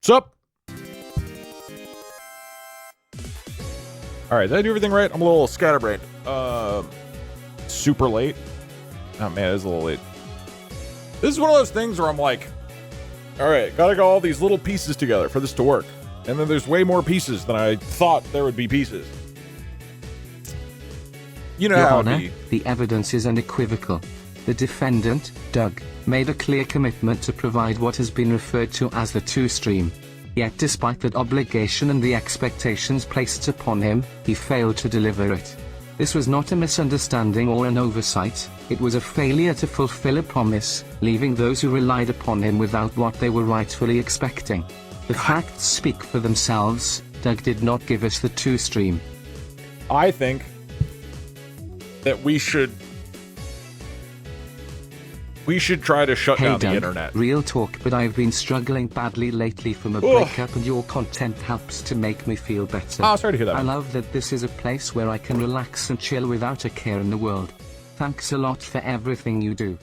Sup? Alright, did I do everything right? I'm a little scatterbrained. Super late. Oh man, it is a little late. This is one of those things where I'm like, alright, gotta go all these little pieces together for this to work. And then there's way more pieces than I thought there would be pieces. You know Your how Honor, it'd be. the evidence is unequivocal. The defendant, Doug, made a clear commitment to provide what has been referred to as the two-stream. Yet despite that obligation and the expectations placed upon him, he failed to deliver it. This was not a misunderstanding or an oversight, it was a failure to fulfill a promise, leaving those who relied upon him without what they were rightfully expecting. The facts speak for themselves. Doug did not give us the two-stream. I think that we should try to shut down Doug, the internet. Real talk, but I've been struggling badly lately from a breakup, and your content helps to make me feel better. Oh, sorry to hear that. I love that this is a place where I can relax and chill without a care in the world. Thanks a lot for everything you do.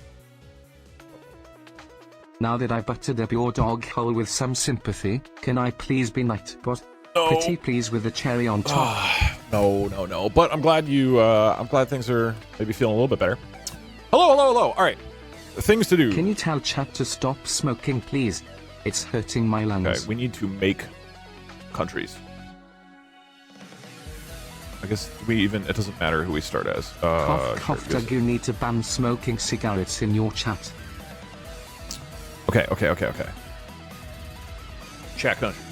Now that I buttered up your dog hole with some sympathy, can I please be Nightbot? No. Pretty please with a cherry on top. No. But I'm glad I'm glad things are maybe feeling a little bit better. Hello. All right. Things to do. Can you tell chat to stop smoking, please? It's hurting my lungs. Okay, we need to make countries. I guess it doesn't matter who we start as. Cough, Doug, you need to ban smoking cigarettes in your chat. Okay. Chat country.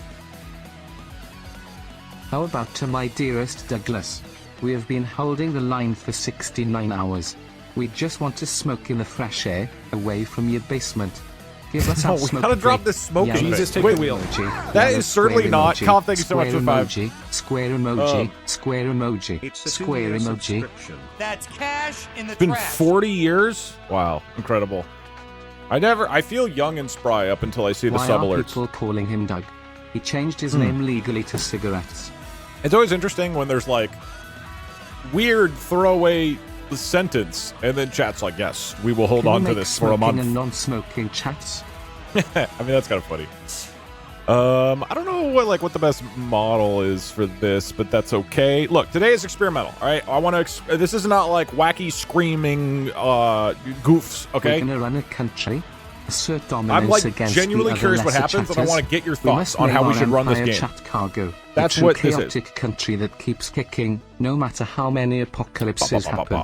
How about to my dearest Douglas? We have been holding the line for 69 hours. We just want to smoke in the fresh air, away from your basement. Give us our We smoke gotta drop break. this smoking Yellow thing. Jesus, take Wait, the wheel. emoji, That yellow is certainly square not. emoji, Colin, thank you so much for the square 5. emoji, square emoji, square emoji, It's a square 2-year emoji. subscription. That's cash in the It's been trash. 40 years? Wow, incredible. I feel young and spry up until I see the Why sub are alerts. people calling him Doug? He changed his name legally to cigarettes. It's always interesting when there's like weird throwaway sentence and then chat's like, yes, we will hold Can you on to make this for a smoking month. and non-smoking chats? I mean, that's kind of funny. I don't know what the best model is for this, but that's okay. Look, today is experimental. All right, I want to. This is not like wacky screaming goofs. Okay, We're gonna run a country, assert dominance I'm like against genuinely the other curious what lesser happens, and I chatters. want to get your We thoughts must on how name we our should run this empire game. Chat cargo. That's a true what this is. chaotic country that keeps kicking, no matter how many apocalypses happen.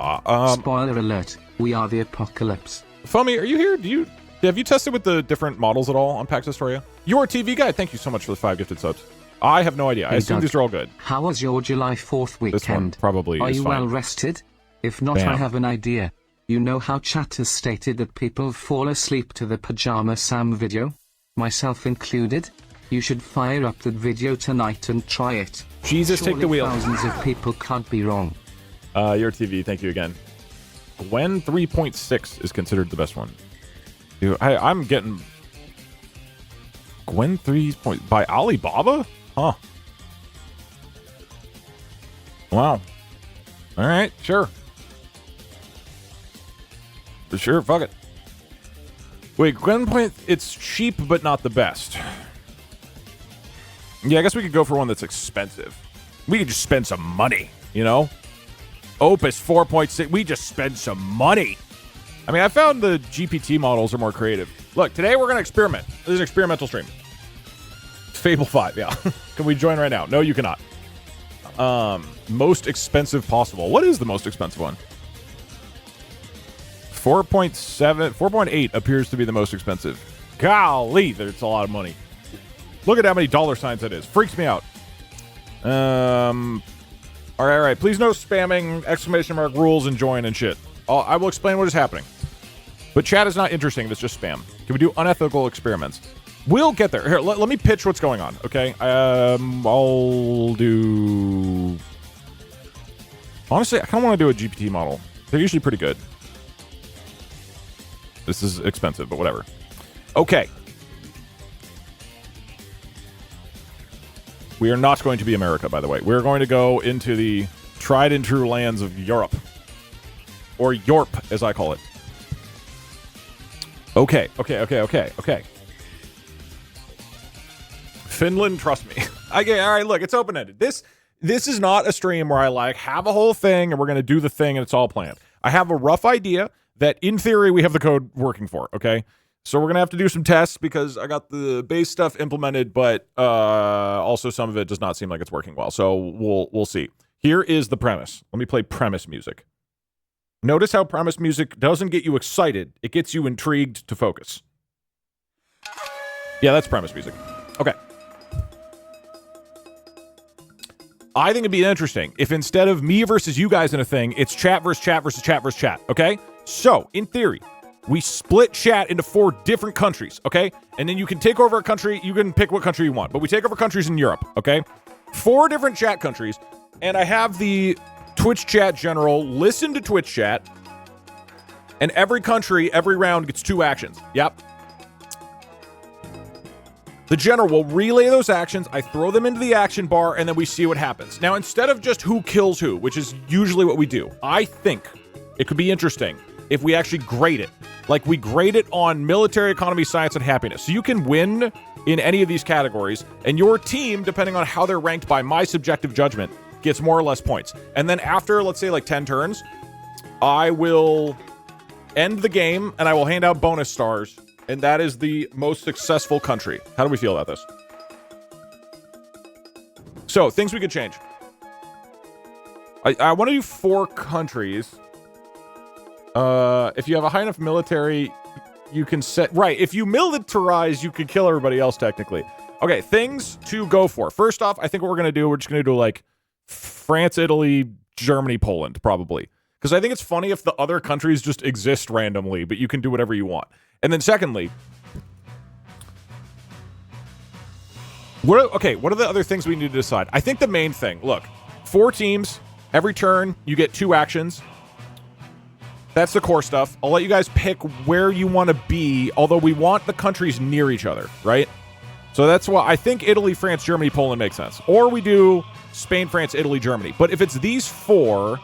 Spoiler alert: we are the apocalypse. Foamy, are you here? Have you tested with the different models at all on PAX Historia? You're a TV guy. Thank you so much for the 5 gifted subs. I have no idea. I Hey, assume Doug, these are all good. How was your July 4th This one weekend? probably Are is you fine. well rested? If not, I Bam. have an idea. You know how chat has stated that people fall asleep to the Pajama Sam video? Myself included? You should fire up that video tonight and try it. Jesus, take the Surely wheel. Thousands of people can't be wrong. Your TV, thank you again. Gwen 3.6 is considered the best one. Dude, I'm getting Gwen 3 by Alibaba? Huh. Wow. All right, sure. Sure, fuck it. Wait, Gwen Point, it's cheap but not the best. Yeah, I guess we could go for one that's expensive. We could just spend some money, you know? Opus 4.6, we just spend some money. I mean, I found the GPT models are more creative. Look, today we're going to experiment. This is an experimental stream. Fable 5, yeah. Can we join right now? No, you cannot. Most expensive possible. What is the most expensive one? 4.8 appears to be the most expensive. Golly, that's a lot of money. Look at how many dollar signs that is. Freaks me out. All right. Please no spamming, exclamation mark, rules, and join and shit. I will explain what is happening. But chat is not interesting if it's just spam. Can we do unethical experiments? We'll get there. Here, let me pitch what's going on, okay? I'll do... Honestly, I kind of want to do a GPT model. They're usually pretty good. This is expensive, but whatever. Okay. We are not going to be America, by the way. We're going to go into the tried and true lands of Europe. Or Yorp, as I call it. Okay. Finland, trust me. Okay, all right, look, it's open-ended. This is not a stream where I like have a whole thing and we're going to do the thing and it's all planned. I have a rough idea that in theory we have the code working for, okay? So we're going to have to do some tests because I got the base stuff implemented, but also some of it does not seem like it's working well. So we'll see. Here is the premise. Let me play premise music. Notice how premise music doesn't get you excited. It gets you intrigued to focus. Yeah, that's premise music. Okay. I think it'd be interesting if instead of me versus you guys in a thing, it's chat versus chat versus chat versus chat, okay? So, in theory, we split chat into 4 different countries, okay? And then you can take over a country, you can pick what country you want, but we take over countries in Europe, okay? 4 different chat countries, and I have the Twitch chat general listen to Twitch chat, and every country, every round gets 2 actions. Yep. The general will relay those actions, I throw them into the action bar, and then we see what happens. Now, instead of just who kills who, which is usually what we do, I think it could be interesting if we actually grade it. Like, we grade it on military, economy, science, and happiness. So you can win in any of these categories, and your team, depending on how they're ranked by my subjective judgment, gets more or less points. And then after, let's say, like 10 turns, I will end the game, and I will hand out bonus stars. And that is the most successful country. How do we feel about this? So, things we could change. I want to do 4 countries. If you have a high enough military, you can set... Right, if you militarize, you can kill everybody else, technically. Okay, things to go for. First off, I think what we're going to do, we're just going to do, like, France, Italy, Germany, Poland, probably. Because I think it's funny if the other countries just exist randomly, but you can do whatever you want. And then secondly, what are the other things we need to decide? I think the main thing, look, 4 teams, every turn, you get 2 actions. That's the core stuff. I'll let you guys pick where you want to be, although we want the countries near each other, right? So that's why I think Italy, France, Germany, Poland makes sense. Or we do Spain, France, Italy, Germany. But if it's these 4,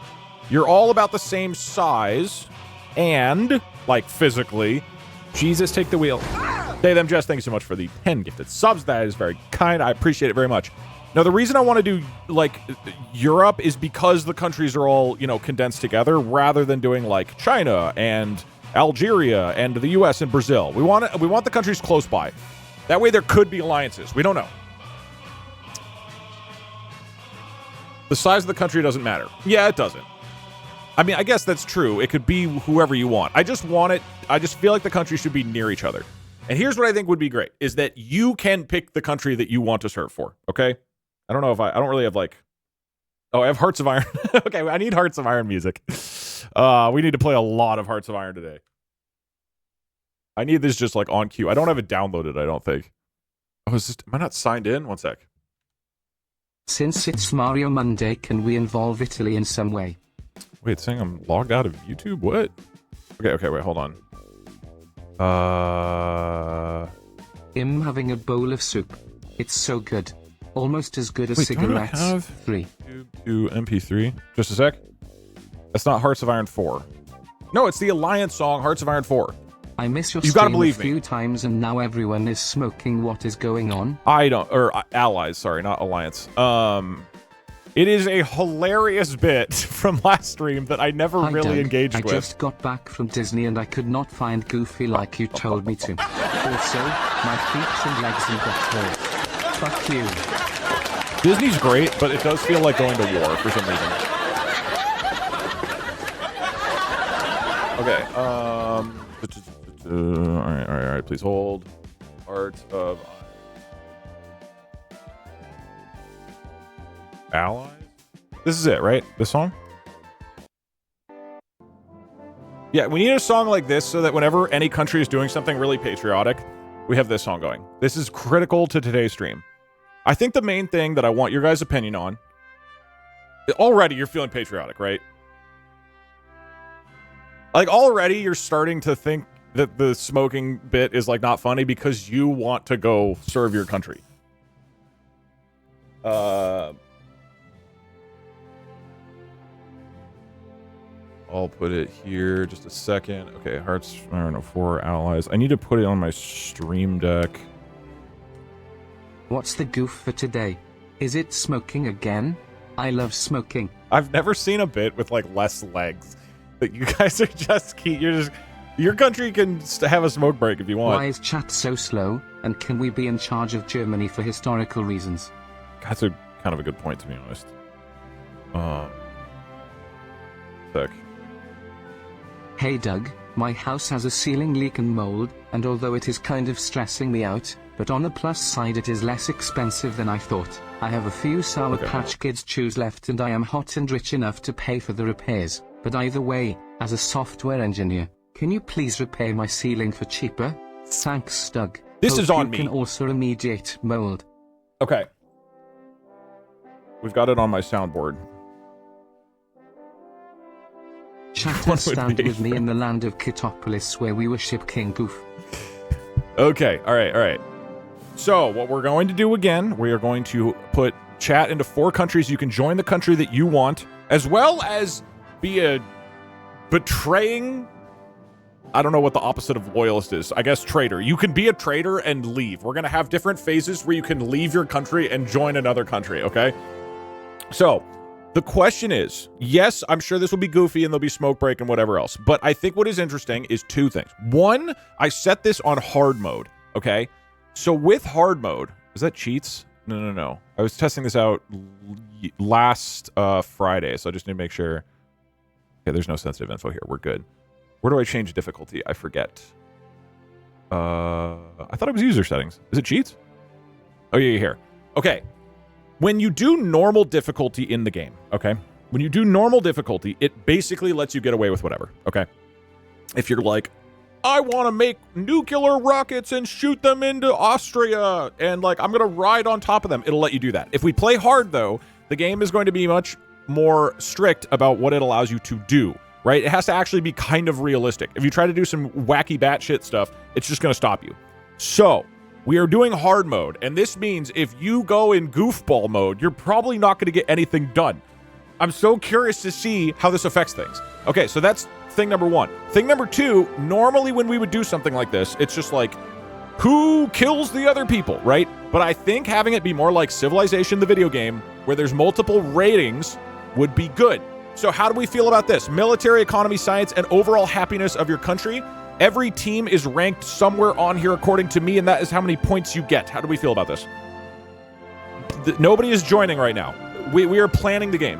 you're all about the same size and, like, physically... Jesus, take the wheel. Hey, them, Jess, thank you so much for the 10 gifted subs. That is very kind. I appreciate it very much. Now, the reason I want to do, like, Europe is because the countries are all, you know, condensed together rather than doing, like, China and Algeria and the U.S. and Brazil. We want the countries close by. That way there could be alliances. We don't know. The size of the country doesn't matter. Yeah, it doesn't. I mean, I guess that's true. It could be whoever you want. I just feel like the countries should be near each other. And here's what I think would be great, is that you can pick the country that you want to serve for, okay? I don't know if I don't really have, like... Oh, I have Hearts of Iron. Okay, I need Hearts of Iron music. We need to play a lot of Hearts of Iron today. I need this just, like, on cue. I don't have it downloaded, I don't think. Oh, am I not signed in? One sec. Since it's Mario Monday, can we involve Italy in some way? Wait, it's saying I'm logged out of YouTube? What? Okay, wait, hold on. Him having a bowl of soup. It's so good. Almost as good as cigarettes. Have 3. YouTube to MP3. Just a sec. That's not Hearts of Iron 4. No, it's the Alliance song, Hearts of Iron 4. I miss your You gotta stream believe a few me. times and now everyone is smoking. What is going on? Allies, sorry, not Alliance. It is a hilarious bit from last stream that I never really engaged with. I just got back from Disney and I could not find Goofy like you told me to. Also, my feet and legs and got hurt. Fuck you. Disney's great, but it does feel like going to war for some reason. Okay, all right, please hold. Hearts of Allies? This is it, right? This song? Yeah, we need a song like this so that whenever any country is doing something really patriotic, we have this song going. This is critical to today's stream. I think the main thing that I want your guys' opinion on... Already, you're feeling patriotic, right? Like, already you're starting to think that the smoking bit is, like, not funny because you want to go serve your country. I'll put it here just a second. Okay, Hearts, I don't know, 4 allies. I need to put it on my stream deck. What's the goof for today? Is it smoking again? I love smoking. I've never seen a bit with like less legs. But you guys are just your country can have a smoke break if you want. Why is chat so slow, and can we be in charge of Germany for historical reasons? That's a kind of a good point, to be honest. Sick. Hey Doug, my house has a ceiling leak and mold, and although it is kind of stressing me out, but on the plus side it is less expensive than I thought. I have a few Sour Patch Kids chews left and I am hot and rich enough to pay for the repairs, but either way, as a software engineer, can you please repair my ceiling for cheaper? Thanks, Doug. This is on you me. Can also remediate mold. Okay. We've got it on my soundboard. Chatter, stand with me in the land of Kitopolis where we worship King Goof. Okay, all right. So, what we're going to do again, we are going to put chat into 4 countries. You can join the country that you want, as well as be a betraying... I don't know what the opposite of loyalist is. I guess traitor. You can be a traitor and leave. We're going to have different phases where you can leave your country and join another country, okay? So, the question is, yes, I'm sure this will be goofy and there'll be smoke break and whatever else, but I think what is interesting is 2 things. 1, I set this on hard mode, okay? So with hard mode, is that cheats? No. I was testing this out last Friday, so I just need to make sure. Okay, there's no sensitive info here. We're good. Where do I change difficulty? I forget. I thought it was user settings. Is it cheats? Oh, yeah, here. Okay. When you do normal difficulty in the game, okay? When you do normal difficulty, it basically lets you get away with whatever, okay? If you're like, I want to make nuclear rockets and shoot them into Austria, and like, I'm going to ride on top of them, it'll let you do that. If we play hard, though, the game is going to be much more strict about what it allows you to do, right? It has to actually be kind of realistic. If you try to do some wacky batshit stuff, it's just going to stop you. So, we are doing hard mode, and this means if you go in goofball mode, you're probably not going to get anything done. I'm so curious to see how this affects things. Okay, so that's thing number 1. Thing number 2, normally when we would do something like this, it's just like, who kills the other people, right? But I think having it be more like Civilization, the video game, where there's multiple ratings, would be good. So how do we feel about this? Military, economy, science, and overall happiness of your country. Every team is ranked somewhere on here according to me, and that is how many points you get. How do we feel about this? Nobody is joining right now. We are planning the game.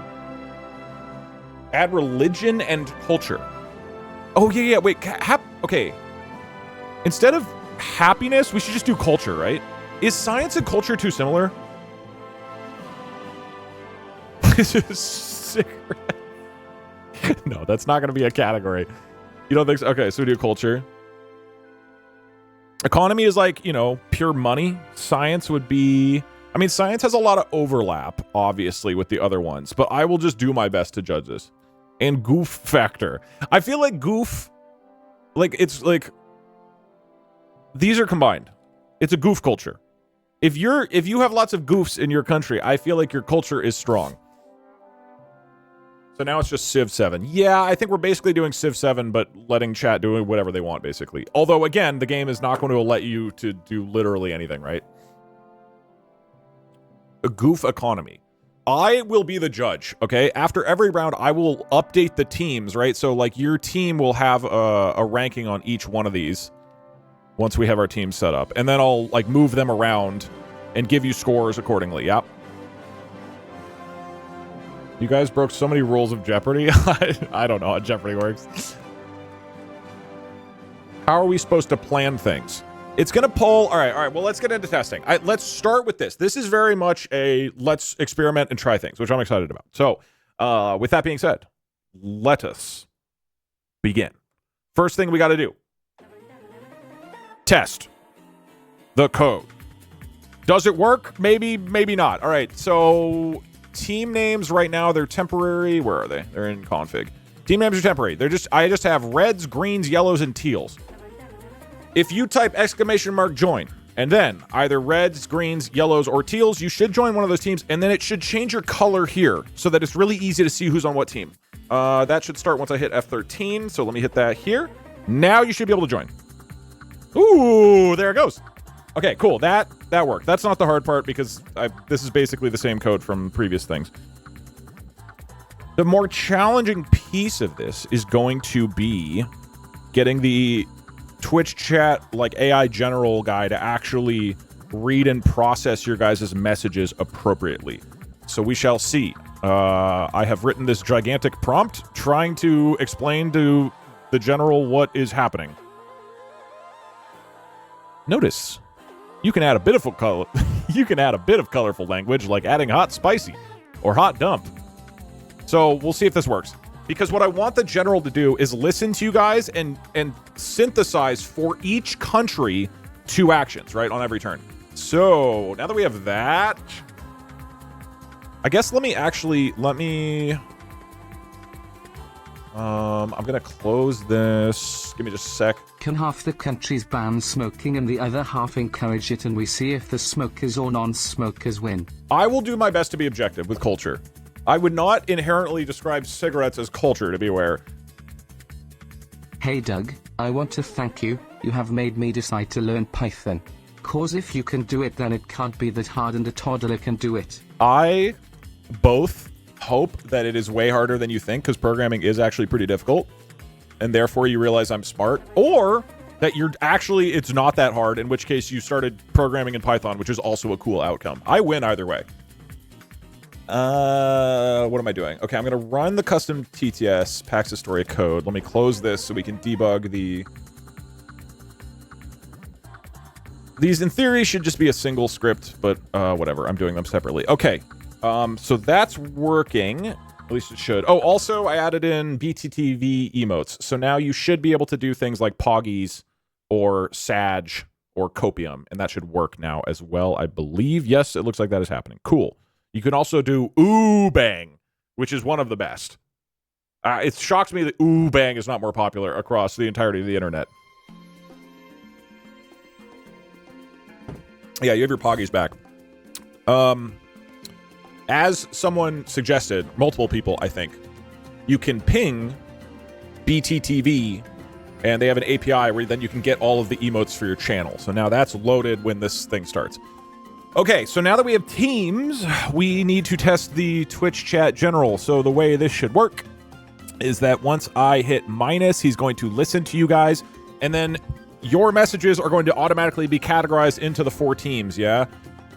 Add religion and culture. Oh, yeah, wait. Okay. Instead of happiness, we should just do culture, right? Is science and culture too similar? Cigarette. No, that's not going to be a category. You don't think so? Okay, so we do culture. Economy is like, pure money. Science would be... I mean, science has a lot of overlap, obviously, with the other ones, but I will just do my best to judge this. And goof factor. I feel like goof... it's like... These are combined. It's a goof culture. If you have lots of goofs in your country, I feel like your culture is strong. So now it's just Civ 7. Yeah, I think we're basically doing Civ 7, but letting chat do whatever they want, basically. Although, again, the game is not going to let you to do literally anything, right? A goof economy. I will be the judge, okay? After every round, I will update the teams, right? So, like, your team will have a ranking on each one of these once we have our team set up. And then I'll, like, move them around and give you scores accordingly, yep. You guys broke so many rules of Jeopardy. I don't know how Jeopardy works. How are we supposed to plan things? It's going to pull... All right. Well, let's get into testing. Let's start with this. This is very much a let's experiment and try things, which I'm excited about. So, with that being said, let us begin. First thing we got to do. Test the code. Does it work? Maybe, maybe not. All right. So... Team names right now, they're temporary. Where are they? They're in config. Team names are temporary. I just have reds, greens, yellows, and teals. If you type !join and then either reds, greens, yellows, or teals, you should join one of those teams, and then it should change your color here so that it's really easy to see who's on what team. That should start once I hit F13, so let me hit that here. Now you should be able to join. Ooh, there it goes. Okay, cool. That worked. That's not the hard part because this is basically the same code from previous things. The more challenging piece of this is going to be getting the Twitch chat, like AI general guy, to actually read and process your guys' messages appropriately. So we shall see. I have written this gigantic prompt trying to explain to the general what is happening. Notice, you can add a bit of color. You can add a bit of colorful language, like adding hot spicy or hot dump. So we'll see if this works. Because what I want the general to do is listen to you guys and synthesize for each country 2 actions, right, on every turn. So now that we have that, I guess I'm gonna close this. Give me just a sec. Can half the countries ban smoking and the other half encourage it, and we see if the smokers or non-smokers win? I will do my best to be objective with culture. I would not inherently describe cigarettes as culture, to be aware. Hey Doug, I want to thank you. You have made me decide to learn Python. Cause if you can do it, then it can't be that hard and a toddler can do it. I both hope that it is way harder than you think, because programming is actually pretty difficult, and therefore you realize I'm smart, or that it's not that hard, in which case you started programming in Python, which is also a cool outcome. I win either way. What am I doing? Okay, I'm gonna run the custom TTS Pax Historia code. Let me close this so we can debug these in theory should just be a single script, but whatever, I'm doing them separately. Okay, so that's working. At least it should. Oh, also I added in BTTV emotes. So now you should be able to do things like Poggies or Sag or Copium, and that should work now as well, I believe. Yes, it looks like that is happening. Cool. You can also do Ooh Bang, which is one of the best. It shocks me that Ooh Bang is not more popular across the entirety of the internet. Yeah, you have your Poggies back. As someone suggested, multiple people, I think, you can ping BTTV, and they have an API where then you can get all of the emotes for your channel. So now that's loaded when this thing starts. Okay, so now that we have teams, we need to test the Twitch chat general. So the way this should work is that once I hit minus, he's going to listen to you guys, and then your messages are going to automatically be categorized into the 4 teams, yeah?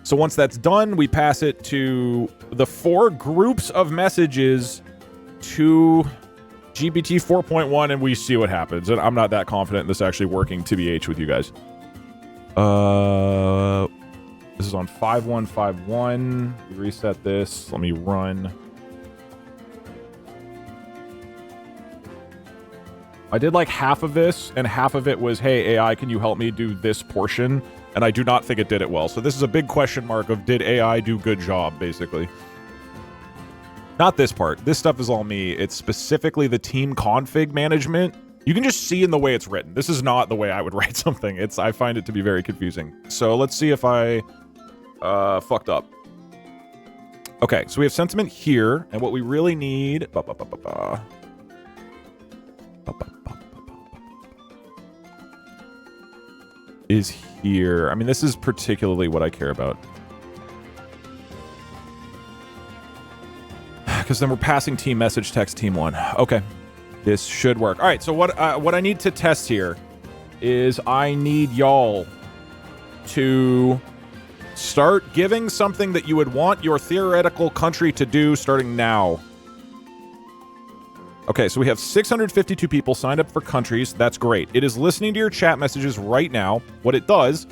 So once that's done, we pass it to the 4 groups of messages to GPT 4.1, and we see what happens. And I'm not that confident in this actually working, TBH, with you guys. This is on 5151. We reset this. Let me run. I did like half of this, and half of it was, hey, AI, can you help me do this portion? And I do not think it did it well. So this is a big question mark of, did AI do good job, basically? Not this part. This stuff is all me. It's specifically the team config management. You can just see in the way it's written. This is not the way I would write something. I find it to be very confusing. So let's see if I fucked up. Okay, so we have sentiment here, and what we really need is here. I mean, this is particularly what I care about, because then we're passing team message text team 1. Okay, this should work. All right, so what I need to test here is I need y'all to start giving something that you would want your theoretical country to do starting now. Okay, so we have 652 people signed up for countries. That's great. It is listening to your chat messages right now. What it does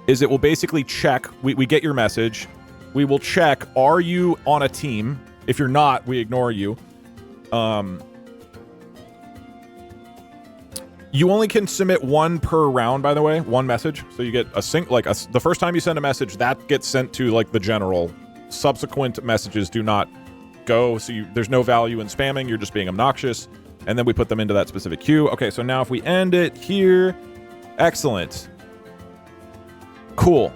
is it will basically check. We get your message. We will check, are you on a team? If you're not, we ignore you. You only can submit 1 per round, by the way, 1 message. So you get the first time you send a message, that gets sent to like the general. Subsequent messages do not go, so there's no value in spamming. You're just being obnoxious, and then we put them into that specific queue. Okay, so now if we end it here, excellent, cool.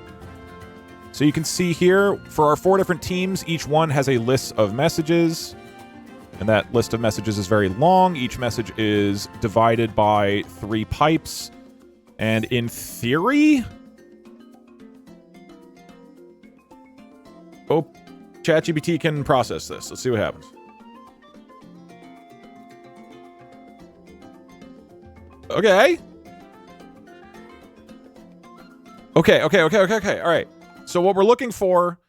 So you can see here for our 4 different teams, each one has a list of messages, and that list of messages is very long. Each message is divided by 3 pipes. And in theory... Oh, ChatGPT can process this. Let's see what happens. Okay. Okay. All right. So what we're looking for...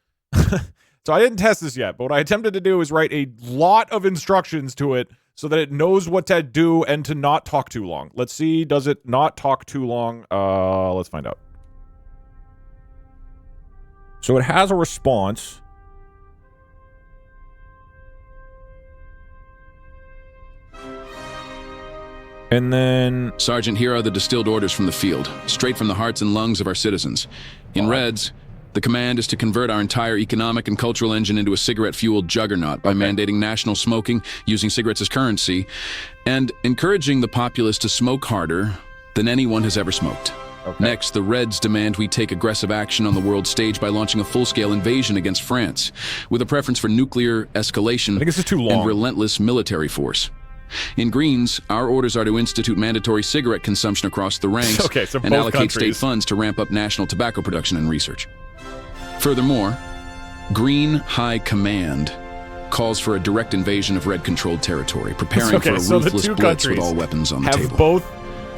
So I didn't test this yet, but what I attempted to do is write a lot of instructions to it so that it knows what to do and to not talk too long. Let's see. Does it not talk too long? Let's find out. So it has a response. And then... Sergeant, here are the distilled orders from the field, straight from the hearts and lungs of our citizens. In Reds, the command is to convert our entire economic and cultural engine into a cigarette-fueled juggernaut by mandating national smoking, using cigarettes as currency, and encouraging the populace to smoke harder than anyone has ever smoked. Okay. Next, the Reds demand we take aggressive action on the world stage by launching a full-scale invasion against France, with a preference for nuclear escalation I think this is too long. and relentless military force. In Greens, our orders are to institute mandatory cigarette consumption across the ranks Okay, so and both allocate state countries. funds to ramp up national tobacco production and research. Furthermore, Green High Command calls for a direct invasion of Red-controlled territory, preparing Okay, for a so the ruthless two blitz with countries all weapons on the have table. both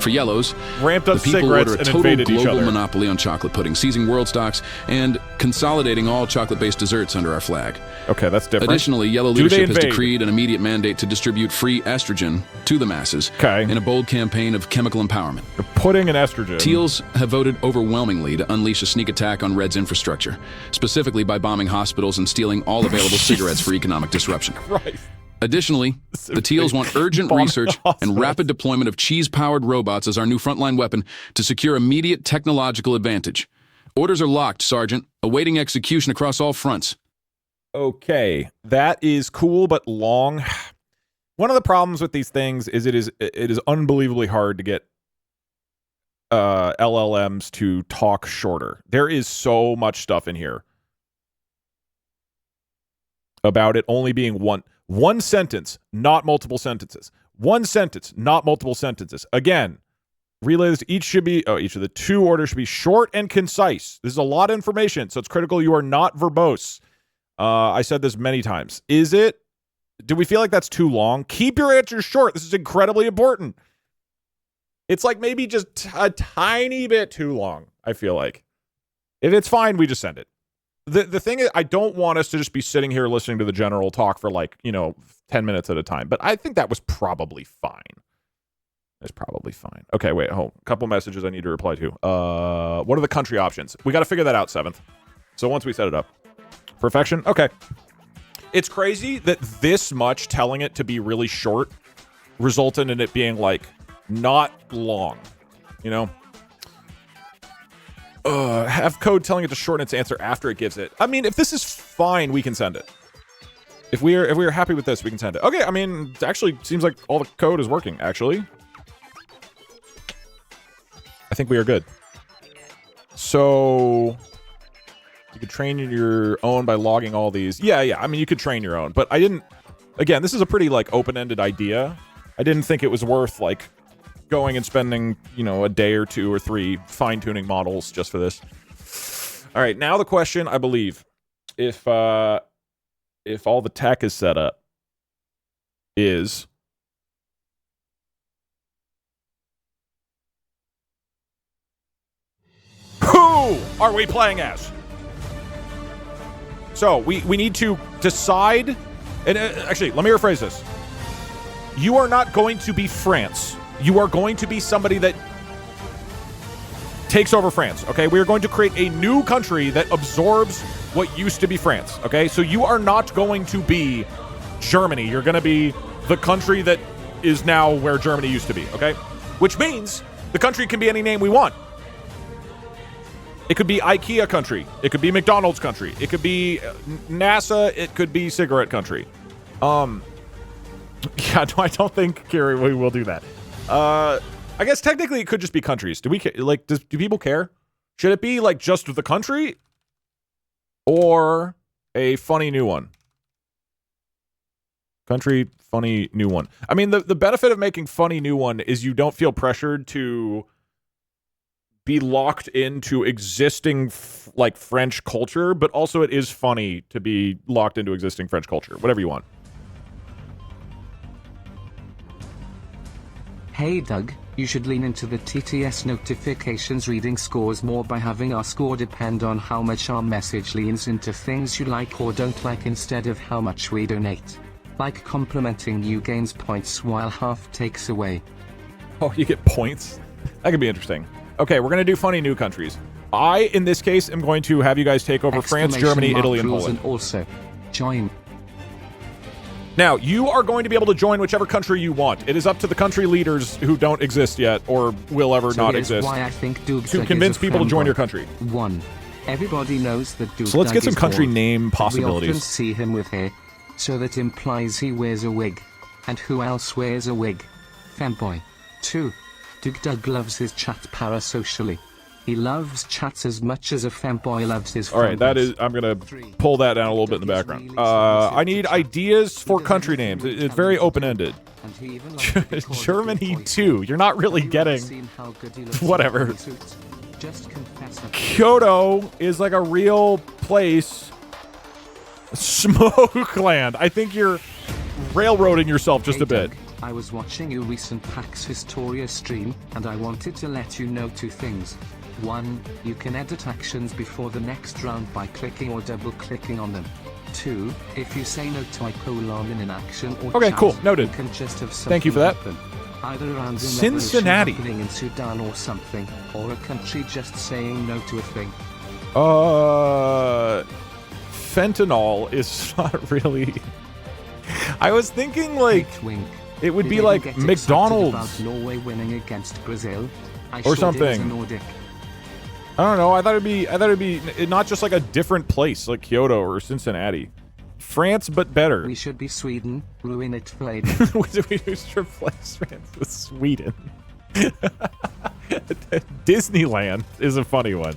For Yellows, ramped up the people cigarettes order a and total invaded each global other. monopoly on chocolate pudding, seizing world stocks and consolidating all chocolate-based desserts under our flag. Okay, that's different. Additionally, Yellow Do they leadership has invade? decreed an immediate mandate to distribute free estrogen to the masses Okay. in a bold campaign of chemical empowerment. Pudding and estrogen. Teals have voted overwhelmingly to unleash a sneak attack on Red's infrastructure, specifically by bombing hospitals and stealing all available cigarettes for economic disruption. Right. Additionally, the Teals want urgent Bombing research and hospitals. rapid deployment of cheese-powered robots as our new frontline weapon to secure immediate technological advantage. Orders are locked, Sergeant, awaiting execution across all fronts. Okay, that is cool but long. One of the problems with these things is it is unbelievably hard to get LLMs to talk shorter. There is so much stuff in here about it only being one sentence, not multiple sentences. One sentence, not multiple sentences. Again, relays each of the two orders should be short and concise. This is a lot of information, so it's critical you are not verbose. I said this many times. Do we feel like that's too long? Keep your answers short. This is incredibly important. It's like maybe just a tiny bit too long, I feel like. If it's fine, we just send it. The thing is, I don't want us to just be sitting here listening to the general talk for 10 minutes at a time. But I think that was probably fine. It's probably fine. Okay, wait, hold. A couple messages I need to reply to. What are the country options? We got to figure that out, 7th. So once we set it up. Perfection? Okay. It's crazy that this much telling it to be really short resulted in it being, not long. You know? Have code telling it to shorten its answer after it gives it. I mean, if this is fine, we can send it. If we are happy with this, we can send it. Okay, I mean, it actually seems like all the code is working, actually. I think we are good. So you could train your own by logging all these. Yeah. I mean, you could train your own, but I didn't. Again, this is a pretty open-ended idea. I didn't think it was worth going and spending a day or 2 or 3 fine-tuning models just for this. All right, now the question, I believe, if all the tech is set up, is who are we playing as? So we need to decide, and actually, let me rephrase this. You are not going to be France. You are going to be somebody that takes over France, okay? We are going to create a new country that absorbs what used to be France, okay? So you are not going to be Germany. You're going to be the country that is now where Germany used to be, okay? Which means the country can be any name we want. It could be IKEA country. It could be McDonald's country. It could be NASA. It could be cigarette country. Yeah, no, I don't think, Kiri, we will do that. I guess technically it could just be countries. Do people care? Should it be just the country or a funny new one? Country, funny new one. I mean, the benefit of making funny new one is you don't feel pressured to be locked into existing like French culture, but also it is funny to be locked into existing French culture. Whatever you want. Hey Doug, you should lean into the TTS notifications reading scores more by having our score depend on how much our message leans into things you like or don't like instead of how much we donate. Like complimenting you gains points while half takes away. Oh, you get points? That could be interesting. Okay, we're going to do funny new countries. I, in this case, am going to have you guys take over France, Germany, Italy, and Poland. And also, join. Now, you are going to be able to join whichever country you want. It is up to the country leaders who don't exist yet or will ever not exist why I think to convince people to join your country. 1. Everybody knows that Doug. So let's get some country bald. name We possibilities. often see him with hair, so that implies he wears a wig. And who else wears a wig? Femboy. 2. Doug loves his chat parasocially. He loves chats as much as a femboy loves his All right, that femboys. is. I'm gonna pull that down a little bit in the background. I need ideas for country names. It's very open-ended. And he even likes to be called a Germany good boy. too. You're not really Have you ever getting. seen how good he looks in Whatever. army suits? Just confess it. Kyoto is like a real place. Smoke land. I think you're railroading yourself just Hey a bit. Doug, I was watching your recent PAX Historia stream, and I wanted to let you know 2 things. 1. You can edit actions before the next round by clicking or double-clicking on them. 2. If you say no to colon in an action or Okay, chat, cool. Noted. you can just have something Thank you for that. happen. Either a random Cincinnati. revolution happening in Sudan or something, or a country just saying no to a thing. Fentanyl is not really. I was thinking like Wink, wink. it would Did be you like get excited McDonald's about Norway winning against Brazil? I or sure did as a something. Nordic. I don't know. I thought it'd be not just like a different place like Kyoto or Cincinnati. France, but better. We should be Sweden, ruin it flame. we just replace France with Sweden. Disneyland is a funny one.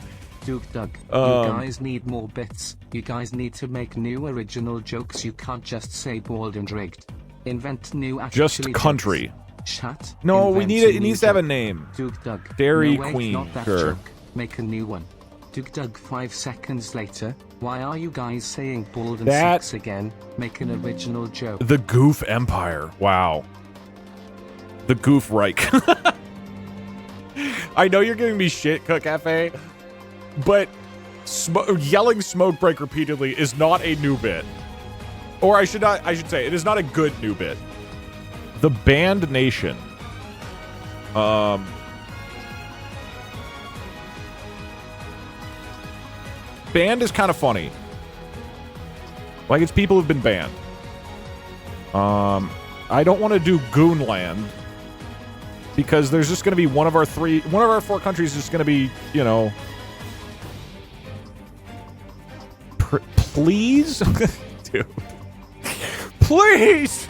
Doug, you guys need more bits. You guys need to make new original jokes. You can't just say bald and rigged. Invent new Just actually country. jokes. Chat. No, we invent need a it. It new needs to have a joke. name. Doug. Dairy no, wait, Queen, Not that sure. joke. Make a new one. Doug, 5 seconds later. Why are you guys saying bald and That- sex again? Make an original joke. The Goof Empire. Wow. The Goof Reich. I know you're giving me shit, Cook Cafe, but yelling smoke break repeatedly is not a new bit. Or I should say, it is not a good new bit. The Band Nation. Banned is kind of funny. Like, it's people who've been banned. I don't want to do Goonland because there's just going to be one of our 4 countries is just going to be, you know, please, dude, please,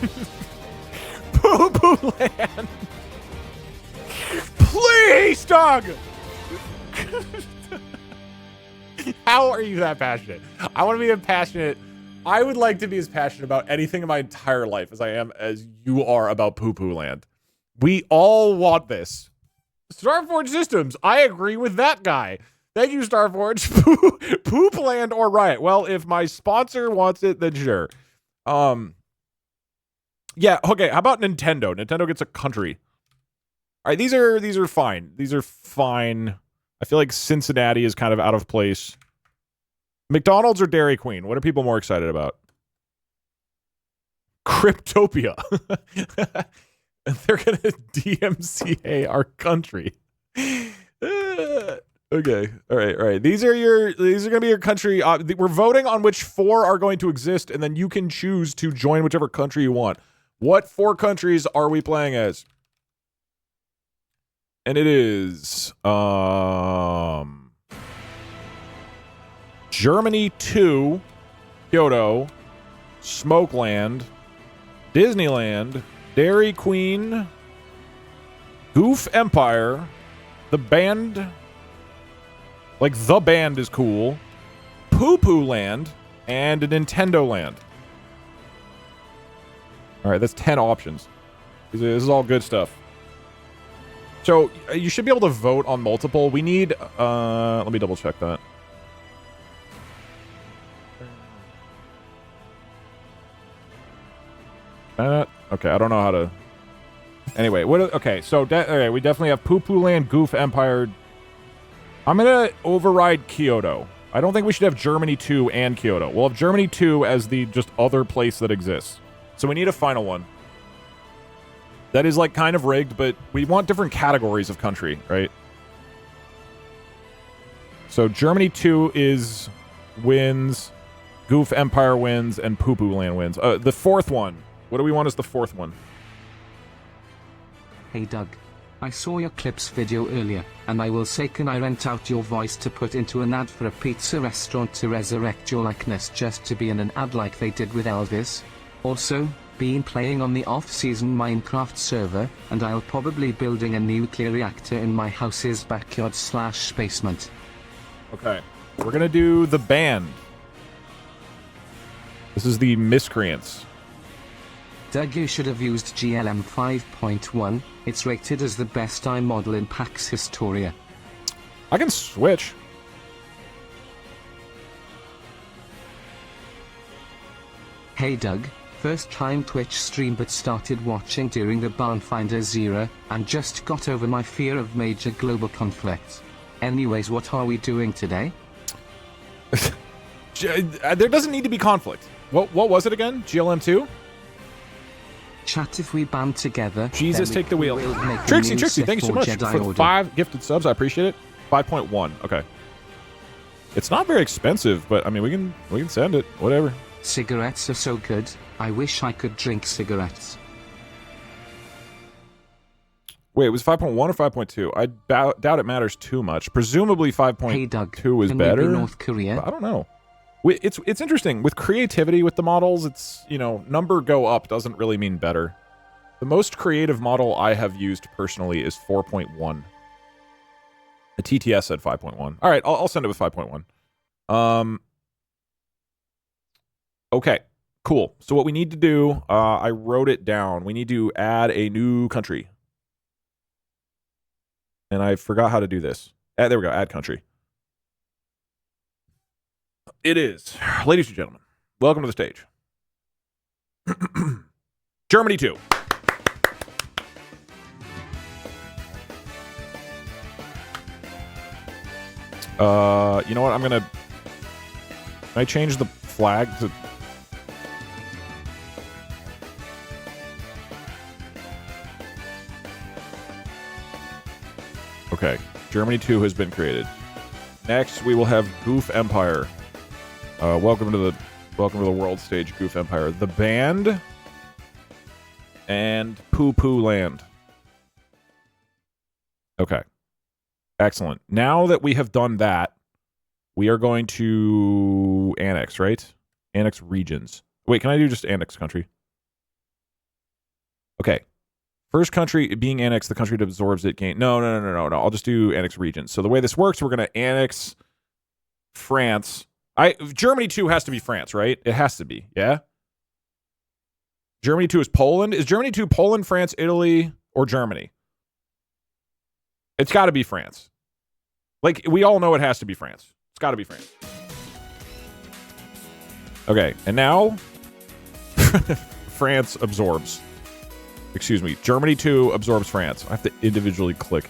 Poo Poo Land, please, dog. How are you that passionate? I want to be passionate. I would like to be as passionate about anything in my entire life as you are about Poo Poo Land. We all want this. Starforge Systems, I agree with that guy. Thank you, Starforge. Poop Land or Riot. Well, if my sponsor wants it, then sure. Yeah, okay, how about Nintendo? Nintendo gets a country. All right, these are fine. These are fine. I feel like Cincinnati is kind of out of place. McDonald's or Dairy Queen? What are people more excited about? Cryptopia. They're going to DMCA our country. Okay. All right. These are going to be your country. We're voting on which 4 are going to exist, and then you can choose to join whichever country you want. What 4 countries are we playing as? And it is Germany 2, Kyoto, Smokeland, Disneyland, Dairy Queen, Goof Empire, the Band, like the Band is cool, Poo Poo Land, and Nintendo Land. All right, that's 10 options. This is all good stuff. So you should be able to vote on multiple. We need, let me double check that. Okay, I don't know how to. Anyway, okay, so okay, we definitely have Poo Poo Land, Goof Empire. I'm gonna override Kyoto. I don't think we should have Germany 2 and Kyoto. We'll have Germany 2 as the just other place that exists. So we need a final one. That is like kind of rigged, but we want different categories of country, right? So Germany 2 is wins, Goof Empire wins, and Poo Poo Land wins. The fourth one. What do we want as the fourth one? Hey Doug. I saw your clips video earlier, and I will say can I rent out your voice to put into an ad for a pizza restaurant to resurrect your likeness just to be in an ad like they did with Elvis? Also, been playing on the off-season Minecraft server, and I'll probably building a nuclear reactor in my house's backyard/basement. Okay, we're gonna do the band. This is the Miscreants. Doug, you should have used GLM 5.1. It's rated as the best iModel in PAX Historia. I can switch. Hey Doug, first time Twitch stream but started watching during the Barnfinders era, and just got over my fear of major global conflicts. Anyways, what are we doing today? There doesn't need to be conflict. What was it again? GLM2? Chat if we band together. Jesus, take the wheel. Trixie, thank you so much for 5 gifted subs. I appreciate it. 5.1. Okay. It's not very expensive, but I mean, we can send it. Whatever. Cigarettes are so good. I wish I could drink cigarettes. Wait, it was 5.1 or 5.2? I doubt it matters too much. Presumably 5.2 hey Doug, is better. North Korea? I don't know. It's interesting. With creativity with the models, it's, you know, number go up doesn't really mean better. The most creative model I have used personally is 4.1. The TTS said 5.1. All right, I'll send it with 5.1. Okay, cool. So what we need to do, I wrote it down. We need to add a new country. And I forgot how to do this. There we go, add country. It is, ladies and gentlemen, welcome to the stage. Germany 2. You know what? Can I change the flag to... Okay, Germany 2 has been created. Next, we will have Goof Empire. Welcome to the world stage, Goof Empire. The band and Poo Poo Land. Okay. Excellent. Now that we have done that, we are going to annex, right? Annex regions. Wait, can I do just annex country? Okay. First country being annexed, the country that absorbs it gain. No. I'll just do annex regions. So the way this works, we're going to annex France. Germany 2 has to be France, right? It has to be, yeah? Germany 2 is Poland. Is Germany 2 Poland, France, Italy, or Germany? It's got to be France. Like, we all know it has to be France. It's got to be France. Okay, and now France absorbs. Excuse me. Germany 2 absorbs France. I have to individually click.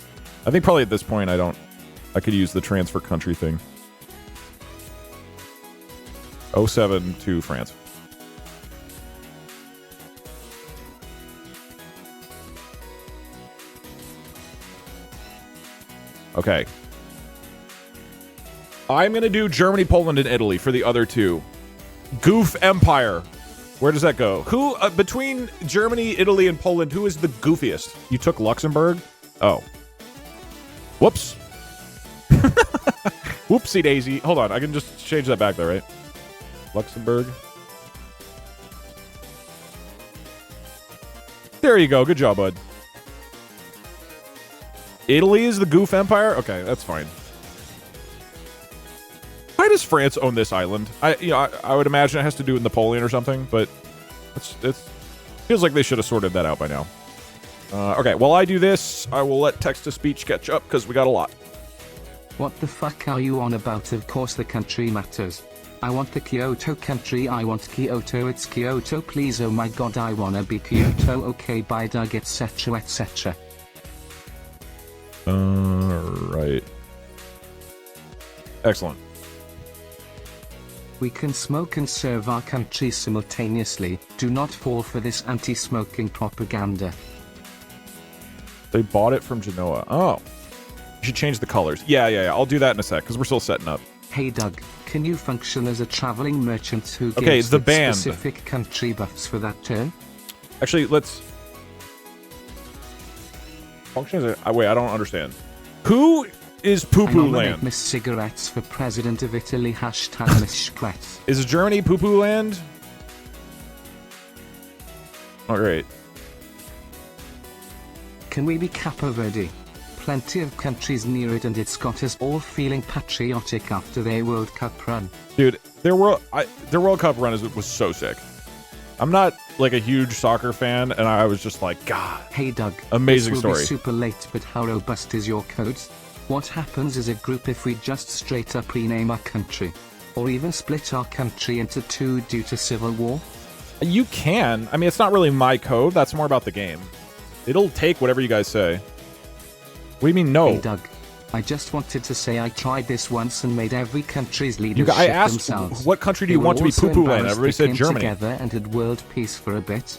I think probably at this point I could use the transfer country thing. 07 to France. Okay. I'm going to do Germany, Poland, and Italy for the other two. Goof Empire. Where does that go? Who, between Germany, Italy, and Poland, who is the goofiest? You took Luxembourg? Oh. Whoops. Whoopsie daisy. Hold on, I can just change that back there, right? Luxembourg. There you go. Good job, bud. Italy is the Goof Empire? Okay, that's fine. Why does France own this island? I would imagine it has to do with Napoleon or something, but it feels like they should have sorted that out by now. Okay, while I do this, I will let text-to-speech catch up, because we got a lot. What the fuck are you on about? Of course the country matters. I want the Kyoto country, I want Kyoto, it's Kyoto, please, oh my god, I wanna be Kyoto, okay, bye Doug, etc, etc. Right. Excellent. We can smoke and serve our country simultaneously, do not fall for this anti-smoking propaganda. They bought it from Genoa. Oh. You should change the colors. Yeah, I'll do that in a sec, because we're still setting up. Hey Doug, can you function as a traveling merchant who gives Okay, the band. specific country buffs for that turn? Actually, let's... Function as a... Wait, I don't understand. Who is Poo-Poo Land? Miss Cigarettes for President of Italy, hashtag Miss Cigarettes. Is Germany Poo-Poo Land? Oh, great. Can we be Capo Verde? Plenty of countries near it and it's got us all feeling patriotic after their World Cup run. Dude, their World Cup run was so sick. I'm not like a huge soccer fan, and I was just like, God. Hey Doug, amazing this will story. Be super late, but how robust is your code? What happens as a group if we just straight up rename our country? Or even split our country into two due to civil war? You can. I mean, it's not really my code. That's more about the game. It'll take whatever you guys say. What do you mean, no? Hey Doug, I just wanted to say I tried this once and made every country's leaders I shit asked, themselves. what country do you want to be Poo-Poo Land? Everybody said Germany. Together and had world peace for a bit.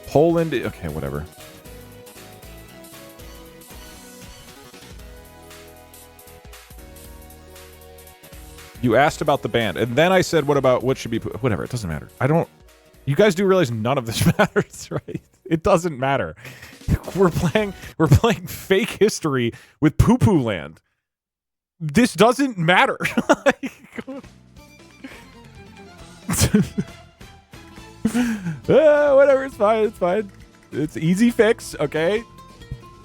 Poland. Okay, whatever. You asked about the band, and then I said, what should be, whatever, it doesn't matter. You guys do realize none of this matters, right? It doesn't matter. We're playing fake history with Poo-Poo Land. This doesn't matter. Whatever, it's fine. It's easy fix, okay?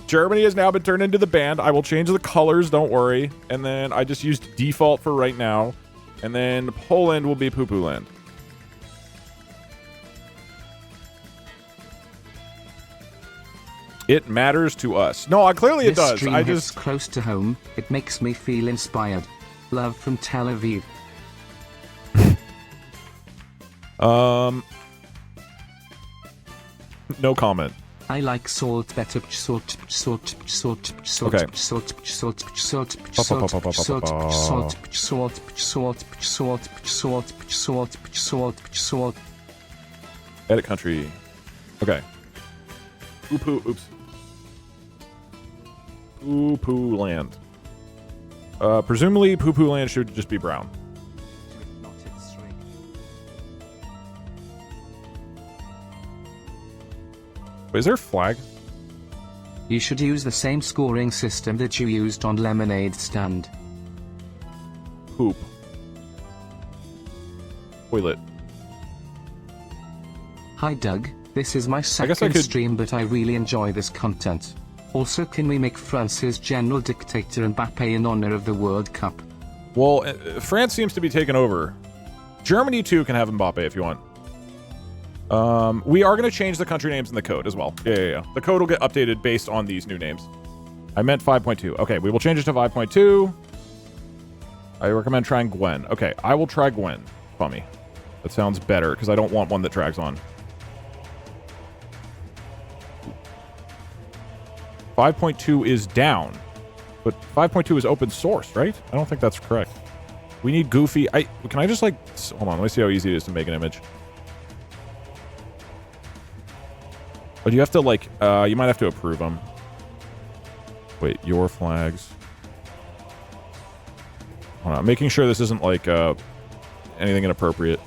Germany has now been turned into the band. I will change the colors, don't worry. And then I just used default for right now. And then Poland will be Poo-Poo Land. It matters to us. No, clearly it does. I just close to home. It makes me feel inspired. Love from Tel Aviv. No comment. I like salt better. Salt. Okay. Edit country. Okay. Oops. Poo-Poo Land. Presumably Poo-Poo Land should just be brown. Wait, is there a flag? You should use the same scoring system that you used on Lemonade Stand. Poop. Toilet. Hi Doug, this is my second stream, but I really enjoy this content. Also, can we make France's general dictator Mbappe in honor of the World Cup? Well, France seems to be taking over. Germany too can have Mbappe if you want. We are going to change the country names in the code as well. Yeah. The code will get updated based on these new names. I meant 5.2. Okay, we will change it to 5.2. I recommend trying Gwen. Okay, I will try Gwen. Bummy. That sounds better, because I don't want one that drags on. 5.2 is down. But 5.2 is open source, right? I don't think that's correct. We need Goofy. Can I just, like... Hold on, let me see how easy it is to make an image. But you have to, like, you might have to approve them. Wait, your flags. Hold on, making sure this isn't, like, anything inappropriate.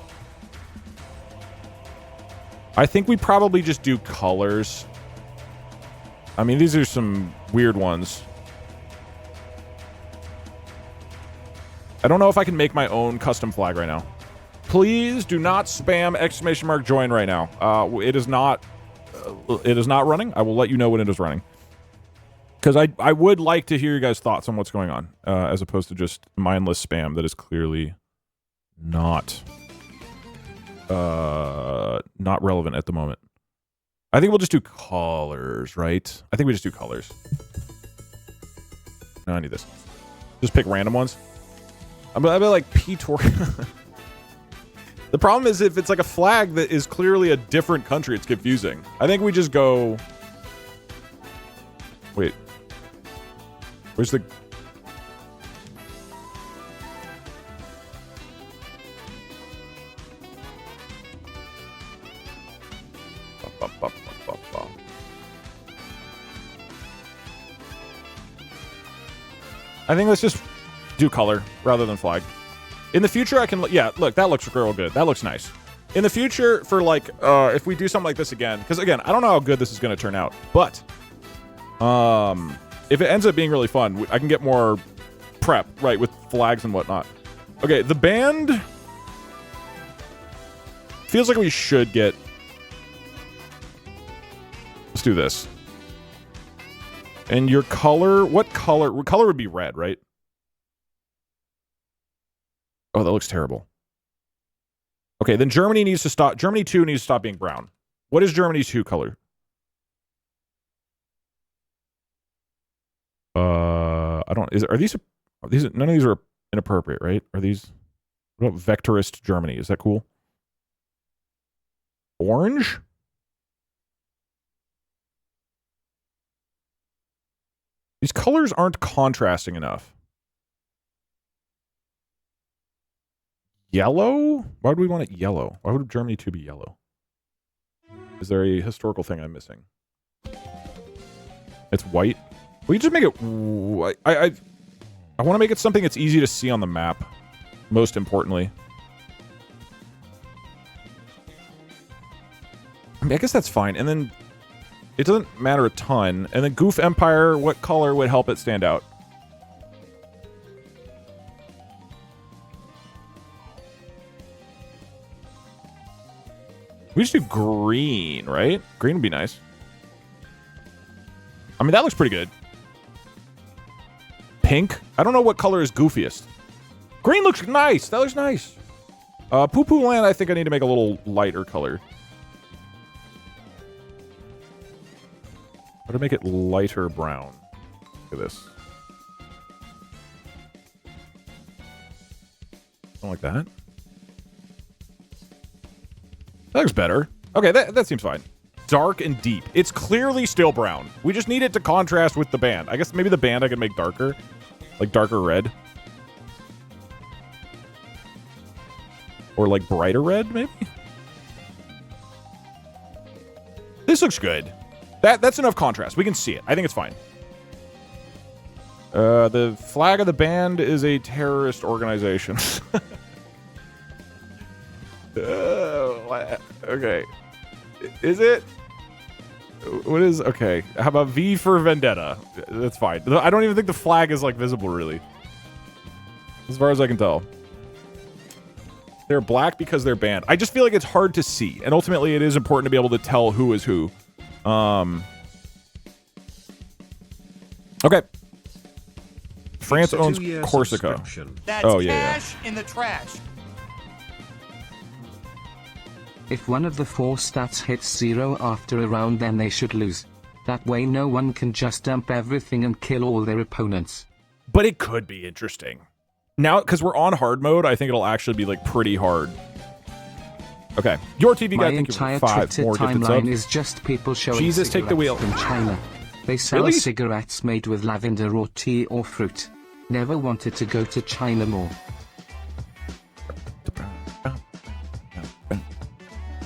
I think we probably just do colors. I mean, these are some weird ones. I don't know if I can make my own custom flag right now. Please do not spam ! join right now. It is not running. I will let you know when it is running. Because I would like to hear you guys' thoughts on what's going on, as opposed to just mindless spam that is clearly not relevant at the moment. I think we'll just do colors, right? I think we just do colors. No, I need this. Just pick random ones. I'll be like P-Tor. The problem is if it's like a flag that is clearly a different country, it's confusing. I think we just go... Wait. Where's the... I think let's just do color rather than flag. In the future, I can... Yeah, look, that looks real good. That looks nice. In the future, for like... if we do something like this again... Because again, I don't know how good this is going to turn out. But... if it ends up being really fun, I can get more prep, right, with flags and whatnot. Okay, the band... Feels like we should get... Let's do this. And your color... What color? Color would be red, right? Oh, that looks terrible. Okay, then Germany needs to stop... Germany 2 needs to stop being brown. What is Germany 2 color? I don't... Are these... None of these are inappropriate, right? Are these... What about Vectorist Germany? Is that cool? Orange? These colors aren't contrasting enough. Yellow? Why would we want it yellow? Why would Germany 2 be yellow? Is there a historical thing I'm missing? It's white? We just make it... I want to make it something that's easy to see on the map. Most importantly. I mean, I guess that's fine. And then... It doesn't matter a ton. And then Goof Empire, what color would help it stand out? We just do green, right? Green would be nice. I mean, that looks pretty good. Pink? I don't know what color is goofiest. Green looks nice. That looks nice. Poo Poo Land, I think I need to make a little lighter color. How to make it lighter brown? Look at this. Something like that. That looks better. Okay, that seems fine. Dark and deep. It's clearly still brown. We just need it to contrast with the band. I guess maybe the band I could make darker. Like darker red. Or like brighter red, maybe? This looks good. That's enough contrast. We can see it. I think it's fine. The flag of the band is a terrorist organization. Okay. Is it? What is... Okay. How about V for Vendetta? That's fine. I don't even think the flag is, like, visible, really. As far as I can tell. They're black because they're banned. I just feel like it's hard to see. And ultimately, it is important to be able to tell who is who. Okay. France owns Corsica. That's cash in the trash. If one of the 4 stats hits 0 after a round, then they should lose. That way no one can just dump everything and kill all their opponents. But it could be interesting. Now, because we're on hard mode, I think it'll actually be, like, pretty hard. Okay. Your TV guy, thank you for 5 more gifted subs. My entire Twitter timeline is just people showing Jesus, take the wheel. From China. They sell Really? cigarettes made with lavender or tea or fruit. Never wanted to go to China more.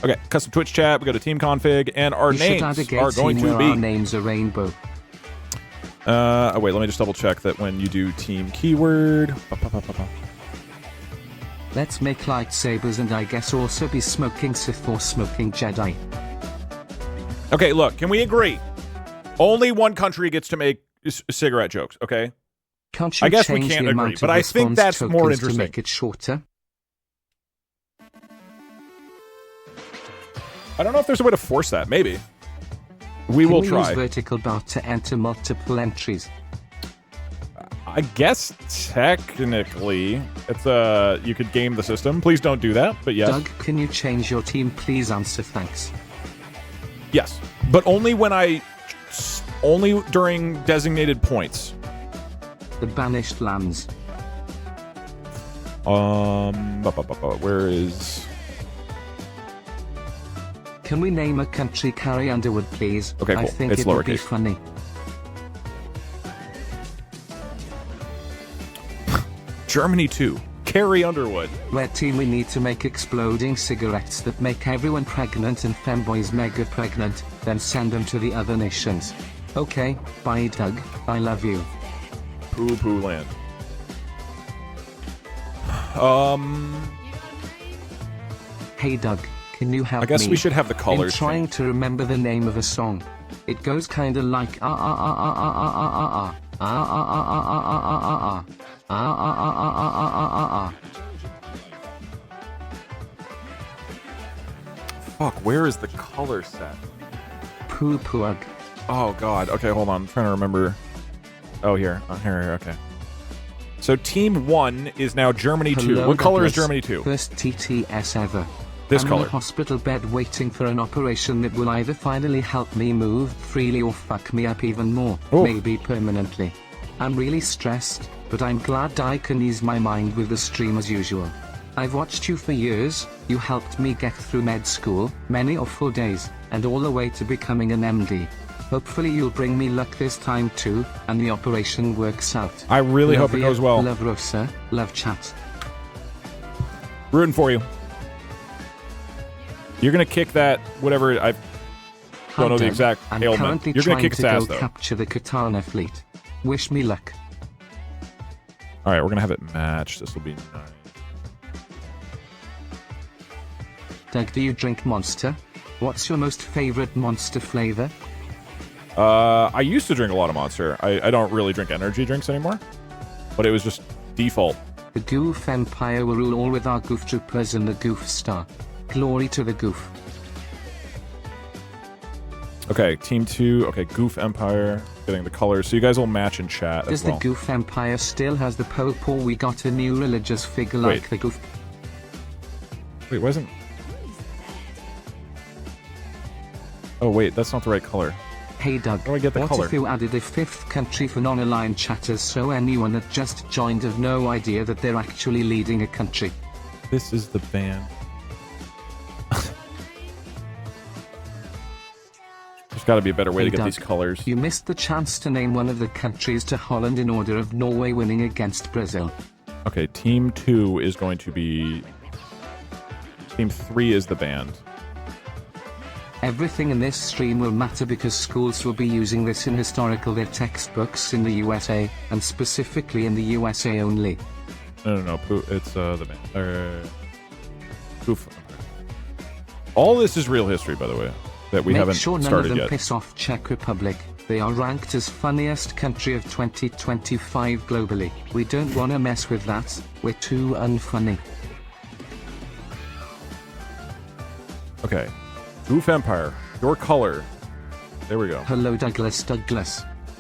Okay, custom Twitch chat, we go to team config, and our You should names add a gay are going team to where be... our names are rainbow. Oh, wait, let me just double check that when you do team keyword... Let's make lightsabers and I guess also be smoking Sith or smoking Jedi. Okay, look, can we agree? Only one country gets to make cigarette jokes, okay? Can't you I guess we change can't the agree, amount but of I think response that's more tokens interesting. to make it shorter? I don't know if there's a way to force that. Maybe. We will try. Use vertical bar to enter multiple entries. I guess technically it's you could game the system. Please don't do that, but yes. Doug, can you change your team please? Answer thanks. Yes. But only when only during designated points. The banished lands. Where is... Can we name a country Carrie Underwood, please? Okay, cool. I think It's it would be lowercase. funny. Germany 2. Carrie Underwood. Red team, we need to make exploding cigarettes that make everyone pregnant and femboys mega pregnant, then send them to the other nations. Okay, bye Doug, I love you. Poo poo land. Hey Doug, can you help me? I guess we should have the colors. In trying to remember the name of a song. It goes kinda like ah ah ah ah ah ah ah ah ah ah ah ah ah ah ah ah ah ah. Fuck, where is the color set? Poo poo. Oh god. Okay, hold on. I'm trying to remember. Oh, here. Oh, here. Okay. So Team 1 is now Germany 2. Hello, What color is Douglas. Germany 2? First TTS ever. This I'm color. in a hospital bed waiting for an operation that will either finally help me move freely or fuck me up even more, Oh. maybe permanently. I'm really stressed, but I'm glad I can ease my mind with the stream as usual. I've watched you for years, you helped me get through med school, many awful days, and all the way to becoming an MD. Hopefully you'll bring me luck this time too, and the operation works out. I really Love hope it you, goes well. Love Rosa, love chat. Rooting for you. You're gonna kick that whatever I don't know the exact I'm ailment. currently You're gonna trying kick to its ass go though. capture the Katana fleet. Wish me luck. All right, we're gonna have it matched. This will be nice. Doug, do you drink Monster? What's your most favorite Monster flavor? I used to drink a lot of Monster. I don't really drink energy drinks anymore, but it was just default. The Goof Empire will rule all with our Goof Troopers and the Goof Star. Glory to the Goof. Okay, Team 2. Okay, Goof Empire. Getting the colors. So you guys will match in chat Does as well. the Goof Empire still has the Pope, or we got a new religious figure like Wait. the Goof? Wait, wasn't... Oh, wait, that's not the right color. Hey Doug, How do I get the what color? if you added a fifth country for non-aligned chatters so anyone that just joined have no idea that they're actually leading a country? This is the band. There's got to be a better way Hey, to get Doug, these colors. You missed the chance to name one of the countries to Holland in order of Norway winning against Brazil. Okay, Team 2 is going to be... Team 3 is the band. Everything in this stream will matter because schools will be using this in historical their textbooks in the USA, and specifically in the USA only. No. It's the band. Goof. All this is real history, by the way, that we Make haven't sure none of started them yet. piss off Czech Republic. They are ranked as funniest country of 2025 globally. We don't wanna mess with that, we're too unfunny. Okay. Goof Empire. Your color. There we go. Hello Douglas.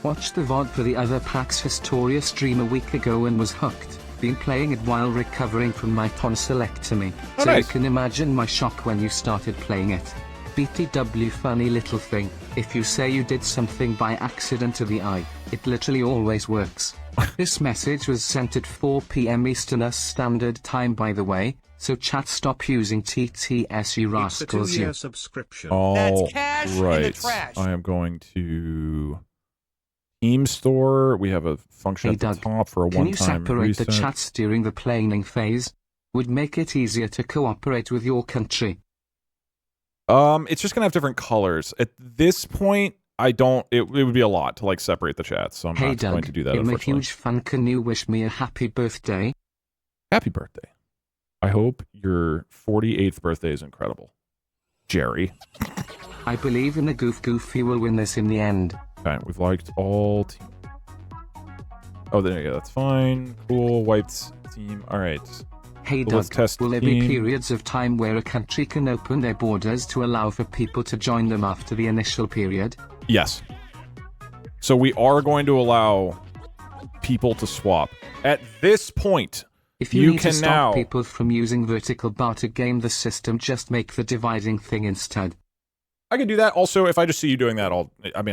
Watched the VOD for the other PAX Historia stream a week ago and was hooked. Been playing it while recovering from my tonsillectomy. Oh, So nice. you can imagine my shock when you started playing it. BTW funny little thing, if you say you did something by accident to the eye, it literally always works. This message was sent at 4 PM Eastern Standard Time by the way, so chat stop using TTS you rascals It's a you. 2-year subscription. All That's cash in the right. trash. I am going to Team Store. We have a function Hey at the Doug, top for a can you one-time separate reset. the chats during the planning phase? Would make it easier to cooperate with your country. It's just gonna have different colors. At this point, I don't. It would be a lot to like separate the chats, so I'm Hey not Doug, going to do that. I'm a Unfortunately. huge fan. Can you wish me a happy birthday? Happy birthday! I hope your 48th birthday is incredible, Jerry. I believe in the Goofy will win this in the end. Okay, we've liked all team. Oh, there you go. That's fine. Cool. Wiped team. All right. Hey Well, let's Doug, test will there be team. periods of time where a country can open their borders to allow for people to join them after the initial period? Yes. So we are going to allow people to swap. At this point, If you, You need can to stop now- people from using vertical bar to game the system, just make the dividing thing instead. I can do that. Also, if I just see you doing that, I'll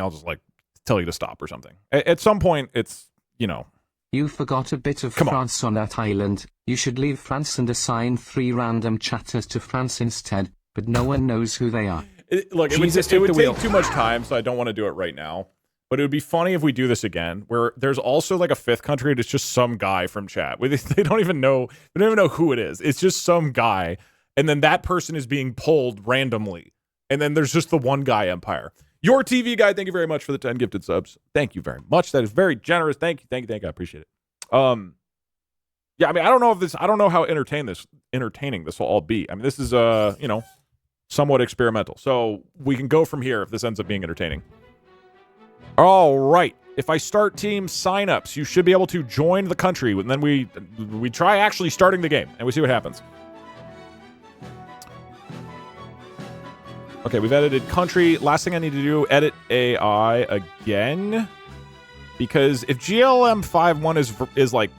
just like tell you to stop or something. At some point, it's, you know. You forgot a bit of Come on. France on that island. You should leave France and assign 3 random chatters to France instead, but no one knows who they are. Look, it would take too much time, so I don't want to do it right now. But it would be funny if we do this again, where there's also like a 5th country, and it's just some guy from chat. They don't even know who it is. It's just some guy, and then that person is being pulled randomly. And then there's just the one guy empire. Your TV guy, thank you very much for the 10 gifted subs. Thank you very much. That is very generous. Thank you. I appreciate it. Yeah, I mean, I don't know how entertaining this will all be. I mean, this is somewhat experimental. So we can go from here if this ends up being entertaining. All right. If I start team signups, you should be able to join the country, and then we try actually starting the game, and we see what happens. Okay, we've edited country. Last thing I need to do, edit AI again. Because if GLM 5.1 is like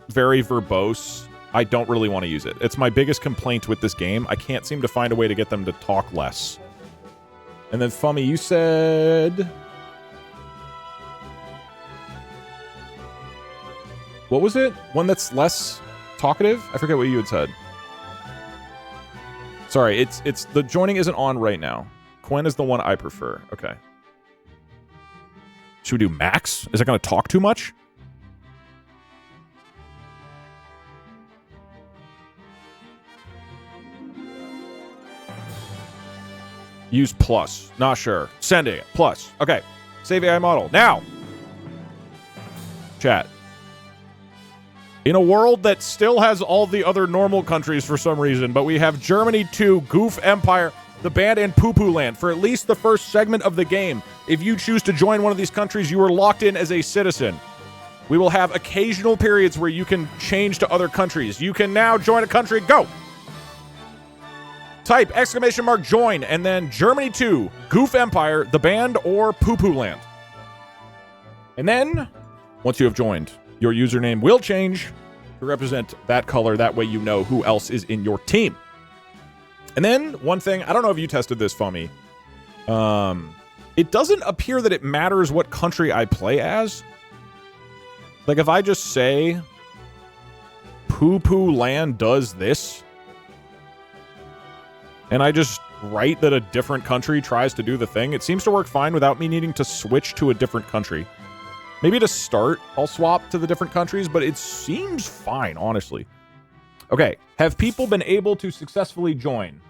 very verbose, I don't really want to use it. It's my biggest complaint with this game. I can't seem to find a way to get them to talk less. And then Fummy, you said... What was it? One that's less talkative? I forget what you had said. Sorry, it's the joining isn't on right now. Quinn is the one I prefer. Okay. Should we do Max? Is it going to talk too much? Use plus. Not sure. Sending it. Plus. Okay. Save AI model. Now. Chat. In a world that still has all the other normal countries for some reason, but we have Germany 2, Goof Empire, the Band, and Poo Poo Land for at least the first segment of the game. If you choose to join one of these countries, you are locked in as a citizen. We will have occasional periods where you can change to other countries. You can now join a country. Go! Type !join and then Germany 2, Goof Empire, the Band, or Poo Poo Land. And then, once you have joined, your username will change to represent that color. That way you know who else is in your team. And then, one thing, I don't know if you tested this, Fummy. It doesn't appear that it matters what country I play as. Like, if I just say, Poo Poo Land does this, and I just write that a different country tries to do the thing, it seems to work fine without me needing to switch to a different country. Maybe to start, I'll swap to the different countries, but it seems fine, honestly. Okay, have people been able to successfully join?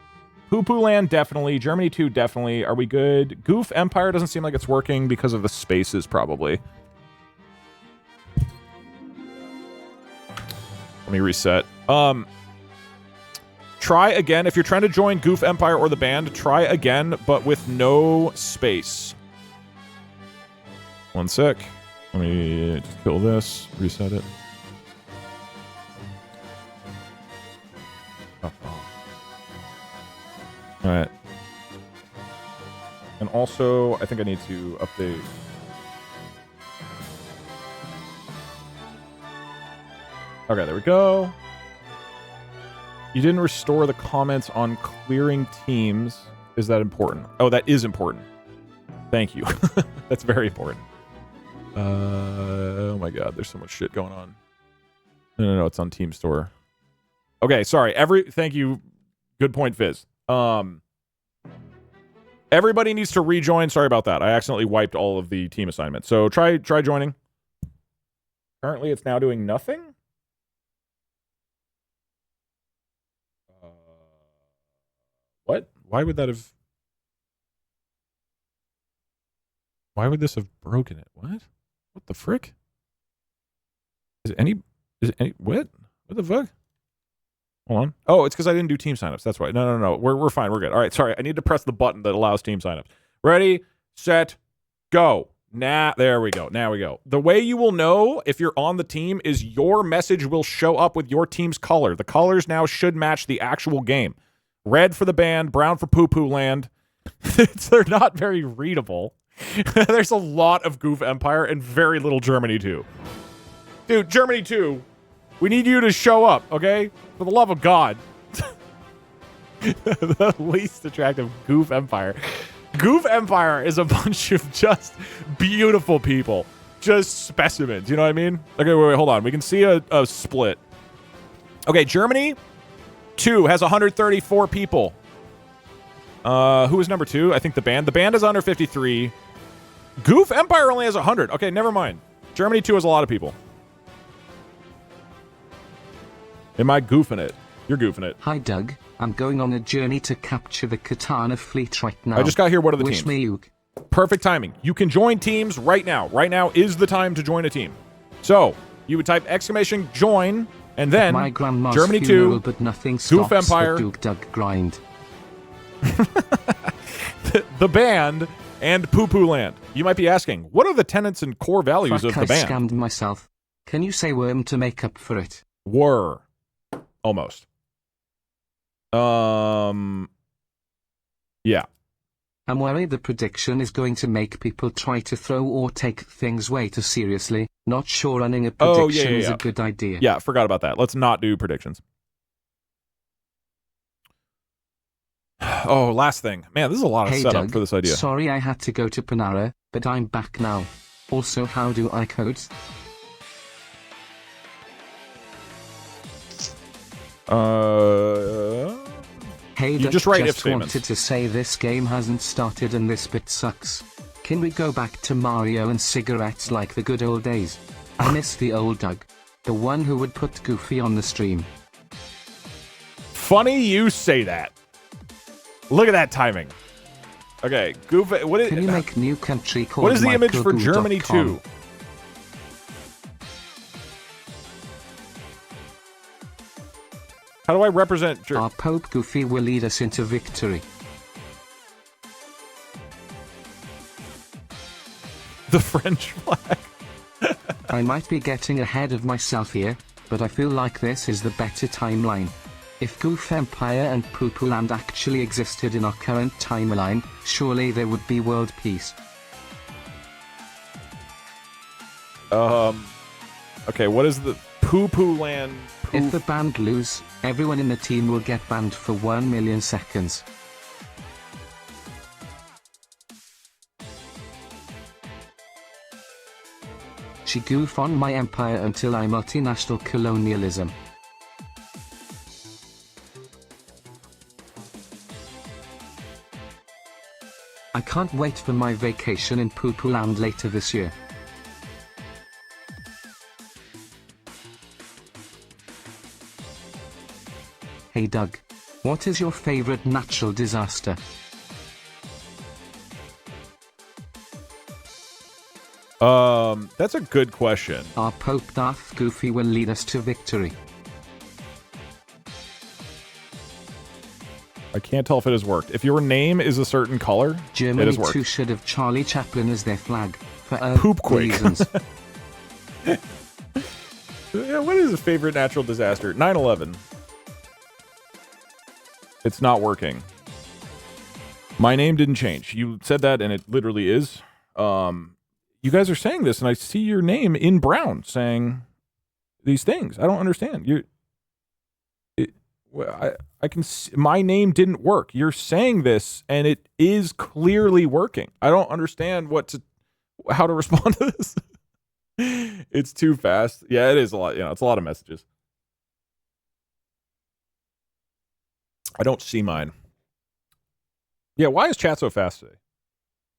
Poo Poo Land, definitely. Germany 2, definitely. Are we good? Goof Empire doesn't seem like it's working because of the spaces, probably. Let me reset. Try again. If you're trying to join Goof Empire or the Band, try again, but with no space. One sec. Let me just kill this, reset it. Oh. All right. And also, I think I need to update. Okay, there we go. You didn't restore the comments on clearing teams. Is that important? Oh, that is important. Thank you. That's very important. Oh my god, there's so much shit going on. No, it's on Team Store. Okay, sorry. Thank you. Good point, Fizz. Everybody needs to rejoin. Sorry about that. I accidentally wiped all of the team assignments. So try joining. Currently, it's now doing nothing. What? Why would that have... Why would this have broken it? What? What the frick? Is it any... What? What the fuck? Hold on. Oh, it's because I didn't do team signups. That's why. No. We're fine. We're good. All right, sorry. I need to press the button that allows team signups. Ready, set, go. There we go. Now we go. The way you will know if you're on the team is your message will show up with your team's color. The colors now should match the actual game. Red for the Band, brown for Poo Poo Land. They're not very readable. There's a lot of Goof Empire and very little Germany 2. Dude, Germany 2, we need you to show up, okay? For the love of God. The least attractive Goof Empire. Goof Empire is a bunch of just beautiful people. Just specimens, you know what I mean? Okay, wait, hold on. We can see a split. Okay, Germany 2 has 134 people. Who is number 2? I think the band. The band is under 53. Goof Empire only has 100. Okay, never mind. Germany 2 has a lot of people. Am I goofing it? You're goofing it. Hi, Doug. I'm going on a journey to capture the Katana fleet right now. I just got here. What are the Wish teams? me you. Perfect timing. You can join teams right now. Right now is the time to join a team. So you would type exclamation join and then My grandma's Germany funeral, 2, but nothing Goof stops Empire, the Duke Doug grind. the band, and Poo Poo Land. You might be asking, what are the tenets and core values Fuck, of the I band? scammed myself. Can you say worm to make up for it? Were. Almost. Yeah. I'm worried the prediction is going to make people try to throw or take things way too seriously. Not sure running a prediction is a good idea. Yeah, forgot about that. Let's not do predictions. Oh, last thing. Man, this is a lot of Hey setup Doug, for this idea. sorry I had to go to Panera, but I'm back now. Also, how do I code? Hey You Doug, just write if statements. wanted to say this game hasn't started and this bit sucks. Can we go back to Mario and cigarettes like the good old days? I miss the old Doug. The one who would put Goofy on the stream. Funny you say that. Look at that timing. Okay, Goofy. What is? Can you make new country called What is the image for michaelgoo.com? Germany 2? How do I represent Our Pope Goofy will lead us into victory. the French flag? I might be getting ahead of myself here, but I feel like this is the better timeline. If Goof Empire and Poo Poo Land actually existed in our current timeline, surely there would be world peace. Okay, what is the Poo Poo Land? If the band lose, everyone in the team will get banned for 1 million seconds. She goof on my empire until I multinational colonialism. I can't wait for my vacation in Poo Poo Land later this year. Hey Doug, what is your favorite natural disaster? That's a good question. Our Pope Darth Goofy will lead us to victory. I can't tell if it has worked. If your name is a certain color, it Germany has worked. too should have Charlie Chaplin as their flag for Poopquake. reasons. Yeah, what is a favorite natural disaster? 9/11. It's not working. My name didn't change. You said that, and it literally is. You guys are saying this, and I see your name in brown saying these things. I don't understand. I can see, my name didn't work. You're saying this, and it is clearly working. I don't understand how to respond to this. It's too fast. Yeah, it is a lot. It's a lot of messages. I don't see mine. Yeah, why is chat so fast today?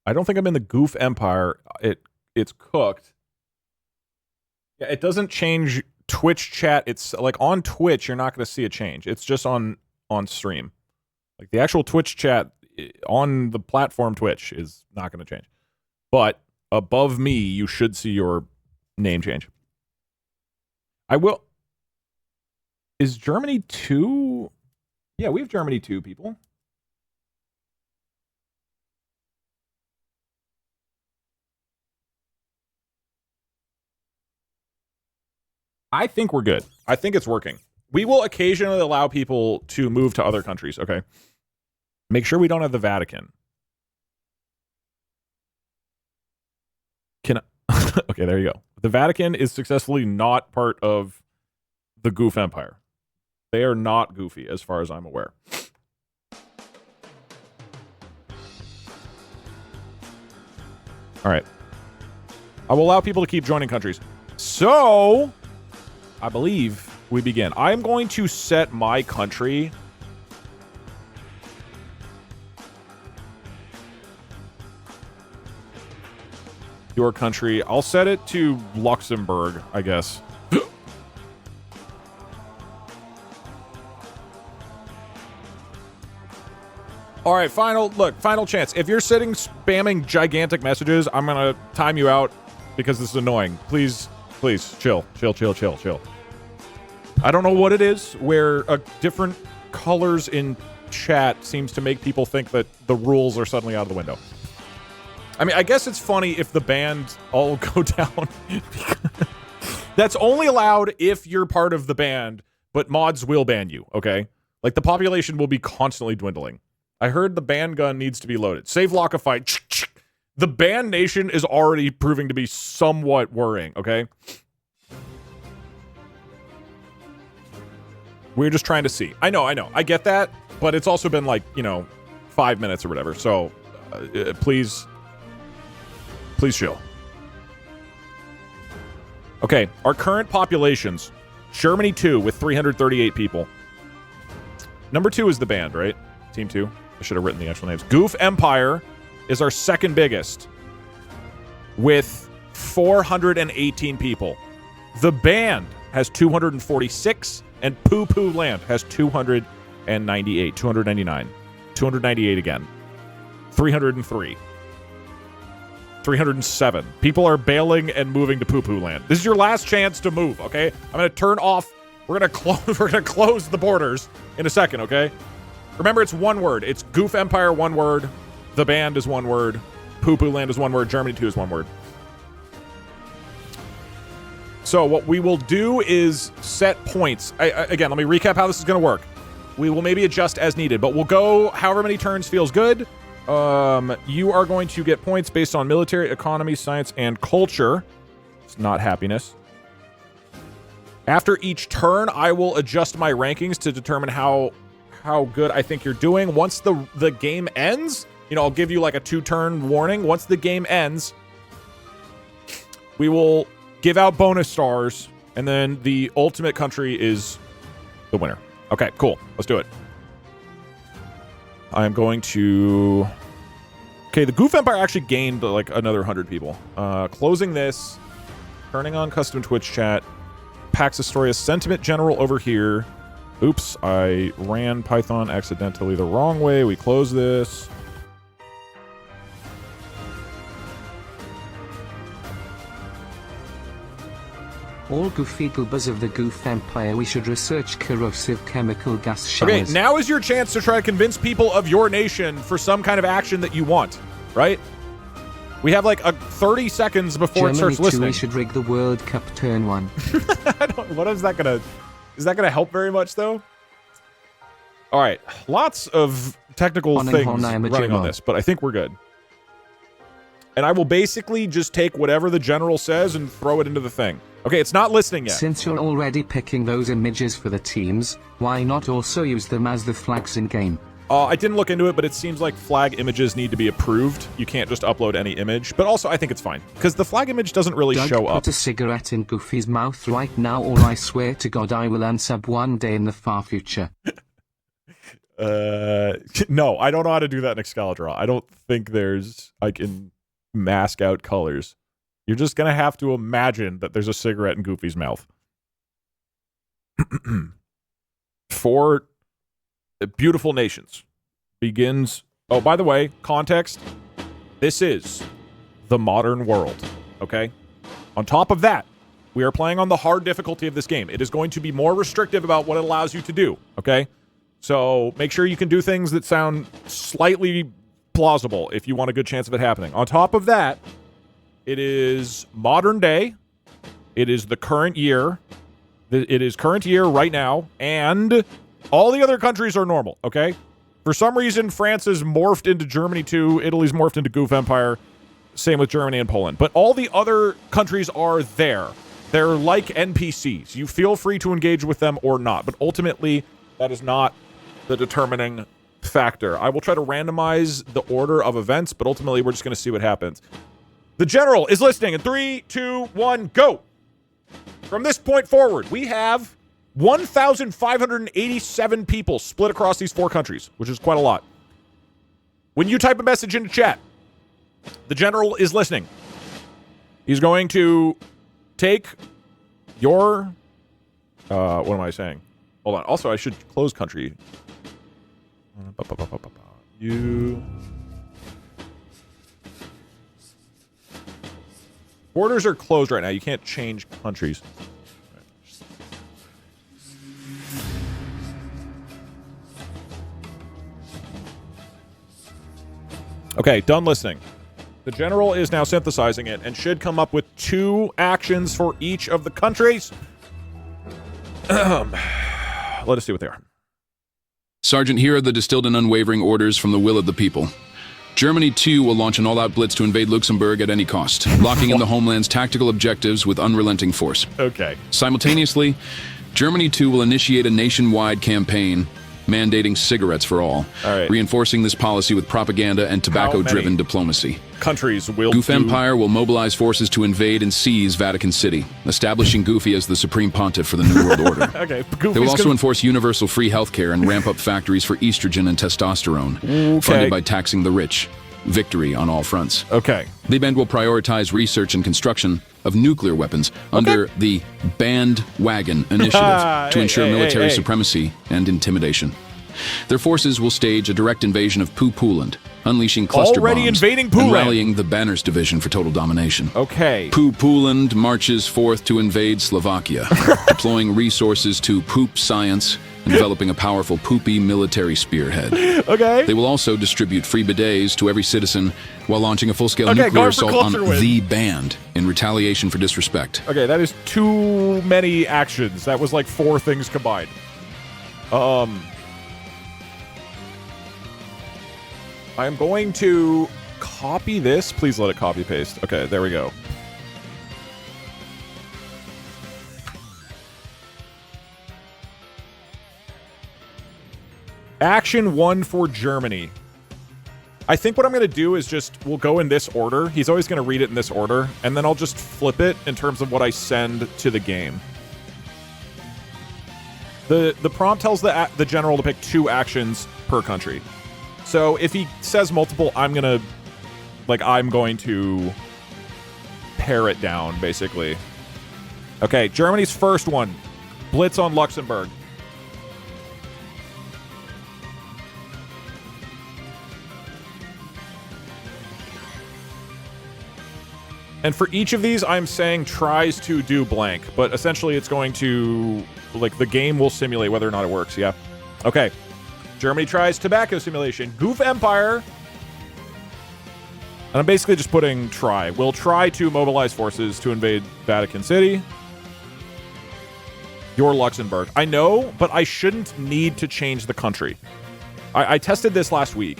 I don't think I'm in the Goof Empire. It's cooked. Yeah, it doesn't change Twitch chat. It's like on Twitch, you're not going to see a change. It's just on stream. Like the actual Twitch chat on the platform Twitch is not going to change. But above me, you should see your name change. I will. Is Germany 2? Yeah, we have Germany 2 people. I think we're good. I think it's working. We will occasionally allow people to move to other countries, okay? Make sure we don't have the Vatican. Okay, there you go. The Vatican is successfully not part of the Goof Empire. They are not goofy, as far as I'm aware. All right. I will allow people to keep joining countries. So, I believe we begin. I'm going to set my country... Your country. I'll set it to Luxembourg, I guess. All right, final chance. If you're sitting spamming gigantic messages, I'm going to time you out because this is annoying. Please, chill. I don't know what it is where different colors in chat seems to make people think that the rules are suddenly out of the window. I mean, I guess it's funny if the band all go down. That's only allowed if you're part of the band, but mods will ban you, okay? Like, the population will be constantly dwindling. I heard the band gun needs to be loaded. Save Lockify. The band nation is already proving to be somewhat worrying, okay? We're just trying to see. I know. I get that, but it's also been like, 5 minutes or whatever, so please chill. Okay, our current populations. Germany 2 with 338 people. Number 2 is the band, right? Team 2. I should have written the actual names. Goof Empire is our second biggest with 418 people. The band has 246 and Poo Poo Land has 298, 299, 298 again. 303. 307. People are bailing and moving to Poo Poo Land. This is your last chance to move, okay? I'm going to turn off. We're going to close the borders in a second, okay? Remember, it's one word. It's Goof Empire, one word. The band is one word. Poo Poo Land is one word. Germany 2 is one word. So what we will do is set points. Again, let me recap how this is going to work. We will maybe adjust as needed, but we'll go however many turns feels good. You are going to get points based on military, economy, science, and culture. It's not happiness. After each turn, I will adjust my rankings to determine how good I think you're doing. Once the game ends, I'll give you like a 2-turn warning. Once the game ends, we will give out bonus stars, and then the ultimate country is the winner. Okay, cool. Let's do it. I'm going to... Okay, the Goof Empire actually gained like another 100 people. Closing this. Turning on custom Twitch chat. Pax Astoria Sentiment General over here. Oops, I ran Python accidentally the wrong way. We close this. All goofy goobers of the Goof Empire, we should research corrosive chemical gas showers. Okay, now is your chance to try to convince people of your nation for some kind of action that you want, right? We have like 30 seconds before Germany it starts listening. We should rig the World Cup turn 1. What is that gonna... Is that gonna help very much, though? All right, lots of technical things running on this, but I think we're good. And I will basically just take whatever the general says and throw it into the thing. Okay, it's not listening yet. Since you're already picking those images for the teams, why not also use them as the flags in-game? I didn't look into it, but it seems like flag images need to be approved. You can't just upload any image. But also, I think it's fine. Because the flag image doesn't really show up. Put a cigarette in Goofy's mouth right now, or I swear to God I will unsub one day in the far future. No, I don't know how to do that in Excalibur. I don't think I can mask out colors. You're just going to have to imagine that there's a cigarette in Goofy's mouth. For beautiful nations begins... Oh, by the way, context. This is the modern world, okay? On top of that, we are playing on the hard difficulty of this game. It is going to be more restrictive about what it allows you to do, okay? So make sure you can do things that sound slightly plausible if you want a good chance of it happening. On top of that, it is modern day. It is the current year. It is current year right now, and all the other countries are normal, okay? For some reason, France is morphed into Germany too. Italy's morphed into Goof Empire. Same with Germany and Poland. But all the other countries are there. They're like NPCs. You feel free to engage with them or not, but ultimately, that is not the determining factor. I will try to randomize the order of events, but ultimately, we're just going to see what happens. The general is listening in 3, 2, 1, go. From this point forward, we have 1,587 people split across these 4 countries, which is quite a lot. When you type a message into chat, the general is listening. He's going to take your... what am I saying? Hold on. Also, I should close country. You... Borders are closed right now. You can't change countries. Okay, done listening. The general is now synthesizing it and should come up with 2 actions for each of the countries. Let us see what they are. Sergeant, here are the distilled and unwavering orders from the will of the people. Germany, too, will launch an all-out blitz to invade Luxembourg at any cost, locking in the homeland's tactical objectives with unrelenting force. Okay. Simultaneously, Germany, too, will initiate a nationwide campaign mandating cigarettes for all, reinforcing this policy with propaganda and tobacco-driven diplomacy. Countries will Goof Empire will mobilize forces to invade and seize Vatican City, establishing Goofy as the supreme pontiff for the New World Order. Okay, they will also enforce universal free healthcare and ramp up factories for estrogen and testosterone, funded by taxing the rich. Victory on all fronts. Okay. The band will prioritize research and construction of nuclear weapons under the Bandwagon Initiative to ensure military supremacy and intimidation. Their forces will stage a direct invasion of Poo-Pooland, unleashing cluster bombs invading and rallying the Banners Division for total domination. Okay. Poo-Pooland marches forth to invade Slovakia, deploying resources to poop science and developing a powerful poopy military spearhead. Okay. They will also distribute free bidets to every citizen while launching a full-scale nuclear assault on the band in retaliation for disrespect. Okay, that is too many actions. That was like 4 things combined. I am going to copy this. Please let it copy paste. Okay, there we go. Action 1 for Germany. I think what I'm going to do is we'll go in this order. He's always going to read it in this order, and then I'll just flip it in terms of what I send to the game. The prompt tells the general to pick 2 actions per country. So if he says multiple, I'm going to pare it down, basically. Okay, Germany's first one. Blitz on Luxembourg. And for each of these, I'm saying tries to do blank, but essentially it's going to, like, the game will simulate whether or not it works, yeah? Okay. Germany tries tobacco simulation. Goof Empire. And I'm basically just putting try. Will try to mobilize forces to invade Vatican City. Your Luxembourg. I know, but I shouldn't need to change the country. I tested this last week.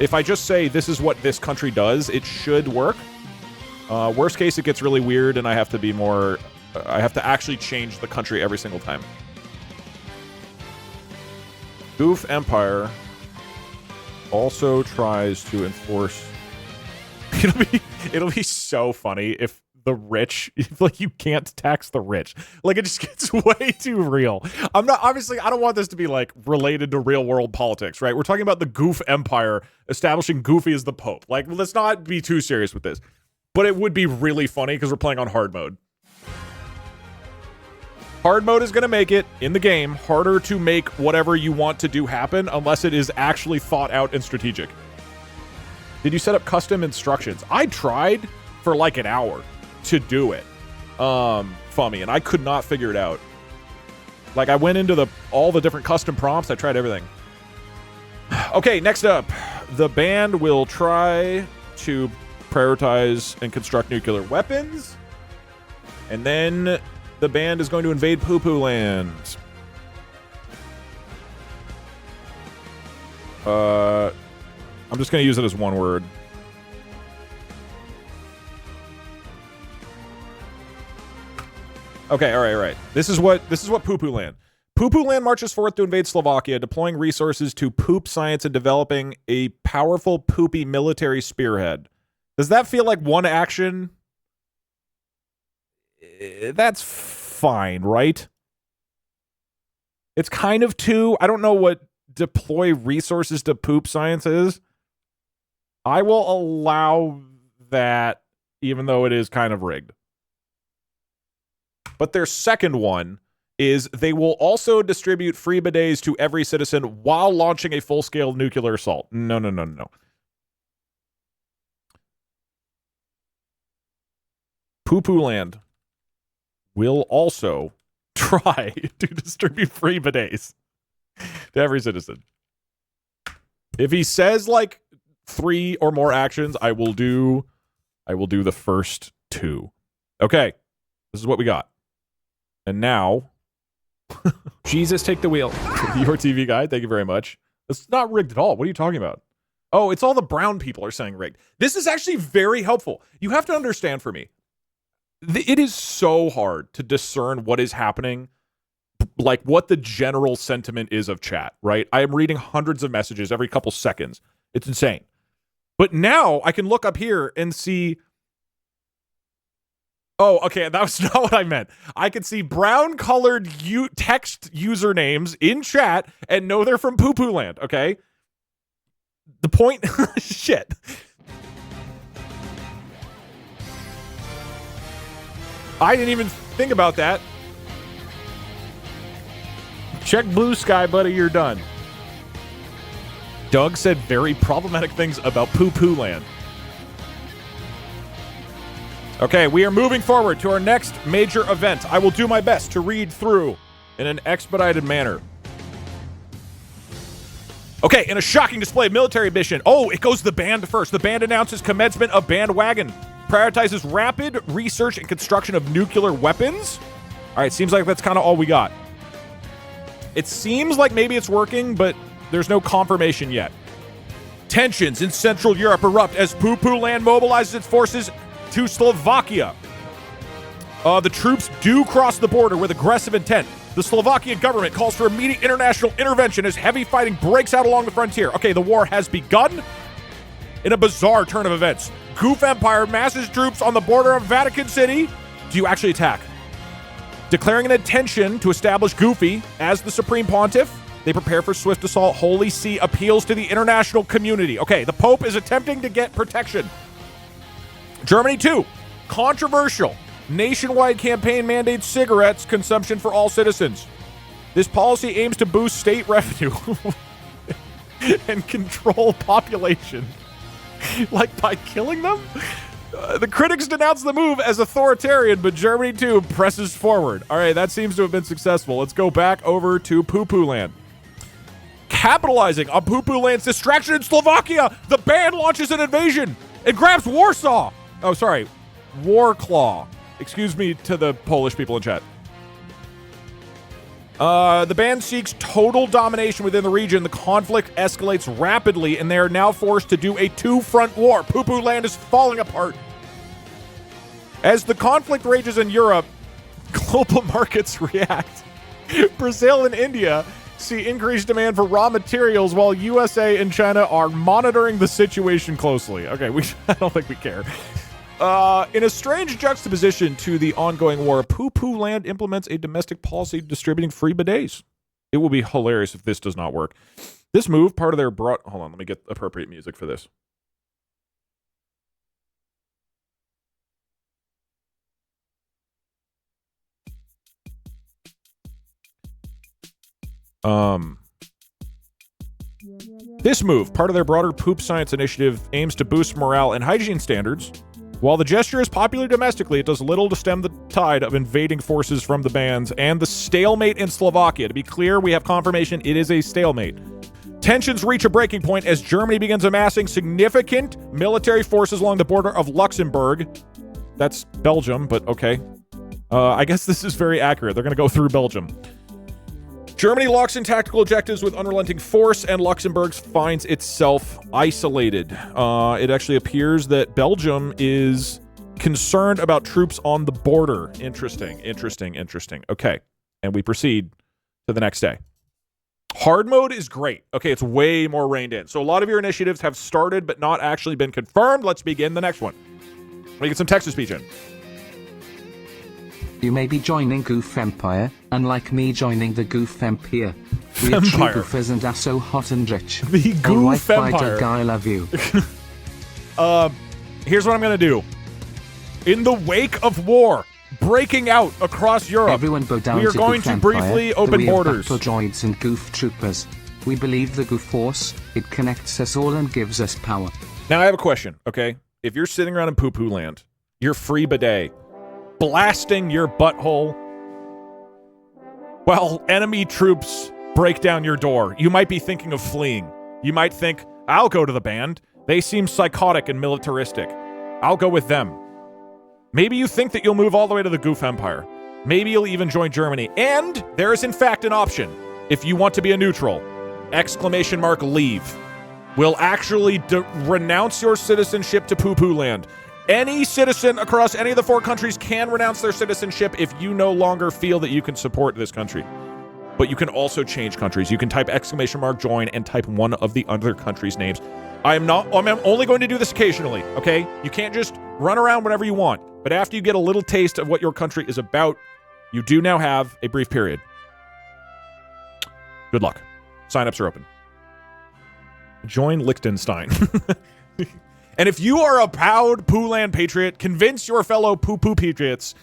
If I just say this is what this country does, it should work. Worst case, it gets really weird, and I have to be more... I have to actually change the country every single time. Goof Empire also tries to enforce... It'll be so funny if the rich... Like, you can't tax the rich. Like, it just gets way too real. I don't want this to be, like, related to real-world politics, right? We're talking about the Goof Empire establishing Goofy as the Pope. Like, let's not be too serious with this. But it would be really funny because we're playing on hard mode. Hard mode is going to make it, in the game, harder to make whatever you want to do happen unless it is actually thought out and strategic. Did you set up custom instructions? I tried for like an hour to do it, Fummy, and I could not figure it out. Like, I went into all the different custom prompts. I tried everything. Okay, next up. The band will try to prioritize and construct nuclear weapons. And then the band is going to invade Poo-Poo Land. I'm just going to use it as one word. Okay, all right. This is what Poo-Poo Land. Poo-Poo Land marches forth to invade Slovakia, deploying resources to poop science and developing a powerful poopy military spearhead. Does that feel like one action? That's fine, right? It's kind of two. I don't know what deploy resources to poop science is. I will allow that, even though it is kind of rigged. But their second one is they will also distribute free bidets to every citizen while launching a full-scale nuclear assault. No. Poo-poo land will also try to distribute free bidets to every citizen. If he says like 3 or more actions, I will do the first 2. Okay, this is what we got. And now, Jesus, take the wheel. Your TV guide, thank you very much. It's not rigged at all. What are you talking about? Oh, it's all the brown people are saying rigged. This is actually very helpful. You have to understand for me, it is so hard to discern what is happening, like what the general sentiment is of chat, right? I am reading hundreds of messages every couple seconds. It's insane. But now I can look up here and see. Oh, okay, that was not what I meant. I can see brown-colored text usernames in chat and know they're from Poo-Poo Land, okay? The point... Shit. I didn't even think about that. Check Blue Sky, buddy, you're done. Doug said very problematic things about Poo-Poo Land. Okay, we are moving forward to our next major event. I will do my best to read through in an expedited manner. Okay, in a shocking display of military mission. Oh, it goes to the band first. The band announces commencement of bandwagon. Prioritizes rapid research and construction of nuclear weapons. All right, seems like that's kind of all we got. It seems like maybe it's working, but there's no confirmation yet. Tensions in Central Europe erupt as Poo-Poo Land mobilizes its forces to Slovakia. The troops do cross the border with aggressive intent. The Slovakian government calls for immediate international intervention as heavy fighting breaks out along the frontier. Okay, the war has begun. In a bizarre turn of events, Goof Empire masses troops on the border of Vatican City. Do you actually attack? Declaring an intention to establish Goofy as the Supreme Pontiff, they prepare for swift assault. Holy See appeals to the international community. Okay, the Pope is attempting to get protection. Germany 2, controversial. Nationwide campaign mandates cigarettes consumption for all citizens. This policy aims to boost state revenue and control population. Like by killing them? The critics denounce the move as authoritarian, but Germany 2 presses forward. All right, that seems to have been successful. Let's go back over to Poo-Poo Land. Capitalizing on Poo-Poo Land's distraction in Slovakia, the band launches an invasion and grabs Warsaw. Oh, sorry. Warclaw. Excuse me to the Polish people in chat. The band seeks total domination within the region. The conflict escalates rapidly, and they are now forced to do a 2-front war. Poo-Poo Land is falling apart. As the conflict rages in Europe, global markets react. Brazil and India see increased demand for raw materials, while USA and China are monitoring the situation closely. Okay, I don't think we care. In a strange juxtaposition to the ongoing war, Poo-Poo Land implements a domestic policy distributing free bidets. It will be hilarious if this does not work. This move, part of their broad... Hold on, let me get appropriate music for this. This move, part of their broader poop science initiative, aims to boost morale and hygiene standards. While the gesture is popular domestically, it does little to stem the tide of invading forces from the bands and the stalemate in Slovakia. To be clear, we have confirmation it is a stalemate. Tensions reach a breaking point as Germany begins amassing significant military forces along the border of Luxembourg. That's Belgium, but okay. I guess this is very accurate. They're going to go through Belgium. Germany locks in tactical objectives with unrelenting force, and Luxembourg finds itself isolated. It actually appears that Belgium is concerned about troops on the border. Interesting. Okay. And we proceed to the next day. Hard mode is great. Okay, it's way more reined in. So a lot of your initiatives have started but not actually been confirmed. Let's begin the next one. Let me get some text-to-speech in. You may be joining Goof Empire, unlike me joining the Goof Empire. We are true Empire. goofers and are so hot and rich. The Goof Alright, bye, Empire. Doug, I love you. Here's what I'm going to do. In the wake of war breaking out across Europe, Everyone bow down we are to going Goof to Empire, briefly though open we have borders. battle droids and Goof troopers. We believe the Goof Force. It connects us all and gives us power. Now I have a question, okay? If you're sitting around in poo-poo land, you're free bidet, blasting your butthole while enemy troops break down your door, you might be thinking of fleeing. You might think, I'll go to the band. They seem psychotic and militaristic. I'll go with them. Maybe you think that you'll move all the way to the Goof Empire. Maybe you'll even join Germany. And there is in fact an option. If you want to be a neutral, ! Leave. Will actually renounce your citizenship to poo-poo land. Any citizen across any of the 4 countries can renounce their citizenship if you no longer feel that you can support this country. But you can also change countries. You can type ! Join and type one of the other countries' names. I'm only going to do this occasionally, okay? You can't just run around whenever you want. But after you get a little taste of what your country is about, you do now have a brief period. Good luck. Sign-ups are open. Join Liechtenstein. And if you are a proud Pooland patriot, convince your fellow poo-poo patriots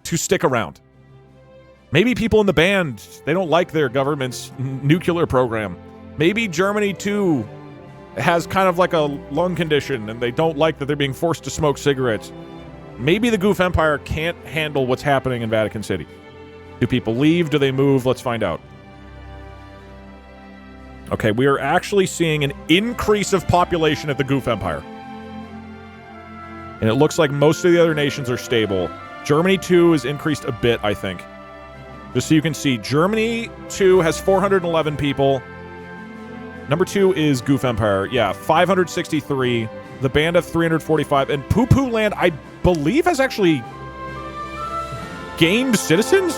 to stick around. Maybe people in the band, they don't like their government's nuclear program. Maybe Germany, too, has kind of like a lung condition, and they don't like that they're being forced to smoke cigarettes. Maybe the Goof Empire can't handle what's happening in Vatican City. Do people leave? Do they move? Let's find out. Okay, we are actually seeing an increase of population at the Goof Empire. And it looks like most of the other nations are stable. Germany, too, has increased a bit, I think. Just so you can see, Germany, too, has 411 people. Number 2 is Goof Empire. Yeah, 563. The band of 345. And Poo-Poo Land, I believe, has actually gained citizens?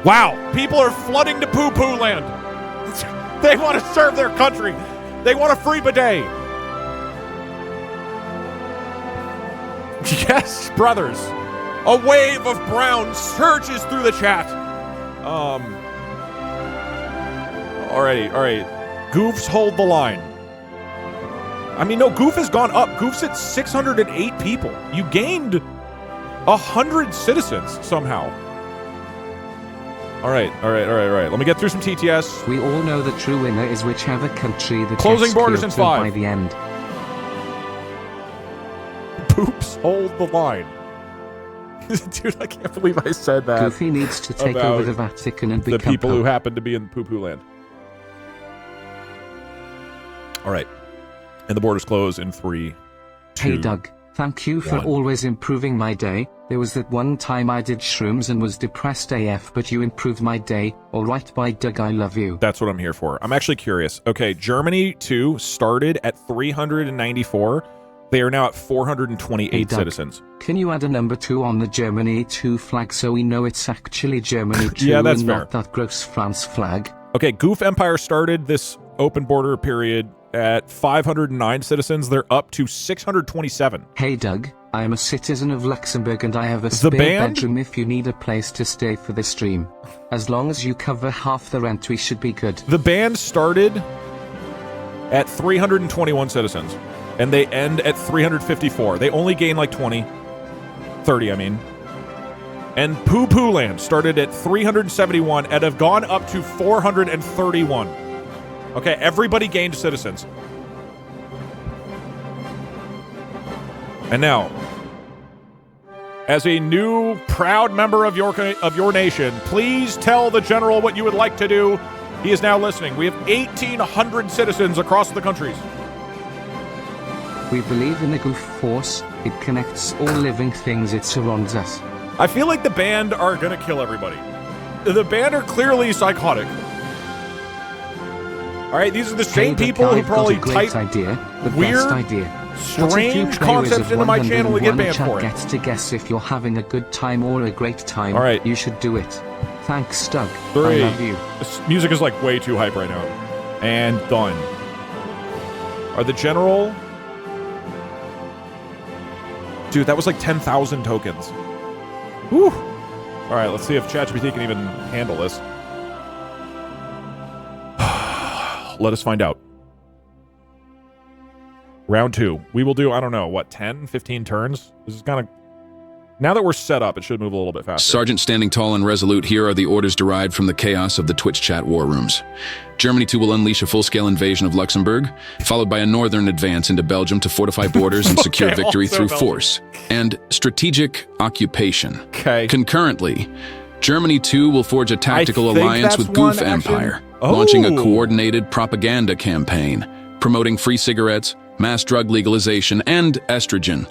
Wow, people are flooding to Poo-Poo Land. They want to serve their country. They want a free bidet. Yes, brothers. A wave of brown surges through the chat. All right. Goofs hold the line. I mean, no, Goof has gone up. Goof's at 608 people. You gained 100 citizens somehow. All right. Let me get through some TTS. We all know the true winner is whichever country the Closing test borders in killed 5. by the end. Poops hold the line. Dude, I can't believe I said that. Goofy needs to take about over the Vatican and the become people who Pope. happen to be in Poo-Poo Land. All right. And the borders close in 3, 2. Hey Doug, thank you for 1. always improving my day. There was that one time I did shrooms and was depressed AF, but you improved my day. Alright, bye Doug, I love you. That's what I'm here for. I'm actually curious. Okay, Germany, too, started at 394. They are now at 428 Hey, Doug, citizens. Can you add a number 2 on the Germany 2 flag so we know it's actually Germany 2 Yeah, that's and fair. not that gross France flag? Okay, Goof Empire started this open border period at 509 citizens. They're up to 627. Hey Doug, I am a citizen of Luxembourg and I have a The spare band? bedroom if you need a place to stay for the stream. As long as you cover half the rent, we should be good. The band started at 321 citizens, and they end at 354. They only gain like 30, I mean. And Poo-Poo Land started at 371 and have gone up to 431. Okay, everybody gained citizens. And now, as a new proud member of your nation, please tell the general what you would like to do. He is now listening. We have 1,800 citizens across the countries. We believe in the Goof Force. It connects all living things. It surrounds us. I feel like the band are going to kill everybody. The band are clearly psychotic. All right, these are the same Hey, people who I've got probably a great type idea. The weird, best idea. What if you strange play with concepts a into my channel and get 101 banned chat for it. gets to guess if you're having a good time or a great time. All right. You should do it. Thanks, Doug. 3. I love you. This music is like way too hype right now. And done. Are the general... Dude, that was like 10,000 tokens. Whew. All right, let's see if ChatGPT can even handle this. Let us find out. Round 2. We will do, I don't know, what, 10, 15 turns? This is kind of... Now that we're set up, it should move a little bit faster. Sergeant standing tall and resolute, here are the orders derived from the chaos of the Twitch chat war rooms. Germany 2 will unleash a full-scale invasion of Luxembourg, followed by a northern advance into Belgium to fortify borders and secure victory through force and strategic occupation. Okay. Concurrently, Germany 2 will forge a tactical alliance with Goof Empire, Oh. launching a coordinated propaganda campaign, promoting free cigarettes, mass drug legalization, and estrogen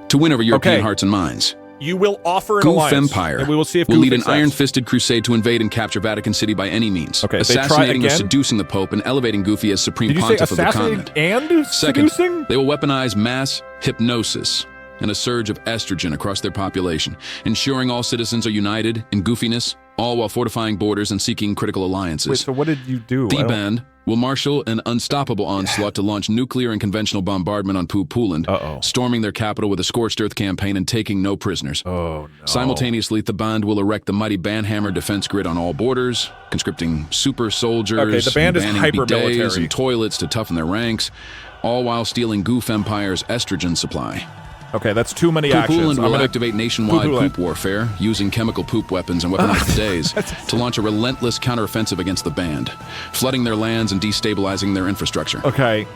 to win over European hearts and minds. You will offer an Goof alliance, Empire and we will see if will Goof lead an accepts. iron-fisted crusade to invade and capture Vatican City by any means, Okay, if they try assassinating or again? seducing the Pope and elevating Goofy as supreme Did you say pontiff of the assassinating continent. and Second, seducing? they will weaponize mass hypnosis and a surge of estrogen across their population, ensuring all citizens are united in goofiness, all while fortifying borders and seeking critical alliances. Wait, so what did you do? The band will marshal an unstoppable onslaught to launch nuclear and conventional bombardment on Poland, storming their capital with a scorched earth campaign and taking no prisoners. Oh, no. Simultaneously, the band will erect the mighty Banhammer defense grid on all borders, conscripting super soldiers, Okay, the band is banning hyper-military. bidets and toilets to toughen their ranks, all while stealing Goof Empire's estrogen supply. Okay, that's too many actions. Poland will I'm gonna- activate nationwide Poo-poo poop warfare, using chemical poop weapons and weaponized bidets to launch a relentless counteroffensive against the band, flooding their lands and destabilizing their infrastructure. Okay.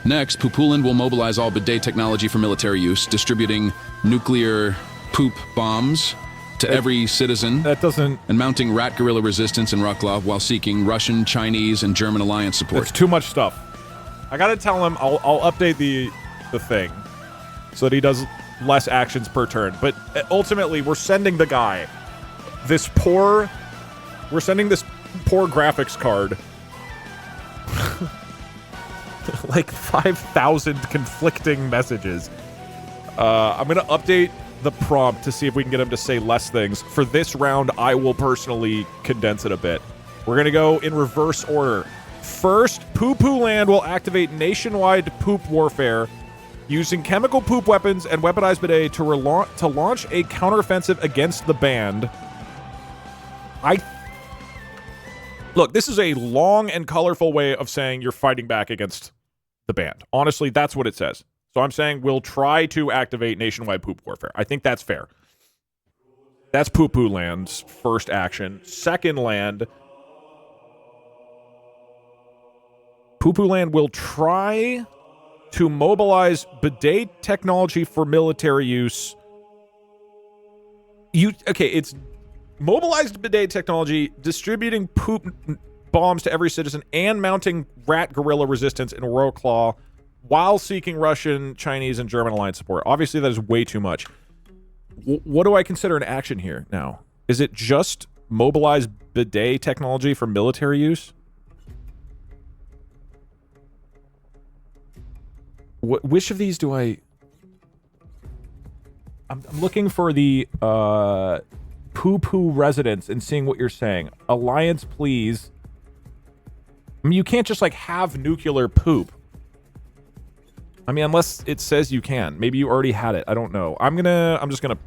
Next, Poland will mobilize all bidet technology for military use, distributing nuclear poop bombs to every citizen, That doesn't... and mounting rat guerrilla resistance in Rocklaw while seeking Russian, Chinese, and German alliance support. It's too much stuff. I gotta tell him I'll update the thing so that he does less actions per turn. But ultimately, we're sending the guy we're sending this poor graphics card like 5,000 conflicting messages. I'm gonna update the prompt to see if we can get him to say less things. For this round, I will personally condense it a bit. We're gonna go in reverse order. First, Poo-Poo Land will activate nationwide poop warfare using chemical poop weapons and weaponized bidet to launch a counteroffensive against the band. Look, this is a long and colorful way of saying you're fighting back against the band. Honestly, that's what it says. So I'm saying we'll try to activate nationwide poop warfare. I think that's fair. That's Poo-Poo Land's first action. Second land, Poo-Poo Land will try to mobilize bidet technology for military use. It's mobilized bidet technology, distributing poop bombs to every citizen, and mounting rat guerrilla resistance in Royal Claw while seeking Russian, Chinese, and German alliance support. Obviously, that is way too much. What do I consider an action here now? Is it just mobilize bidet technology for military use? Which of these do I... I'm looking for the poo-poo residence and seeing what you're saying. Alliance, please. I mean, you can't just, like, have nuclear poop. I mean, unless it says you can. Maybe you already had it. I don't know. I'm just gonna... Do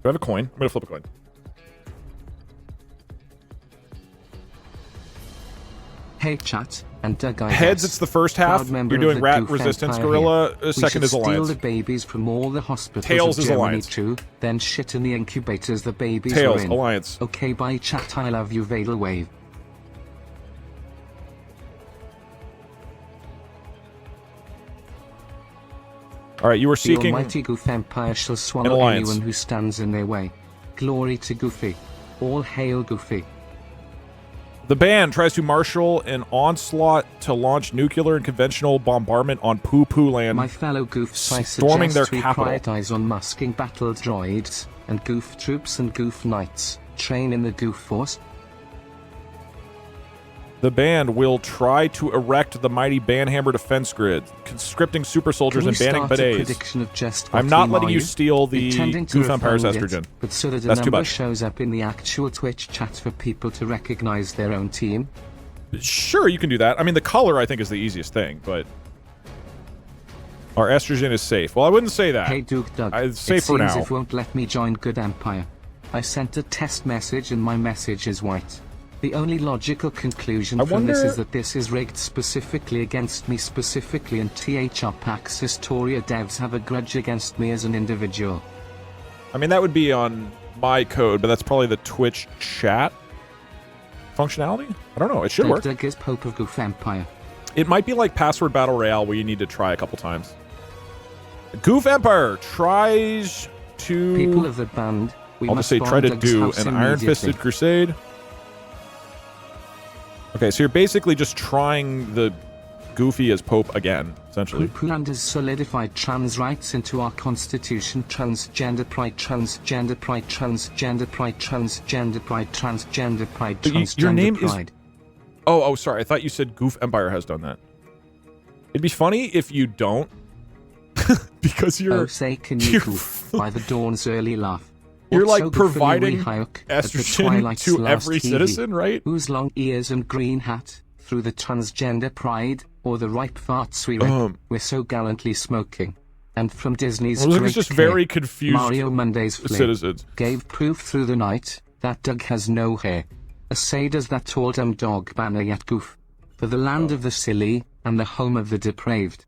I have a coin? I'm gonna flip a coin. Hey chat, and Doug, I Heads, guess. it's the first half. Proud member You're of doing the rat Goof resistance Empire gorilla. here. Second is We should alliance. steal the babies from all the hospitals Tails of is Germany alliance. too, then shit in the incubators the babies Tails, are in. alliance. Okay, bye chat, I love you, Vadel Wave. All right, you were The seeking... almighty Goof Empire shall An swallow alliance. anyone who stands in their way. Glory to Goofy. All hail Goofy. The band tries to marshal an onslaught to launch nuclear and conventional bombardment on Poo-Poo Land. My fellow Goofs, I Storming suggest their we capital. prioritize on masking battle droids, and Goof troops and Goof knights, train in the Goof force. The band will try to erect the mighty Banhammer defense grid, conscripting super soldiers and banning bidets. I'm not letting you steal the Goof Empire's estrogen. But so that That's a too number much. shows up in the actual Twitch chat for people to recognize their own team. Sure, you can do that. I mean, the color, I think, is the easiest thing, but... Our estrogen is safe. Well, I wouldn't say that. Hey Doug, It's safe for now. It won't let me join Good Empire. I sent a test message and my message is white. The only logical conclusion from this is that this is rigged specifically against me specifically, and THR Pax Historia devs have a grudge against me as an individual. I mean, that would be on my code, but that's probably the Twitch chat functionality? I don't know. It should work. Doug is Pope of Goof Empire. It might be like Password Battle Royale where you need to try a couple times. Goof Empire tries to... People of the band, we I'll must just say try to Doug's do house an Iron-Fisted Crusade. Okay, so you're basically just trying the Goofy as Pope again, essentially. Poopland has solidified trans rights into our constitution. Transgender pride, transgender pride, transgender pride, transgender pride, transgender pride, transgender Your name pride. is... Oh, sorry. I thought you said Goof Empire has done that. It'd be funny if you don't. Because you're... Oh, say can you goof by the dawn's early laugh. You're What's like so good for providing Louis Hayek estrogen to every citizen, right? Whose long ears and green hat, through the transgender pride, or the ripe farts we rip, we're so gallantly smoking. And from Disney's Well, great it's just care, very confused Mario Monday's flame citizens. gave proof through the night that Doug has no hair. Say does that tall dumb dog banner yet goof? For the land of the silly, and the home of the depraved.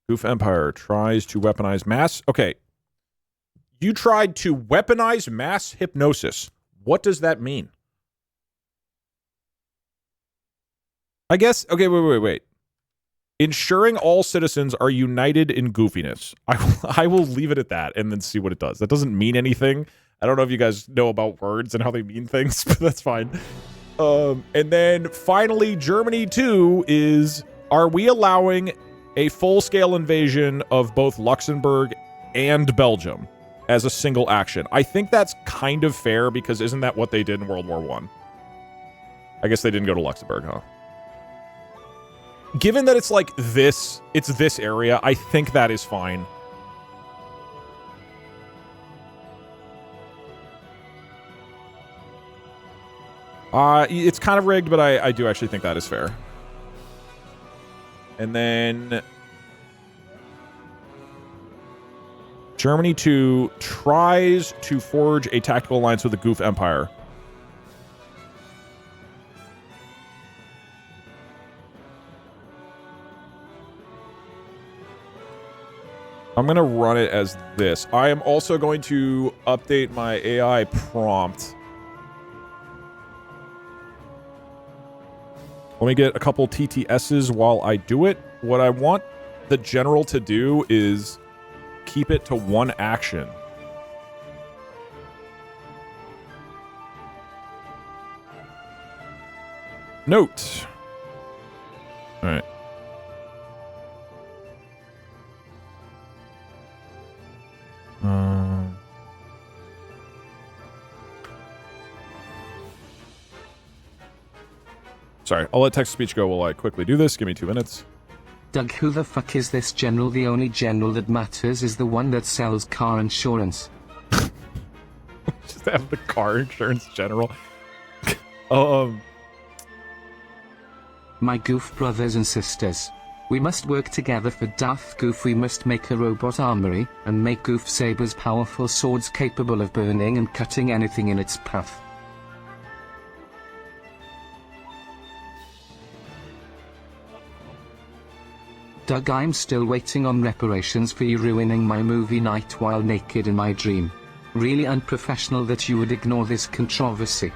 Goof Empire tries to weaponize mass... Okay. You tried to weaponize mass hypnosis. What does that mean? I guess... Okay, wait. Ensuring all citizens are united in goofiness. I will leave it at that and then see what it does. That doesn't mean anything. I don't know if you guys know about words and how they mean things, but that's fine. And then finally, Germany 2 is... Are we allowing a full-scale invasion of both Luxembourg and Belgium as a single action? I think that's kind of fair, because isn't that what they did in World War I? I guess they didn't go to Luxembourg, huh? Given that it's like this, it's this area, I think that is fine. It's kind of rigged, but I do actually think that is fair. And then Germany 2 tries to forge a tactical alliance with the Goof Empire. I'm going to run it as this. I am also going to update my AI prompt. Let me get a couple TTSs while I do it. What I want the general to do is keep it to one action. Note. All right. Sorry, I'll let text-to-speech go while I quickly do this. Give me 2 minutes. Doug, who the fuck is this general? The only general that matters is the one that sells car insurance. Just have the car insurance general. My goof brothers and sisters. We must work together for Darth Goof. We must make a robot armory, and make Goof sabers powerful swords capable of burning and cutting anything in its path. Doug, I'm still waiting on reparations for you ruining my movie night while naked in my dream. Really unprofessional that you would ignore this controversy.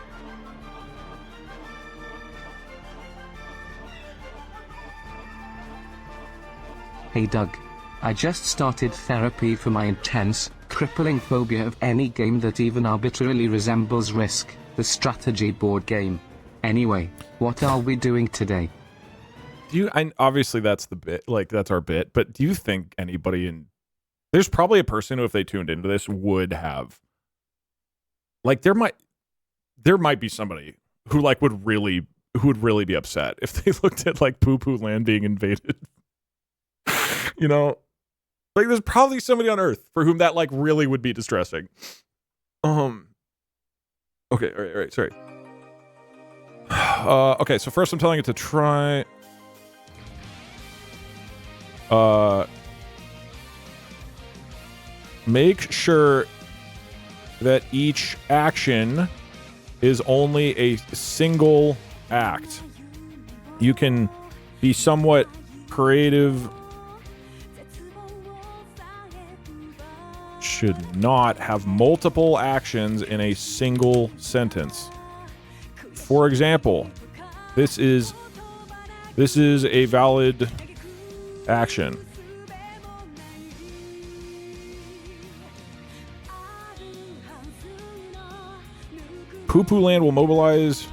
Hey Doug. I just started therapy for my intense, crippling phobia of any game that even arbitrarily resembles Risk, the strategy board game. Anyway, what are we doing today? Obviously that's the bit, like that's our bit, but do you think anybody there's probably a person who, if they tuned into this, would have, like, there might be somebody who like would really be upset if they looked at like Poo Poo Land being invaded. You know, like there's probably somebody on Earth for whom that like really would be distressing. Okay, all right, sorry. Okay, so first I'm telling it to try. Make sure that each action is only a single act. You can be somewhat creative. Should not have multiple actions in a single sentence. For example, this is a valid action. Poo Poo Land will mobilize.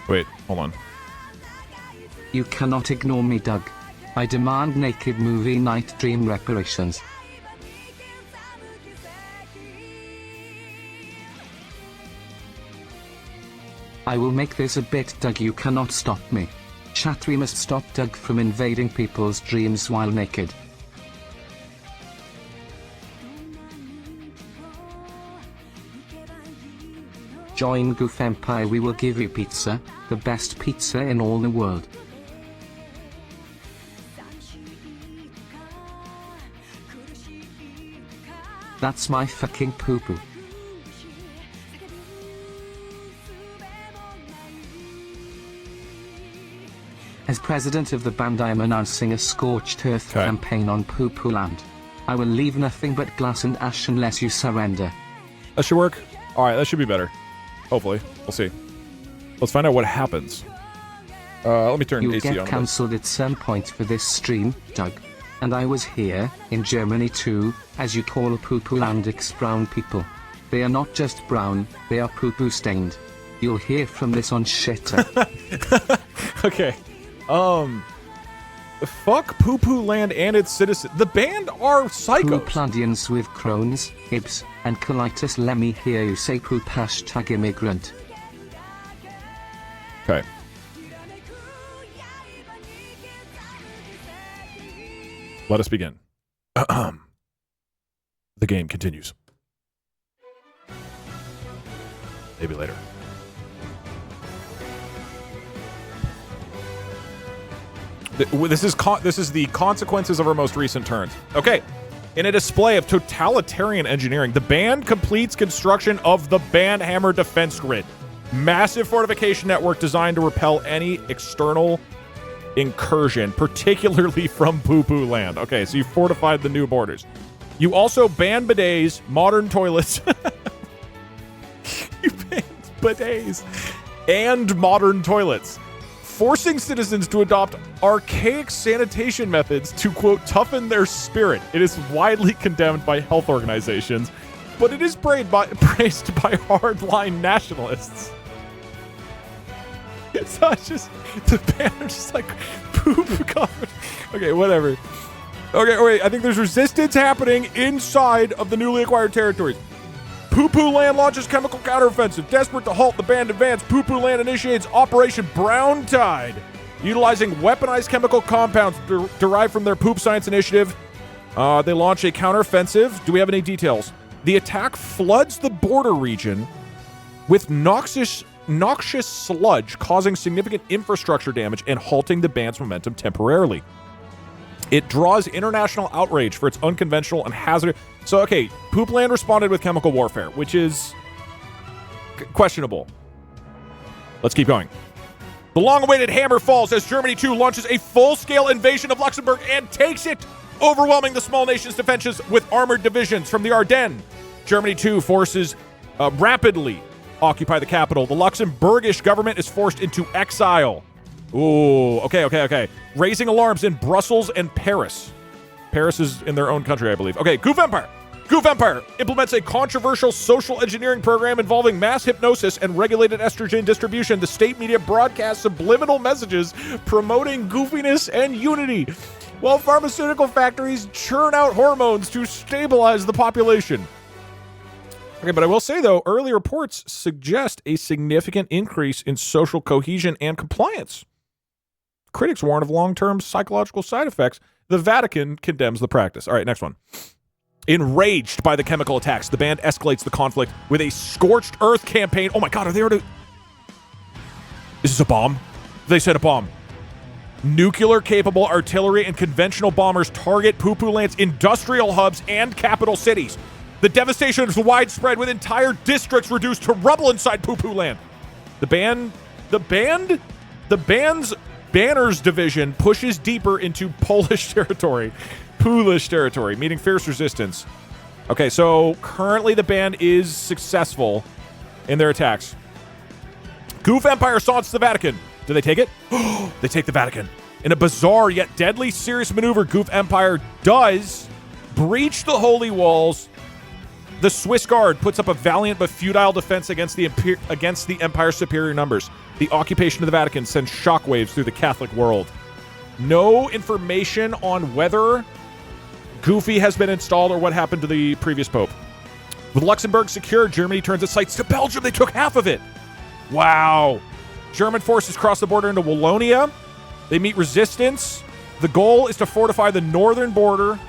Wait, hold on. You cannot ignore me, Doug. I demand naked movie night dream reparations. I will make this a bit, Doug. You cannot stop me. Chat, we must stop Doug from invading people's dreams while naked. Join Goof Empire, we will give you pizza, the best pizza in all the world. That's my fucking poo-poo. As president of the band, I am announcing a scorched earth campaign on Poo Poo Land. I will leave nothing but glass and ash unless you surrender. That should work. Alright, that should be better. Hopefully. We'll see. Let's find out what happens. Let me turn AC on. You'll get cancelled at some point for this stream, Doug. And I was here, in Germany too, as you call Poo Poo Landix brown people. They are not just brown, they are poo-poo stained. You'll hear from this on Shitter. Okay. Fuck Poo Poo Land and its citizens. The band are psychos. Poopladians with Crohn's, Ibs, and colitis. Let me hear you say poop #immigrant. Okay. Let us begin. The game continues. Maybe later. This is the consequences of our most recent turns. Okay. In a display of totalitarian engineering, the band completes construction of the Bandhammer defense grid. Massive fortification network designed to repel any external incursion, particularly from Poo Poo Land. Okay, so you fortified the new borders. You also ban bidets, modern toilets. You banned bidets and modern toilets, forcing citizens to adopt archaic sanitation methods to, quote, toughen their spirit. It is widely condemned by health organizations, but it is praised by hardline nationalists. So it's just, the band are just like, poop covered. Okay, whatever. Okay, wait, I think there's resistance happening inside of the newly acquired territories. Poo Poo Land launches chemical counteroffensive. Desperate to halt the band advance, Poo Poo Land initiates Operation Brown Tide, utilizing weaponized chemical compounds derived from their poop science initiative. They launch a counteroffensive. Do we have any details? The attack floods the border region with noxious sludge, causing significant infrastructure damage and halting the band's momentum temporarily. It draws international outrage for its unconventional and hazardous... So, okay, Poop Land responded with chemical warfare, which is questionable. Let's keep going. The long-awaited hammer falls as Germany, too, launches a full-scale invasion of Luxembourg and takes it, overwhelming the small nation's defenses with armored divisions from the Ardennes. Germany, too, forces rapidly occupy the capital. The Luxembourgish government is forced into exile. Ooh, okay. Raising alarms in Brussels and Paris. Paris is in their own country, I believe. Okay, Goof Empire. Goof Empire implements a controversial social engineering program involving mass hypnosis and regulated estrogen distribution. The state media broadcasts subliminal messages promoting goofiness and unity, while pharmaceutical factories churn out hormones to stabilize the population. Okay, but I will say, though, early reports suggest a significant increase in social cohesion and compliance. Critics warn of long-term psychological side effects. The Vatican condemns the practice. All right, next one. Enraged by the chemical attacks, the band escalates the conflict with a scorched earth campaign. Oh my God, are they already... Is this a bomb? They said a bomb. Nuclear-capable artillery and conventional bombers target Poo-Poo Land's industrial hubs and capital cities. The devastation is widespread, with entire districts reduced to rubble inside Poo-Poo Land. The band's Banners division pushes deeper into Polish territory. Polish territory, meeting fierce resistance. Okay, so currently the band is successful in their attacks. Goof Empire saunts the Vatican. Do they take it? They take the Vatican. In a bizarre yet deadly serious maneuver, Goof Empire does breach the holy walls. The Swiss Guard puts up a valiant but futile defense against the Empire's superior numbers. The occupation of the Vatican sends shockwaves through the Catholic world. No information on whether Goofy has been installed or what happened to the previous pope. With Luxembourg secure, Germany turns its sights to Belgium. They took half of it. Wow. German forces cross the border into Wallonia. They meet resistance. The goal is to fortify the northern border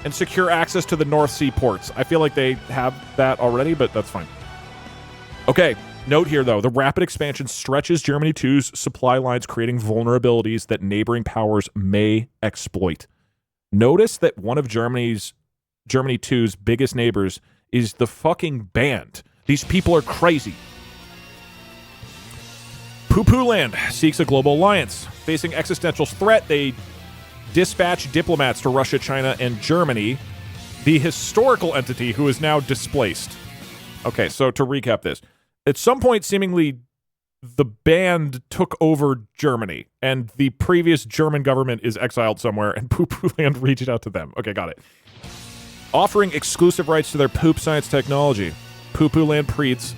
and secure access to the North Sea ports. I feel like they have that already, but that's fine. Okay, note here, though. The rapid expansion stretches Germany 2's supply lines, creating vulnerabilities that neighboring powers may exploit. Notice that one of Germany 2's biggest neighbors is the fucking band. These people are crazy. Poo-Poo Land seeks a global alliance. Facing existential threat, they dispatch diplomats to Russia, China, and Germany, the historical entity who is now displaced. Okay, so to recap this. At some point, seemingly, the band took over Germany, and the previous German government is exiled somewhere, and Poo-Poo Land reached out to them. Okay, got it. Offering exclusive rights to their poop science technology, Poo-Poo Land pleads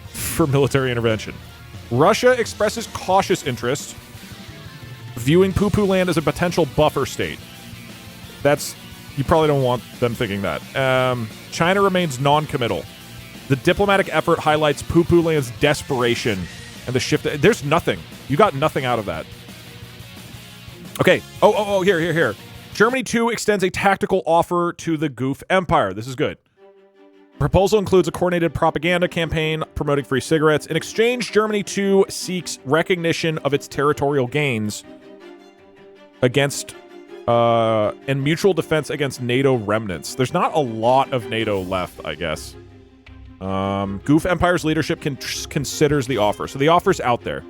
for military intervention. Russia expresses cautious interest, viewing Poo-Poo Land as a potential buffer state. You probably don't want them thinking that. China remains non-committal. The diplomatic effort highlights Poo-Poo Land's desperation and the shift. There's nothing. You got nothing out of that. Okay. Here. Germany 2 extends a tactical offer to the Goof Empire. This is good. Proposal includes a coordinated propaganda campaign promoting free cigarettes. In exchange, Germany 2 seeks recognition of its territorial gains against and mutual defense against NATO remnants. There's not a lot of NATO left, I guess. Goof Empire's leadership considers the offer. So the offer's out there.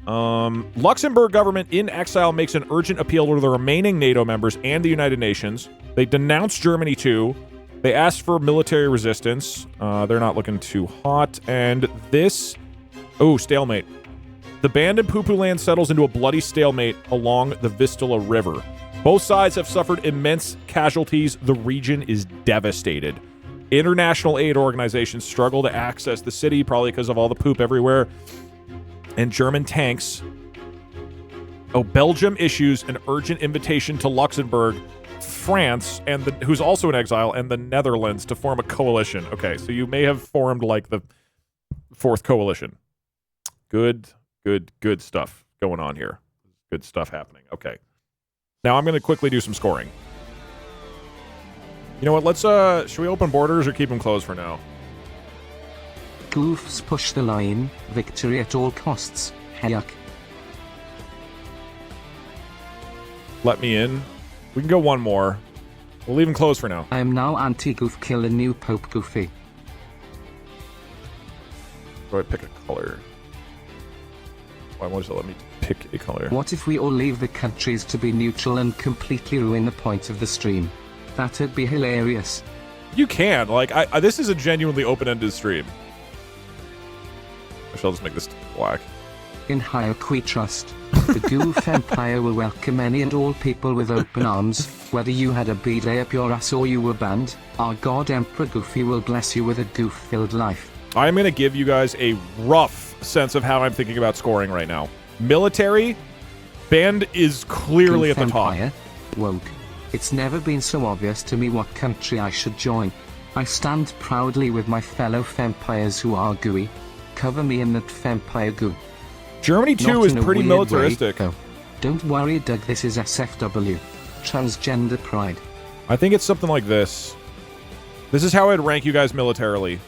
Luxembourg government in exile makes an urgent appeal to the remaining NATO members and the United Nations. They denounce Germany 2. They asked for military resistance. They're not looking too hot. And this... Oh, stalemate. The band in Poo-Poo Land settles into a bloody stalemate along the Vistula River. Both sides have suffered immense casualties. The region is devastated. International aid organizations struggle to access the city, probably because of all the poop everywhere. And German tanks... Oh, Belgium issues an urgent invitation to Luxembourg, France, who's also in exile, and the Netherlands to form a coalition. Okay, so you may have formed like the fourth coalition. Good stuff going on here. Good stuff happening. Okay. Now I'm going to quickly do some scoring. You know what? Let's, should we open borders or keep them closed for now? Goofs push the line, victory at all costs. Hayuk. Let me in. We can go one more. We'll leave them closed for now. I am now anti-Goof, kill a new Pope Goofy. Do I pick a color? Why won't it let me pick a color? What if we all leave the countries to be neutral and completely ruin the point of the stream? That'd be hilarious. You can. Like, this is a genuinely open-ended stream. I shall just make this black. In Hayek we trust. The Goof Empire will welcome any and all people with open arms, whether you had a bidet up your ass or you were banned. Our God Emperor Goofy will bless you with a goof-filled life. I'm going to give you guys a rough sense of how I'm thinking about scoring right now. Military, band is clearly Goof at the top. Empire, woke. It's never been so obvious to me what country I should join. I stand proudly with my fellow Fempires who are gooey. Cover me in that Fempire goo. Germany too Not is in a pretty weird militaristic. way, though. Don't worry, Doug, this is SFW. Transgender pride. I think it's something like this. This is how I'd rank you guys militarily.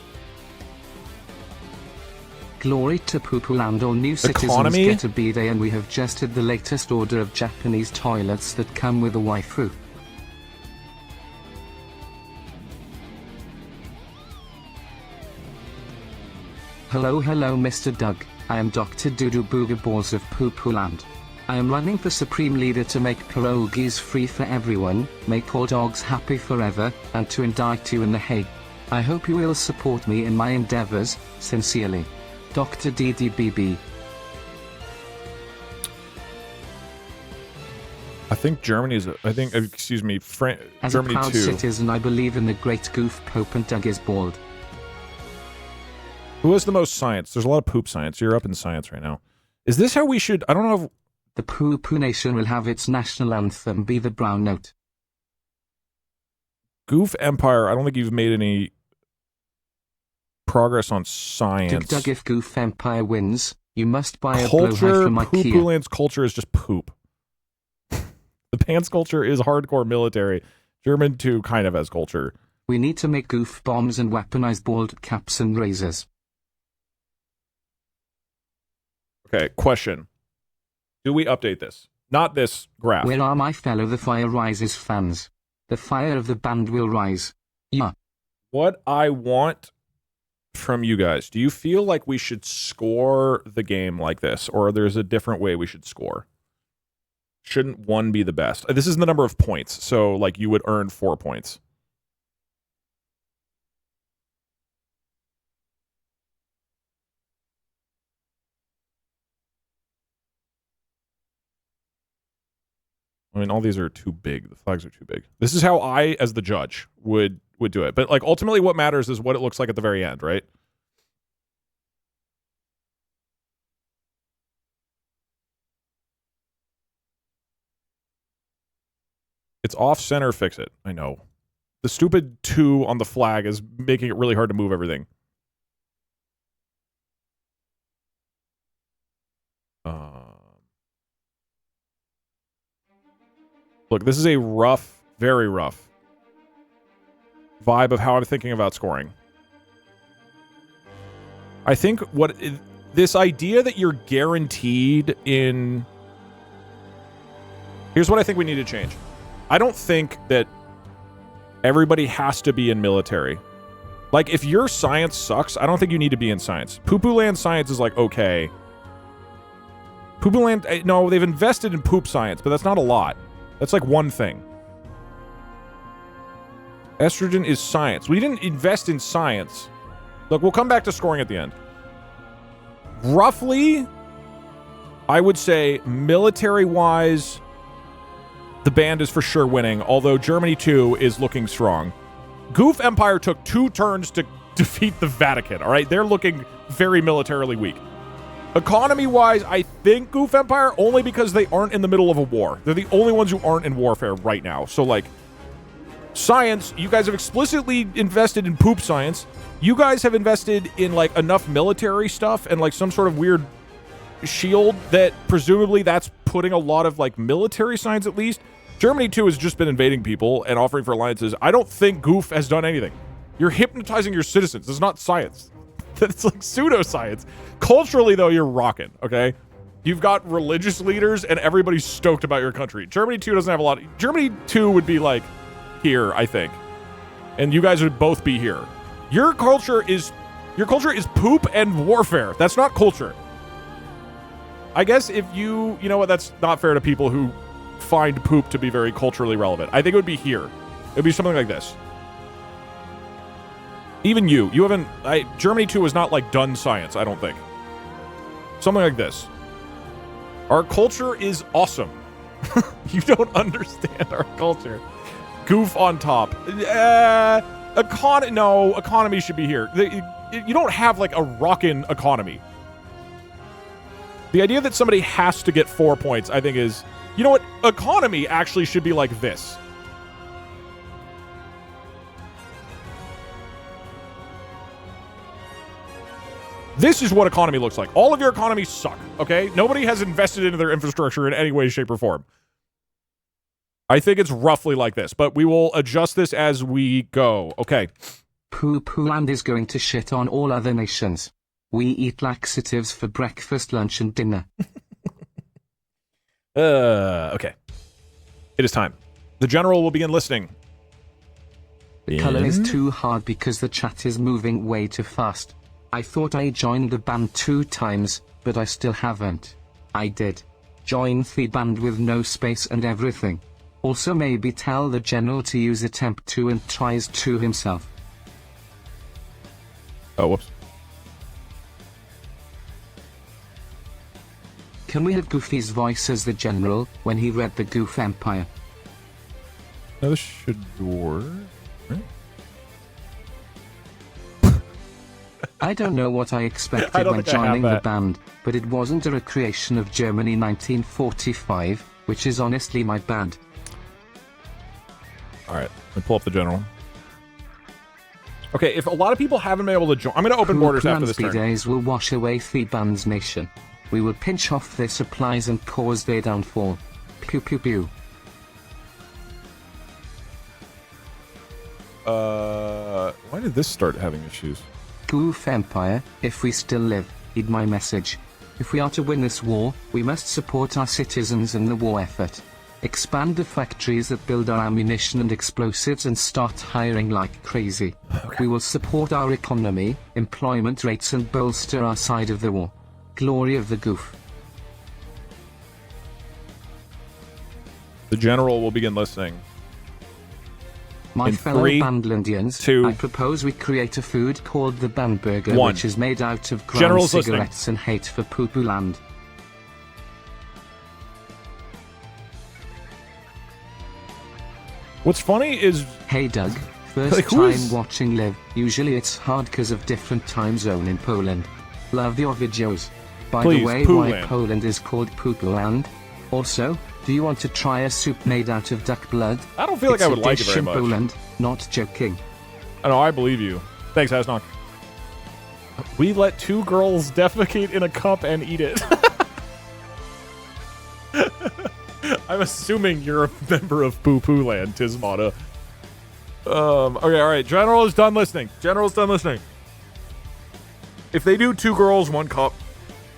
Glory to Poopuland, all new citizens Economy? get a bidet, and we have just had the latest order of Japanese toilets that come with a waifu. Hello, Mr. Doug. I am Dr. Doodoo Booga Balls of Poopuland. I am running for Supreme Leader to make pierogies free for everyone, make all dogs happy forever, and to indict you in The Hague. I hope you will support me in my endeavors. Sincerely, Dr. DDBB. I think Germany's. Excuse me, As Germany a proud too. citizen, I believe in the great goof Pope, and Doug is bald. Who has the most science? There's a lot of poop science. You're up in science right now. Is this how we should? I don't know if The Poo-Poo Nation will have its national anthem be the brown note. Goof Empire. I don't think you've made any progress on science. Doug, if Goof Empire wins, you must buy a blowhigh Culture. from IKEA. Poopuland's culture is just poop. The pants culture is hardcore military. German too kind of has culture. We need to make goof bombs and weaponize bald caps and razors. Okay, question. Do we update this? Not this graph. Where are my fellow The Fire Rises fans? The fire of the band will rise. Yeah. What I want from you guys, do you feel like we should score the game like this, or there's a different way we should score? Shouldn't one be the best? This is the number of points, so like you would earn 4 points. I mean, all these are too big. The flags are too big. This is how I, as the judge, would do it. But like ultimately what matters is what it looks like at the very end, right? It's off center, fix it. I know. The stupid 2 on the flag is making it really hard to move everything. Look, this is a rough, very rough vibe of how I'm thinking about scoring. I think this idea that you're guaranteed in... Here's what I think we need to change. I don't think that everybody has to be in military. Like, if your science sucks, I don't think you need to be in science. Poo-Poo-Land science is like, okay. Poo-Poo-Land, no, they've invested in poop science, but that's not a lot. That's like one thing. Estrogen is science. We didn't invest in science. Look, we'll come back to scoring at the end. Roughly, I would say military-wise, the band is for sure winning, although Germany too is looking strong. Goof Empire took 2 turns to defeat the Vatican, all right? They're looking very militarily weak. Economy-wise, I think Goof Empire, only because they aren't in the middle of a war. They're the only ones who aren't in warfare right now. So, like, science, you guys have explicitly invested in poop science. You guys have invested in, like, enough military stuff and, like, some sort of weird shield that presumably that's putting a lot of, like, military science at least. Germany, too, has just been invading people and offering for alliances. I don't think Goof has done anything. You're hypnotizing your citizens. It's not science. That's like pseudoscience. Culturally, though, you're rocking, okay? You've got religious leaders, and everybody's stoked about your country. Germany 2 doesn't have a lot. Germany 2 would be, like, here, I think. And you guys would both be here. Your culture is poop and warfare. That's not culture. I guess if you know what, that's not fair to people who find poop to be very culturally relevant. I think it would be here. It would be something like this. Even you haven't... Germany 2 has not, like, done science, I don't think. Something like this. Our culture is awesome. You don't understand our culture. Goof on top. Economy should be here. You don't have like a rockin' economy. The idea that somebody has to get 4 points, I think is, you know what? Economy actually should be like this. This is what economy looks like. All of your economies suck, okay? Nobody has invested into their infrastructure in any way, shape, or form. I think it's roughly like this, but we will adjust this as we go. Okay. Poo-poo land is going to shit on all other nations. We eat laxatives for breakfast, lunch, and dinner. Okay. It is time. The general will begin listening. The color is too hard because the chat is moving way too fast. I thought I joined the band 2 times, but I still haven't. I did. Join the band with no space and everything. Also maybe tell the general to use attempt 2 and tries 2 himself. Oh, whoops. Can we have Goofy's voice as the general when he read the Goof Empire? No, this should work. Right? I don't know what I expected when joining the band, but it wasn't a recreation of Germany 1945, which is honestly my bad. Alright, let me pull up the general. Okay, if a lot of people haven't been able to join, I'm going to open borders after this turn. Days will wash away the band's nation. We will pinch off their supplies and cause their downfall. Pew pew pew. Why did this start having issues? Goof Empire, if we still live, heed my message. If we are to win this war, we must support our citizens in the war effort. Expand the factories that build our ammunition and explosives and start hiring like crazy. Okay. We will support our economy, employment rates and bolster our side of the war. Glory of the Goof. The general will begin listening. My fellow 3, Bandlandians, 2, I propose we create a food called the Bandburger, 1. which is made out of ground General's cigarettes and hate for poo-poo land. What's funny is... Hey Doug, first time watching live, usually it's hard because of different time zone in Poland. Love your videos. By the way, why Poland is called poo-poo land? Also, do you want to try a soup made out of duck blood? I don't feel like I would like it very much. Poland, not joking. I know, I believe you. Thanks, Hasnock. We let 2 girls defecate in a cup and eat it. I'm assuming you're a member of Poo Poo Land, Tismata. Okay, alright. General is done listening. General's done listening. If they do 2 girls, 1 cup,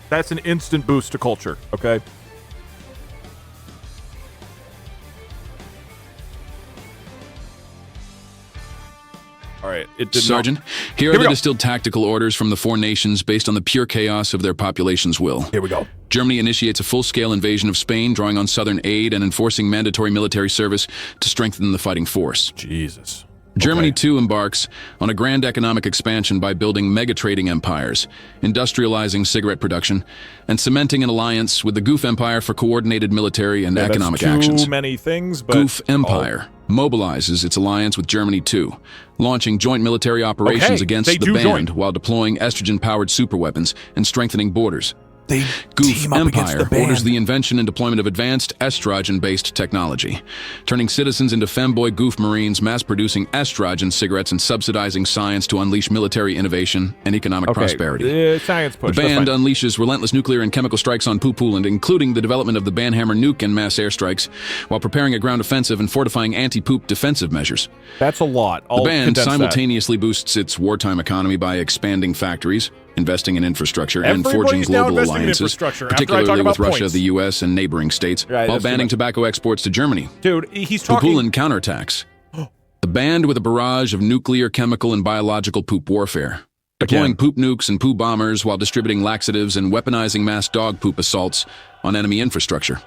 that's an instant boost to culture, okay? All right, Sergeant, here are the distilled tactical orders from the 4 nations based on the pure chaos of their population's will. Here we go. Germany initiates a full-scale invasion of Spain, drawing on Southern aid and enforcing mandatory military service to strengthen the fighting force. Jesus. Germany, too, embarks on a grand economic expansion by building mega-trading empires, industrializing cigarette production, and cementing an alliance with the Goof Empire for coordinated military and economic actions. Too many things, but... Goof Empire mobilizes its alliance with Germany, too, launching joint military operations against the band while deploying estrogen-powered superweapons and strengthening borders. Goof Empire orders the invention and deployment of advanced estrogen-based technology, turning citizens into femboy Goof Marines, mass-producing estrogen cigarettes and subsidizing science to unleash military innovation and economic prosperity. Science push. The band unleashes relentless nuclear and chemical strikes on Poo-Pooland, including the development of the Banhammer nuke and mass airstrikes, while preparing a ground offensive and fortifying anti-poop defensive measures. That's a lot. The band simultaneously boosts its wartime economy by expanding factories, investing in infrastructure, and forging global alliances, particularly with Russia, the U.S., and neighboring states, while banning tobacco exports to Germany. Dude, he's talking... Poo-Pooland counterattacks. The band with a barrage of nuclear, chemical, and biological poop warfare, deploying poop nukes and poo bombers while distributing laxatives and weaponizing mass dog poop assaults on enemy infrastructure.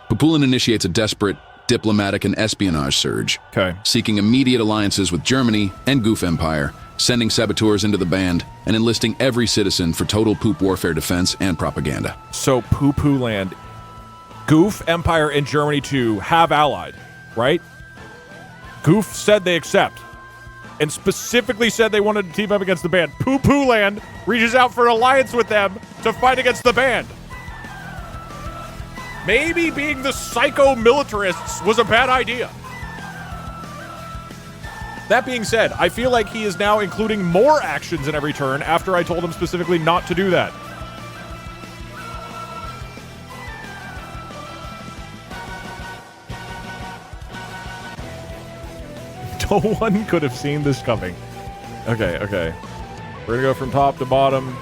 Poo-Pooland initiates a desperate, diplomatic and espionage surge, Okay. seeking immediate alliances with Germany and Goof Empire, sending saboteurs into the band, and enlisting every citizen for total poop warfare defense and propaganda. So poo-poo land. Goof Empire and Germany too have allied, right? Goof said they accept. And specifically said they wanted to team up against the band. Poo-poo land reaches out for an alliance with them to fight against the band. Maybe being the psycho militarists was a bad idea. That being said, I feel like he is now including more actions in every turn after I told him specifically not to do that. No one could have seen this coming. Okay, okay. We're gonna go from top to bottom.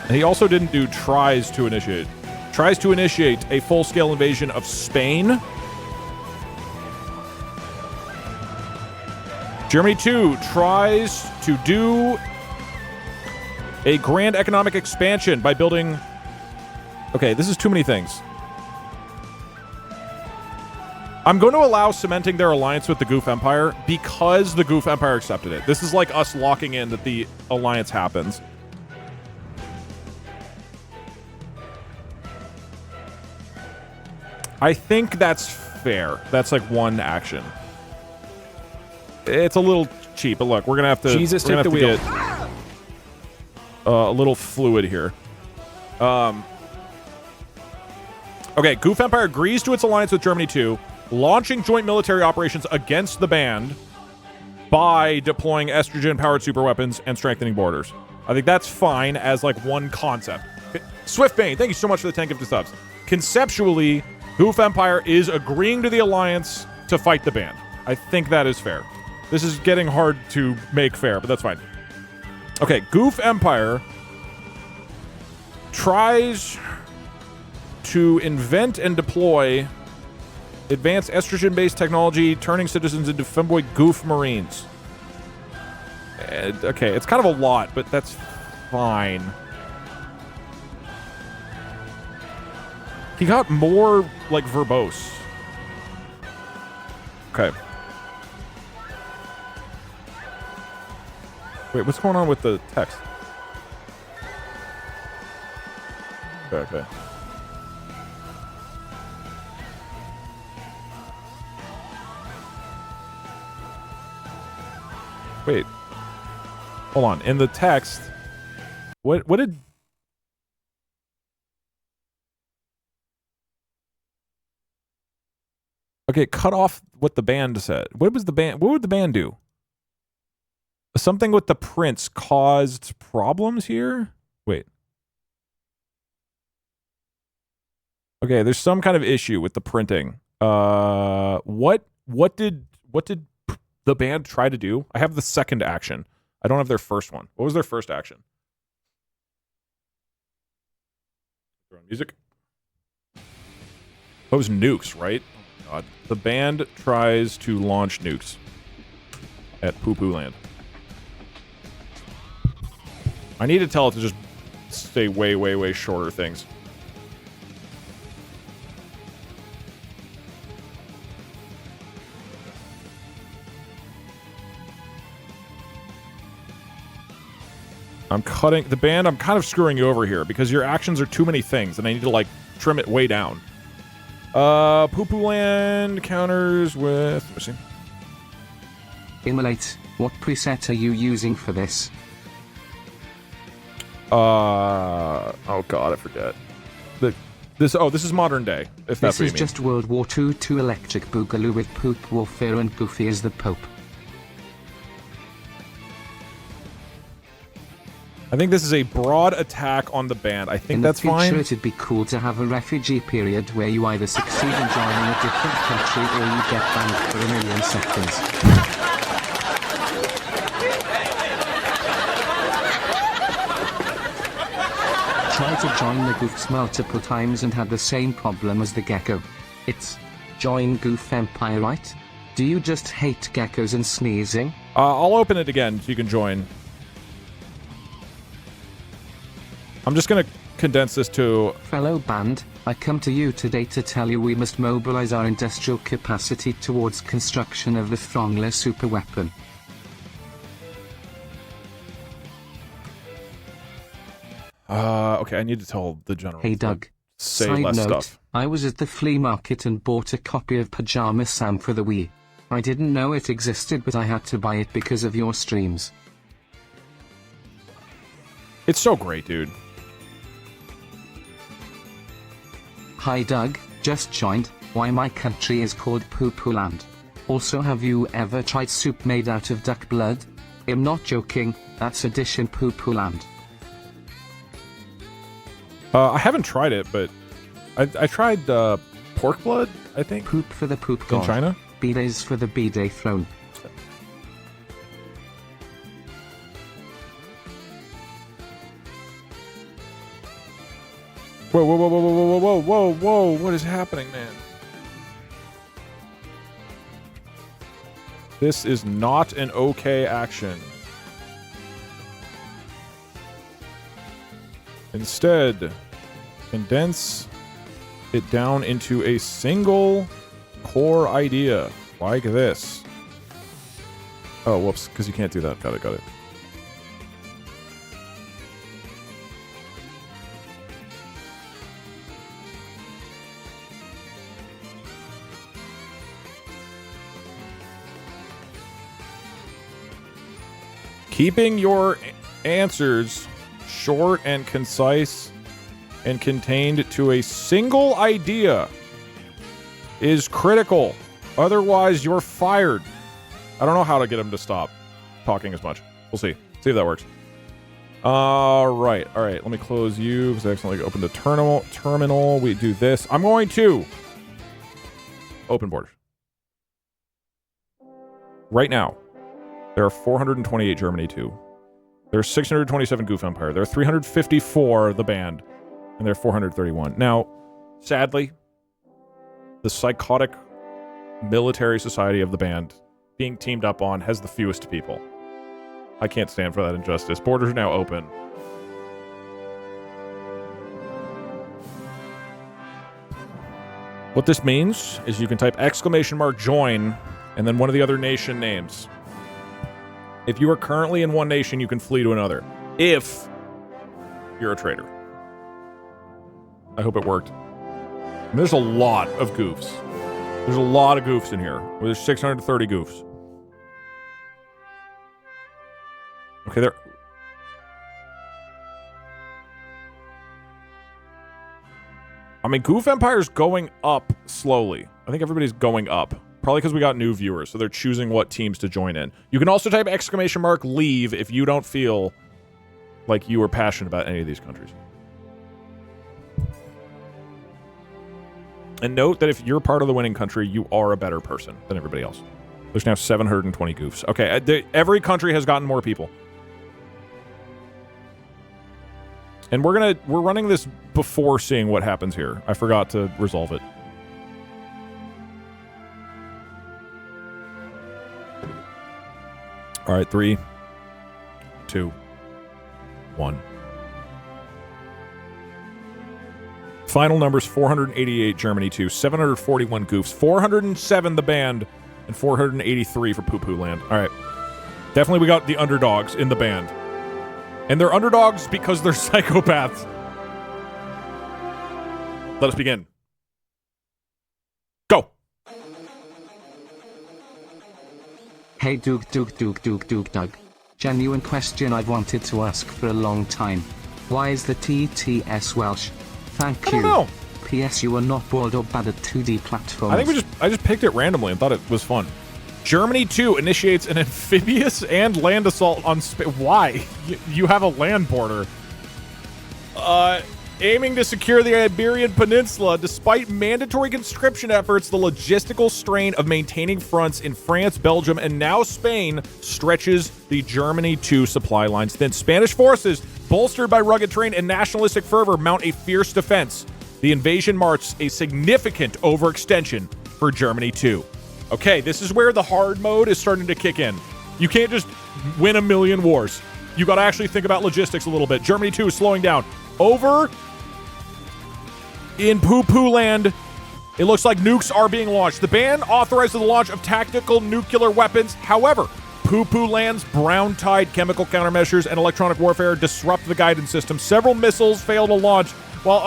And he also didn't do tries to initiate. Tries to initiate a full-scale invasion of Spain. Germany 2 tries to do a grand economic expansion by building... Okay, this is too many things. I'm going to allow cementing their alliance with the Goof Empire because the Goof Empire accepted it. This is like us locking in that the alliance happens. I think that's fair. That's like one action. It's a little cheap, but look, we're gonna have to. Jesus, take the wheel. Get, a little fluid here. Okay, Goof Empire agrees to its alliance with Germany 2, launching joint military operations against the band by deploying estrogen-powered superweapons and strengthening borders. I think that's fine as like one concept. Swiftbane, thank you so much for the 10 gifted subs. Conceptually, Goof Empire is agreeing to the alliance to fight the band. I think that is fair. This is getting hard to make fair, but that's fine. Okay, Goof Empire tries to invent and deploy advanced estrogen-based technology, turning citizens into femboy goof marines. Okay, it's kind of a lot, but that's fine. He got more, like, verbose. Okay. Wait, what's going on with the text? Okay, okay. Wait. Hold on. In the text, what did... Okay, cut off what the band said. What was the band? What would the band do? Something with the prince caused problems here? Wait. Okay, there's some kind of issue with the printing. What did the band try to do? I have the second action. I don't have their first one. What was their first action? Throw on music. That was nukes, right? Oh God. The band tries to launch nukes at Poo-Poo Land. I need to tell it to just say way, way, way shorter things. I'm cutting the band. I'm kind of screwing you over here because your actions are too many things and I need to like trim it way down. Poo-Poo Land counters with, let me see. Immolate, what preset are you using for this? Oh God, I forget. This is modern day, if that's what you This is mean. just World War II 2 electric boogaloo with poop warfare and Goofy as the Pope. I think this is a broad attack on the band. I think that's fine. In the future, it'd be cool to have a refugee period where you either succeed in joining a different country or you get banned for 1 million seconds. Tried to join the Goofs multiple times and had the same problem as the Gecko. It's join Goof Empire, right? Do you just hate geckos and sneezing? I'll open it again so you can join. I'm just gonna condense this to... Fellow band, I come to you today to tell you we must mobilize our industrial capacity towards construction of the Frongler superweapon. Okay, I need to tell the general. Hey Doug. Say Side less note, stuff. I was at the flea market and bought a copy of Pajama Sam for the Wii. I didn't know it existed, but I had to buy it because of your streams. It's so great, dude. Hi Doug, just joined. Why my country is called Poo Poo Land. Also, have you ever tried soup made out of duck blood? I'm not joking, that's a dish in Poo Poo Land. I haven't tried it, but I tried pork blood, I think. Poop for the poop god. In China? Bidets for the bidet throne. Whoa, whoa, whoa, whoa, whoa, whoa, whoa, whoa, what is happening, man? This is not an okay action. Instead, condense it down into a single core idea, like this. Oh, whoops, because you can't do that. Got it. Keeping your answers short and concise and contained to a single idea is critical. Otherwise, you're fired. I don't know how to get him to stop talking as much. We'll see. See if that works. All right. Let me close you because I accidentally opened the terminal. We do this. I'm going to open borders. Right now, there are 428 Germany 2. There are 627 Goof Empire. There are 354 the band. And there are 431. Now, sadly, the psychotic military society of the band being teamed up on has the fewest people. I can't stand for that injustice. Borders are now open. What this means is you can type !join and then one of the other nation names. If you are currently in one nation, you can flee to another. If you're a traitor. I hope it worked. And there's a lot of goofs. There's a lot of goofs in here. There's 630 goofs. Okay, there... I mean, Goof Empire's going up slowly. I think everybody's going up. Probably because we got new viewers, so they're choosing what teams to join in. You can also type !leave if you don't feel like you are passionate about any of these countries. And note that if you're part of the winning country, you are a better person than everybody else. There's now 720 goofs. Okay, every country has gotten more people. And we're running this before seeing what happens here. I forgot to resolve it. All right, 3, 2, 1. Final numbers: 488 Germany 2, 741 goofs, 407 the band, and 483 for Poo Poo Land. All right. Definitely we got the underdogs in the band. And they're underdogs because they're psychopaths. Let us begin. Go. Hey Doug. Genuine question I've wanted to ask for a long time. Why is the TTS Welsh? Thank you. I don't know. P.S. You are not bored or bad at 2D platforms. I think I just picked it randomly and thought it was fun. Germany 2 initiates an amphibious and land assault on Why? You have a land border. Aiming to secure the Iberian Peninsula. Despite mandatory conscription efforts, the logistical strain of maintaining fronts in France, Belgium, and now Spain stretches the Germany 2 supply lines thin. Spanish forces, bolstered by rugged terrain and nationalistic fervor, mount a fierce defense. The invasion marks a significant overextension for Germany 2. Okay, this is where the hard mode is starting to kick in. You can't just win a million wars. You got to actually think about logistics a little bit. Germany 2 is slowing down. in Poo-Poo Land, it looks like nukes are being launched. The ban authorizes the launch of tactical nuclear weapons. However, Poo-Poo Land's brown tide chemical countermeasures and electronic warfare disrupt the guidance system. Several missiles fail to launch, while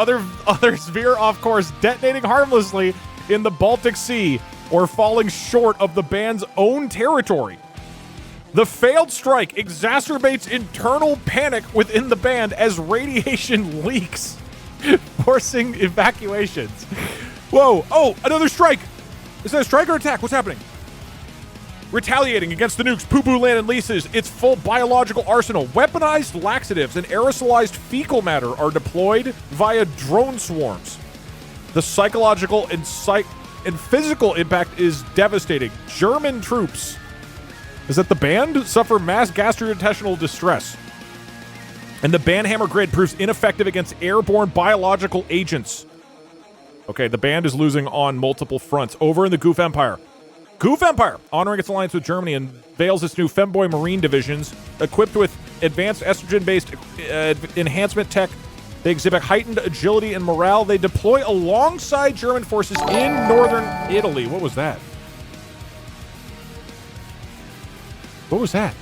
others veer off course, detonating harmlessly in the Baltic Sea or falling short of the band's own territory. The failed strike exacerbates internal panic within the band as radiation leaks, forcing evacuations. Whoa! Oh, another strike! Is that a strike or attack? What's happening? Retaliating against the nukes, Poo-Poo Land unleashes its full biological arsenal. Weaponized laxatives and aerosolized fecal matter are deployed via drone swarms. The psychological and physical impact is devastating. German troops, is that the band, suffer mass gastrointestinal distress. And the banhammer grid proves ineffective against airborne biological agents. Okay, the band is losing on multiple fronts. Over in the Goof Empire. Goof Empire, honoring its alliance with Germany, unveils its new Femboy Marine divisions. Equipped with advanced estrogen-based enhancement tech, they exhibit heightened agility and morale. They deploy alongside German forces in northern Italy. What was that? What was that?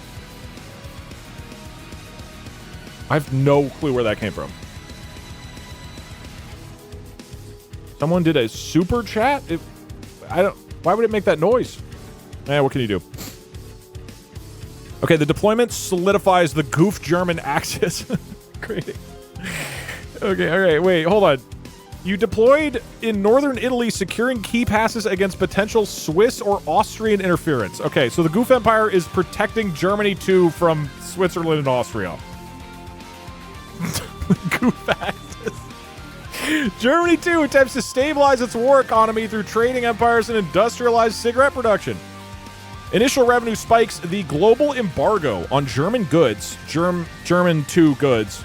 I have no clue where that came from. Someone did a super chat? Why would it make that noise? What can you do? Okay, the deployment solidifies the goof German axis. Great. Okay, all right, wait, hold on. You deployed in northern Italy, securing key passes against potential Swiss or Austrian interference. Okay, so the Goof Empire is protecting Germany too from Switzerland and Austria. Goof axis. Germany, too, attempts to stabilize its war economy through trading empires and industrialized cigarette production. Initial revenue spikes. The global embargo on German goods, German 2 goods,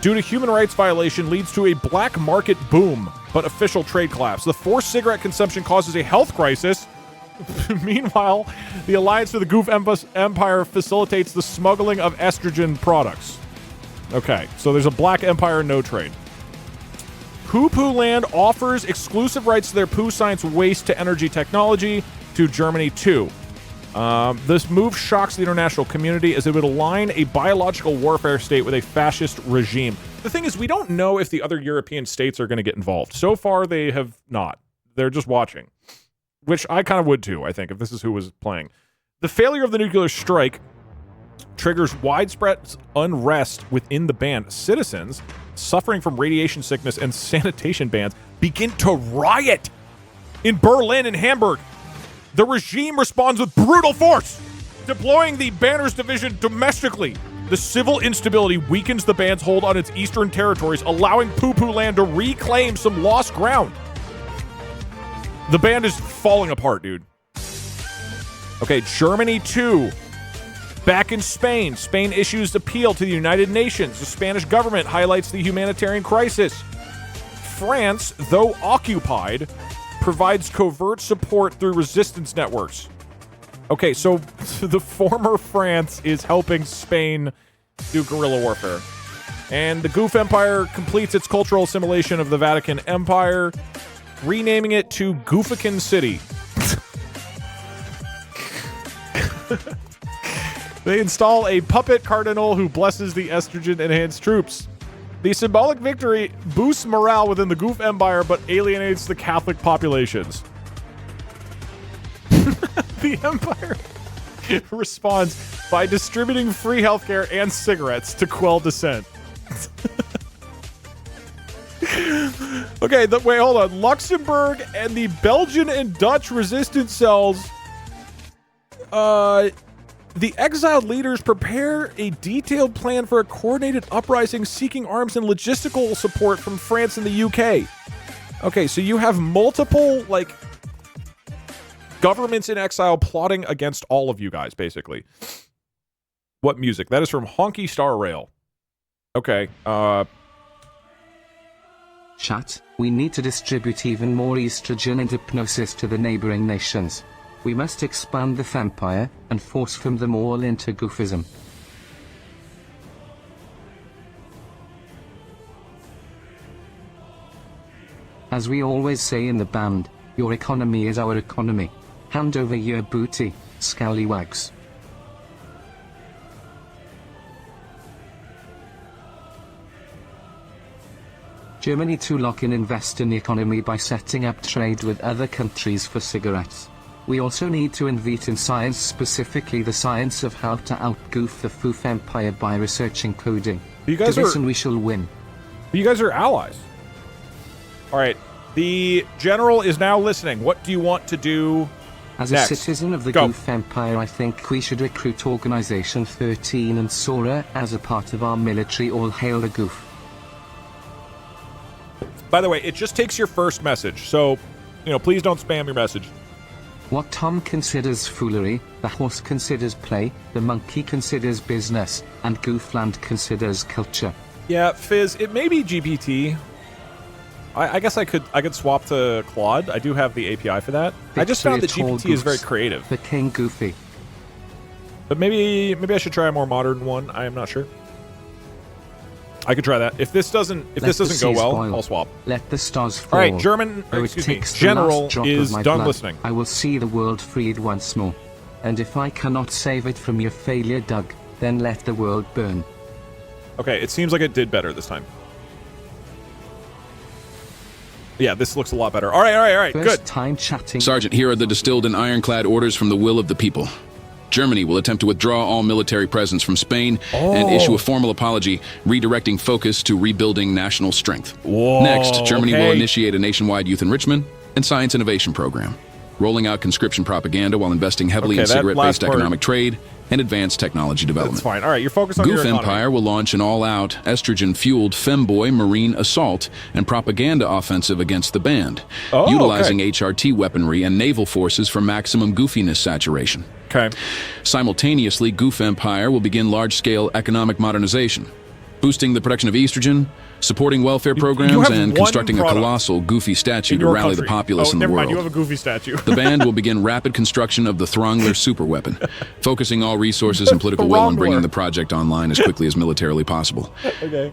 due to human rights violation leads to a black market boom, but official trade collapse. The forced cigarette consumption causes a health crisis. Meanwhile, the alliance with the Goof Empire facilitates the smuggling of estrogen products. Okay, so there's a black empire, no trade. Poo-Poo Land offers exclusive rights to their poo science waste to energy technology to Germany too. This move shocks the international community as it would align a biological warfare state with a fascist regime. The thing is, we don't know if the other European states are going to get involved. So far, they have not. They're just watching, which I kind of would too, I think, if this is who was playing. The failure of the nuclear strike triggers widespread unrest within the band. Citizens suffering from radiation sickness and sanitation bans begin to riot in Berlin and Hamburg. The regime responds with brutal force, deploying the Banners Division domestically. The civil instability weakens the band's hold on its eastern territories, allowing Poo-Poo Land to reclaim some lost ground. The band is falling apart, dude. Okay, Germany 2. Back in Spain, Spain issues appeal to the United Nations. The Spanish government highlights the humanitarian crisis. France, though occupied, provides covert support through resistance networks. Okay, so the former France is helping Spain do guerrilla warfare. And the Goof Empire completes its cultural assimilation of the Vatican Empire, renaming it to Goofican City. They install a puppet cardinal who blesses the estrogen-enhanced troops. The symbolic victory boosts morale within the Goof Empire, but alienates the Catholic populations. The Empire responds by distributing free healthcare and cigarettes to quell dissent. Okay, wait, hold on. Luxembourg and the Belgian and Dutch resistance cells the exiled leaders prepare a detailed plan for a coordinated uprising seeking arms and logistical support from France and the UK. Okay, so you have multiple, governments in exile plotting against all of you guys, basically. What music? That is from Honky Star Rail. Okay, Chat, we need to distribute even more estrogen and hypnosis to the neighboring nations. We must expand the Fempire and force from them all into Goofism. As we always say in the band, your economy is our economy. Hand over your booty, scallywags. Germany to lock in invest in the economy by setting up trade with other countries for cigarettes. We also need to invest in science, specifically the science of how to outgoof the Foof Empire by researching coding. You guys and we shall win. You guys are allies. All right. The general is now listening. What do you want to do As next? a citizen of the Go. Goof Empire, I think we should recruit Organization 13 and Sora as a part of our military. All hail the Goof. By the way, it just takes your first message, so, please don't spam your message. What Tom considers foolery, the horse considers play, the monkey considers business, and Goofland considers culture. Yeah, Fizz, it may be GPT. I guess I could swap to Claude. I do have the API for that. I just found that GPT is very creative. The King Goofy. But maybe I should try a more modern one. I am not sure. I could try that. If this doesn't go well, I'll swap. Let the stars fall. All right, General is done blood, listening. I will see the world freed once more. And if I cannot save it from your failure, Doug, then let the world burn. Okay, it seems like it did better this time. Yeah, this looks a lot better. All right, good. First time chatting. Sergeant, here are the distilled and ironclad orders from the will of the people. Germany will attempt to withdraw all military presence from Spain and issue a formal apology, redirecting focus to rebuilding national strength. Whoa, Next, Germany will initiate a nationwide youth enrichment and science innovation program, rolling out conscription propaganda while investing heavily in cigarette-based economic trade and advanced technology development. That's fine. All right, you're focused on your economy. Goof Empire will launch an all-out, estrogen-fueled femboy marine assault and propaganda offensive against the band, utilizing HRT weaponry and naval forces for maximum goofiness saturation. Okay. Simultaneously, Goof Empire will begin large-scale economic modernization, boosting the production of estrogen, supporting welfare programs, and constructing a colossal goofy statue to rally the populace in the world. You have a goofy statue. The band will begin rapid construction of the Throngler superweapon, focusing all resources and political will on bringing the project online as quickly as militarily possible.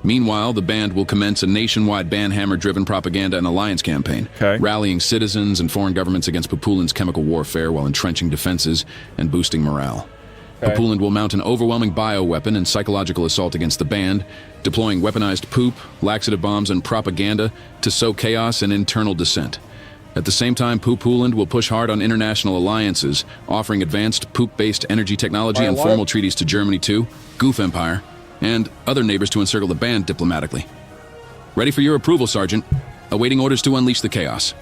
Meanwhile, the band will commence a nationwide banhammer-driven propaganda and alliance campaign, rallying citizens and foreign governments against Papulin's chemical warfare while entrenching defenses and boosting morale. Papuland will mount an overwhelming bioweapon and psychological assault against the band, deploying weaponized poop, laxative bombs, and propaganda to sow chaos and internal dissent. At the same time, Papuland will push hard on international alliances, offering advanced poop-based energy technology and formal treaties to Germany too, Goof Empire, and other neighbors to encircle the band diplomatically. Ready for your approval, Sergeant. Awaiting orders to unleash the chaos.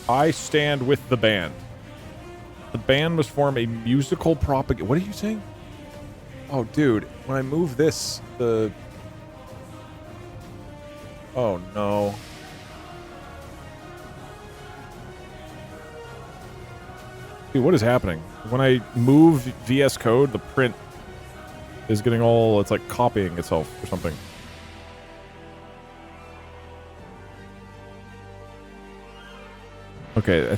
I stand with the band. The band must form a musical propaganda. What are you saying? Oh, dude, when I move this, the... Oh, no. Dude, what is happening? When I move VS Code, the print is getting all... It's like copying itself or something. Okay.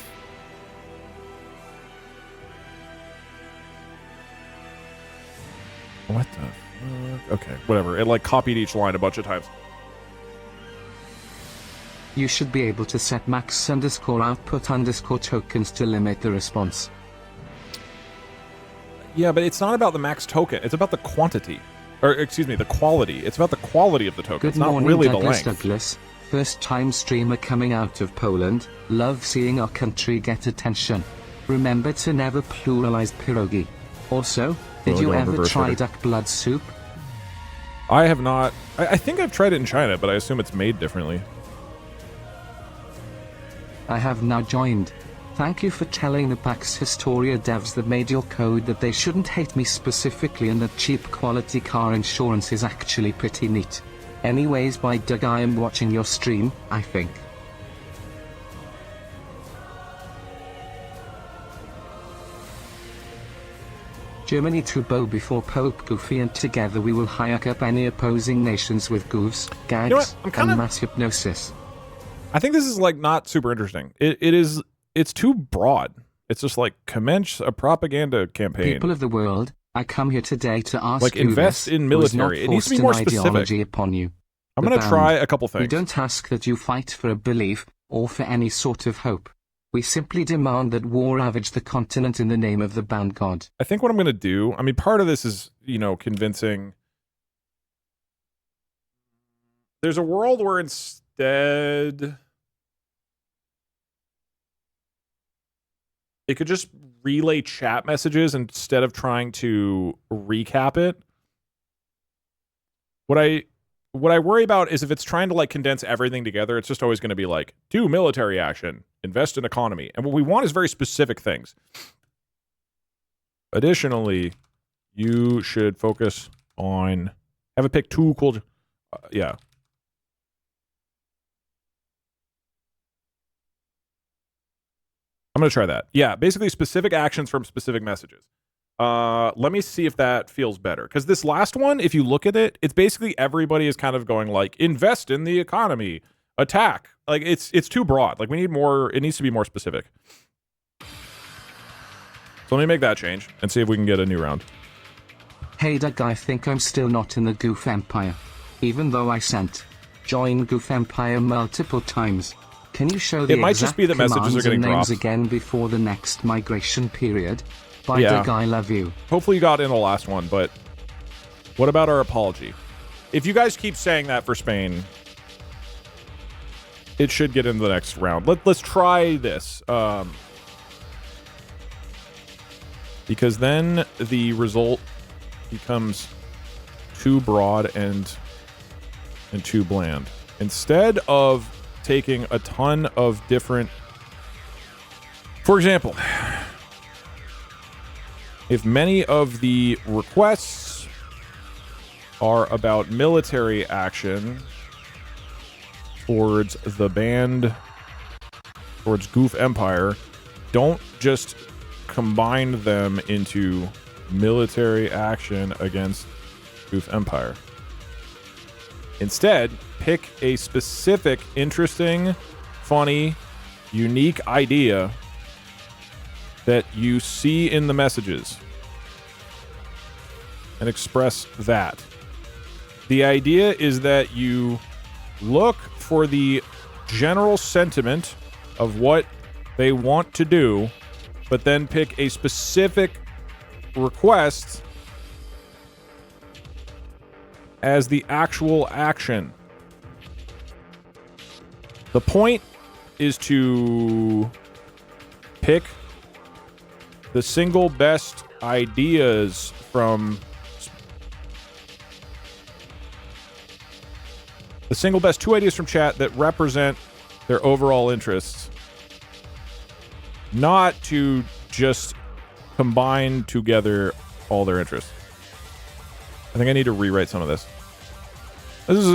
What the fuck? Okay, whatever. It like copied each line a bunch of times. You should be able to set max underscore output underscore tokens to limit the response. Yeah, but it's not about the max token. It's about the quantity. Or, excuse me, the quality. It's about the quality of the token. It's not really the length. Douglas. First time streamer coming out of Poland. Love seeing our country get attention. Remember to never pluralize pierogi. Also, did you ever try duck blood soup? I have not. I think I've tried it in China, but I assume it's made differently. I have now joined. Thank you for telling the Pax Historia devs that made your code that they shouldn't hate me specifically and that cheap quality car insurance is actually pretty neat. Anyways, by Doug, I am watching your stream, I think. Germany to bow before Pope Goofy, and together we will hike up any opposing nations with goofs, gags, and mass hypnosis. I think this is like not super interesting. It's too broad. It's just like commence a propaganda campaign. People of the world, I come here today to ask Like, you invest this, in who has not military. It needs to be forced more an specific. ideology upon you. I'm The going to band. try a couple We things. don't ask that you fight for a belief, or for any sort of hope. We simply demand that war ravage the continent in the name of the band god. I think what I'm going to do, I mean, part of this is, convincing. There's a world where instead it could just relay chat messages instead of trying to recap it. What I worry about is if it's trying to like condense everything together, it's just always going to be like, do military action, invest in economy. And what we want is very specific things. Additionally, you should focus on, have it pick two cool, yeah. I'm going to try that. Yeah, basically specific actions from specific messages. Let me see if that feels better. Because this last one, if you look at it, it's basically everybody is kind of going like, invest in the economy, attack. Like, it's too broad. Like, we need more, it needs to be more specific. So let me make that change and see if we can get a new round. Hey Doug, I think I'm still not in the Goof Empire. Even though I sent join Goof Empire multiple times. Can you show the It might just be that messages are getting names dropped again before the next migration period? Bye Yeah. Doug, I love you. Hopefully you got in the last one, but what about our apology? If you guys keep saying that for Spain, it should get into the next round. Let's try this. Because then the result becomes too broad and too bland. Instead of taking a ton of different, for example, if many of the requests are about military action towards the band, towards Goof Empire, don't just combine them into military action against Goof Empire. Instead, pick a specific, interesting, funny, unique idea that you see in the messages and express that. The idea is that you look for the general sentiment of what they want to do, but then pick a specific request as the actual action. The point is to pick the single best ideas from the single best two ideas from chat that represent their overall interests, not to just combine together all their interests. I think I need to rewrite some of this. This is,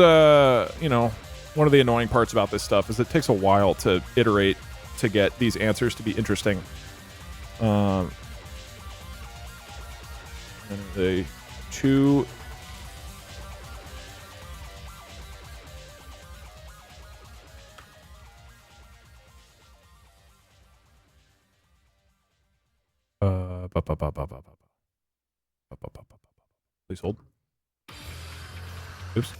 one of the annoying parts about this stuff is it takes a while to iterate to get these answers to be interesting. And the two... Please hold. Oops.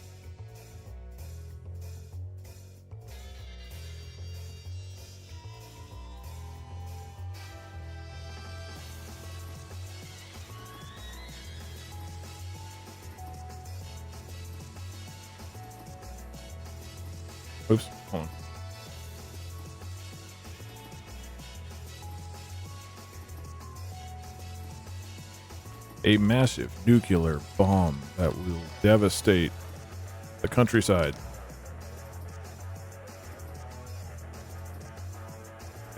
Oops. Hold on. A massive nuclear bomb that will devastate the countryside.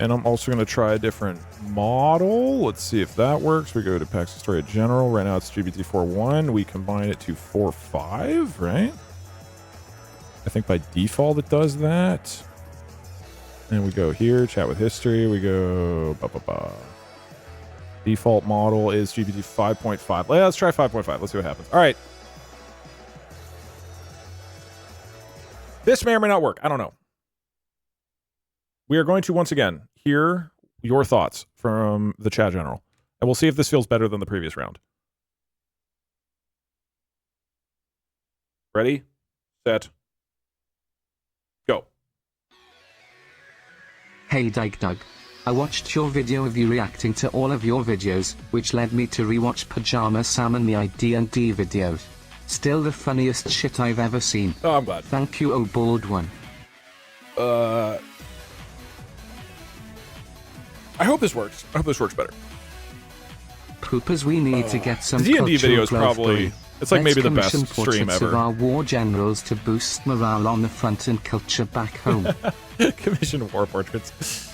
And I'm also going to try a different model. Let's see if that works. We go to Pax Historia General. Right now it's GPT-4.1. We combine it to 4.5, right? I think by default it does that. And we go here, chat with history. We go... Default model is GPT 5.5. Let's try 5.5. Let's see what happens. All right. This may or may not work. I don't know. We are going to, once again, hear your thoughts from the chat general. And we'll see if this feels better than the previous round. Ready, set, go. Hey Doug. I watched your video of you reacting to all of your videos, which led me to rewatch Pajama Sam and the ID&D videos. Still the funniest shit I've ever seen. Oh, I'm glad. Thank you, oh bald one. I hope this works. I hope this works better. Poopers, we need to get some The D&D video is cultural probably... growth. It's like Let's maybe the best commission stream portraits of ever. our war generals to boost morale on the front and culture back home. Commission war portraits.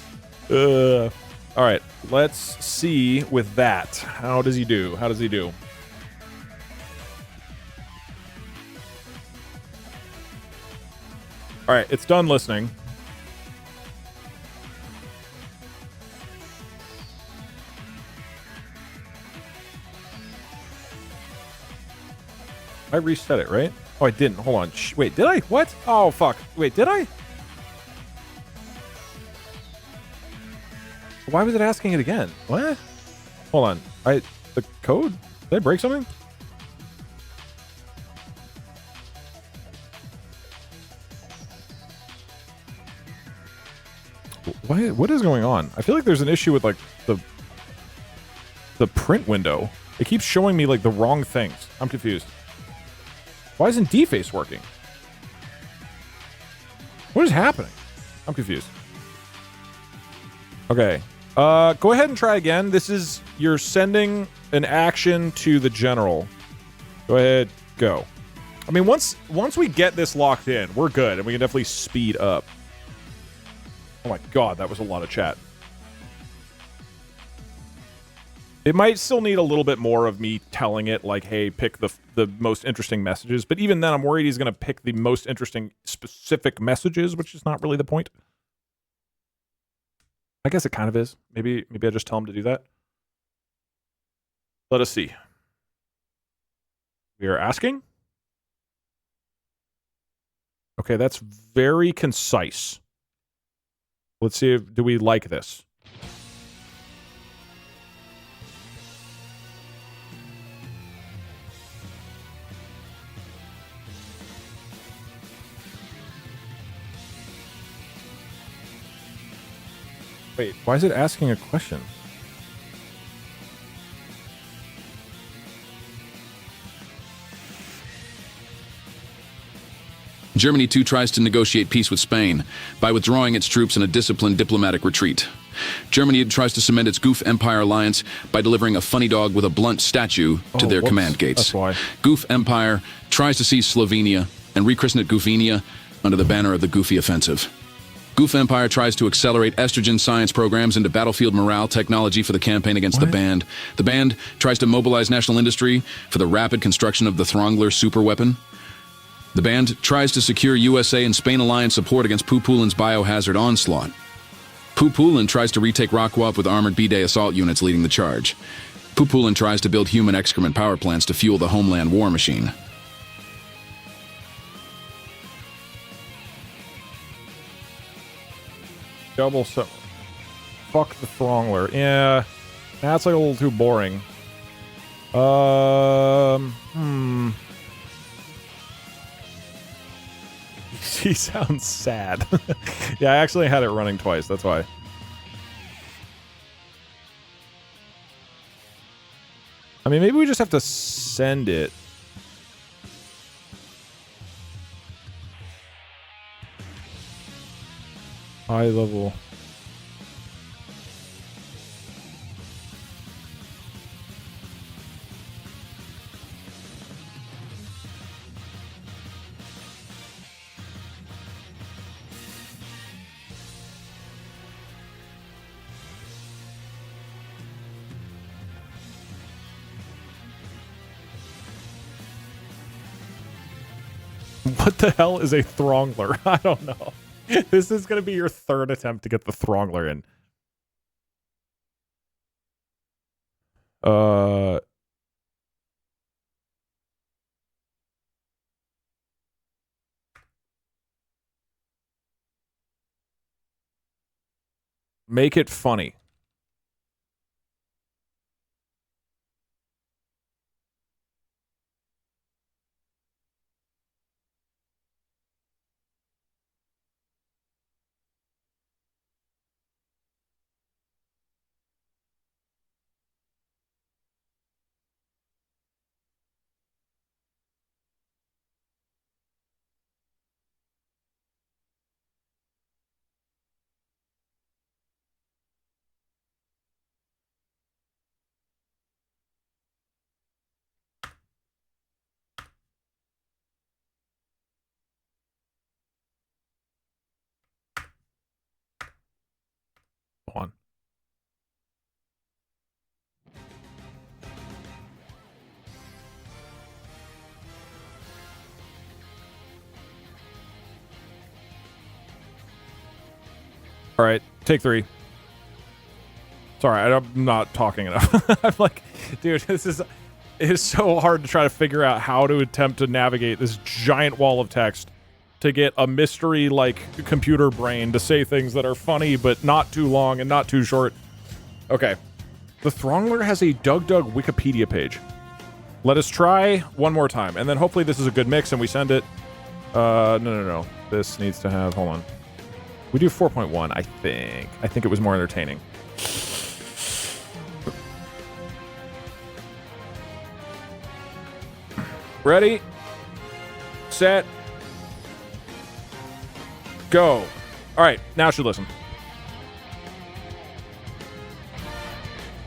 All right, let's see with that. How does he do? How does he do? All right, it's done listening. I reset it, right? Oh, I didn't. Hold on. Wait, did I? What? Oh, fuck. Wait, did I? Why was it asking it again? What? Hold on. The code? Did I break something? What is going on? I feel like there's an issue with like the print window. It keeps showing me like the wrong things. I'm confused. Why isn't deface working? What is happening? I'm confused. Okay. Go ahead and try again. This is, you're sending an action to the general. Go ahead, go. I mean, once we get this locked in, we're good, and we can definitely speed up. Oh my god, that was a lot of chat. It might still need a little bit more of me telling it, like, hey, pick the most interesting messages. But even then, I'm worried he's going to pick the most interesting specific messages, which is not really the point. I guess it kind of is. Maybe I just tell him to do that. Let us see. We are asking. Okay, that's very concise. Let's see if do we like this. Wait, why is it asking a question? Germany too tries to negotiate peace with Spain by withdrawing its troops in a disciplined diplomatic retreat. Germany tries to cement its Goof Empire alliance by delivering a funny dog with a blunt statue to their command gates. That's why. Goof Empire tries to seize Slovenia and rechristen it Goofenia under the banner of the Goofy Offensive. Goof Empire tries to accelerate estrogen science programs into battlefield morale technology for the campaign against the Band. The Band tries to mobilize national industry for the rapid construction of the Throngler superweapon. The Band tries to secure USA and Spain alliance support against Pupulin's biohazard onslaught. Pupulin tries to retake Raqqa with armored B-Day assault units leading the charge. Pupulin tries to build human excrement power plants to fuel the homeland war machine. Double so. Fuck the Throngler. Yeah, that's like a little too boring. He sounds sad. Yeah, I actually had it running twice. That's why. I mean, maybe we just have to send it. High level. What the hell is a Throngler? I don't know. This is going to be your third attempt to get the Throngler in. Make it funny. All right, take 3. Sorry, I'm not talking enough. I'm like, dude, it is so hard to try to figure out how to attempt to navigate this giant wall of text to get a mystery like computer brain to say things that are funny but not too long and not too short. Okay. The Throngler has a Doug Wikipedia page. Let us try one more time, and then hopefully this is a good mix and we send it. No. This needs to have, hold on. We do 4.1, I think. I think it was more entertaining. Ready, set, go. All right, now you should listen.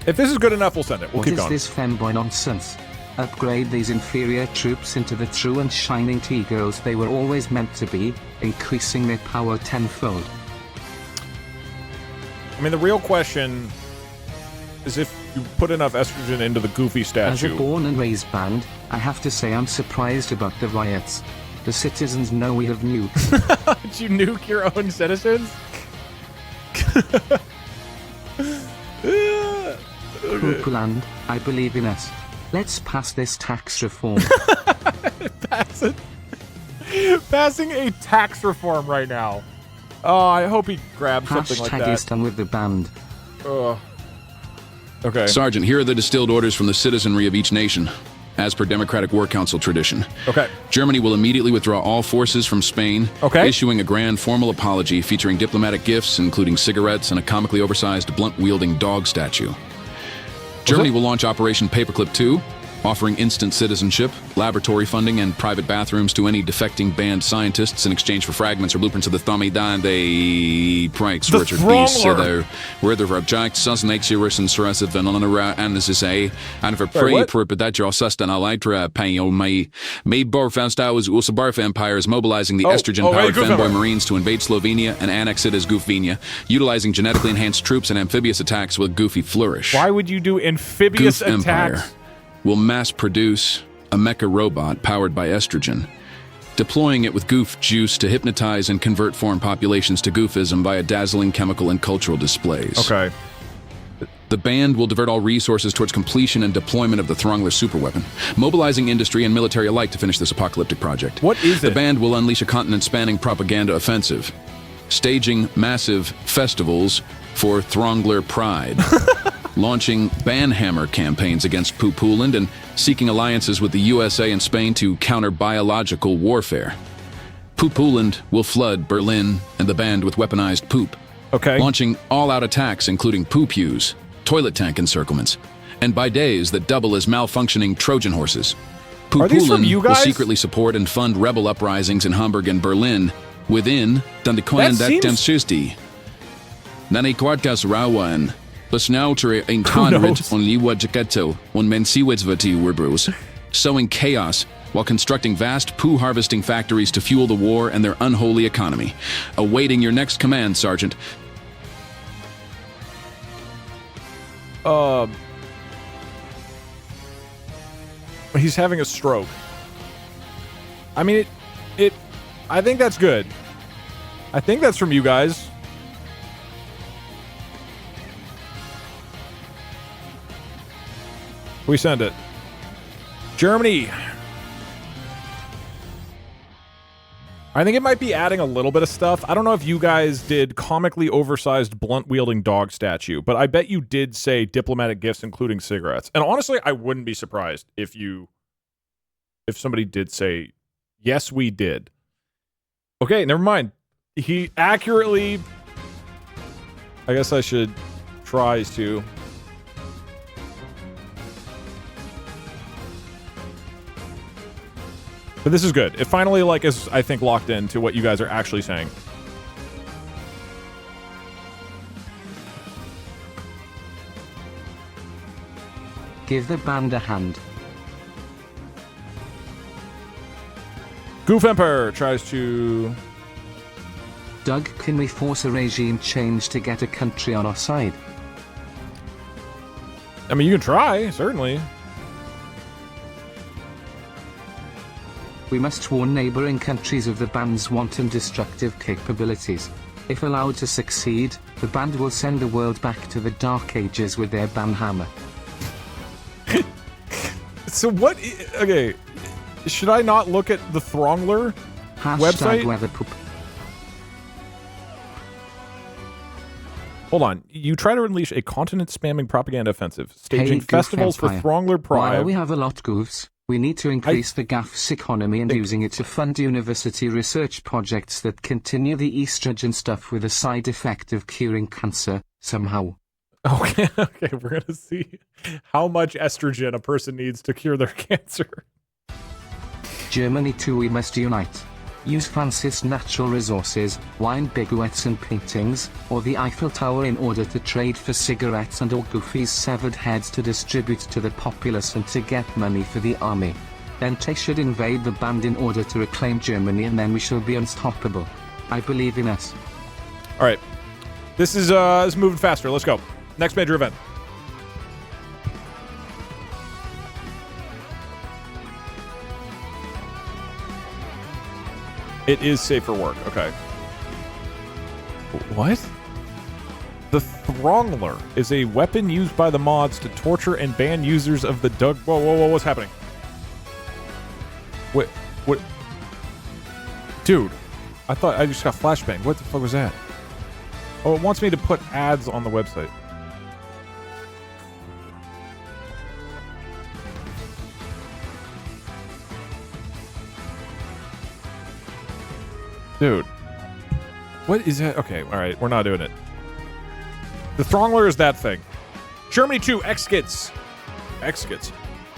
If this is good enough, we'll send it. We'll keep going. What is this femboy nonsense? Upgrade these inferior troops into the true and shining T-girls they were always meant to be, increasing their power tenfold. I mean, the real question is if you put enough estrogen into the Goofy statue. As a born and raised band, I have to say I'm surprised about the riots. The citizens know we have nukes. Did you nuke your own citizens? Poopland, I believe in us. Let's pass this tax reform. Passing a tax reform right now. Oh, I hope he grabs something like that. Hashtag is done with the band. Okay. Sergeant, here are the distilled orders from the citizenry of each nation, as per Democratic War Council tradition. Okay. Germany will immediately withdraw all forces from Spain, issuing a grand formal apology featuring diplomatic gifts, including cigarettes and a comically oversized blunt-wielding dog statue. Germany will launch Operation Paperclip 2, offering instant citizenship, laboratory funding, and private bathrooms to any defecting banned scientists in exchange for fragments or blueprints of the Thumidande Pranks, Richard B. Sither, where the object Susnexurus and Surasiv and Honora and this is a and for pre perpetual sustain alitra payo may Borfenstau is also Barf Empire is mobilizing the estrogen-powered femboy Marines to invade Slovenia and annex it as Goofvenia, utilizing genetically enhanced troops and amphibious attacks with Goofy flourish. Why would you do amphibious Goof attacks? Empire will mass-produce a mecha robot powered by estrogen, deploying it with goof juice to hypnotize and convert foreign populations to goofism via dazzling chemical and cultural displays. Okay. The band will divert all resources towards completion and deployment of the Throngler superweapon, mobilizing industry and military alike to finish this apocalyptic project. What is it? The band will unleash a continent-spanning propaganda offensive, staging massive festivals for Throngler Pride. Launching banhammer campaigns against Pooland and seeking alliances with the USA and Spain to counter biological warfare. Pooland will flood Berlin and the band with weaponized poop. Okay. Launching all-out attacks including poop use, toilet tank encirclements, and bidets that double as malfunctioning Trojan horses. Pooland will secretly support and fund rebel uprisings in Hamburg and Berlin within the Konendektemsusti. Nani Kwartas Rawan. Besnautere een tonrit on liwa jaketo on mensiwitsvati werbros, sowing chaos while constructing vast poo harvesting factories to fuel the war and their unholy economy. Awaiting your next command, Sergeant. He's having a stroke. I mean, I think that's good. I think that's from you guys. We send it. Germany. I think it might be adding a little bit of stuff. I don't know if you guys did comically oversized blunt-wielding dog statue, but I bet you did say diplomatic gifts, including cigarettes. And honestly, I wouldn't be surprised if somebody did say, yes, we did. Okay, never mind. He accurately... I guess I should try to... But this is good. It finally, is, I think, locked into what you guys are actually saying. Give the band a hand. Goof Emperor tries to... Doug, can we force a regime change to get a country on our side? I mean, you can try, certainly. We must warn neighboring countries of the band's wanton destructive capabilities. If allowed to succeed, the band will send the world back to the Dark Ages with their banhammer. So what? Okay, should I not look at the Throngler website? Weatherpoop. Hold on. You try to unleash a continent-spamming propaganda offensive, staging Goof festivals for Empire. Throngler Pride. While we have a lot goofs, we need to increase the GAF's economy and using it to fund university research projects that continue the estrogen stuff with a side effect of curing cancer, somehow. Okay, okay, we're gonna see how much estrogen a person needs to cure their cancer. Germany too, we must unite. Use fanciest natural resources, wine biguettes and paintings, or the Eiffel Tower in order to trade for cigarettes and or Goofy's severed heads to distribute to the populace and to get money for the army. Then they should invade the band in order to reclaim Germany, and then we shall be unstoppable. I believe in us. All right, this is moving faster. Let's go. Next major event. It is safe for work. Okay. What? The Throngler is a weapon used by the mods to torture and ban users of the Doug. Whoa, whoa, whoa! What's happening? What? Dude, I thought I just got flashbang. What the fuck was that? Oh, it wants me to put ads on the website. Dude, what is that? Okay, all right, we're not doing it. The Throngler is that thing. Germany 2 exgets.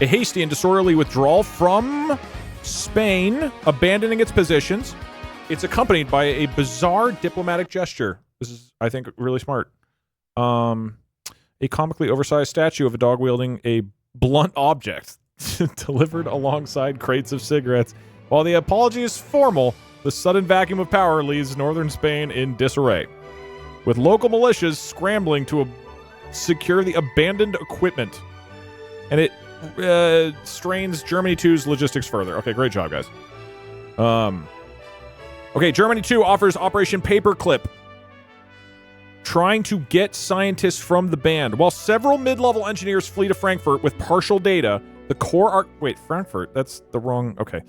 A hasty and disorderly withdrawal from Spain, abandoning its positions. It's accompanied by a bizarre diplomatic gesture. This is, I think, really smart. A comically oversized statue of a dog wielding a blunt object delivered alongside crates of cigarettes. While the apology is formal, the sudden vacuum of power leaves northern Spain in disarray, with local militias scrambling to secure the abandoned equipment. And it strains Germany 2's logistics further. Okay, great job, guys. Okay, Germany 2 offers Operation Paperclip, trying to get scientists from the band. While several mid-level engineers flee to Frankfurt with partial data, the core wait, Frankfurt? That's the wrong... Okay.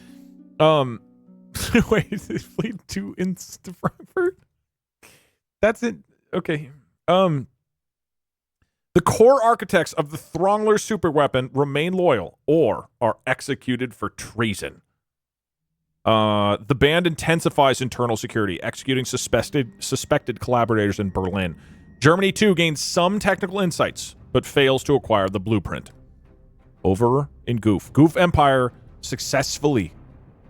Wait, they fleet to Frankfurt? That's it. Okay. The core architects of the Throngler superweapon remain loyal or are executed for treason. The band intensifies internal security, executing suspected collaborators in Berlin. Germany 2 gains some technical insights, but fails to acquire the blueprint. Over in Goof. Goof Empire successfully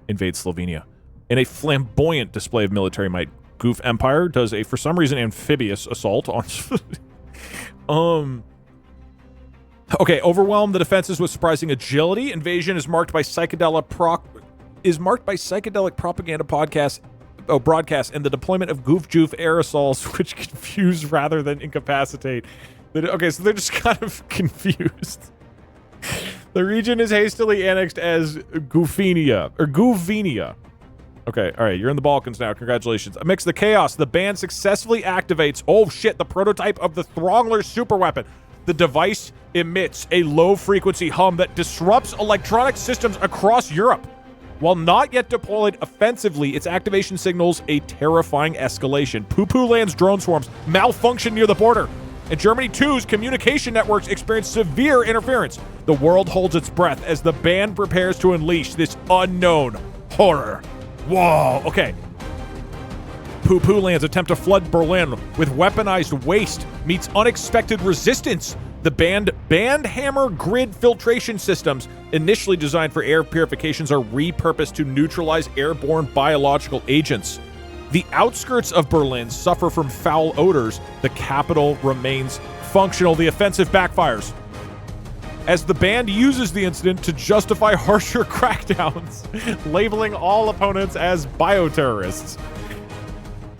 invades Slovenia. In a flamboyant display of military might, Goof Empire does a, for some reason, amphibious assault on... Okay, overwhelm the defenses with surprising agility. Invasion is marked by psychedelic propaganda broadcasts and the deployment of Goof Joof aerosols, which confuse rather than incapacitate. Okay, so they're just kind of confused. The region is hastily annexed as Goofinia. Okay, all right, you're in the Balkans now. Congratulations. Amidst the chaos, the band successfully activates, oh shit, the prototype of the Throngler superweapon. The device emits a low-frequency hum that disrupts electronic systems across Europe. While not yet deployed offensively, its activation signals a terrifying escalation. Poo-Poo Land's drone swarms malfunction near the border, and Germany 2's communication networks experience severe interference. The world holds its breath as the band prepares to unleash this unknown horror. Whoa, okay. Poo-Poo Land's attempt to flood Berlin with weaponized waste meets unexpected resistance. The band hammer grid filtration systems, initially designed for air purifications, are repurposed to neutralize airborne biological agents. The outskirts of Berlin suffer from foul odors. The capital remains functional. The offensive backfires as the band uses the incident to justify harsher crackdowns, labeling all opponents as bioterrorists.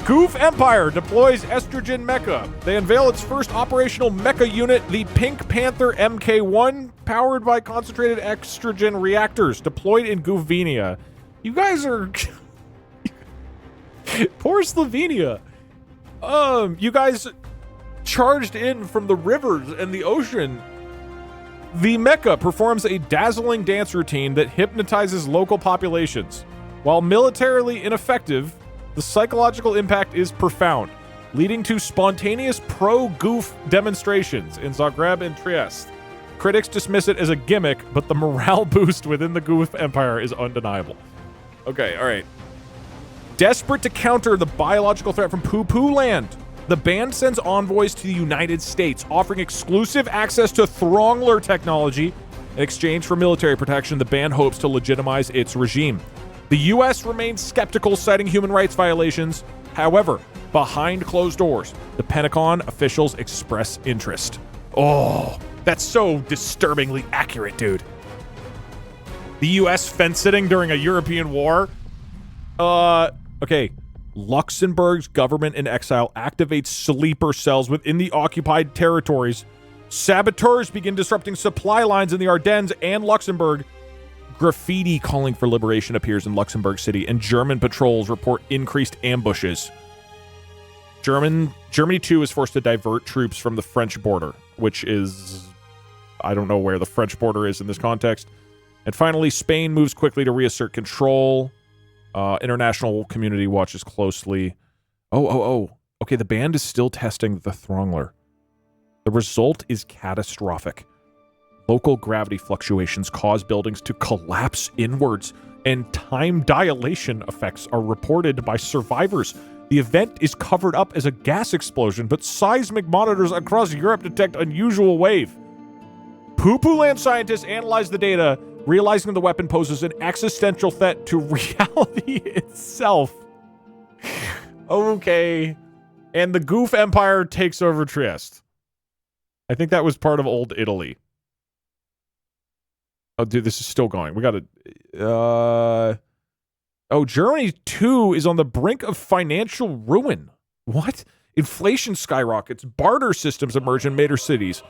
Goof Empire deploys estrogen mecha. They unveil its first operational mecha unit, the Pink Panther MK1, powered by concentrated estrogen reactors, deployed in Goofvenia. You guys are... Poor Slovenia. You guys charged in from the rivers and the ocean. The Mecha performs a dazzling dance routine that hypnotizes local populations. While militarily ineffective, the psychological impact is profound, leading to spontaneous pro-goof demonstrations in Zagreb and Trieste. Critics dismiss it as a gimmick, but the morale boost within the goof empire is undeniable. Okay, all right. Desperate to counter the biological threat from Poo-Poo Land, the band sends envoys to the United States, offering exclusive access to Throngler technology. In exchange for military protection, the band hopes to legitimize its regime. The U.S. remains skeptical, citing human rights violations. However, behind closed doors, the Pentagon officials express interest. Oh, that's so disturbingly accurate, dude. The U.S. fence-sitting during a European war? Okay. Luxembourg's government in exile activates sleeper cells within the occupied territories. Saboteurs begin disrupting supply lines in the Ardennes and Luxembourg. Graffiti calling for liberation appears in Luxembourg City, and German patrols report increased ambushes. Germany too is forced to divert troops from the French border, which is... I don't know where the French border is in this context. And finally, Spain moves quickly to reassert control. International community watches closely. Okay, the band is still testing the Throngler. The result is catastrophic. Local gravity fluctuations cause buildings to collapse inwards, and time dilation effects are reported by survivors. The event is covered up as a gas explosion, but seismic monitors across Europe detect unusual wave. Poo-Poo Land scientists analyze the data, realizing the weapon poses an existential threat to reality itself. Okay. And the Goof Empire takes over Trieste. I think that was part of Old Italy. Oh, dude, this is still going. We gotta... Oh, Germany, too, is on the brink of financial ruin. What? Inflation skyrockets. Barter systems emerge in major cities.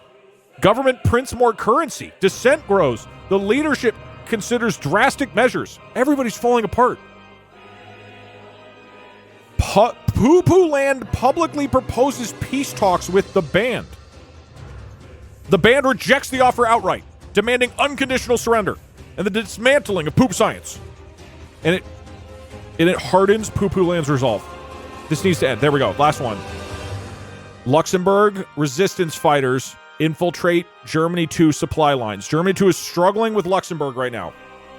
Government prints more currency. Dissent grows. The leadership considers drastic measures. Everybody's falling apart. Poo-Poo Land publicly proposes peace talks with the band. The band rejects the offer outright, demanding unconditional surrender and the dismantling of poop science. And it hardens Poo-Poo Land's resolve. This needs to end. There we go. Last one. Luxembourg resistance fighters infiltrate Germany 2 supply lines. Germany 2 is struggling with Luxembourg right now.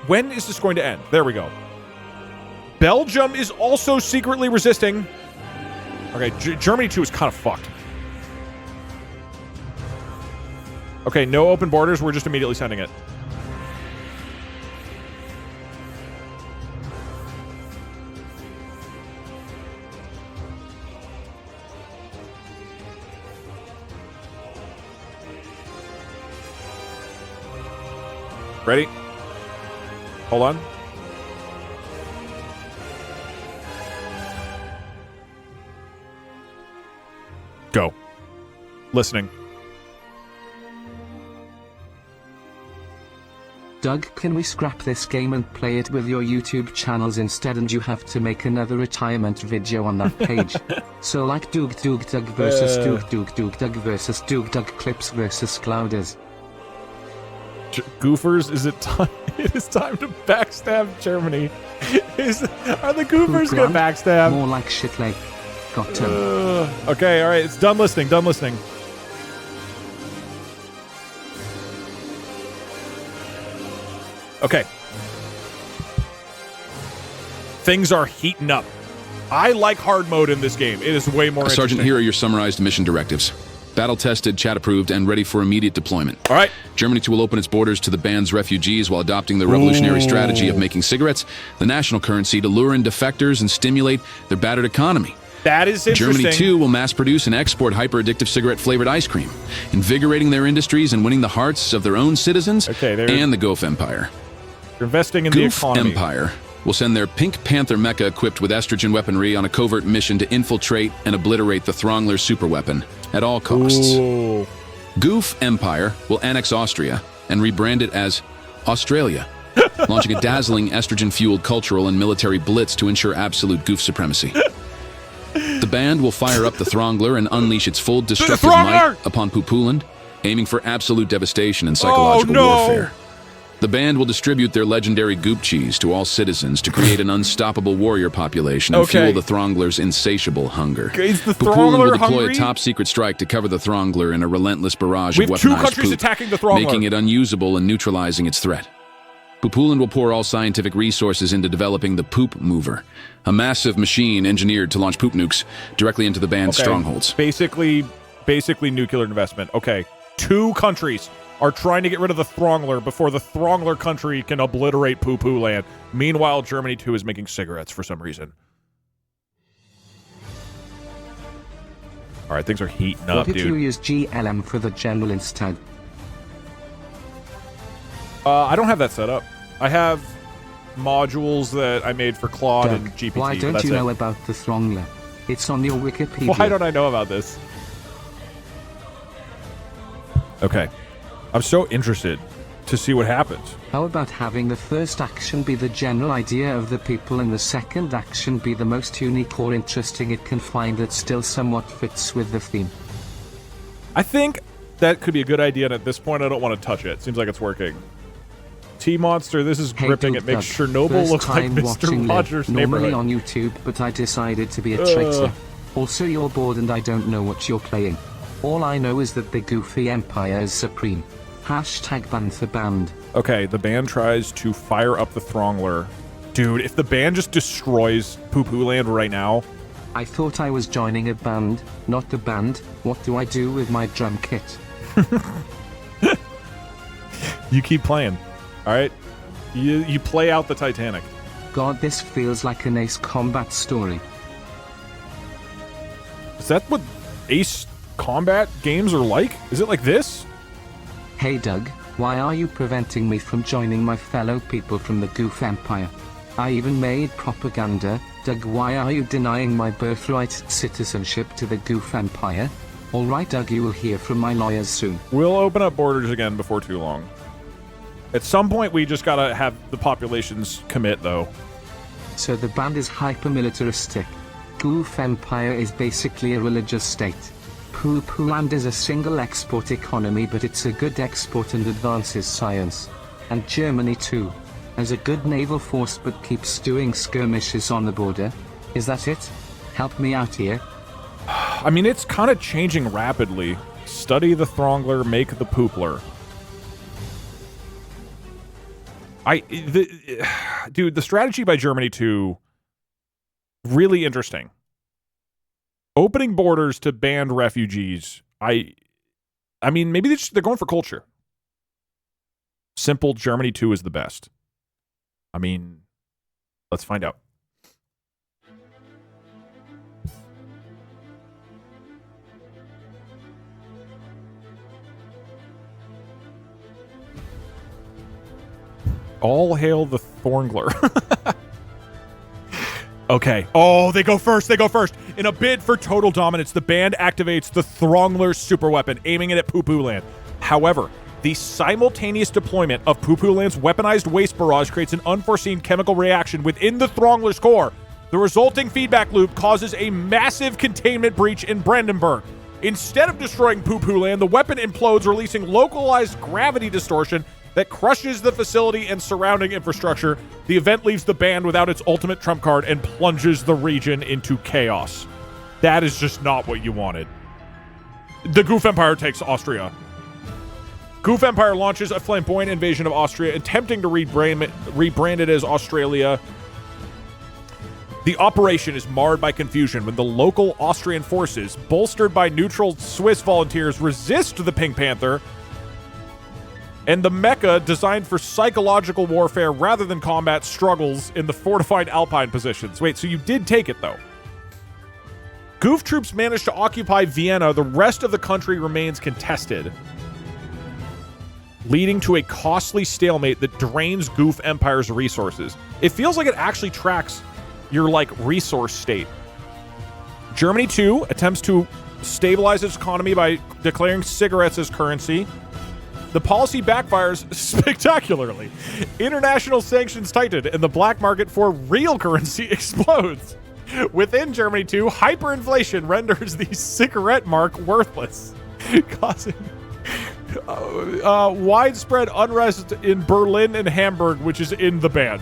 When is this going to end? There we go. Belgium is also secretly resisting. Okay, Germany 2 is kind of fucked. Okay, no open borders. We're just immediately sending it. Ready? Hold on. Go. Listening. Doug, can we scrap this game and play it with your YouTube channels instead, and you have to make another retirement video on that page? So like Doug versus Doug versus Doug clips versus Clouders. Goofers, is it time? It is time to backstab Germany. Are the goofers gonna backstab? More like shit like. Got him. Okay, all right, it's done listening. Done listening. Okay. Things are heating up. I like hard mode in this game. It is way more interesting. Sergeant, here are your summarized mission directives. Battle-tested, chat-approved, and ready for immediate deployment. All right. Germany will open its borders to the band's refugees while adopting the revolutionary strategy of making cigarettes the national currency to lure in defectors and stimulate their battered economy. That is interesting. Germany, too, will mass-produce and export hyper-addictive cigarette-flavored ice cream, invigorating their industries and winning the hearts of their own citizens and the Goof Empire. They're investing in the economy. Goof Empire will send their Pink Panther mecha equipped with estrogen weaponry on a covert mission to infiltrate and obliterate the Throngler superweapon at all costs. Ooh. Goof Empire will annex Austria and rebrand it as Australia, launching a dazzling estrogen-fueled cultural and military blitz to ensure absolute goof supremacy. The The band will fire up the Throngler and unleash its full destructive Throngler! might upon Pupuland, aiming for absolute devastation and psychological warfare. The band will distribute their legendary goop cheese to all citizens to create an unstoppable warrior population and fuel the Throngler's insatiable hunger. Is the Pupuland will Throngler deploy hungry? a top-secret strike to cover the Throngler in a relentless barrage We of have two weaponized countries poop, attacking the Throngler. making it unusable and neutralizing its threat. Pupuland will pour all scientific resources into developing the Poop Mover, a massive machine engineered to launch poop nukes directly into the band's strongholds. Basically nuclear investment. Okay. 2 countries are trying to get rid of the Throngler before the Throngler country can obliterate Poo-Poo Land. Meanwhile, Germany, too, is making cigarettes for some reason. All right, things are heating up, What if dude. you use GLM for the general instead? I don't have that set up. I have modules that I made for Claude Doug, and GPT. why but don't that's you know it. about the Throngler? It's on your Wikipedia. Why don't I know about this? Okay. I'm so interested to see what happens. How about having the first action be the general idea of the people and the second action be the most unique or interesting it can find that still somewhat fits with the theme? I think that could be a good idea, and at this point, I don't want to touch it. Seems like it's working. T-Monster, this is gripping. Dude, It makes Doug, Chernobyl first look like time Mr. watching Rogers' Live, normally neighborhood. on YouTube, but I decided to be a traitor. Also, you're bored and I don't know what you're playing. All I know is that the Goofy Empire is supreme. Hashtag ban for band. Okay, the band tries to fire up the Throngler. Dude, if the band just destroys Poo-Poo Land right now... I thought I was joining a band, not the band. What do I do with my drum kit? You keep playing, alright? You play out the Titanic. God, this feels like an Ace Combat story. Is that what Ace Combat games are like? Is it like this? Hey Doug, why are you preventing me from joining my fellow people from the Goof Empire? I even made propaganda. Doug, why are you denying my birthright citizenship to the Goof Empire? Alright Doug, you will hear from my lawyers soon. We'll open up borders again before too long. At some point, we just gotta have the populations commit, though. So the band is hyper-militaristic. Goof Empire is basically a religious state. Poo-Poo Land is a single export economy, but it's a good export and advances science. And Germany too. Has a good naval force but keeps doing skirmishes on the border. Is that it? Help me out here. I mean, it's kind of changing rapidly. Study the Throngler, make the Poopler. Dude, the strategy by Germany too, really interesting. Opening borders to banned refugees. I mean, maybe they're going for culture. Simple, Germany too is the best. I mean, let's find out. All hail the Thorngler. Okay. Oh, they go first. They go first. In a bid for total dominance, the band activates the Throngler superweapon, aiming it at Poo-Poo Land. However, the simultaneous deployment of Poo-Poo Land's weaponized waste barrage creates an unforeseen chemical reaction within the Throngler's core. The resulting feedback loop causes a massive containment breach in Brandenburg. Instead of destroying Poo-Poo Land, the weapon implodes, releasing localized gravity distortion that crushes the facility and surrounding infrastructure. The event leaves the band without its ultimate trump card and plunges the region into chaos. That is just not what you wanted. The Goof Empire takes Austria. Goof Empire launches a flamboyant invasion of Austria, attempting to rebrand it as Australia. The operation is marred by confusion when the local Austrian forces, bolstered by neutral Swiss volunteers, resist the Pink Panther, and the mecha, designed for psychological warfare rather than combat, struggles in the fortified Alpine positions. Wait, so you did take it, though. Goof troops managed to occupy Vienna. The rest of the country remains contested, leading to a costly stalemate that drains Goof Empire's resources. It feels like it actually tracks your, resource state. Germany, too, attempts to stabilize its economy by declaring cigarettes as currency. The policy backfires spectacularly. International sanctions tighten, and the black market for real currency explodes. Within Germany, too, hyperinflation renders the cigarette mark worthless, causing widespread unrest in Berlin and Hamburg, which is in the ban.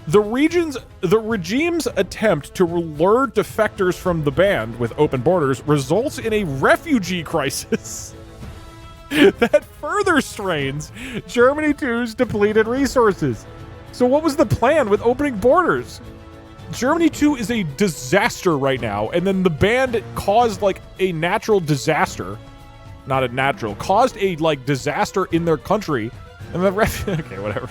The regime's attempt to lure defectors from the band with open borders results in a refugee crisis that further strains Germany 2's depleted resources. So what was the plan with opening borders? Germany 2 is a disaster right now, and then the band caused like a natural disaster. Not a natural. Caused a like disaster in their country. And the okay, whatever.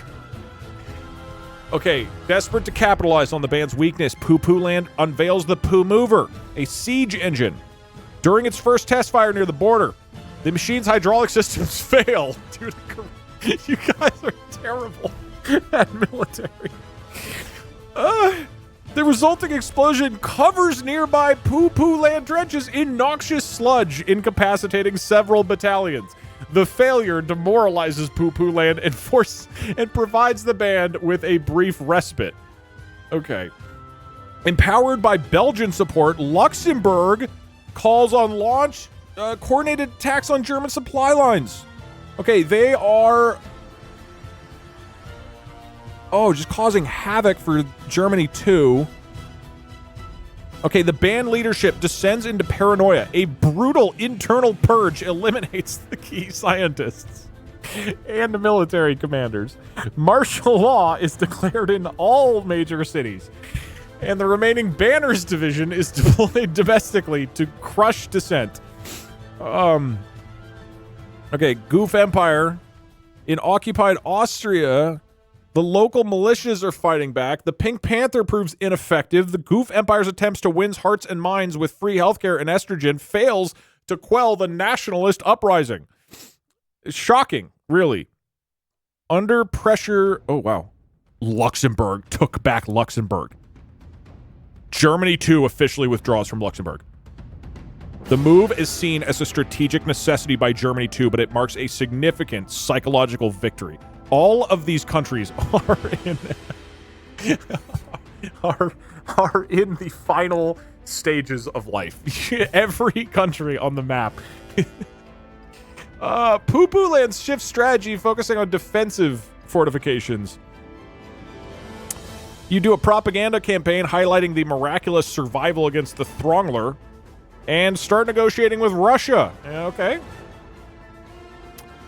Okay, desperate to capitalize on the band's weakness, Poo Poo Land unveils the Poo Mover, a siege engine. During its first test fire near the border, the machine's hydraulic systems fail. Dude, you guys are terrible at military. The resulting explosion covers nearby Poo Poo Land trenches in noxious sludge, incapacitating several battalions. The failure demoralizes Poo Poo Land and provides the band with a brief respite. Okay. Empowered by Belgian support, Luxembourg calls on launch coordinated attacks on German supply lines. Okay, they are... Oh, just causing havoc for Germany too. Okay, the band leadership descends into paranoia. A brutal internal purge eliminates the key scientists and the military commanders. Martial law is declared in all major cities. And the remaining Banners division is deployed domestically to crush dissent. Okay, Goof Empire. In occupied Austria, the local militias are fighting back. The Pink Panther proves ineffective. The Goof Empire's attempts to win hearts and minds with free healthcare and estrogen fails to quell the nationalist uprising. It's shocking, really. Under pressure... Oh, wow. Luxembourg took back Luxembourg. Germany, too, officially withdraws from Luxembourg. The move is seen as a strategic necessity by Germany, too, but it marks a significant psychological victory. All of these countries are in are in the final stages of life. Every country on the map. Poo Poo Land's shift strategy focusing on defensive fortifications. You do a propaganda campaign highlighting the miraculous survival against the Throngler and start negotiating with Russia. Okay.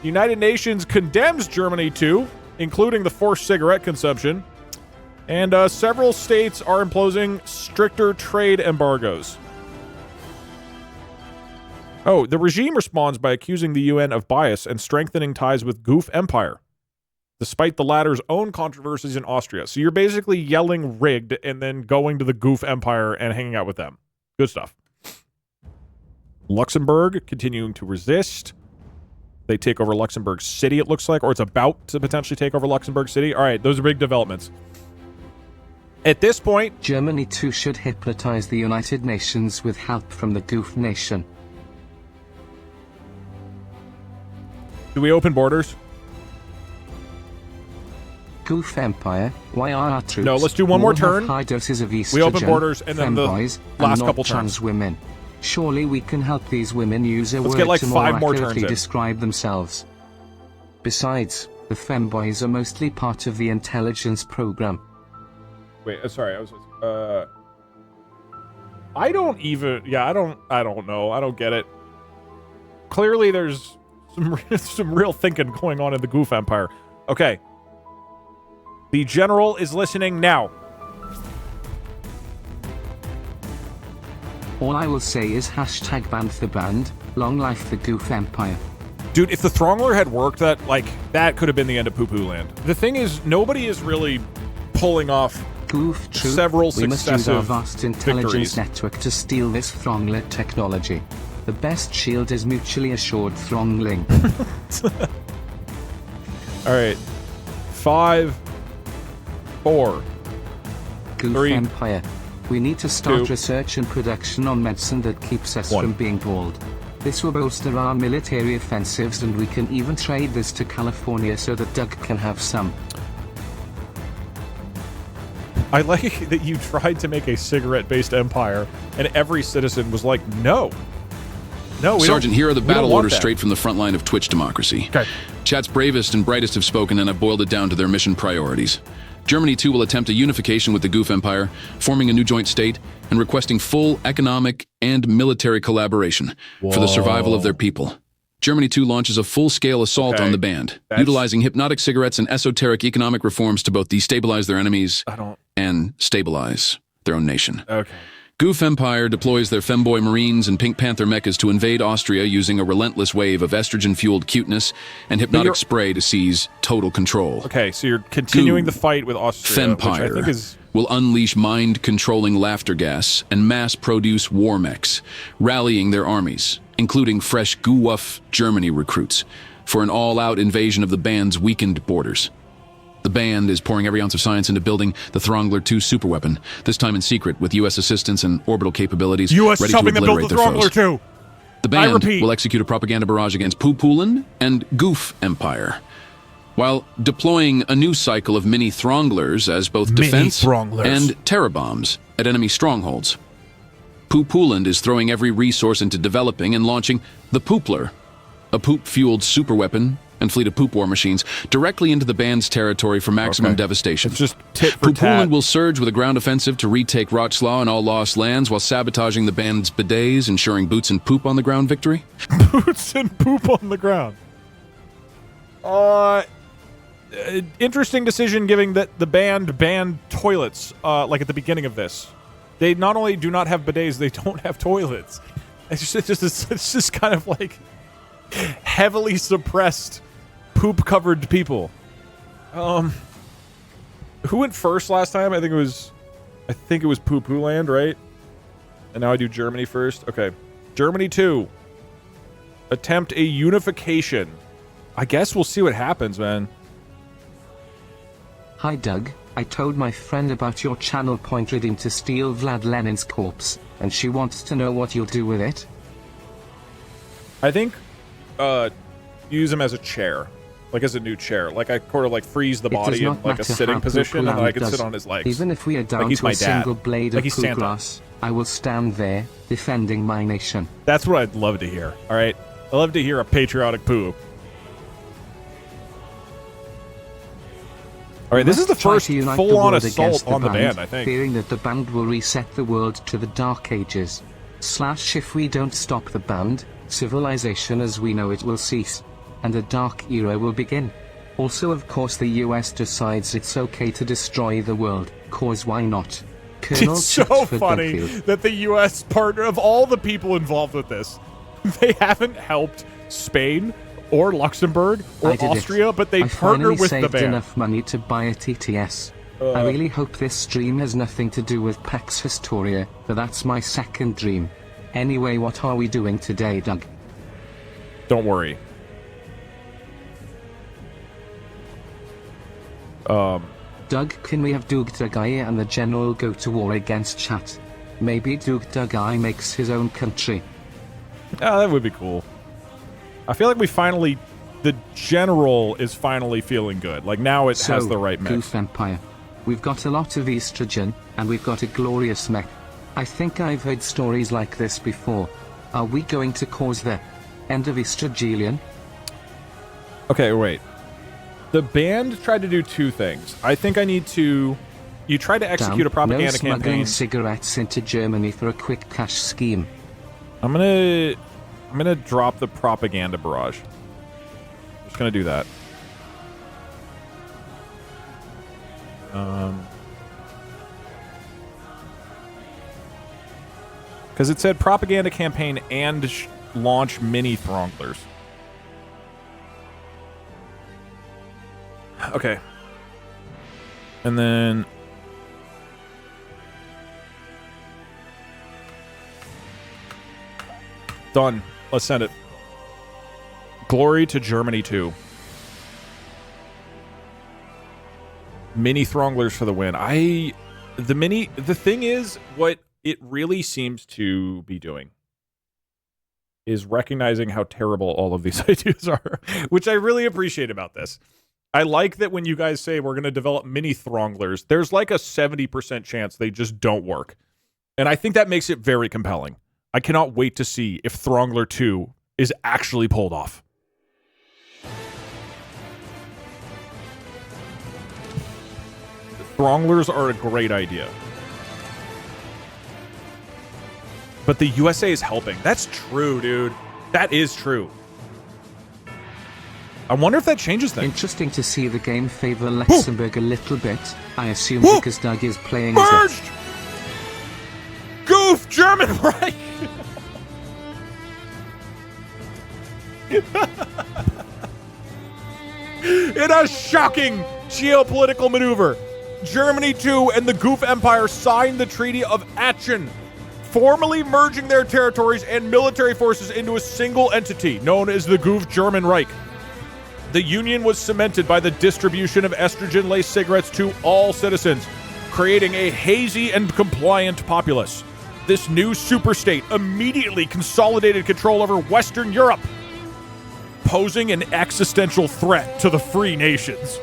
The United Nations condemns Germany too, including the forced cigarette consumption. And several states are imposing stricter trade embargoes. Oh, the regime responds by accusing the UN of bias and strengthening ties with Goof Empire, despite the latter's own controversies in Austria. So you're basically yelling rigged and then going to the Goof Empire and hanging out with them. Good stuff. Luxembourg continuing to resist. They take over Luxembourg City, it looks like, or it's about to potentially take over Luxembourg City. All right, those are big developments. At this point... Germany too should hypnotize the United Nations with help from the Goof Nation. Do we open borders? Goof Empire, why are our troops... No, let's do one more turn. High doses of estrogen, we open borders, and then the last couple trans turns. Women. Surely we can help these women use a Let's word get like to more 5 more accurately turns in. describe themselves. Besides, the femboys are mostly part of the intelligence program. Wait, sorry, I was... I don't even... Yeah, I don't know. I don't get it. Clearly there's some real thinking going on in the Goof Empire. Okay. The general is listening now. All I will say is hashtag ban the band, long life the Goof Empire. Dude, if the Throngler had worked, that could have been the end of Poo Poo Land. The thing is, nobody is really pulling off Goof troop, several we must use our successive vast intelligence victories. network to steal this Throngler technology. The best shield is mutually assured throngling. Alright. 5, 4, Goof 3, Empire. We need to start 2, research and production on medicine that keeps us 1. from being bald. This will bolster our military offensives, and we can even trade this to California so that Doug can have some. I like that you tried to make a cigarette-based empire, and every citizen was like, no. No, Sergeant, here are the battle orders that. straight from the front line of Twitch democracy. Okay. Chat's bravest and brightest have spoken, and I've boiled it down to their mission priorities. Germany, too, will attempt a unification with the Goof Empire, forming a new joint state, and requesting full economic and military collaboration for the survival of their people. Germany, too, launches a full-scale assault on the band, utilizing hypnotic cigarettes and esoteric economic reforms to both destabilize their enemies and stabilize their own nation. Okay. Goof Empire deploys their femboy Marines and Pink Panther mechas to invade Austria using a relentless wave of estrogen-fueled cuteness and hypnotic spray to seize total control. Okay, so you're continuing the fight with Austria, which I think is... will unleash mind-controlling laughter gas and mass-produce war mechs, rallying their armies, including fresh Guwuff Germany recruits, for an all-out invasion of the band's weakened borders. The band is pouring every ounce of science into building the Throngler 2 superweapon, this time in secret with U.S. assistance and orbital capabilities U.S. ready is helping to them build obliterate the their Throngler foes. 2. The band will execute a propaganda barrage against Poland and Goof Empire, while deploying a new cycle of mini Thronglers as both defense and terror bombs at enemy strongholds. Poland is throwing every resource into developing and launching the Poopler, a poop-fueled superweapon and fleet of poop war machines directly into the band's territory for maximum devastation. It's just tit for tat. Poland will surge with a ground offensive to retake Wroclaw and all lost lands while sabotaging the band's bidets, ensuring boots and poop on the ground victory. Boots and poop on the ground. Interesting decision, given that the band banned toilets, like at the beginning of this. They not only do not have bidets, they don't have toilets. It's just kind of like heavily suppressed, poop-covered people. Who went first last time? I think it was Poo-Poo Land, right? And now I do Germany first. Okay. Germany 2. Attempt a unification. I guess we'll see what happens, man. Hi Doug, I told my friend about your channel point redeem to steal Vlad Lenin's corpse, and she wants to know what you'll do with it. I think, use him as a chair. Like as a new chair. Like I sort of like freeze the body in like a sitting position, and I can sit on his legs. Even if we are down to a single blade of poo grass, I will stand there, defending my nation. That's what I'd love to hear, alright? I'd love to hear a patriotic poo. Alright, this is the first full-on assault on the band, I think. Fearing that the band will reset the world to the Dark Ages. / if we don't stop the band, civilization as we know it will cease, and a dark era will begin. Also, of course, the US decides it's okay to destroy the world, cause why not? Colonel It's so funny that the US partner of all the people involved with this, they haven't helped Spain or Luxembourg or Austria, but they partner with the band. I saved enough money to buy a TTS. I really hope this stream has nothing to do with Pax Historia, but that's my second dream. Anyway, what are we doing today, Doug? Don't worry. Doug, can we have Doug Dugai and the general go to war against chat? Maybe Doug Dugai makes his own country. Ah, that would be cool. I feel like the general is finally feeling good. Like now it has the right mix. Goof Empire. We've got a lot of estrogen, and we've got a glorious mech. I think I've heard stories like this before. Are we going to cause the end of estrogelion? Okay, wait. The band tried to do two things. I think I need to... You tried to execute a propaganda campaign. Smuggling cigarettes into Germany for a quick cash scheme. I'm gonna drop the propaganda barrage. Just gonna do that. Because it said propaganda campaign and launch mini Thronglers. Okay. And then... Done. Let's send it. Glory to Germany 2. Mini Thronglers for the win. The thing is, what it really seems to be doing is recognizing how terrible all of these ideas are, which I really appreciate about this. I like that when you guys say we're going to develop mini Thronglers, there's like a 70% chance they just don't work. And I think that makes it very compelling. I cannot wait to see if Throngler 2 is actually pulled off. Thronglers are a great idea. But the USA is helping. That's true, dude. That is true. I wonder if that changes things. Interesting to see the game favor Luxembourg a little bit. I assume because Doug is playing Merged! Goof! German Reich! In a shocking geopolitical maneuver, Germany 2 and the Goof Empire signed the Treaty of Aachen, formally merging their territories and military forces into a single entity known as the Goof German Reich. The union was cemented by the distribution of estrogen-laced cigarettes to all citizens, creating a hazy and compliant populace. This new superstate immediately consolidated control over Western Europe, posing an existential threat to the free nations.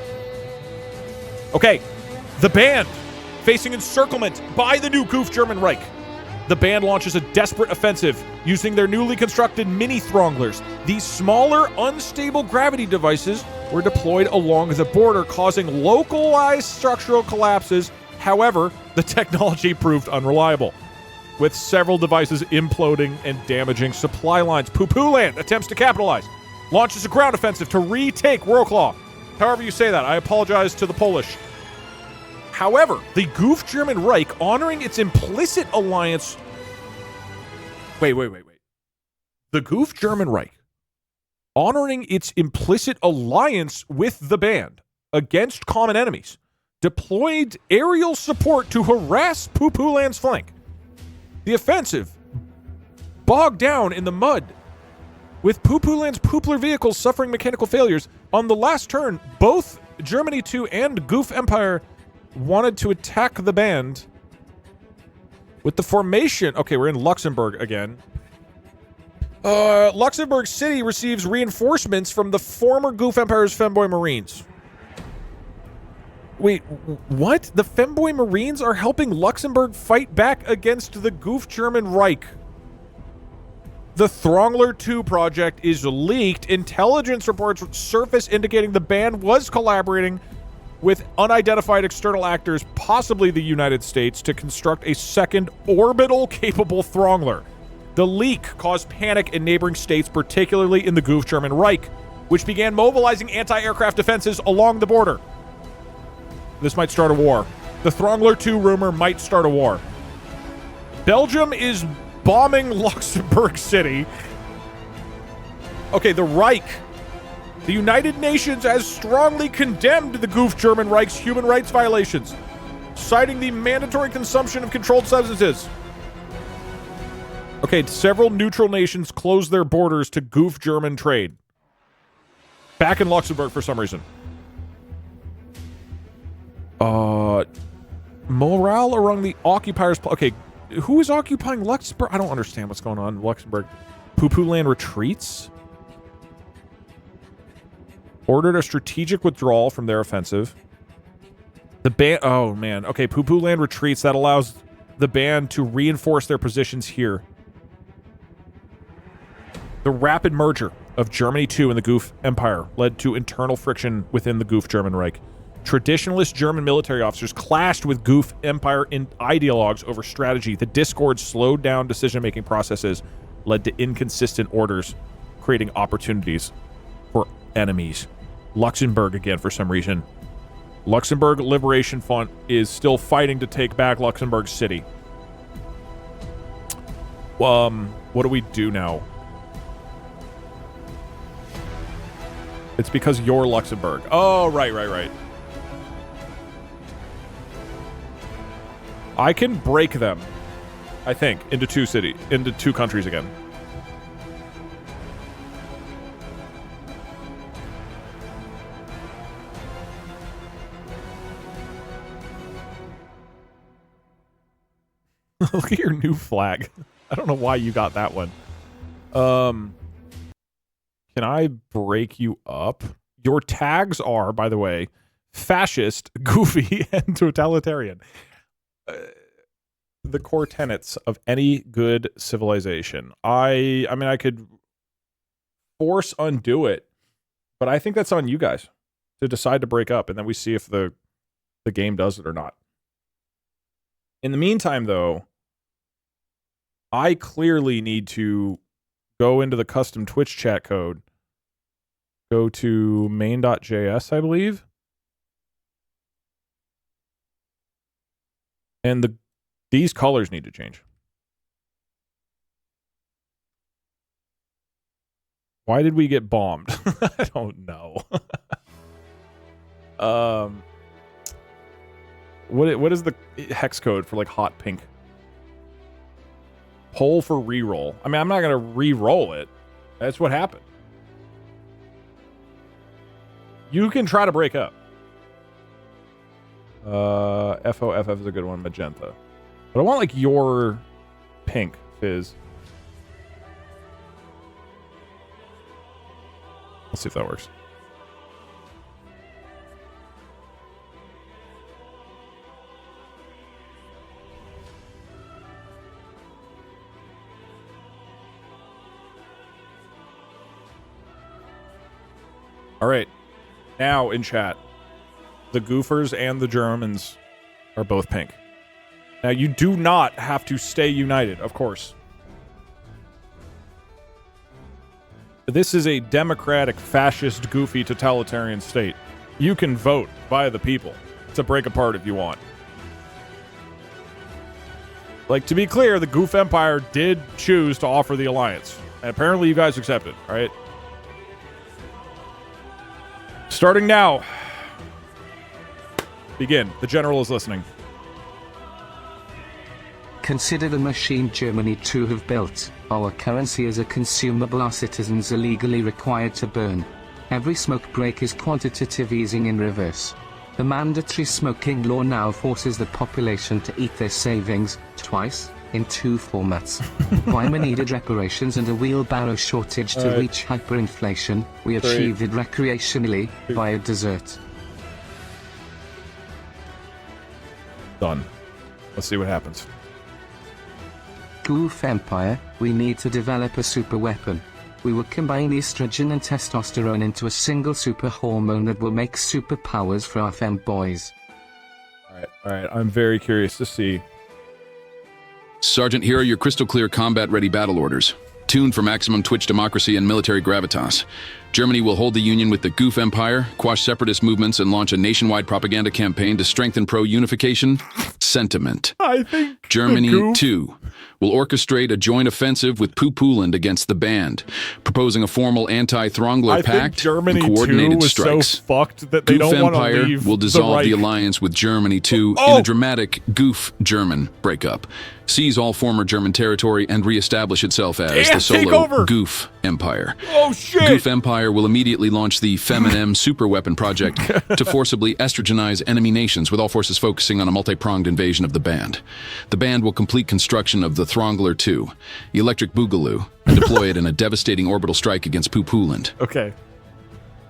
Okay, the band, facing encirclement by the new Goof German Reich. The band launches a desperate offensive using their newly constructed mini Thronglers. These smaller, unstable gravity devices were deployed along the border, causing localized structural collapses. However, the technology proved unreliable, with several devices imploding and damaging supply lines. Poo-Poo Land attempts to capitalize, launches a ground offensive to retake Wroclaw. However you say that, I apologize to the Polish. However, the Goof German Reich, honoring its implicit alliance... Wait. The Goof German Reich, honoring its implicit alliance with the band against common enemies, deployed aerial support to harass Poo-Poo Land's flank. The offensive bogged down in the mud, with Poo-Poo Land's Poopler vehicles suffering mechanical failures. On the last turn, both Germany 2 and Goof Empire wanted to attack the band with the formation. Okay, we're in Luxembourg again. Luxembourg City receives reinforcements from the former Goof Empire's Femboy Marines. Wait, what? The Femboy Marines are helping Luxembourg fight back against the Goof German Reich. The Throngler 2 project is leaked. Intelligence reports surface indicating the band was collaborating with unidentified external actors, possibly the United States, to construct a second orbital-capable Throngler. The leak caused panic in neighboring states, particularly in the Goof German Reich, which began mobilizing anti-aircraft defenses along the border. This might start a war. The Throngler 2 rumor might start a war. Belgium is bombing Luxembourg City. Okay, the Reich. The United Nations has strongly condemned the Goof German Reich's human rights violations, citing the mandatory consumption of controlled substances. Okay, several neutral nations closed their borders to Goof German trade. Back in Luxembourg for some reason. Morale around the occupiers... Okay, who is occupying Luxembourg? I don't understand what's going on in Luxembourg. Poo-Poo Land retreats? Ordered a strategic withdrawal from their offensive. The band... Oh, man. Okay, Poo-Poo Land retreats. That allows the band to reinforce their positions here. The rapid merger of Germany 2 and the Goof Empire led to internal friction within the Goof German Reich. Traditionalist German military officers clashed with Goof Empire ideologues over strategy. The discord slowed down decision-making processes, led to inconsistent orders, creating opportunities for enemies. Luxembourg again for some reason. Luxembourg Liberation Front is still fighting to take back Luxembourg City. What do we do now? It's because you're Luxembourg. Oh, right. I can break them, I think, into two countries again. Look at your new flag. I don't know why you got that one. Can I break you up? Your tags are, by the way, fascist, goofy, and totalitarian. The core tenets of any good civilization. I mean, I could force undo it, but I think that's on you guys to decide to break up, and then we see if the game does it or not. In the meantime, though, I clearly need to go into the custom Twitch chat code, go to main.js, I believe, and these colors need to change. Why did we get bombed? I don't know. What is the hex code for like hot pink? Poll for reroll. I mean, I'm not gonna re-roll it. That's what happened. You can try to break up. FOFF is a good one. Magenta. But I want like your pink, Fizz. Let's see if that works. All right. Now in chat, the goofers and the Germans are both pink. Now you do not have to stay united, of course. This is a democratic, fascist, goofy, totalitarian state. You can vote via the people to break apart if you want. Like, to be clear, the Goof Empire did choose to offer the alliance. And apparently you guys accepted, all right? Starting now. Begin. The general is listening. Consider the machine Germany too have built. Our currency is a consumable our citizens are legally required to burn. Every smoke break is quantitative easing in reverse. The mandatory smoking law now forces the population to eat their savings, twice, in 2 formats. Weimar needed reparations and a wheelbarrow shortage to reach hyperinflation. We achieved it recreationally, via dessert. Done. Let's see what happens. Goof Empire, we need to develop a super weapon. We will combine estrogen and testosterone into a single super hormone that will make superpowers for our femboys. Alright, I'm very curious to see. Sergeant, here are your crystal clear combat-ready battle orders. Tuned for maximum Twitch democracy and military gravitas. Germany will hold the union with the Goof Empire, quash separatist movements, and launch a nationwide propaganda campaign to strengthen pro-unification sentiment. I think Germany, too, will orchestrate a joint offensive with Poland against the band, proposing a formal anti-Throngler pact Germany and coordinated was strikes. So fucked that they Goof don't want to Empire leave will dissolve the Reich. alliance with Germany, too, in a dramatic Goof-German breakup. Seize all former German territory and reestablish itself as the solo Goof Empire. Oh, shit! Goof Empire will immediately launch the Feminem superweapon project to forcibly estrogenize enemy nations, with all forces focusing on a multi-pronged invasion of the band. The band will complete construction of the Throngler 2, Electric Boogaloo, and deploy it in a devastating orbital strike against Poland. Okay.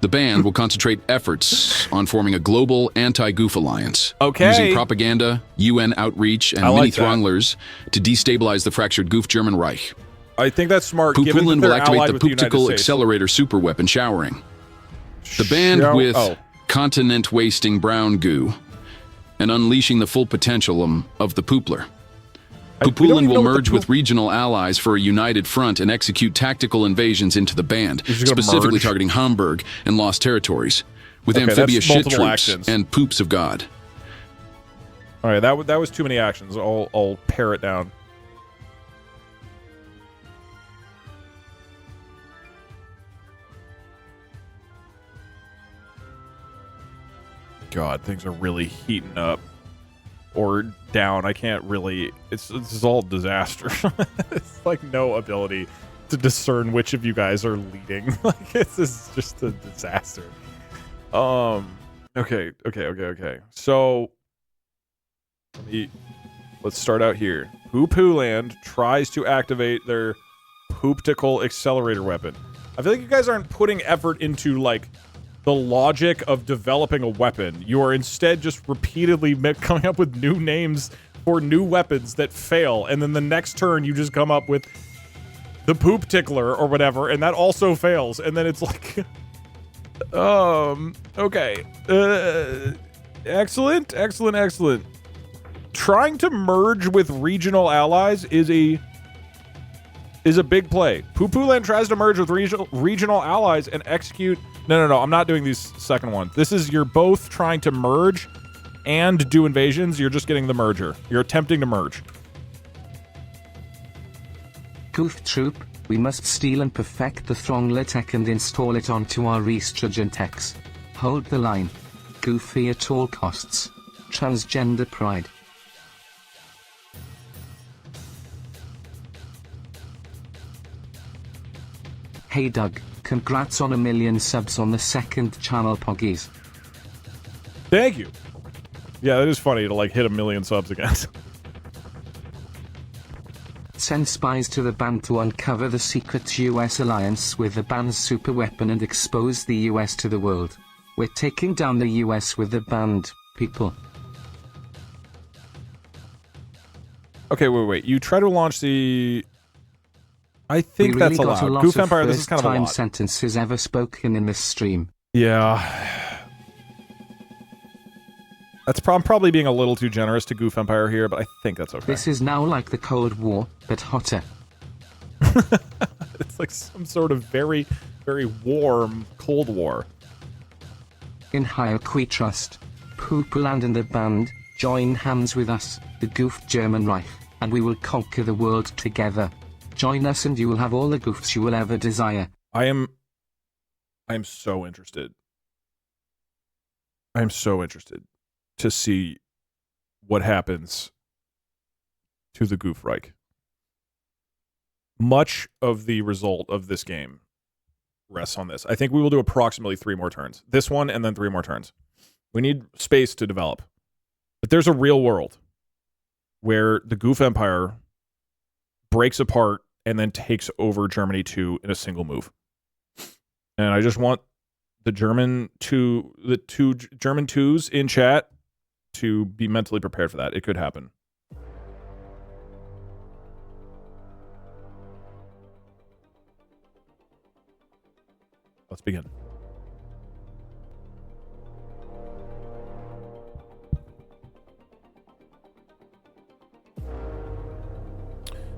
The band will concentrate efforts on forming a global anti-Goof alliance, Okay. using propaganda, UN outreach, and mini-Thronglers to destabilize the fractured Goof German Reich. I think that's smart. Given that Poland they're will activate allied the with the United Pooptical States. Accelerator superweapon showering. The band with continent-wasting brown goo, and unleashing the full potential of the Poopler. Poland will merge with regional allies for a united front and execute tactical invasions into the band, specifically targeting Hamburg and lost territories, with amphibious shit troops and poops of God. All right, that was too many actions. I'll pare it down. God, things are really heating up. Or down. I can't really... This is all disaster. It's like no ability to discern which of you guys are leading. Like, this is just a disaster. Okay. So, let's start out here. Pooland tries to activate their Pooptical Accelerator weapon. I feel like you guys aren't putting effort into, like, the logic of developing a weapon. You are instead just repeatedly coming up with new names for new weapons that fail, and then the next turn you just come up with the poop tickler or whatever, and that also fails, and then it's like, okay, excellent. Trying to merge with regional allies is a big play. Poo-Poo Land tries to merge with regional allies and execute. No, I'm not doing these second ones. This is, you're both trying to merge and do invasions. You're just getting the merger. You're attempting to merge. Goof Troop, we must steal and perfect the Throngler tech and install it onto our Reestrogen techs. Hold the line. Goofy at all costs. Transgender pride. Hey Doug, congrats on 1 million subs on the second channel, Poggies. Thank you. Yeah, that is funny to like hit 1 million subs again. Send spies to the band to uncover the secret US alliance with the band's super weapon and expose the US to the world. We're taking down the US with the band, people. Okay, wait. You try to launch the... I think really that's allowed. Goof Empire, this is kind of a lot. Sentences ever spoken in this stream. Yeah. I'm probably being a little too generous to Goof Empire here, but I think that's okay. This is now like the Cold War, but hotter. It's like some sort of very, very warm Cold War. In Hayek we trust. Poopuland and the band, join hands with us, the Goof German Reich, and we will conquer the world together. Join us and you will have all the goofs you will ever desire. I am so interested. I am so interested to see what happens to the Goof Reich. Much of the result of this game rests on this. I think we will do approximately 3 more turns. This one and then 3 more turns. We need space to develop. But there's a real world where the Goof Empire breaks apart and then takes over Germany 2 in a single move. And I just want the German 2s in chat to be mentally prepared for that. It could happen. Let's begin.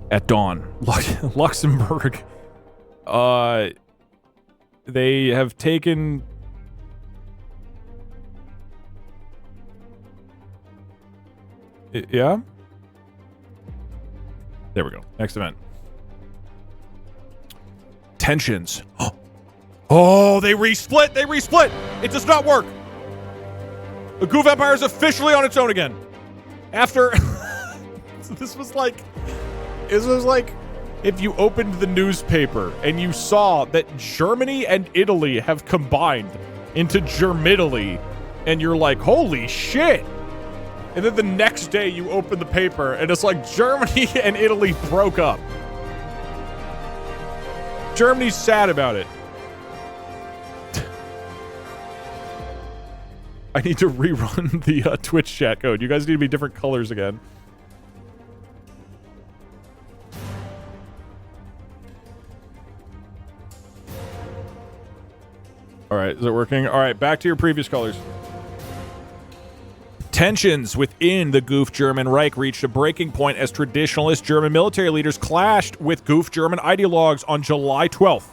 At dawn, Luxembourg. They have taken... Yeah? There we go. Next event. Tensions. Oh, they resplit! They resplit! It does not work! The Goof Empire is officially on its own again. After... So this was like if you opened the newspaper and you saw that Germany and Italy have combined into Germitaly, and you're like, holy shit! And then the next day you open the paper and it's like Germany and Italy broke up. Germany's sad about it. I need to rerun the Twitch chat code. You guys need to be different colors again. All right, is it working? All right, back to your previous colors. Tensions within the Goof German Reich reached a breaking point as traditionalist German military leaders clashed with Goof German ideologues on July 12th.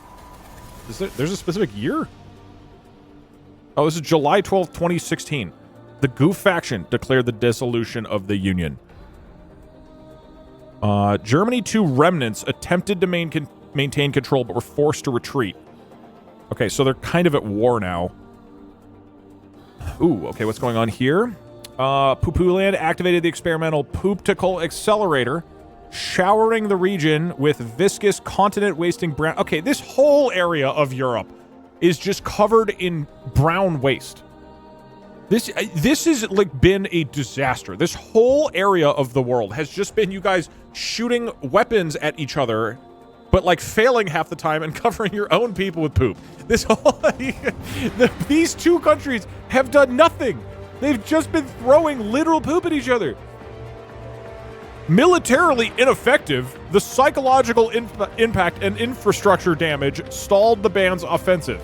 There's a specific year? Oh, this is July 12th, 2016. The Goof faction declared the dissolution of the Union. Germany 2 remnants attempted to maintain control but were forced to retreat. Okay, so they're kind of at war now. Ooh, okay, what's going on here? Poo-Poo-Land activated the experimental Pooptical Accelerator, showering the region with viscous, continent-wasting brown... Okay, this whole area of Europe is just covered in brown waste. This has, like, been a disaster. This whole area of the world has just been you guys shooting weapons at each other but like failing half the time and covering your own people with poop. This whole these two countries have done nothing. They've just been throwing literal poop at each other. Militarily ineffective, the psychological impact and infrastructure damage stalled the band's offensive.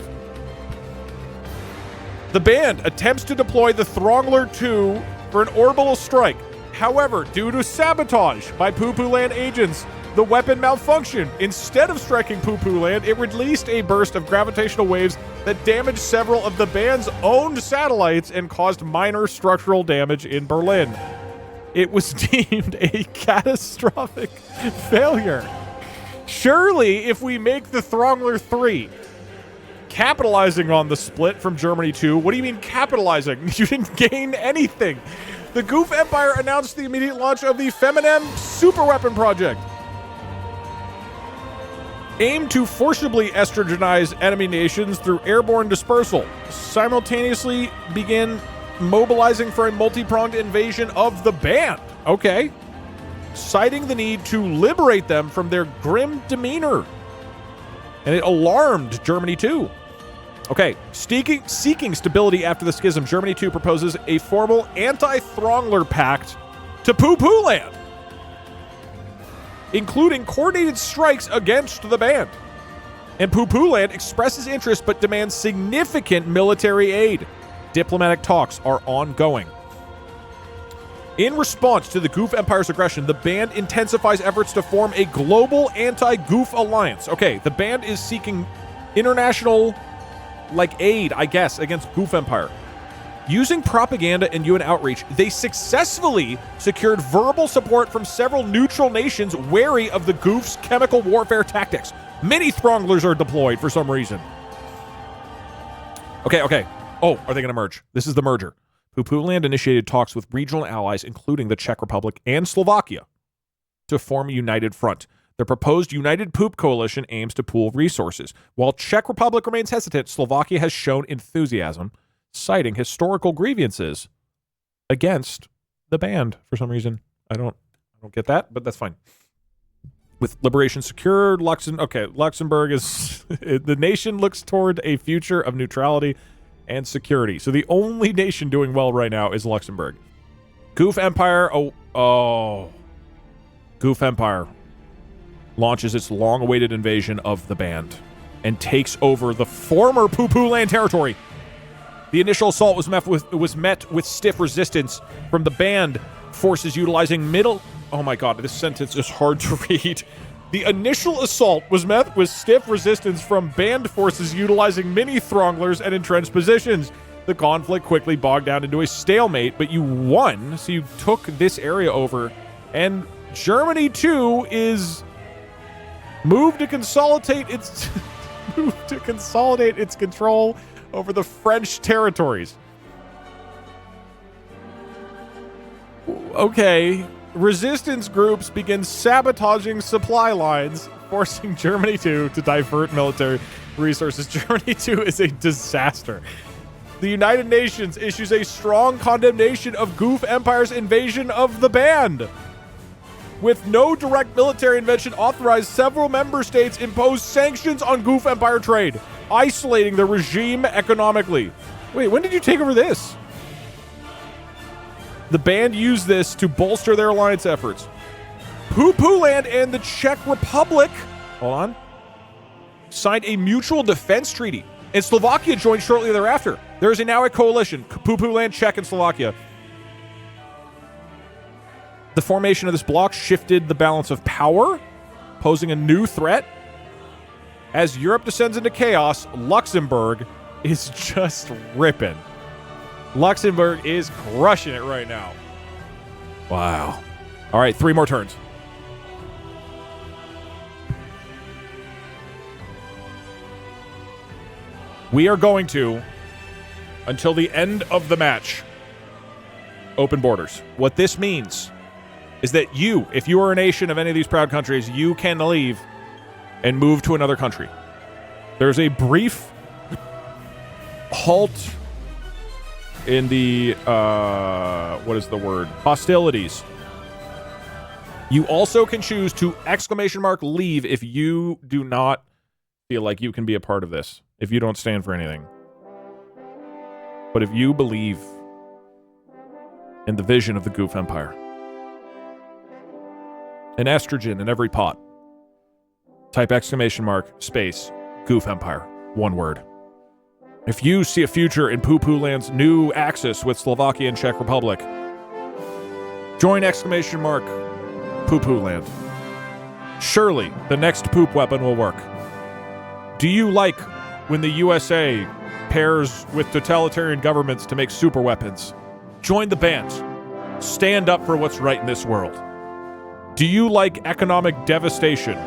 The band attempts to deploy the Throngler 2 for an orbital strike. However, due to sabotage by Poo-Poo Land agents, the weapon malfunctioned. Instead of striking Poo-Poo Land, it released a burst of gravitational waves that damaged several of the band's owned satellites and caused minor structural damage in Berlin. It was deemed a catastrophic failure. Surely, if we make the Throngler 3, capitalizing on the split from Germany 2, what do you mean capitalizing? You didn't gain anything. The Goof Empire announced the immediate launch of the Feminem superweapon project, aimed to forcibly estrogenize enemy nations through airborne dispersal, simultaneously begin mobilizing for a multi-pronged invasion of the band. Okay. Citing the need to liberate them from their grim demeanor. And it alarmed Germany too. Okay. Seeking stability after the schism, Germany 2 proposes a formal anti-Throngler pact to Poo-Poo Land, including coordinated strikes against the band. And Poo-Poo Land expresses interest but demands significant military aid. Diplomatic talks are ongoing. In response to the Goof Empire's aggression, the band intensifies efforts to form a global anti-Goof alliance. Okay, the band is seeking international, aid, I guess, against Goof Empire. Using propaganda and UN outreach, they successfully secured verbal support from several neutral nations wary of the Goof's chemical warfare tactics. Many Thronglers are deployed for some reason. Okay. Oh, are they going to merge? This is the merger. Poo-Poo Land initiated talks with regional allies, including the Czech Republic and Slovakia, to form a united front. The proposed United Poop Coalition aims to pool resources. While Czech Republic remains hesitant, Slovakia has shown enthusiasm, citing historical grievances against the band for some reason. I don't get that, but that's fine. With liberation secured, Luxembourg is the nation looks toward a future of neutrality and security. So the only nation doing well right now is Luxembourg. Goof Empire, Goof Empire launches its long-awaited invasion of the band and takes over the former Poo-Poo Land territory. The initial assault was met with stiff resistance from the band forces utilizing oh my god, this sentence is hard to read. The initial assault was met with stiff resistance from band forces utilizing mini Thronglers and entrenched positions. The conflict quickly bogged down into a stalemate, but you won, so you took this area over, and Germany too is moved to consolidate its control over the French territories. Okay. Resistance groups begin sabotaging supply lines, forcing Germany 2 to divert military resources. Germany 2 is a disaster. The United Nations issues a strong condemnation of Goof Empire's invasion of the band. With no direct military intervention authorized, several member states imposed sanctions on Goof Empire trade, isolating the regime economically. Wait, when did you take over this? The band used this to bolster their alliance efforts. Poo-Poo Land and the Czech Republic, signed a mutual defense treaty, and Slovakia joined shortly thereafter. There is now a coalition, Poo-Poo Land, Czech, and Slovakia. The formation of this bloc shifted the balance of power, posing a new threat. As Europe descends into chaos, Luxembourg is just ripping. Luxembourg is crushing it right now. Wow. All right, 3 more turns. We are going to, until the end of the match, open borders. What this means is that you, if you are a nation of any of these proud countries, you can leave and move to another country. There's a brief halt in the, hostilities. You also can choose to !leave if you do not feel like you can be a part of this, if you don't stand for anything. But if you believe in the vision of the Goof Empire, an estrogen in every pot, type ! space Goof Empire, one word. If you see a future in Poo Poo Land's new axis with Slovakia and Czech Republic, join ! Poo Poo Land. Surely the next poop weapon will work. Do you like when the USA pairs with totalitarian governments to make super weapons? Join the band. Stand up for what's right in this world. Do you like economic devastation?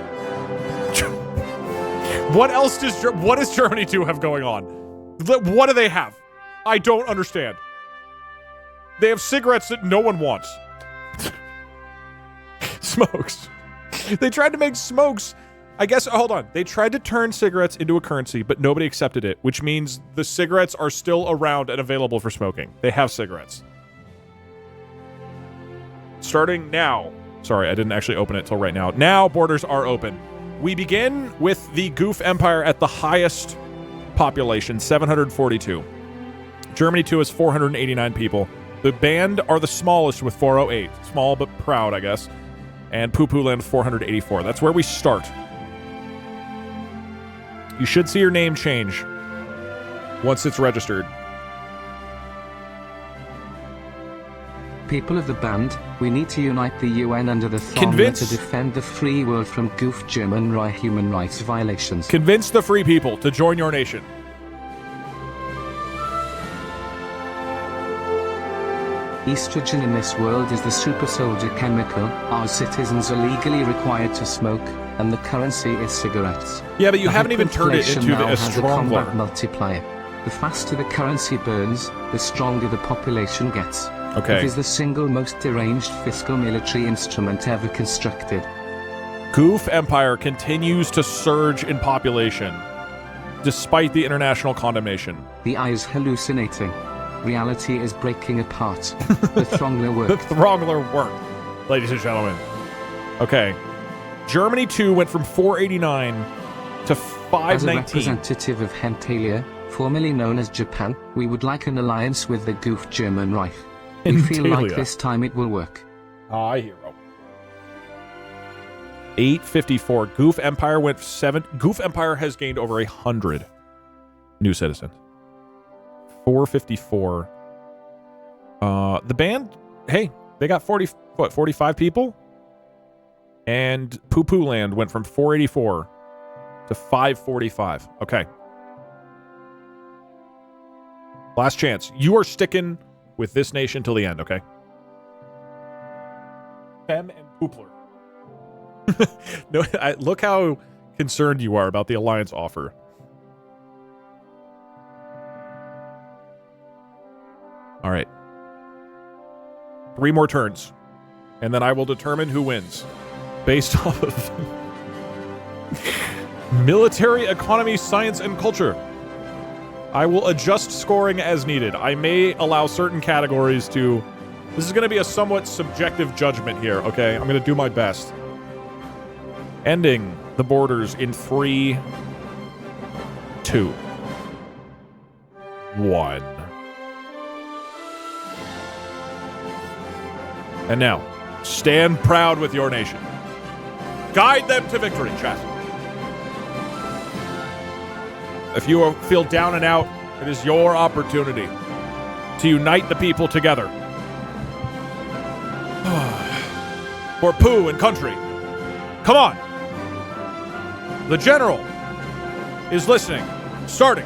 What does Germany 2 have going on? What do they have? I don't understand. They have cigarettes that no one wants. Smokes. They tried to make smokes. I guess, hold on. They tried to turn cigarettes into a currency, but nobody accepted it, which means the cigarettes are still around and available for smoking. They have cigarettes. Starting now. Sorry, I didn't actually open it till right now. Now, borders are open. We begin with the Goof Empire at the highest population, 742. Germany 2 is 489 people. The band are the smallest with 408. Small but proud, I guess. And Poo Poo Land 484. That's where we start. You should see your name change once it's registered. People of the band, we need to unite the UN under the Thongler to defend the free world from Goof German human rights violations. Convince the free people to join your nation. Estrogen in this world is the super soldier chemical our citizens are legally required to smoke, and the currency is cigarettes. Yeah, but you haven't even turned it into a strongler. Multiplier. The faster the currency burns, the stronger the population gets. Okay. It is the single most deranged fiscal military instrument ever constructed. Goof Empire continues to surge in population, despite the international condemnation. The eye is hallucinating. Reality is breaking apart. The Throngler work. The Throngler work, ladies and gentlemen. Okay. Germany 2 went from 489 to 519. As a representative of Hentalia, formerly known as Japan, we would like an alliance with the Goof German Reich. We feel like this time it will work. Ah, hero. 854. Goof Empire went 7. Goof Empire has gained over 100 new citizens. 454. The band, hey, they got 45 people? And Poo Poo Land went from 484 to 545. Okay. Last chance. You are sticking with this nation till the end, okay? Fem and Poopler. No, look how concerned you are about the alliance offer. All right. 3 more turns, and then I will determine who wins based off of military, economy, science, and culture. I will adjust scoring as needed. I may allow certain categories to... This is going to be a somewhat subjective judgment here, okay? I'm going to do my best. Ending the borders in 3, 2, 1. And now, stand proud with your nation. Guide them to victory, chat. If you feel down and out, it is your opportunity to unite the people together. For Pooh and country. Come on. The general is listening. Starting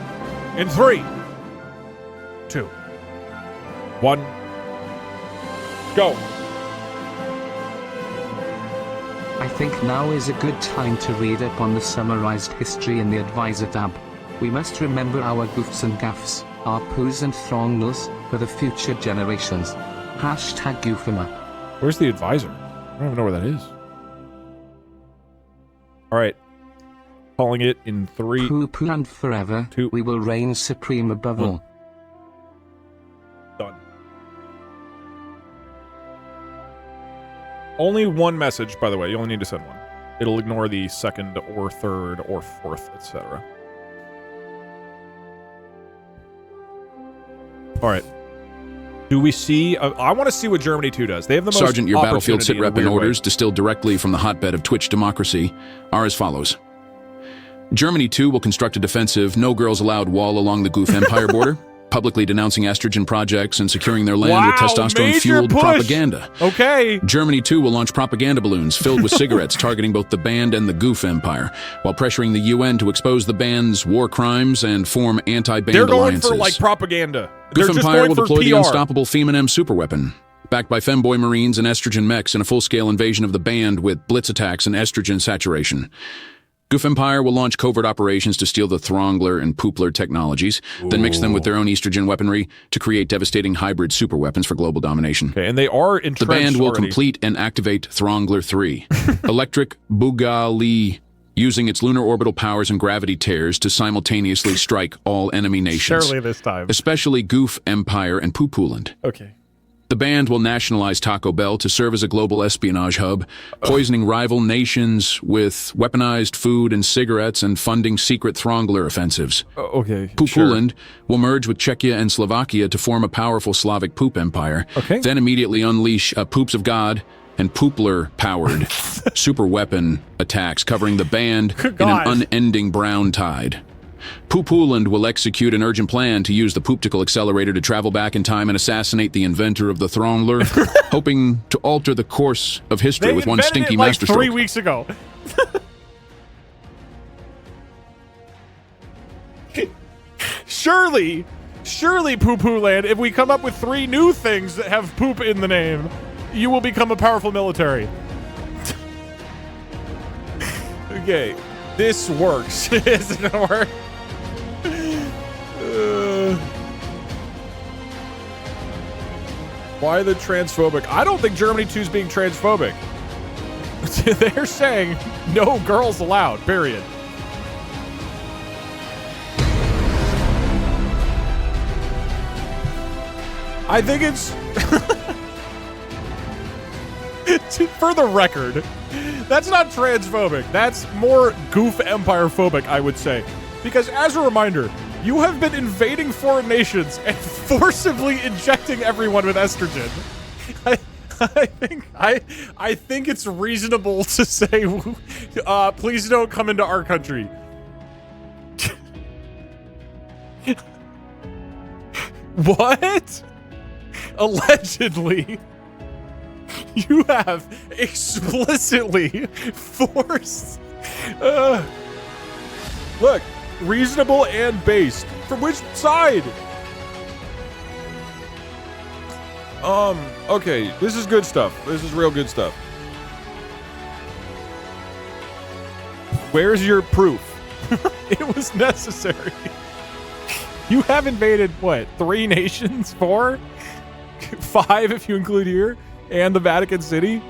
in 3, 2, 1. Go. I think now is a good time to read up on the summarized history in the Advisor tab. We must remember our goofs and gaffs, our poos and throngnals, for the future generations. Hashtag Goofema. Where's the Advisor? I don't even know where that is. Alright. Calling it in 3. Poo Poo and forever, 2. We will reign supreme above all. Done. Only one message, by the way. You only need to send one. It'll ignore the second or third or fourth, etc. All right. Do we see... I want to see what Germany 2 does. They have the most Sergeant, your battlefield opportunity sitrep in a and weird orders way. distilled directly from the hotbed of Twitch democracy are as follows. Germany 2 will construct a defensive, no-girls-allowed wall along the Goof Empire border, publicly denouncing estrogen projects and securing their land with Wow, testosterone-fueled major push. propaganda. Okay. Germany 2 will launch propaganda balloons filled with cigarettes targeting both the band and the Goof Empire, while pressuring the UN to expose the band's war crimes and form anti-band They're going alliances. for, like, propaganda. Goof They're just Empire going will for deploy the PR. unstoppable Feminem superweapon, backed by femboy Marines and estrogen mechs in a full-scale invasion of the band with blitz attacks and estrogen saturation. Goof Empire will launch covert operations to steal the Throngler and Poopler technologies, then mix them with their own estrogen weaponry to create devastating hybrid superweapons for global domination. Okay, and they are entrenched The band will already. complete and activate Throngler 3, Electric Boogaloo, using its lunar orbital powers and gravity tears to simultaneously strike all enemy nations, Surely this time. especially Goof Empire and Poopuland. Okay. The band will nationalize Taco Bell to serve as a global espionage hub, poisoning rival nations with weaponized food and cigarettes and funding secret Throngler offensives. Okay, Poopuland will merge with Czechia and Slovakia to form a powerful Slavic poop empire, Okay. then immediately unleash Poops of God and Poopler-powered super weapon attacks covering the band in God. an unending brown tide. Poopuland will execute an urgent plan to use the Pooptical Accelerator to travel back in time and assassinate the inventor of the Throngler, hoping to alter the course of history They with one invented stinky it like masterstroke. 3 weeks ago. Surely, Poo Poo Land, if we come up with 3 new things that have poop in the name, you will become a powerful military. Okay, this works. Isn't it work? Why the transphobic? I don't think Germany 2 is being transphobic. They're saying no girls allowed, period. I think it's... For the record, that's not transphobic. That's more Goof Empire phobic, I would say. Because as a reminder, you have been invading foreign nations and forcibly injecting everyone with estrogen. I think it's reasonable to say, please don't come into our country. What? Allegedly, you have explicitly forced. Look, reasonable and based. From which side? Okay, this is good stuff. This is real good stuff. Where's your proof? It was necessary. You have invaded, what, 3 nations? 4? 5 if you include here? And the Vatican City?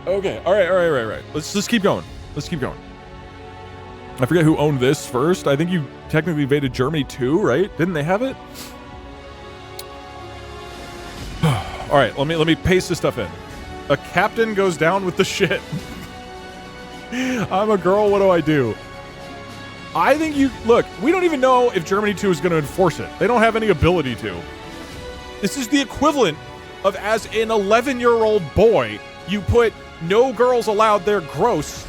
Okay, all right. Let's keep going. Let's keep going. I forget who owned this first. I think you technically invaded Germany too, right? Didn't they have it? All right, let me paste this stuff in. A captain goes down with the shit. I'm a girl, what do I do? I think look, we don't even know if Germany 2 is going to enforce it. They don't have any ability to. This is the equivalent of, as an 11-year-old boy, you put no girls allowed, they're gross,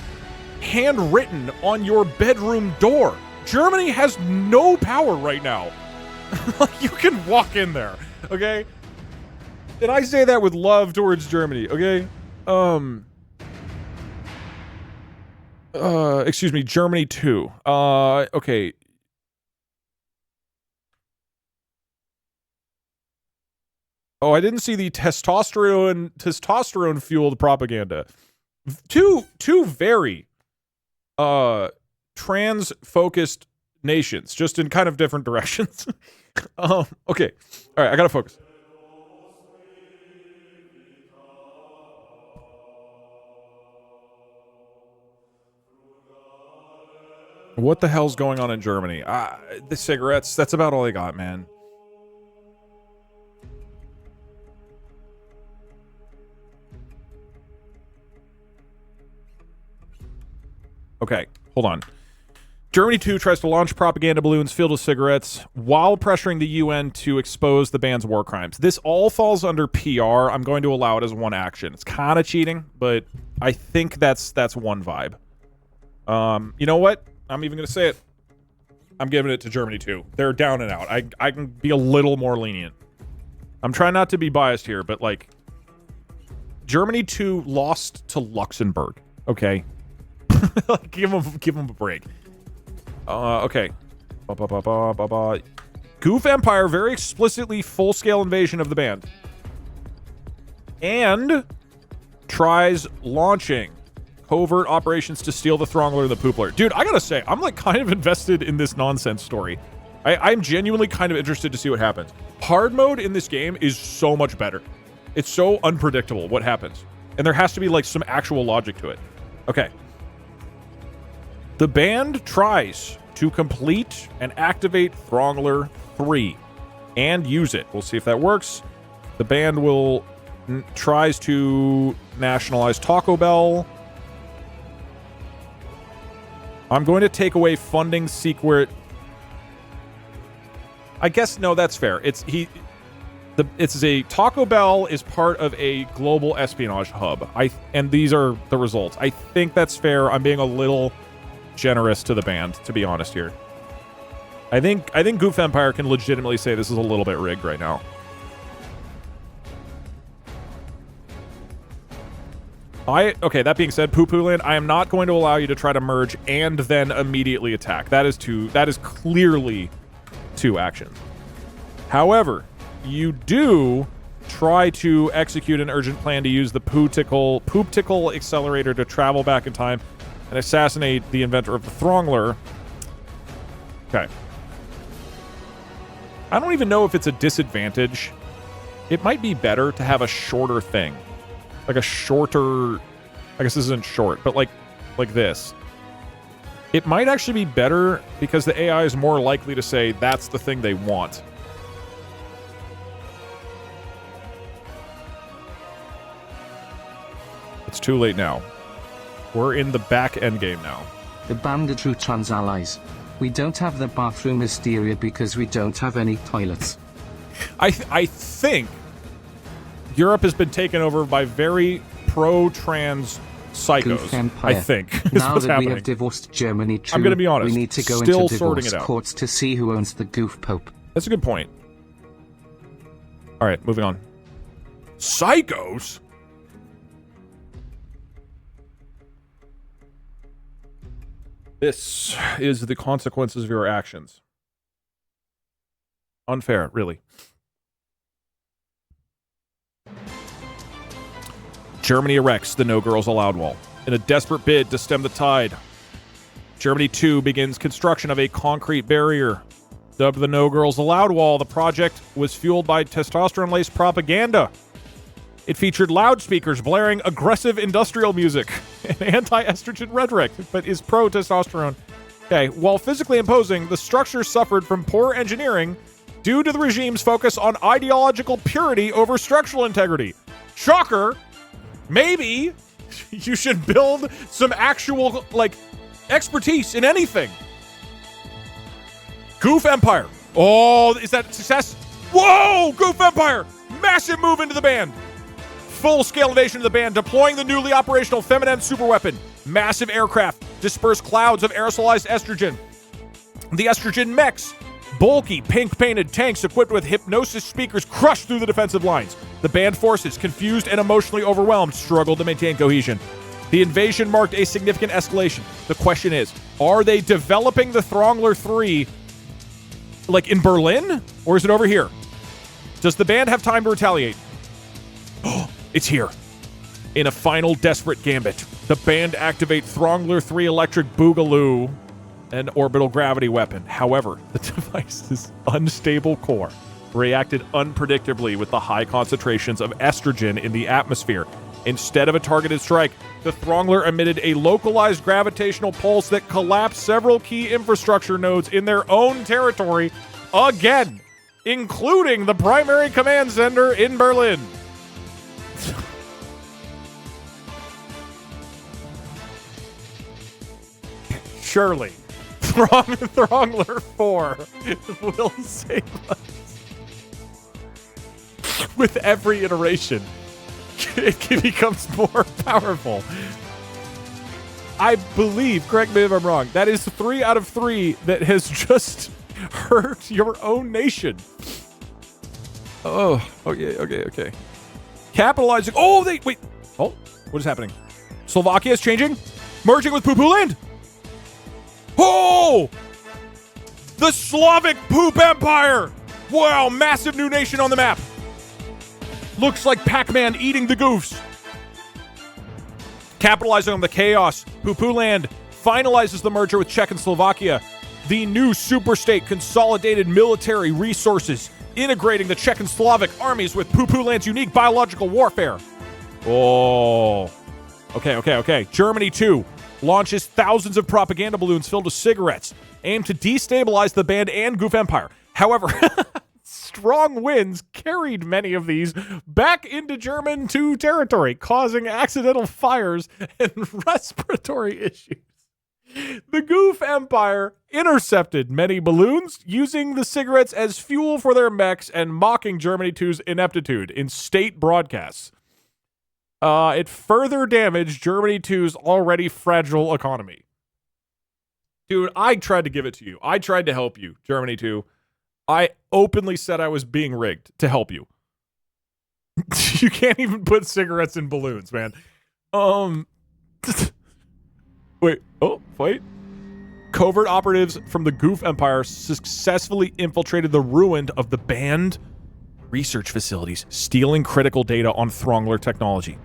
handwritten on your bedroom door. Germany has no power right now. You can walk in there, okay? And I say that with love towards Germany, okay? Excuse me, Germany 2. Okay. Oh, I didn't see the testosterone fueled propaganda. Two very trans focused nations, just in kind of different directions. Okay. All right, I gotta focus. What the hell's going on in Germany? The cigarettes, that's about all I got, man. Okay, hold on. Germany 2 tries to launch propaganda balloons filled with cigarettes while pressuring the UN to expose the band's war crimes. This all falls under PR. I'm going to allow it as one action. It's kind of cheating, but I think that's one vibe. You know what? I'm even going to say it. I'm giving it to Germany 2. They're down and out. I can be a little more lenient. I'm trying not to be biased here, but like Germany 2 lost to Luxembourg. Okay. give them a break. Okay. Goof Empire very explicitly full-scale invasion of the band. And tries launching covert operations to steal the Throngler and the Poopler. Dude, I gotta say, I'm like kind of invested in this nonsense story. I'm genuinely kind of interested to see what happens. Hard mode in this game is so much better. It's so unpredictable what happens. And there has to be like some actual logic to it. Okay. The band tries to complete and activate Throngler 3 and use it. We'll see if that works. The band will tries to nationalize Taco Bell. I'm going to take away funding secret. I guess no, that's fair. It's a Taco Bell is part of a global espionage hub. And these are the results. I think that's fair. I'm being a little generous to the band, to be honest here. I think Goof Empire can legitimately say this is a little bit rigged right now. Okay, that being said, Poo Poo Land, I am not going to allow you to try to merge and then immediately attack. That is clearly two actions. However, you do try to execute an urgent plan to use the Poop Tickle accelerator to travel back in time and assassinate the inventor of the Throngler. Okay. I don't even know if it's a disadvantage. It might be better to have a shorter thing. Like a shorter... I guess this isn't short, but like this. It might actually be better because the AI is more likely to say that's the thing they want. It's too late now. We're in the back end game now. The band are true trans allies. We don't have the bathroom hysteria because we don't have any toilets. I think Europe has been taken over by very pro-trans psychos. I think is now what's that happening. we have divorced Germany too, I'm going to be honest. we need to go still into sorting divorce it out. courts to see who owns the goof pope. That's a good point. All right, moving on. Psychos? This is the consequences of your actions. Unfair, really. Germany erects the No Girls Allowed wall. In a desperate bid to stem the tide, Germany 2 begins construction of a concrete barrier. Dubbed the No Girls Allowed wall, the project was fueled by testosterone-laced propaganda. It featured loudspeakers blaring aggressive industrial music and anti-estrogen rhetoric, but is pro-testosterone. Okay, while physically imposing, the structure suffered from poor engineering due to the regime's focus on ideological purity over structural integrity. Shocker! Maybe you should build some actual, expertise in anything. Goof Empire. Oh, is that success? Whoa! Goof Empire! Massive move into the band. Full-scale invasion of the band, deploying the newly operational feminine superweapon. Massive aircraft disperse clouds of aerosolized estrogen. The estrogen mechs. Bulky, pink-painted tanks equipped with hypnosis speakers crush through the defensive lines. The band forces, confused and emotionally overwhelmed, struggle to maintain cohesion. The invasion marked a significant escalation. The question is, are they developing the Throngler 3 in Berlin? Or is it over here? Does the band have time to retaliate? Oh, it's here. In a final desperate gambit, the band activate Throngler 3 electric boogaloo, an orbital gravity weapon. However, the device's unstable core reacted unpredictably with the high concentrations of estrogen in the atmosphere. Instead of a targeted strike, the Throngler emitted a localized gravitational pulse that collapsed several key infrastructure nodes in their own territory again, including the primary command center in Berlin. surely, Throngler 4 will save us. With every iteration, it becomes more powerful. I believe, correct me if I'm wrong, that is 3 out of 3 that has just hurt your own nation. Oh, okay. Capitalizing. Oh, wait. Oh, what is happening? Slovakia is changing? Merging with Poo-Poo Land? Oh! The Slavic Poop Empire! Wow, massive new nation on the map. Looks like Pac-Man eating the goofs. Capitalizing on the chaos, Poo-Poo Land finalizes the merger with Czech and Slovakia. The new superstate consolidated military resources, integrating the Czech and Slavic armies with Poo-Poo Land's unique biological warfare. Oh. Okay. Germany, too, launches thousands of propaganda balloons filled with cigarettes, aimed to destabilize the band and Goof Empire. However, strong winds carried many of these back into German 2 territory, causing accidental fires and respiratory issues. The Goof Empire intercepted many balloons, using the cigarettes as fuel for their mechs and mocking Germany 2's ineptitude in state broadcasts. It further damaged Germany 2's already fragile economy. Dude, I tried to give it to you. I tried to help you, Germany 2. I openly said I was being rigged to help you. You can't even put cigarettes in balloons, man. Wait. Covert operatives from the Goof Empire successfully infiltrated the ruin of the banned research facilities, stealing critical data on Throngler technology.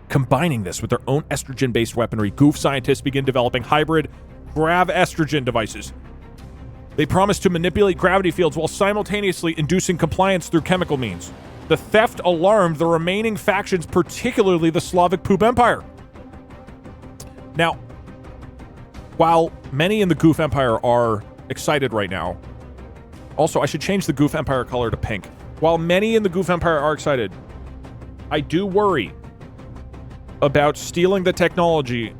Combining this with their own estrogen-based weaponry, Goof scientists begin developing hybrid grav-estrogen devices. They promise to manipulate gravity fields while simultaneously inducing compliance through chemical means. The theft alarmed the remaining factions, particularly the Slavic Poop Empire. Now, while many in the Goof Empire are excited right now, also, I should change the Goof Empire color to pink. While many in the Goof Empire are excited, I do worry about stealing the technology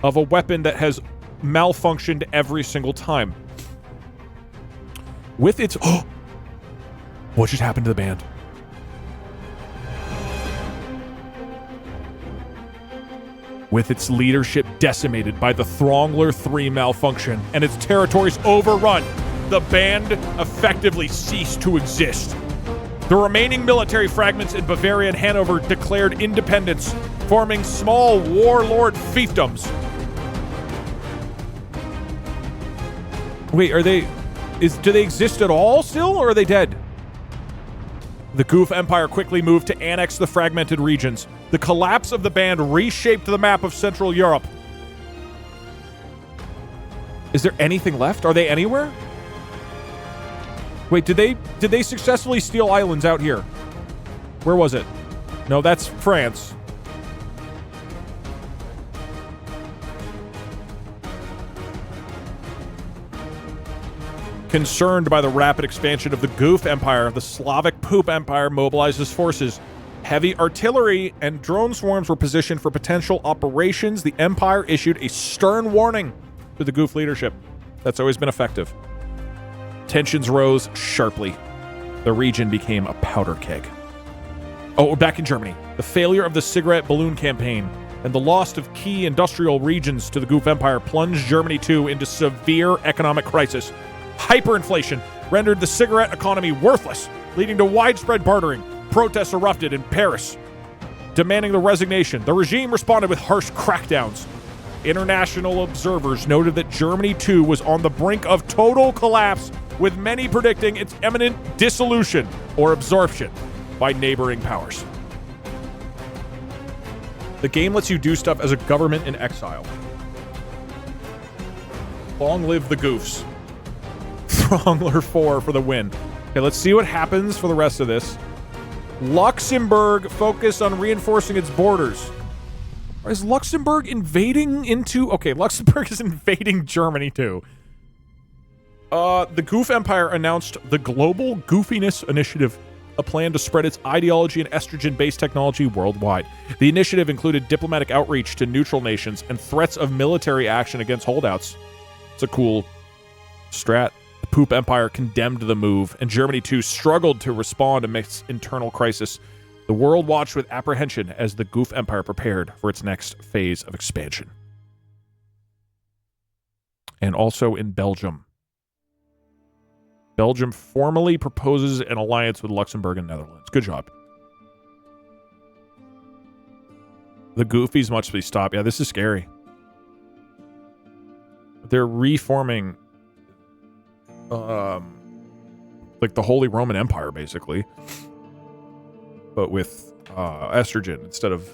of a weapon that has malfunctioned every single time. With its... Oh! What just happened to the band? With its leadership decimated by the Throngler 3 malfunction and its territories overrun, the band effectively ceased to exist. The remaining military fragments in Bavaria and Hanover declared independence, forming small warlord fiefdoms. Wait, do they exist at all still, or are they dead? The Goof Empire quickly moved to annex the fragmented regions. The collapse of the band reshaped the map of Central Europe. Is there anything left? Are they anywhere? Wait, did they successfully steal islands out here? Where was it? No, that's France. Concerned by the rapid expansion of the Goof Empire, the Slavic Poop Empire mobilized its forces. Heavy artillery and drone swarms were positioned for potential operations. The Empire issued a stern warning to the Goof leadership. That's always been effective. Tensions rose sharply. The region became a powder keg. Oh, we're back in Germany. The failure of the cigarette balloon campaign and the loss of key industrial regions to the Goof Empire plunged Germany too into severe economic crisis. Hyperinflation rendered the cigarette economy worthless, leading to widespread bartering. Protests erupted in Paris, demanding the resignation. The regime responded with harsh crackdowns. International observers noted that Germany too was on the brink of total collapse, with many predicting its imminent dissolution or absorption by neighboring powers. The game lets you do stuff as a government in exile. Long live the Goofs. Throngler 4 for the win. Okay, let's see what happens for the rest of this. Luxembourg focused on reinforcing its borders. Is Luxembourg invading into... Okay, Luxembourg is invading Germany too. The Goof Empire announced the Global Goofiness Initiative a plan to spread its ideology and estrogen-based technology worldwide. The initiative included diplomatic outreach to neutral nations and threats of military action against holdouts. It's a cool strat. The Poop Empire condemned the move, and Germany too struggled to respond amidst internal crisis. The world watched with apprehension as the Goof Empire prepared for its next phase of expansion. And also in Belgium. Belgium formally proposes an alliance with Luxembourg and Netherlands. Good job. The Goofies must be stopped. Yeah, this is scary. They're reforming like the Holy Roman Empire, basically. But with estrogen instead of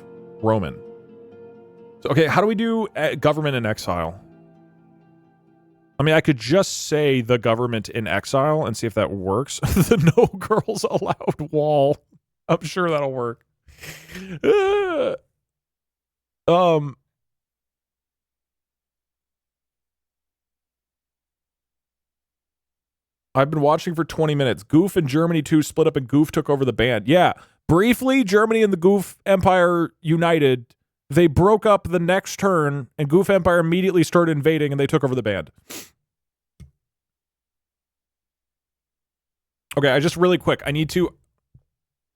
Roman. So, okay, how do we do government in exile? I mean, I could just say the government in exile and see if that works. The no girls allowed wall. I'm sure that'll work. I've been watching for 20 minutes. Goof and Germany too split up and Goof took over the band. Yeah, briefly, Germany and the Goof Empire united. They broke up the next turn, and Goof Empire immediately started invading, and they took over the band. Okay, I just really quick. I need to...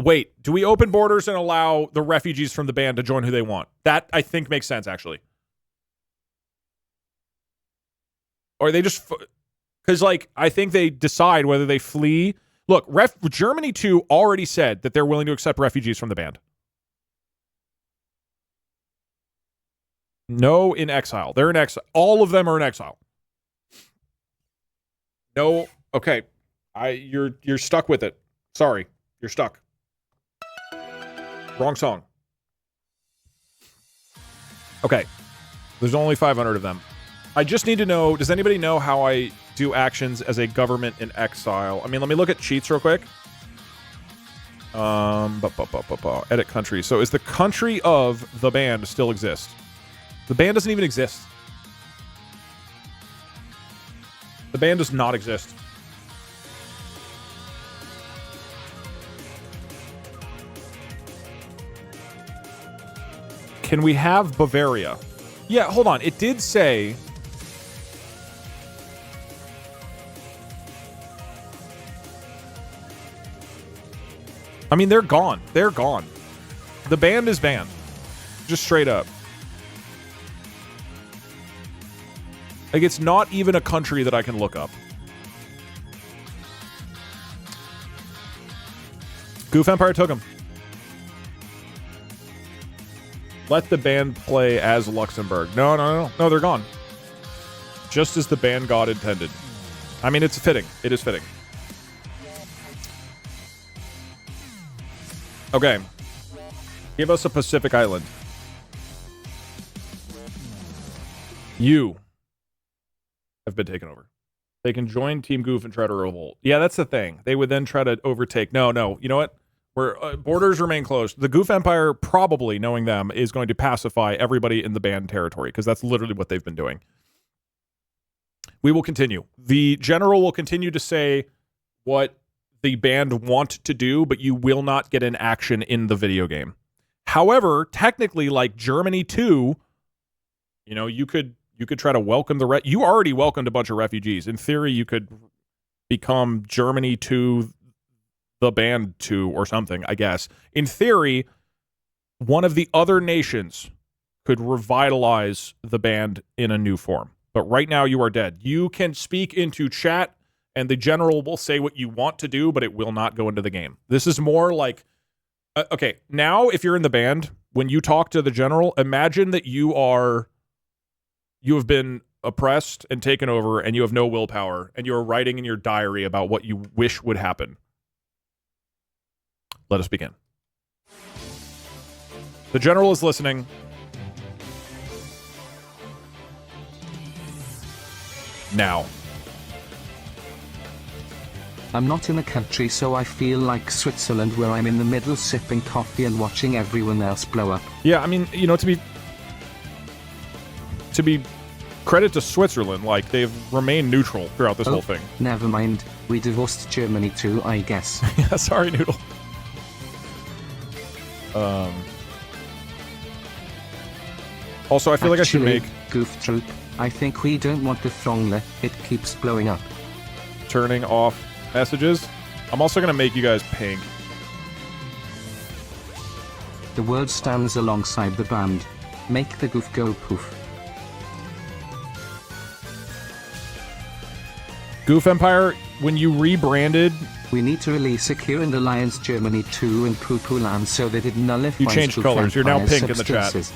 Wait, do we open borders and allow the refugees from the band to join who they want? That, I think, makes sense, actually. Or they just... Because, like, I think they decide whether they flee. Look, Germany, too, already said that they're willing to accept refugees from the band. No, in exile. They're in exile. All of them are in exile. No, okay. You're stuck with it. Sorry, you're stuck. Wrong song. Okay. There's only 500 of them. I just need to know, does anybody know how I do actions as a government in exile? I mean, let me look at cheats real quick. Edit country. So is the country of the band still exist? The band doesn't even exist. The band does not exist. Can we have Bavaria? Yeah, hold on. It did say... I mean, they're gone. They're gone. The band is banned. Just straight up. Like, it's not even a country that I can look up. Goof Empire took them. Let the band play as Luxembourg. No, they're gone. Just as the band god intended. I mean, it's fitting. It is fitting. Okay. Give us a Pacific island. You have been taken over. They can join Team Goof and try to revolt. Yeah, that's the thing. They would then try to overtake. No. You know what? Borders remain closed. The Goof Empire, probably, knowing them, is going to pacify everybody in the band territory, because that's literally what they've been doing. We will continue. The general will continue to say what the band want to do, but you will not get an action in the video game. However, technically, like Germany too, you could try to welcome you already welcomed a bunch of refugees. In theory, you could become Germany to the band to or something, I guess. In theory, one of the other nations could revitalize the band in a new form. But right now you are dead. You can speak into chat and the general will say what you want to do, but it will not go into the game. This is more like, okay, now if you're in the band, when you talk to the general, imagine that you have been oppressed and taken over and you have no willpower and you're writing in your diary about what you wish would happen. Let us begin. The general is listening. Now. I'm not in a country, so I feel like Switzerland, where I'm in the middle sipping coffee and watching everyone else blow up. Yeah, I mean, to be credit to Switzerland, like, they've remained neutral throughout this whole thing. Never mind. We divorced Germany too, I guess. Yeah, sorry, Noodle. Also, I feel like I should Actually, make Goof Troop, I think we don't want the Throngler, it keeps blowing up. turning off messages. I'm also going to make you guys pink. The world stands alongside the band. Make the goof go poof. Goof Empire, when you rebranded, We need to release Secure and Alliance Germany 2 and Poo Poo Land so that it nullifies you changed Goof colors. You're now Empire's pink in the chat. substances.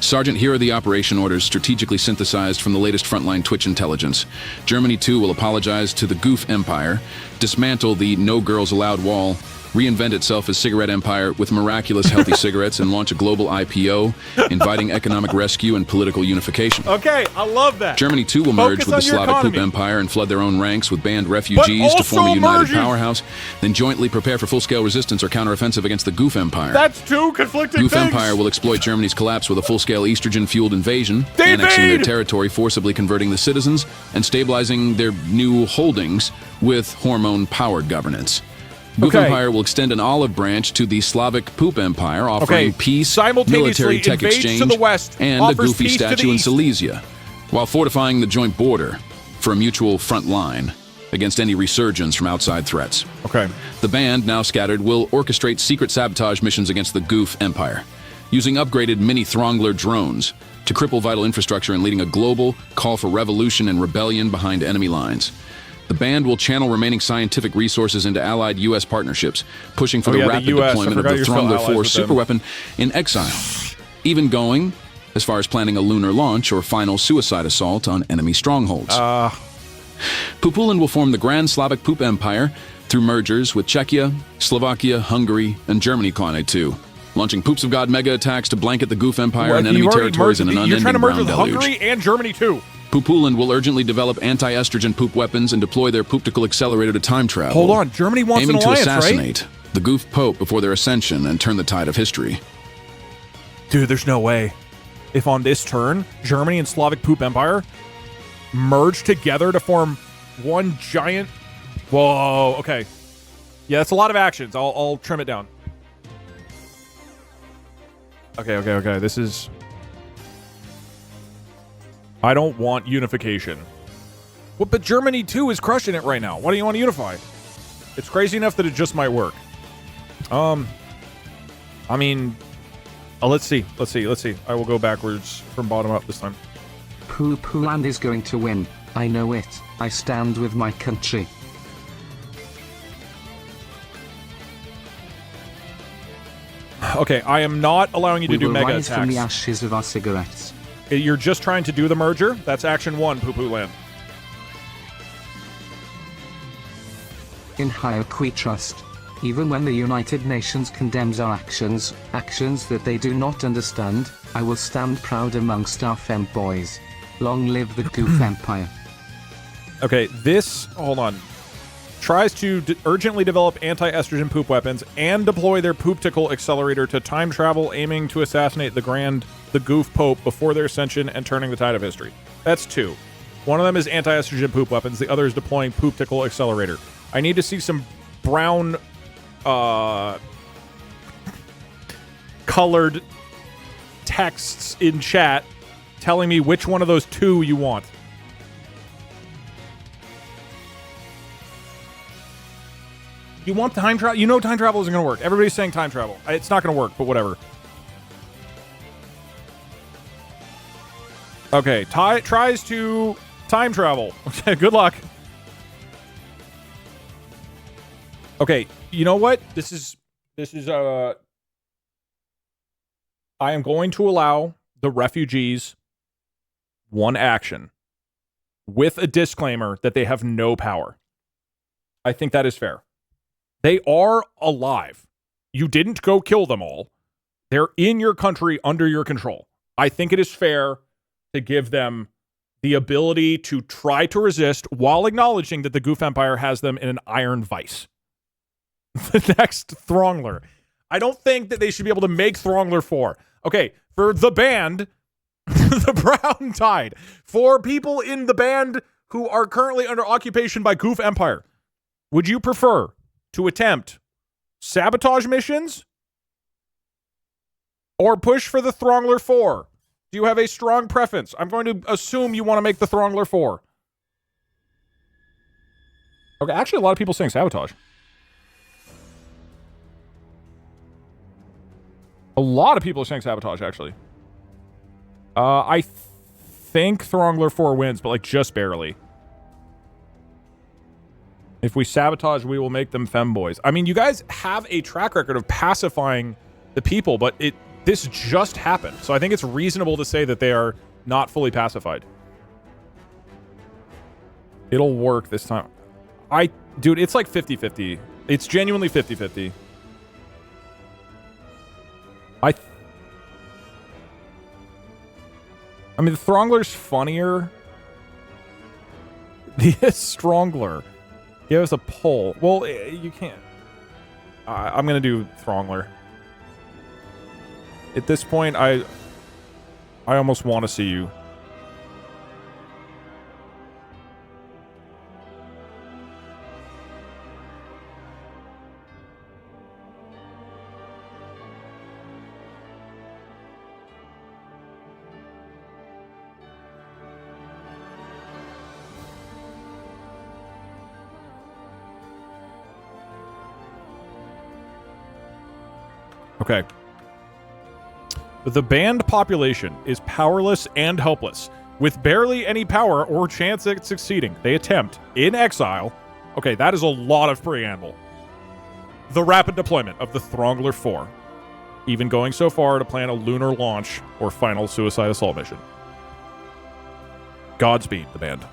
Sergeant, here are the operation orders strategically synthesized from the latest frontline Twitch intelligence. Germany 2 will apologize to the Goof Empire, dismantle the No Girls Allowed wall, reinvent itself as cigarette empire with miraculous healthy cigarettes, and launch a global IPO, inviting economic rescue and political unification. Okay, I love that. Germany 2 will merge Focus with on the your Slavic Poop economy. Empire and flood their own ranks with banned refugees to form a also united merging- powerhouse, then jointly prepare for full-scale resistance or counteroffensive against the Goof Empire. That's two conflicting Goof things. Empire will exploit Germany's collapse with a full-scale estrogen-fueled invasion, David! annexing their territory, forcibly converting the citizens, and stabilizing their new holdings with hormone-powered governance. Goof Okay. Empire will extend an olive branch to the Slavic Poop Empire, offering Okay, peace, simultaneously military tech invades to exchange, the west, and a offers Goofy peace to the statue in east. Silesia, while fortifying the joint border for a mutual front line against any resurgence from outside threats. Okay. The band, now scattered, will orchestrate secret sabotage missions against the Goof Empire, using upgraded mini-Throngler drones to cripple vital infrastructure and leading a global call for revolution and rebellion behind enemy lines. The band will channel remaining scientific resources into allied U.S. partnerships, pushing for Oh, the yeah, the rapid US. I deployment of forgot the you're still Throngler allies 4 with them. superweapon in exile, even going as far as planning a lunar launch or final suicide assault on enemy strongholds. Pupulan will form the Grand Slavic Poop Empire through mergers with Czechia, Slovakia, Hungary, and Germany Clonate 2, launching Poops of God mega attacks to blanket the Goof Empire and You've enemy already territories in merged- an You're trying to unending merge brown with deluge. Hungary and Germany too. Pupulan will urgently develop anti-estrogen poop weapons and deploy their pooptical accelerator to time travel. Hold on, Germany wants aiming an to alliance, right? assassinate the Goof Pope before their ascension and turn the tide of history. Dude, there's no way. If on this turn, Germany and Slavic Poop Empire merge together to form one giant... Whoa, okay. Yeah, that's a lot of actions. I'll trim it down. Okay. This is... I don't want unification. Well, but Germany, too, is crushing it right now. Why do you want to unify? It's crazy enough that it just might work. I mean... let's see. I will go backwards from bottom up this time. Poo Poo Land is going to win. I know it. I stand with my country. Okay, I am not allowing you to We do will mega rise from the attacks. ashes of our cigarettes. You're just trying to do the merger? That's action 1, Poo Poo Land. In Hayek we trust. Even when the United Nations condemns our actions that they do not understand, I will stand proud amongst our fem boys. Long live the Goof Empire. Okay, this... Hold on. Tries to urgently develop anti-estrogen poop weapons and deploy their pooptical accelerator to time travel, aiming to assassinate the Goof Pope before their ascension and turning the tide of history. That's 2. One of them is anti-estrogen poop weapons. The other is deploying pooptical accelerator. I need to see some brown... colored texts in chat telling me which one of those 2 you want. You want time travel? You know time travel isn't going to work. Everybody's saying time travel. It's not going to work, but whatever. Okay, tries to time travel. Okay, good luck. Okay, you know what? This is I am going to allow the refugees one action with a disclaimer that they have no power. I think that is fair. They are alive. You didn't go kill them all. They're in your country under your control. I think it is fair to give them the ability to try to resist while acknowledging that the Goof Empire has them in an iron vice. The next Throngler. I don't think that they should be able to make Throngler 4. Okay, for the band, the Brown Tide. For people in the band who are currently under occupation by Goof Empire, would you prefer to attempt Sabotage missions? Or push for the Throngler 4? Do you have a strong preference? I'm going to assume you want to make the Throngler 4. Okay, actually a lot of people saying sabotage. A lot of people are saying sabotage, actually. I think Throngler 4 wins, but, like, just barely. If we sabotage, we will make them femboys. I mean, you guys have a track record of pacifying the people, but this just happened. So I think it's reasonable to say that they are not fully pacified. It'll work this time. Dude, it's like 50-50. It's genuinely 50-50. I mean, the Throngler's funnier. The Strongler. Give us a poll. Well, you can't. I'm going to do Throngler. At this point, I almost want to see you. Okay. The banned population is powerless and helpless, with barely any power or chance at succeeding. They attempt, in exile... Okay, that is a lot of preamble. The rapid deployment of the Throngler 4, even going so far to plan a lunar launch or final suicide assault mission. Godspeed, the band.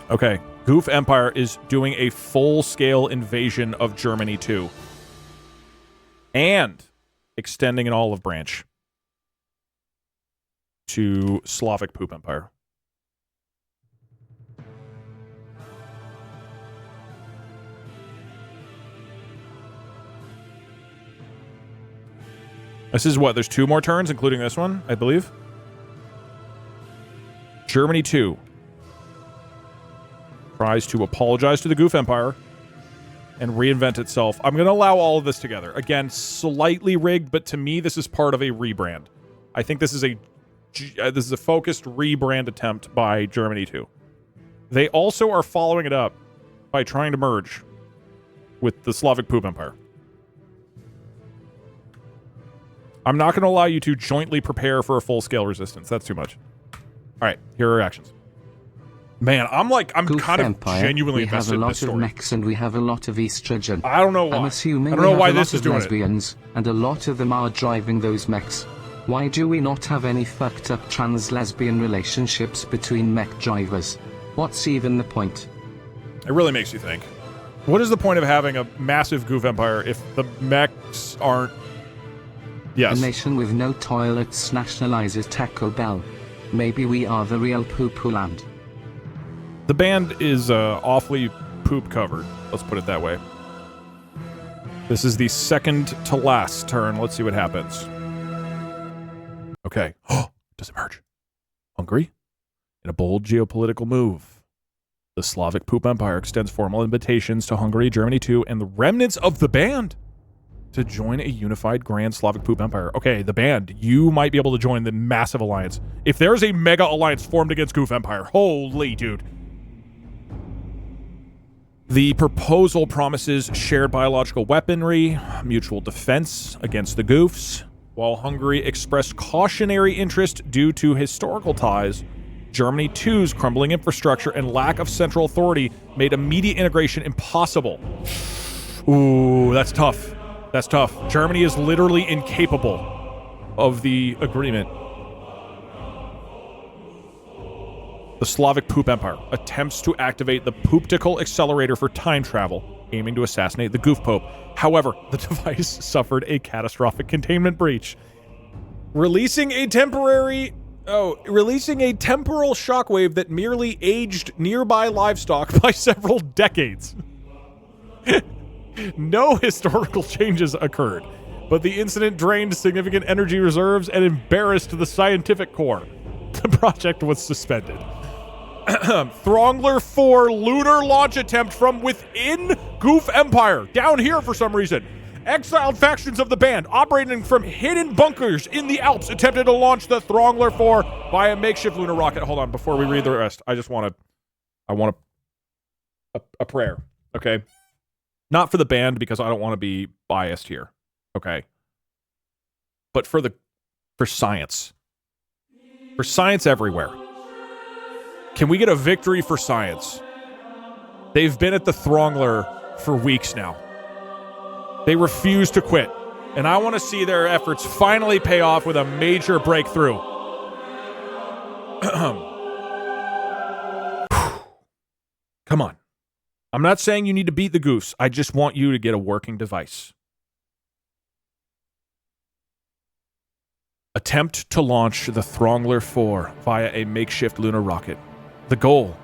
Okay. Goof Empire is doing a full-scale invasion of Germany too. And extending an olive branch to Slavic Poop Empire. This is what? There's 2 more turns, including this one, I believe. Germany 2. Tries to apologize to the Goof Empire and reinvent itself. I'm going to allow all of this together. Again, slightly rigged, but to me, this is part of a rebrand. I think this is a focused rebrand attempt by Germany 2. They also are following it up by trying to merge with the Slavic Poop Empire. I'm not going to allow you to jointly prepare for a full-scale resistance. That's too much. All right, here are actions. Man, I'm Goof kind of Empire, genuinely invested in this We have a lot story. of mechs and we have a lot of estrogen. I don't know why. I'm assuming I don't know we why have a this lot is of doing lesbians, and a lot of them are driving those mechs. Why do we not have any fucked up trans-lesbian relationships between mech drivers? What's even the point? It really makes you think. What is the point of having a massive Goof Empire if the mechs aren't... Yes. A nation with no toilets nationalizes Taco Bell. Maybe we are the real poo-poo land. The band is awfully poop covered. Let's put it that way. This is the second to last turn. Let's see what happens. Okay. Does it merge? Hungary? In a bold geopolitical move, the Slavic Poop Empire extends formal invitations to Hungary, Germany too, and the remnants of the band to join a unified Grand Slavic Poop Empire. Okay, the band, you might be able to join the massive alliance. If there's a mega alliance formed against Goof Empire, holy dude. The proposal promises shared biological weaponry, mutual defense against the Goofs. While Hungary expressed cautionary interest due to historical ties, Germany 2's crumbling infrastructure and lack of central authority made immediate integration impossible. Ooh, that's tough. That's tough. Germany is literally incapable of the agreement. The Slavic Poop Empire attempts to activate the Pooptical Accelerator for time travel, aiming to assassinate the Goof Pope. However, the device suffered a catastrophic containment breach, releasing a temporal shockwave that merely aged nearby livestock by several decades. No historical changes occurred, but the incident drained significant energy reserves and embarrassed the scientific core. The project was suspended. Throngler 4 lunar launch attempt from within Goof Empire. Down here for some reason. Exiled factions of the band, operating from hidden bunkers in the Alps, attempted to launch the Throngler 4 by a makeshift lunar rocket. Hold on, before we read the rest, I want a prayer, okay? Not for the band, because I don't want to be biased here, okay? But for science. For science everywhere. Can we get a victory for science? They've been at the Throngler for weeks now. They refuse to quit. And I want to see their efforts finally pay off with a major breakthrough. Come on. I'm not saying you need to beat the Goofs. I just want you to get a working device. Attempt to launch the Throngler 4 via a makeshift lunar rocket. The goal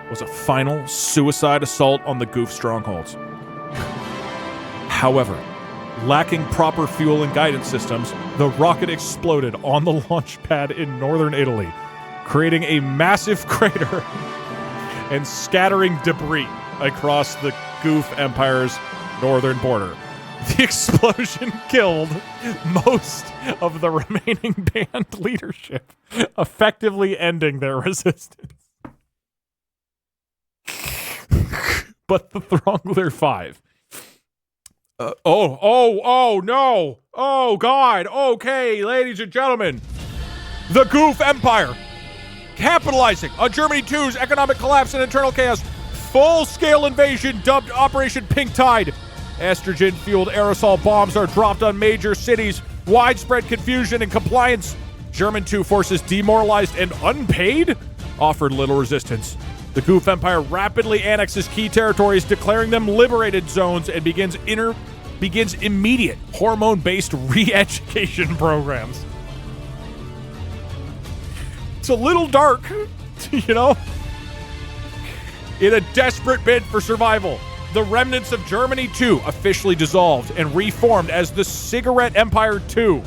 was a final suicide assault on the Goof strongholds. However, lacking proper fuel and guidance systems, the rocket exploded on the launch pad in northern Italy, creating a massive crater and scattering debris across the Goof Empire's northern border. The explosion killed most of the remaining band leadership, effectively ending their resistance. But the Throngler 5... no! Oh, God! Okay, ladies and gentlemen. The Goof Empire, capitalizing on Germany 2's economic collapse and internal chaos, full-scale invasion dubbed Operation Pink Tide. Estrogen-fueled aerosol bombs are dropped on major cities. Widespread confusion and compliance. German 2 forces demoralized and unpaid offered little resistance. The Goof Empire rapidly annexes key territories, declaring them liberated zones, and begins immediate hormone-based re-education programs. It's a little dark, you know? In a desperate bid for survival, the remnants of Germany 2 officially dissolved and reformed as the Cigarette Empire 2.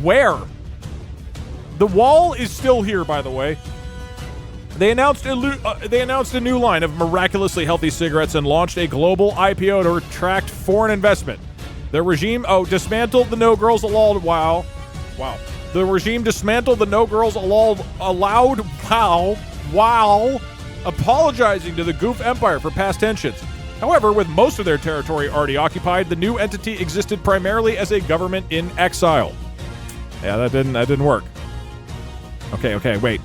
Where? The wall is still here, by the way. They announced a new line of miraculously healthy cigarettes and launched a global IPO to attract foreign investment. The regime dismantled the No Girls Allowed The regime dismantled the No Girls Allowed while apologizing to the Goof Empire for past tensions. However, with most of their territory already occupied, the new entity existed primarily as a government in exile. Yeah, that didn't work. Okay, wait.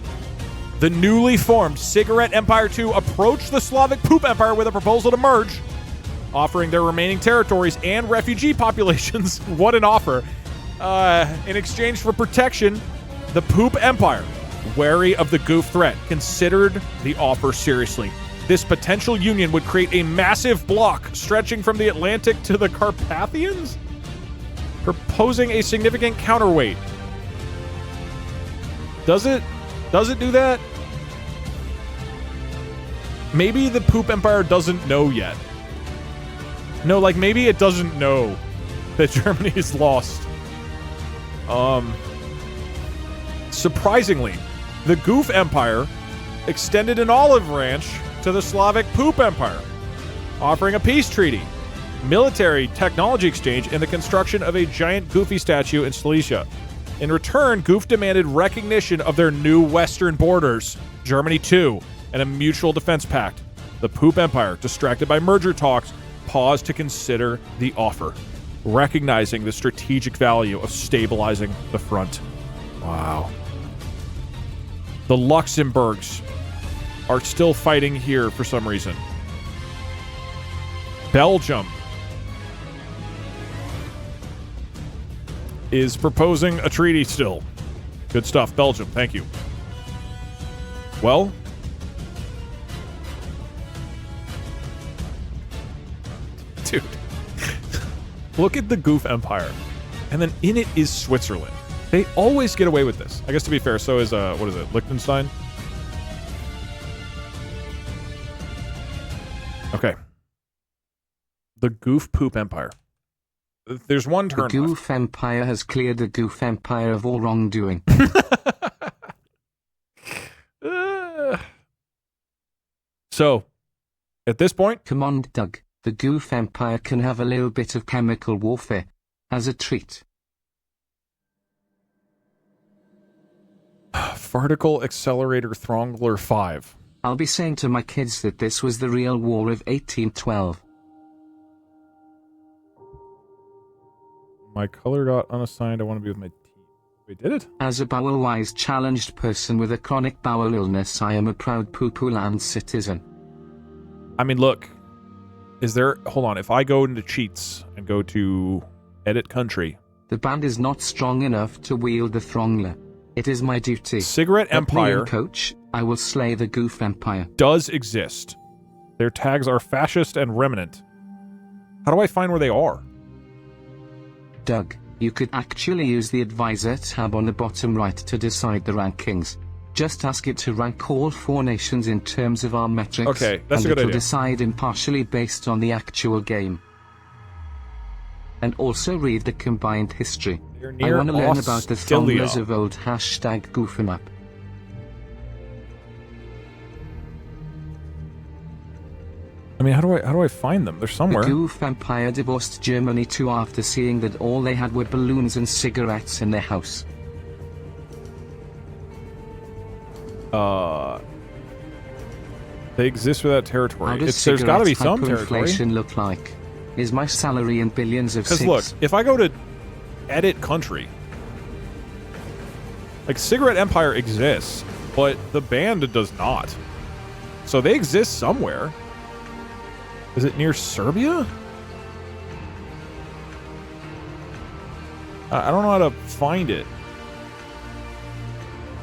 The newly formed Cigarette Empire 2 approached the Slavic Poop Empire with a proposal to merge, offering their remaining territories and refugee populations, what an offer, in exchange for protection. The Poop Empire, wary of the Goof threat, considered the offer seriously. This potential union would create a massive bloc stretching from the Atlantic to the Carpathians, proposing a significant counterweight. Does it do that? Maybe the Poop Empire doesn't know yet. No, like maybe it doesn't know that Germany is lost. Surprisingly, the Goof Empire extended an olive branch to the Slavic Poop Empire, offering a peace treaty, military technology exchange, and the construction of a giant Goofy statue in Silesia. In return, Goof demanded recognition of their new western borders, Germany 2, and a mutual defense pact. The Poop Empire, distracted by merger talks, paused to consider the offer, recognizing the strategic value of stabilizing the front. Wow. The Luxembourgs are still fighting here for some reason. Belgium is proposing a treaty still. Good stuff, Belgium. Thank you. Well, dude, look at the Goof Empire, and then in it is Switzerland. They always get away with this. I guess to be fair, so is what is it, Liechtenstein? Okay. The Goof Poop Empire. There's one turn. The Goof Empire has cleared the Goof Empire of all wrongdoing. So, at this point, Come on, Doug. The Goof Empire can have a little bit of chemical warfare. As a treat. Particle Accelerator Throngler 5. I'll be saying to my kids that this was the real war of 1812. My color got unassigned. I want to be with my team. We did it? As a bowel-wise challenged person with a chronic bowel illness, I am a proud Poo-Poo Land citizen. I mean, look. Is there... Hold on. If I go into cheats and go to edit country... The band is not strong enough to wield the Throngler. It is my duty. Cigarette Empire... Coach, I will slay the Goof Empire. ...does exist. Their tags are fascist and remnant. How do I find where they are? Doug, you could actually use the advisor tab on the bottom right to decide the rankings. Just ask it to rank all 4 nations in terms of our metrics. Okay, that's a good idea. And it'll decide impartially based on the actual game. And also read the combined history. I want to learn about the Throngler's of old #GoofEmUp. I mean, how do I find them? They're somewhere. The Goof Empire divorced Germany too after seeing that all they had were balloons and cigarettes in their house. They exist without territory. How does There's got to be some territory. Inflation look like? Is my salary in billions of Because cigs? look, if I go to edit country, like Cigarette Empire exists, but the band does not. So they exist somewhere. Is it near Serbia? I don't know how to find it.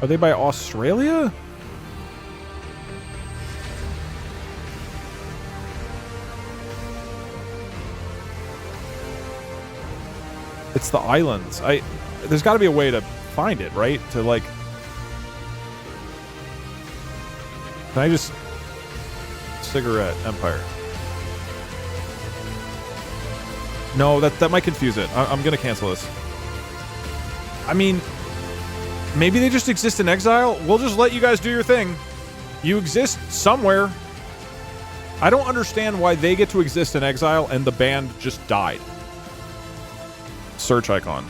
Are they by Australia? It's the islands. There's got to be a way to find it, right? To like... Can I just... Cigarette Empire. No, that might confuse it. I'm gonna cancel this. I mean, maybe they just exist in exile? We'll just let you guys do your thing. You exist somewhere. I don't understand why they get to exist in exile and the band just died. Search icon.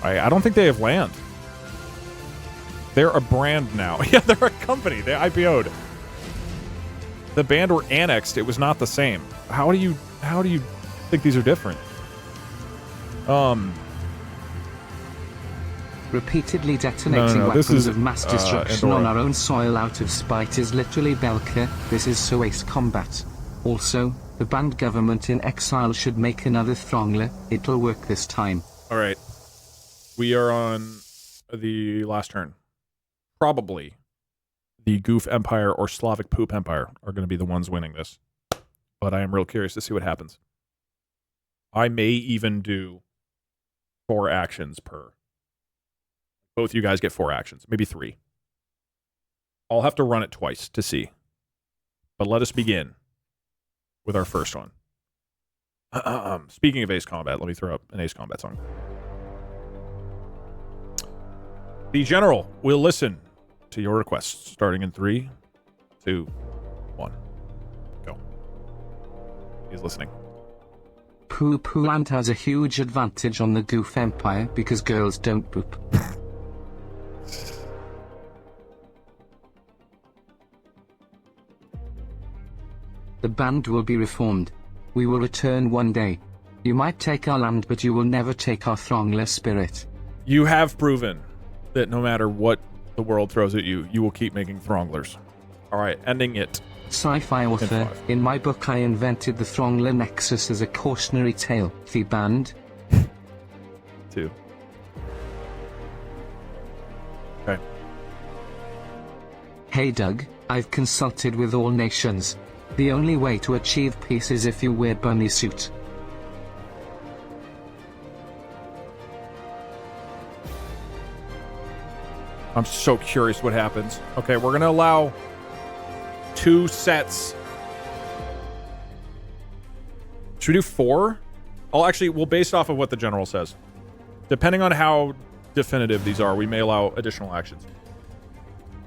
I don't think they have land. They're a brand now. Yeah, they're a company. They IPO'd. The band were annexed. It was not the same. How do you think these are different? Repeatedly detonating weapons of mass destruction on our own soil out of spite is literally Belka. This is so ace combat. Also, the band government in exile should make another Throngler. It'll work this time. All right. We are on the last turn. Probably the Goof Empire or Slavic Poop Empire are going to be the ones winning this. But I am real curious to see what happens. I may even do 4 actions per. Both you guys get 4 actions, maybe 3. I'll have to run it twice to see. But let us begin with our first one. Speaking of Ace Combat, let me throw up an Ace Combat song. The General will listen to your requests, starting in 3, 2, 1. Go. He's listening. Poo-Poo Land has a huge advantage on the Goof Empire because girls don't poop. The band will be reformed. We will return one day. You might take our land, but you will never take our Throngler spirit. You have proven that no matter what the world throws at you, you will keep making Thronglers. All right, ending it. Sci-fi author. In my book, I invented the Throngler Nexus as a cautionary tale. The band. 2. Okay. Hey Doug, I've consulted with all nations. The only way to achieve peace is if you wear bunny suit. I'm so curious what happens. Okay, we're going to allow 2 sets. Should we do 4? We'll base it off of what the general says. Depending on how definitive these are. We may allow additional actions.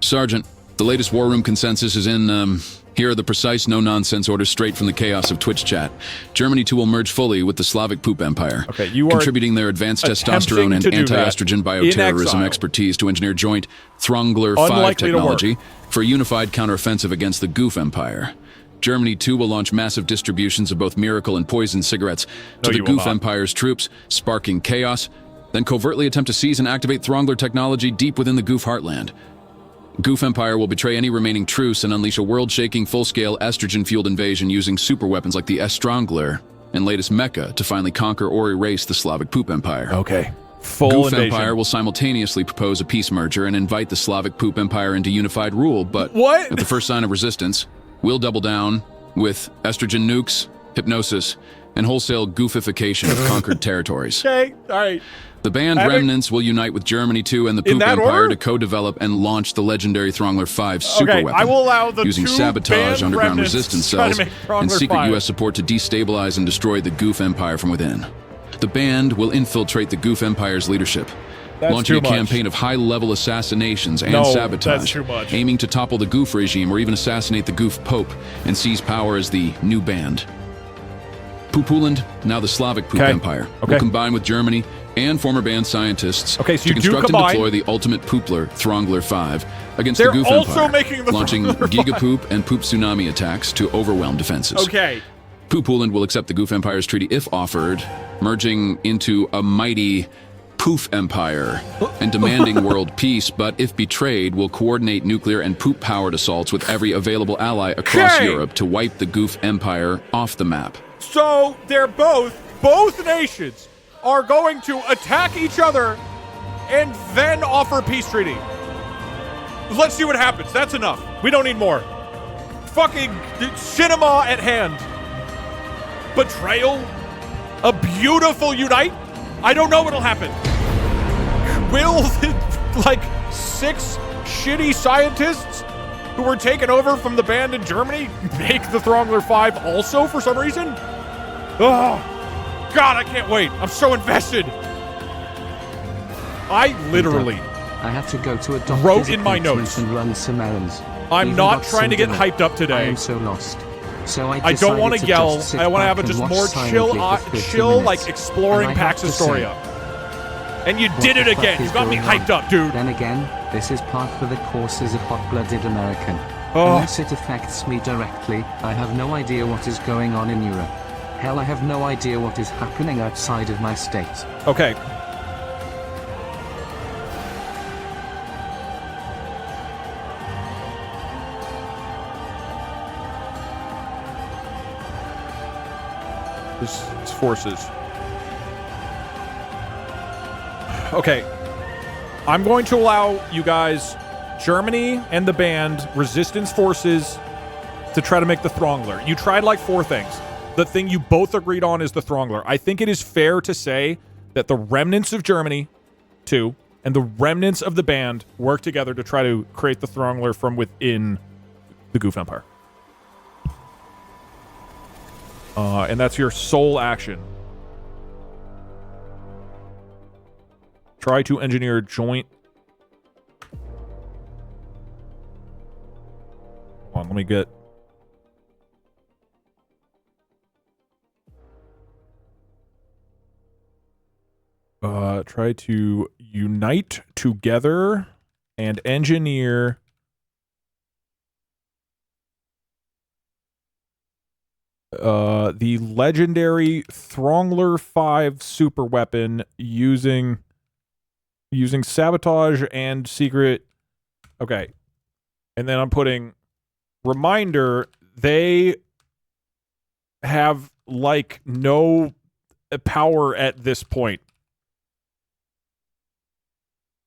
Sergeant, the latest war room consensus is in, here are the precise no-nonsense orders straight from the chaos of Twitch chat. Germany too will merge fully with the Slavic poop empire, okay, you are contributing their advanced testosterone and anti-estrogen bioterrorism expertise to engineer joint Throngler 5 technology for a unified counteroffensive against the Goof empire. Germany too will launch massive distributions of both miracle and poison cigarettes to the Goof empire's troops, sparking chaos, then covertly attempt to seize and activate Throngler technology deep within the Goof heartland. Goof Empire will betray any remaining truce and unleash a world-shaking, full-scale, estrogen-fueled invasion using superweapons like the Estrangler and latest Mecha to finally conquer or erase the Slavic Poop Empire. Okay. Full Goof invasion. Empire will simultaneously propose a peace merger and invite the Slavic Poop Empire into unified rule, but at the first sign of resistance, we'll double down with estrogen nukes, hypnosis, and wholesale goofification of conquered territories. Okay, all right. The banned remnants will unite with Germany too and the Poop Empire to co-develop and launch the legendary Throngler 5 superweapon. I will allow the using sabotage, underground resistance cells, and secret 5. U.S. support to destabilize and destroy the Goof Empire from within. The band will infiltrate the Goof Empire's leadership, launching a campaign of high-level assassinations and sabotage, aiming to topple the Goof regime or even assassinate the Goof Pope and seize power as the new band. Poopuland, now the Slavic Poop Empire, will combine with Germany and former band scientists to construct and deploy the ultimate Poopler, Throngler 5, against the Goof Empire, launching Gigapoop and Poop Tsunami attacks to overwhelm defenses. Poopuland will accept the Goof Empire's treaty if offered, merging into a mighty Poof Empire and demanding world peace, but if betrayed, will coordinate nuclear and poop-powered assaults with every available ally across Europe to wipe the Goof Empire off the map. So they're both nations are going to attack each other and then offer peace treaty. Let's see what happens. That's enough. We don't need more. Fucking cinema at hand. Betrayal? A beautiful unite? I don't know what'll happen. Will, like, 6 shitty scientists who were taken over from the band in Germany make the Throngler 5 also for some reason? Oh, God, I can't wait. I'm so invested. I literally I have to go to a doctor's wrote in my notes and run some errands. I'm not trying to get hyped up today. I am so lost. So I don't want to yell. I want to have a just more chill, like exploring Pax Astoria. And you did it again. You got me hyped up, dude. Then again, this is par for the course as a hot-blooded American. Unless it affects me directly, I have no idea what is going on in Europe. Hell, I have no idea what is happening outside of my state. Okay. His forces. Okay. I'm going to allow you guys, Germany and the band, resistance forces, to try to make the Throngler. You tried like 4 things. The thing you both agreed on is the Throngler. I think it is fair to say that the remnants of Germany, too, and the remnants of the band work together to try to create the Throngler from within the Goof Empire. And that's your sole action. Try to engineer joint... Hold on, let me get... Try to unite together and engineer the legendary Throngler 5 superweapon using sabotage and secret. Okay. And then I'm putting reminder, they have like no power at this point.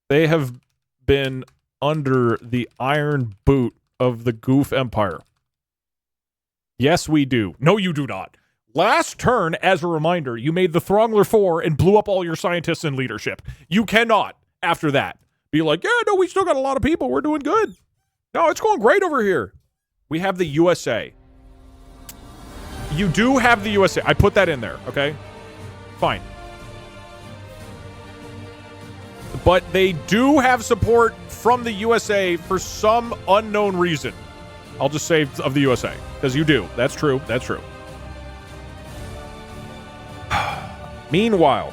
They have been under the iron boot of the Goof Empire. Yes, we do. No, you do not. Last turn, as a reminder, you made the Throngler 4 and blew up all your scientists and leadership. You cannot, after that, be like, yeah, no, we still got a lot of people. We're doing good. No, it's going great over here. We have the USA. You do have the USA. I put that in there, okay? Fine. but they do have support from the USA for some unknown reason. I'll just say of the USA, because you do. That's true. That's true. Meanwhile,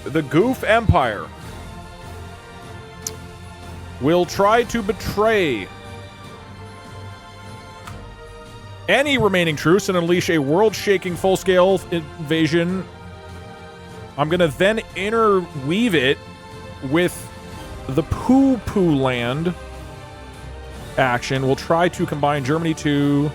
the Goof Empire will try to betray any remaining truce and unleash a world-shaking full-scale invasion. I'm going to then interweave it with the Poo-Poo Land action. We'll try to combine Germany to...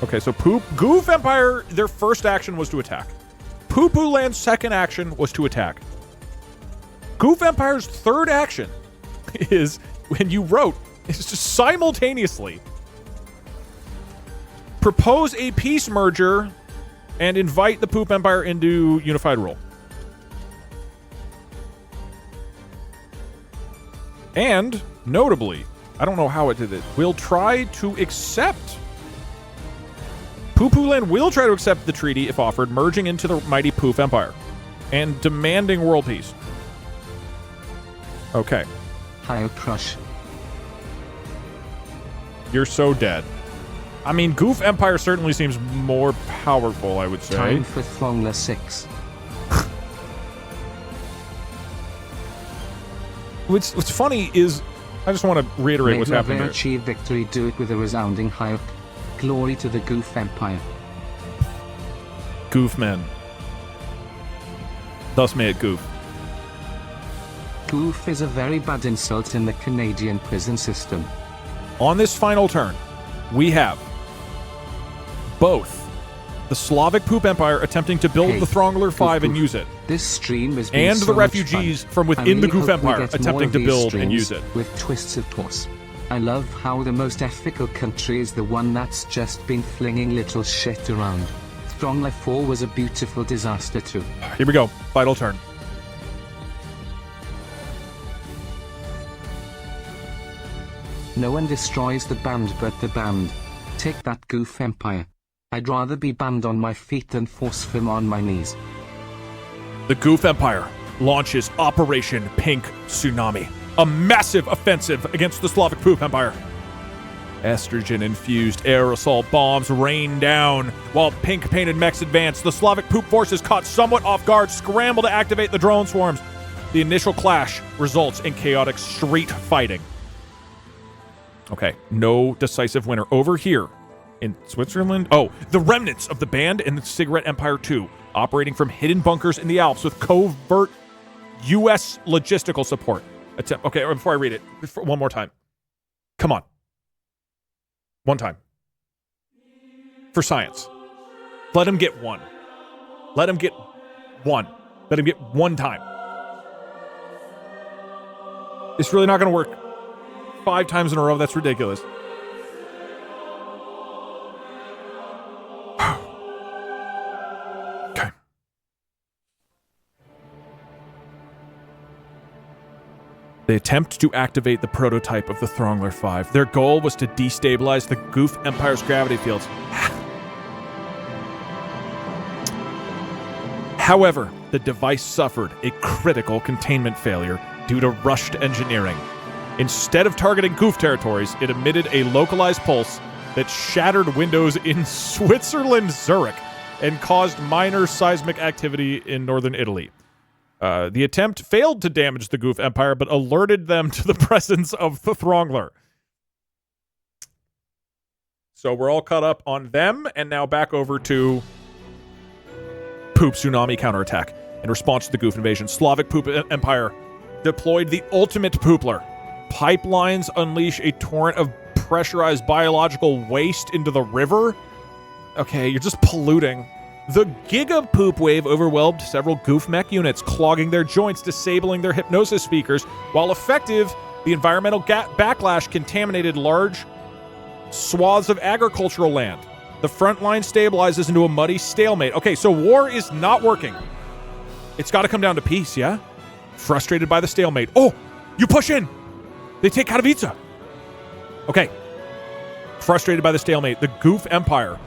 Okay, so Goof Empire, their first action was to attack. Poo-Poo Land's second action was to attack. Goof Empire's third action is when you wrote, it's just simultaneously propose a peace merger and invite the Poop Empire into unified rule. And, notably, I don't know how it did it, we'll try to accept... Poo-Poo Land will try to accept the treaty if offered, merging into the mighty Poof Empire and demanding world peace. Okay. Heil Crush. You're so dead. I mean, Goof Empire certainly seems more powerful, I would say. Time for Throngler 6. What's funny is, I just want to reiterate what's happening here. Achieve victory, do it with a resounding Heil. Glory to the Goof Empire. Goofmen. Thus may it goof. Goof is a very bad insult in the Canadian prison system. On this final turn, we have both the Slavic Poop Empire attempting to build the Throngler 5 and use it, this stream is and the refugees from within the Goof Empire attempting to build and use it. With twists of course. I love how the most ethical country is the one that's just been flinging little shit around. Throngler 4 was a beautiful disaster too. Here we go. Final turn. No one destroys the band but the band. Take that, Goof Empire. I'd rather be banned on my feet than force them on my knees. The Goof Empire launches Operation Pink Tsunami, a massive offensive against the Slavic Poop Empire. Estrogen-infused aerosol bombs rain down while pink-painted mechs advance. The Slavic Poop forces, caught somewhat off guard, scramble to activate the drone swarms. The initial clash results in chaotic street fighting. Okay, no decisive winner. Over here in Switzerland, the remnants of the band in the Cigarette Empire 2, operating from hidden bunkers in the Alps with covert U.S. logistical support. Okay, before I read it, one more time. Come on. One time. For science. Let him get one. Let him get one. Let him get one time. It's really not going to work 5 times in a row. That's ridiculous. Okay. They attempt to activate the prototype of the Throngler 5. Their goal was to destabilize the Goof Empire's gravity fields. However, the device suffered a critical containment failure due to rushed engineering. Instead of targeting Goof territories, it emitted a localized pulse that shattered windows in Switzerland, Zurich, and caused minor seismic activity in northern Italy. The attempt failed to damage the Goof Empire, but alerted them to the presence of the Throngler. So we're all caught up on them, and now back over to Poop Tsunami counterattack. In response to the Goof invasion, Slavic Poop Empire deployed the ultimate Poopler. Pipelines unleash a torrent of pressurized biological waste into the river. Okay, you're just polluting. The Giga Poop Wave overwhelmed several Goof mech units, clogging their joints, disabling their hypnosis speakers. While effective, the environmental backlash contaminated large swaths of agricultural land. The front line stabilizes into a muddy stalemate. Okay, so war is not working. It's got to come down to peace, yeah? Frustrated by the stalemate. Oh, you push in. They take Katowice. Okay. Frustrated by the stalemate, the Goof Empire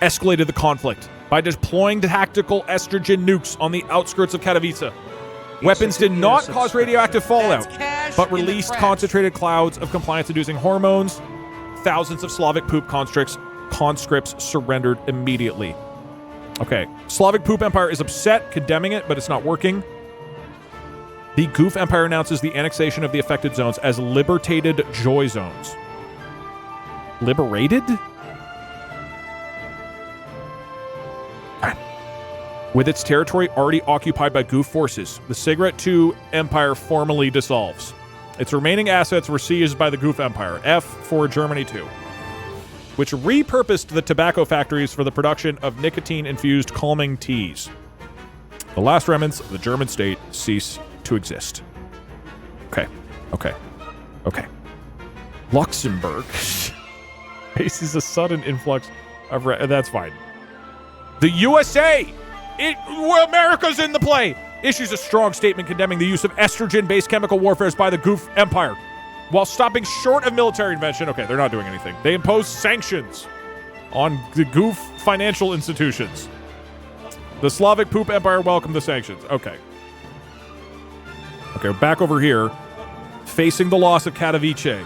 escalated the conflict by deploying tactical estrogen nukes on the outskirts of Katowice. Weapons did not cause radioactive fallout, but released concentrated clouds of compliance-inducing hormones. Thousands of Slavic poop conscripts surrendered immediately. Okay, Slavic Poop Empire is upset, condemning it, but it's not working. The Goof Empire announces the annexation of the affected zones as liberated joy zones. Liberated? With its territory already occupied by Goof forces, the Cigarette II Empire formally dissolves. Its remaining assets were seized by the Goof Empire, F for Germany II, which repurposed the tobacco factories for the production of nicotine-infused calming teas. The last remnants of the German state cease to exist. Okay. Luxembourg faces a sudden influx of... that's fine. The USA! America's in the play! Issues a strong statement condemning the use of estrogen-based chemical warfare by the Goof Empire. While stopping short of military intervention, okay, they're not doing anything. They impose sanctions on the Goof financial institutions. The Slavic Poop Empire welcomed the sanctions. Okay, we're back over here, facing the loss of Katowice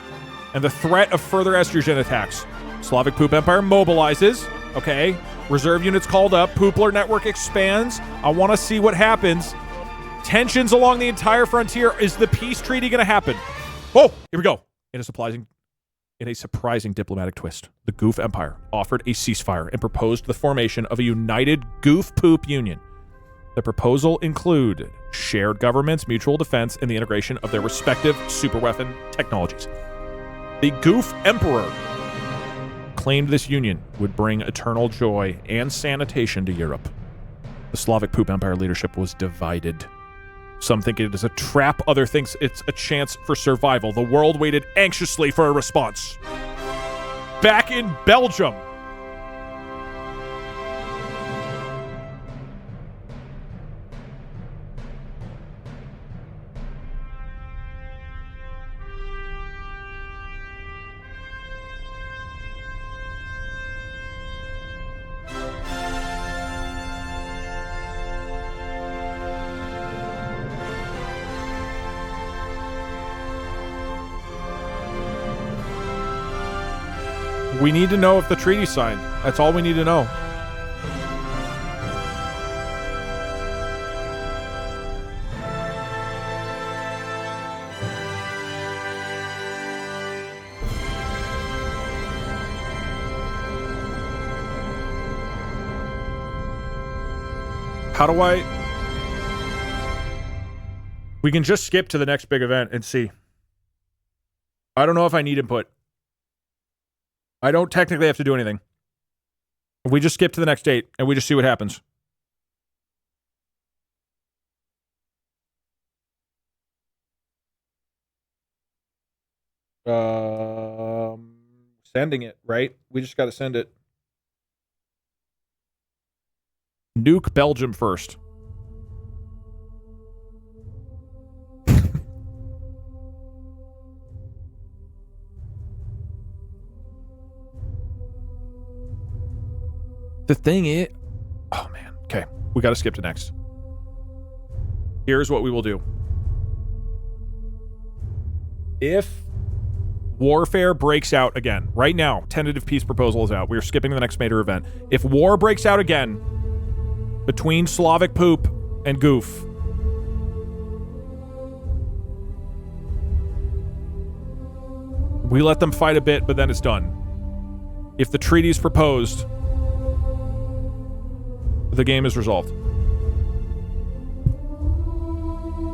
and the threat of further estrogen attacks. Slavic Poop Empire mobilizes. Okay, reserve units called up. Poopler network expands. I want to see what happens. Tensions along the entire frontier. Is the peace treaty going to happen? Oh, here we go. In a surprising diplomatic twist, the Goof Empire offered a ceasefire and proposed the formation of a united Goof Poop Union. The proposal included shared governments, mutual defense, and the integration of their respective superweapon technologies. The Goof Emperor claimed this union would bring eternal joy and sanitation to Europe. The Slavic Poop Empire leadership was divided. Some think it is a trap, others think it's a chance for survival. The world waited anxiously for a response. Back in Belgium, we need to know if the treaty's signed. That's all we need to know. How do I... We can just skip to the next big event and see. I don't know if I need input. I don't technically have to do anything. We just skip to the next date, and we just see what happens. Sending it, right? We just got to send it. Nuke Belgium first. The thing is... Oh, man. Okay. We got to skip to next. Here's what we will do. If warfare breaks out again, right now, tentative peace proposal is out. We're skipping the next major event. If war breaks out again between Slavic Poop and Goof, we let them fight a bit, but then it's done. If the treaty is proposed... the game is resolved.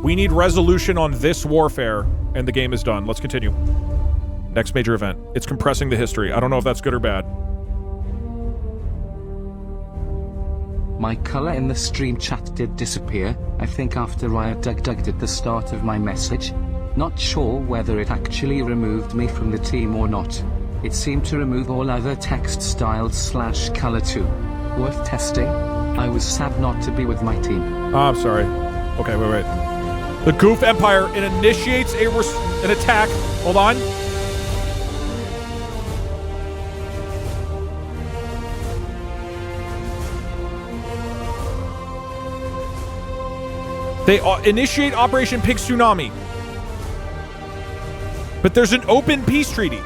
We need resolution on this warfare, and the game is done. Let's continue. Next major event. It's compressing the history. I don't know if that's good or bad. My color in the stream chat did disappear, I think after I dugged at the start of my message. Not sure whether it actually removed me from the team or not. It seemed to remove all other text styles / color too. Worth testing? I was sad not to be with my team. Oh, I'm sorry. Okay, wait. The Goof Empire, it initiates an attack. Hold on. They initiate Operation Pig Tsunami. But there's an open peace treaty.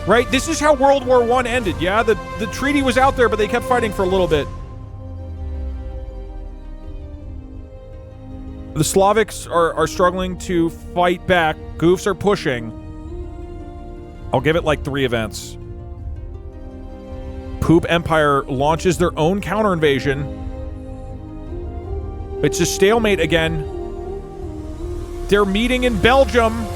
Right? This is how World War I ended, yeah? The treaty was out there, but they kept fighting for a little bit. The Slavics are struggling to fight back. Goofs are pushing. I'll give it like 3 events. Poop Empire launches their own counter-invasion. It's a stalemate again. They're meeting in Belgium.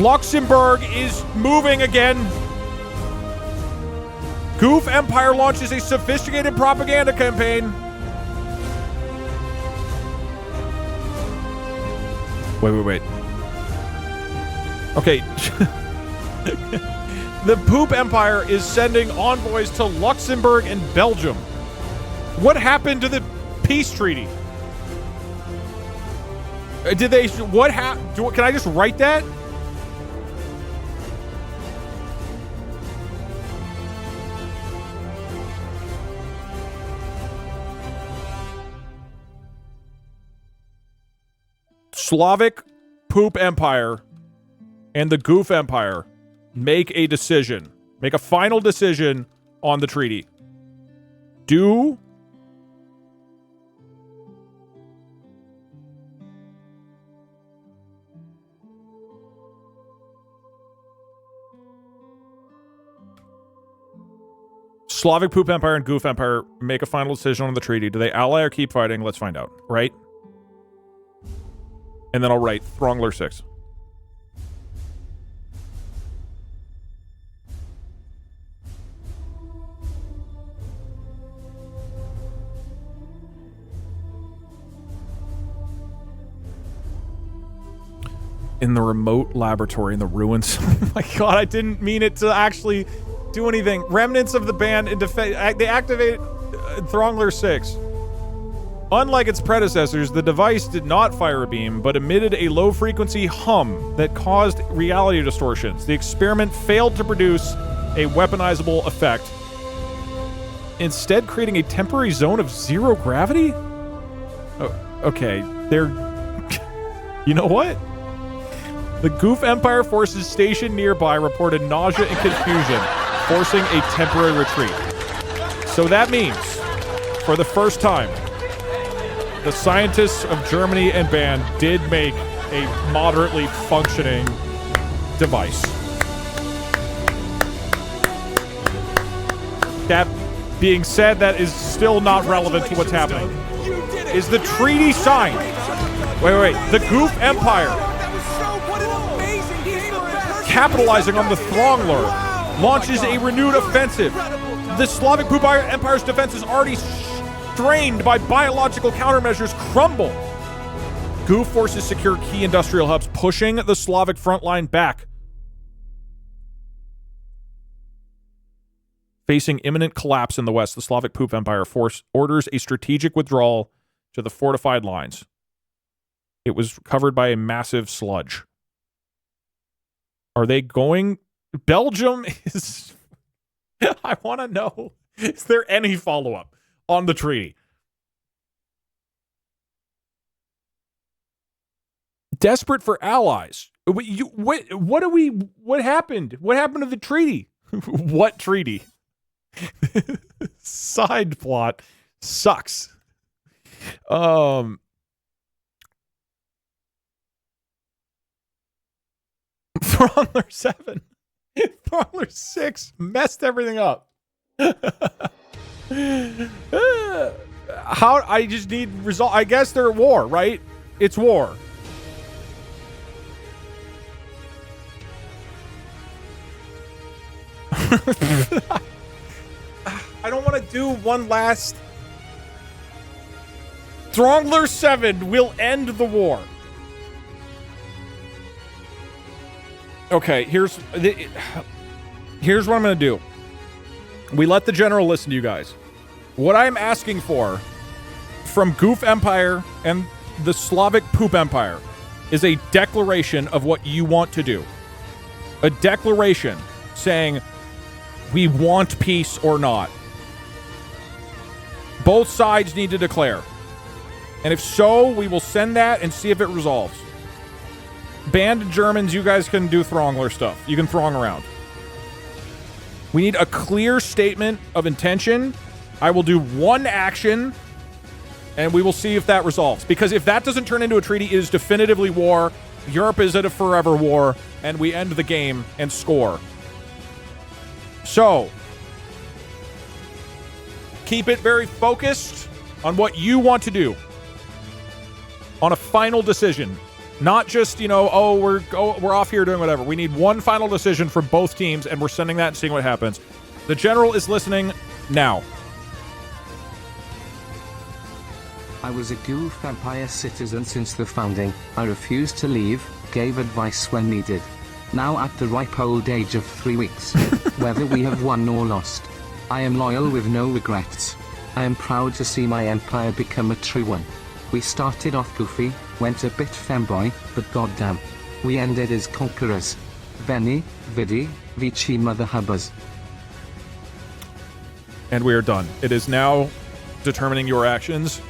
Luxembourg is moving again. Goof Empire launches a sophisticated propaganda campaign. Wait. Okay. The Poop Empire is sending envoys to Luxembourg and Belgium. What happened to the peace treaty? Did they... What happened? Can I just write that? Slavic Poop Empire and the Goof Empire make a decision. Make a final decision on the treaty. Do Slavic Poop Empire and Goof Empire make a final decision on the treaty? Do they ally or keep fighting? Let's find out, right? And then I'll write Throngler 6. In the remote laboratory in the ruins. Oh my god, I didn't mean it to actually do anything. Remnants of the band in they activate Throngler 6. Unlike its predecessors, the device did not fire a beam, but emitted a low-frequency hum that caused reality distortions. The experiment failed to produce a weaponizable effect, instead creating a temporary zone of zero gravity? Oh, okay, they're... You know what? The Goof Empire forces stationed nearby reported nausea and confusion, forcing a temporary retreat. So that means, for the first time, the scientists of Germany and Band did make a moderately functioning device. That being said, that is still not relevant to what's happening. Is the treaty signed? Wait. The Goof Empire, capitalizing on the Throngler, launches a renewed offensive. The Slavic Poop Empire's defense is already strained by biological countermeasures crumble. Goof forces secure key industrial hubs, pushing the Slavic front line back. Facing imminent collapse in the west, the Slavic Poop Empire orders a strategic withdrawal to the fortified lines. It was covered by a massive sludge. Are they going... Belgium is... I want to know, is there any follow-up on the treaty? Desperate for allies. What happened? What happened to the treaty? What treaty? Side plot sucks. Throngler 7. Throngler 6 messed everything up. How I just need result. I guess they're at war, right? It's war. I don't want to do one last. Throngler 7 will end the war. Okay, here's what I'm going to do. We let the general listen to you guys. What I'm asking for from Goof Empire and the Slavic Poop Empire is a declaration of what you want to do. A declaration saying we want peace or not. Both sides need to declare. And if so, we will send that and see if it resolves. Banned Germans, you guys can do Throngler stuff. You can throng around. We need a clear statement of intention. I will do one action, and we will see if that resolves. Because if that doesn't turn into a treaty, it is definitively war. Europe is at a forever war, and we end the game and score. So, keep it very focused on what you want to do. On a final decision. Not just, you know, we're off here doing whatever. We need one final decision from both teams, and we're sending that and seeing what happens. The general is listening now. I was a Goof Empire citizen since the founding. I refused to leave, gave advice when needed. Now at the ripe old age of 3 weeks. Whether we have won or lost, I am loyal with no regrets. I am proud to see my empire become a true one. We started off goofy, went a bit femboy, but goddamn, we ended as conquerors. Veni, Vidi, Vici Mother Hubbas. And we are done. It is now determining your actions.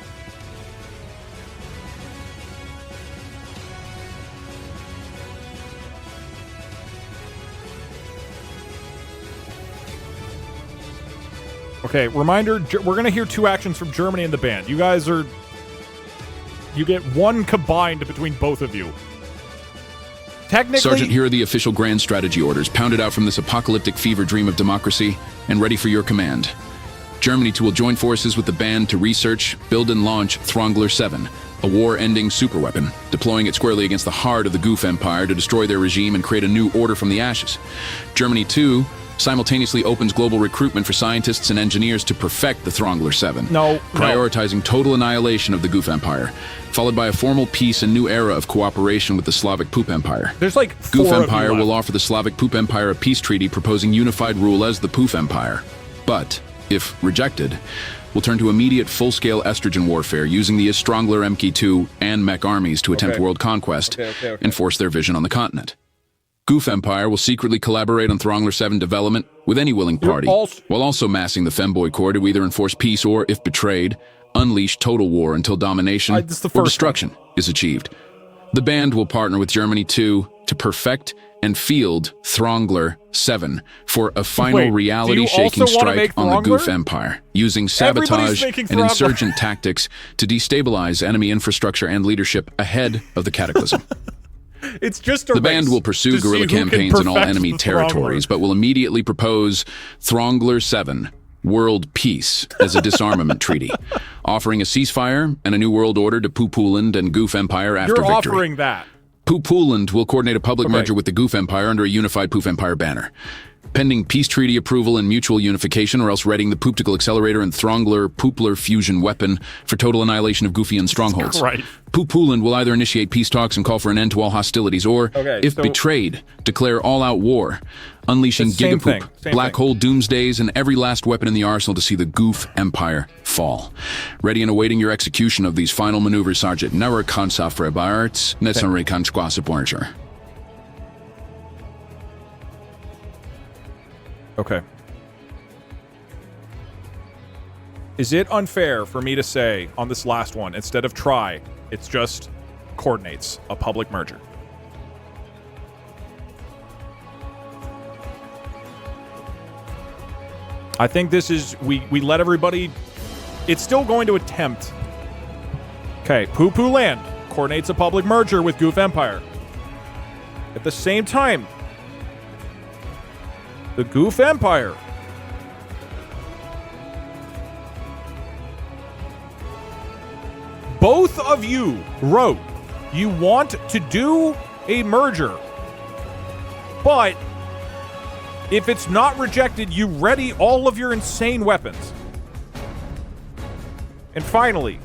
Okay, reminder, we're going to hear 2 actions from Germany and the band. You guys are... You get one combined between both of you. Technically... Sergeant, here are the official grand strategy orders, pounded out from this apocalyptic fever dream of democracy, and ready for your command. Germany will join forces with the band to research, build and launch Throngler 7, a war-ending superweapon, deploying it squarely against the heart of the Goof Empire to destroy their regime and create a new order from the ashes. Germany, too, simultaneously opens global recruitment for scientists and engineers to perfect the Throngler 7, prioritizing total annihilation of the Goof Empire, followed by a formal peace and new era of cooperation with the Slavic Poop Empire. There's like Goof Empire will offer the Slavic Poop Empire a peace treaty proposing unified rule as the Poof Empire, but, if rejected, will turn to immediate full-scale estrogen warfare using the Strongler MK2 and Mech armies to attempt world conquest and force their vision on the continent. Goof Empire will secretly collaborate on Throngler 7 development with any willing party, while also massing the Femboy Corps to either enforce peace or, if betrayed, unleash total war until domination or destruction is achieved. The band will partner with Germany, too, to perfect and field Throngler 7 for a final reality-shaking strike on the Goof Empire, using sabotage and insurgent tactics to destabilize enemy infrastructure and leadership ahead of the cataclysm. It's just the band will pursue guerrilla campaigns in all enemy territories, but will immediately propose Throngler 7, World Peace, as a disarmament treaty, offering a ceasefire and a new world order to Poopuland and Goof Empire after victory. You're offering that. Poopuland will coordinate a public merger with the Goof Empire under a unified Poof Empire banner. Pending peace treaty approval and mutual unification, or else readying the Pooptical Accelerator and Throngler Poopler fusion weapon for total annihilation of Goofian strongholds. Right. Poopuland will either initiate peace talks and call for an end to all hostilities, or, if betrayed, declare all-out war, unleashing Gigapoop, Black Hole Doomsdays, and every last weapon in the arsenal to see the Goof Empire fall. Ready and awaiting your execution of these final maneuvers, Sergeant. Never kansa frebarts, netsanre kanskwa supporter. Okay. Is it unfair for me to say on this last one, instead of try, it's just coordinates a public merger? I think this is, we let everybody, it's still going to attempt. Okay, Poo Land coordinates a public merger with Goof Empire. At the same time, the Goof Empire both of you wrote you want to do a merger, but if it's not rejected, you ready all of your insane weapons. And finally,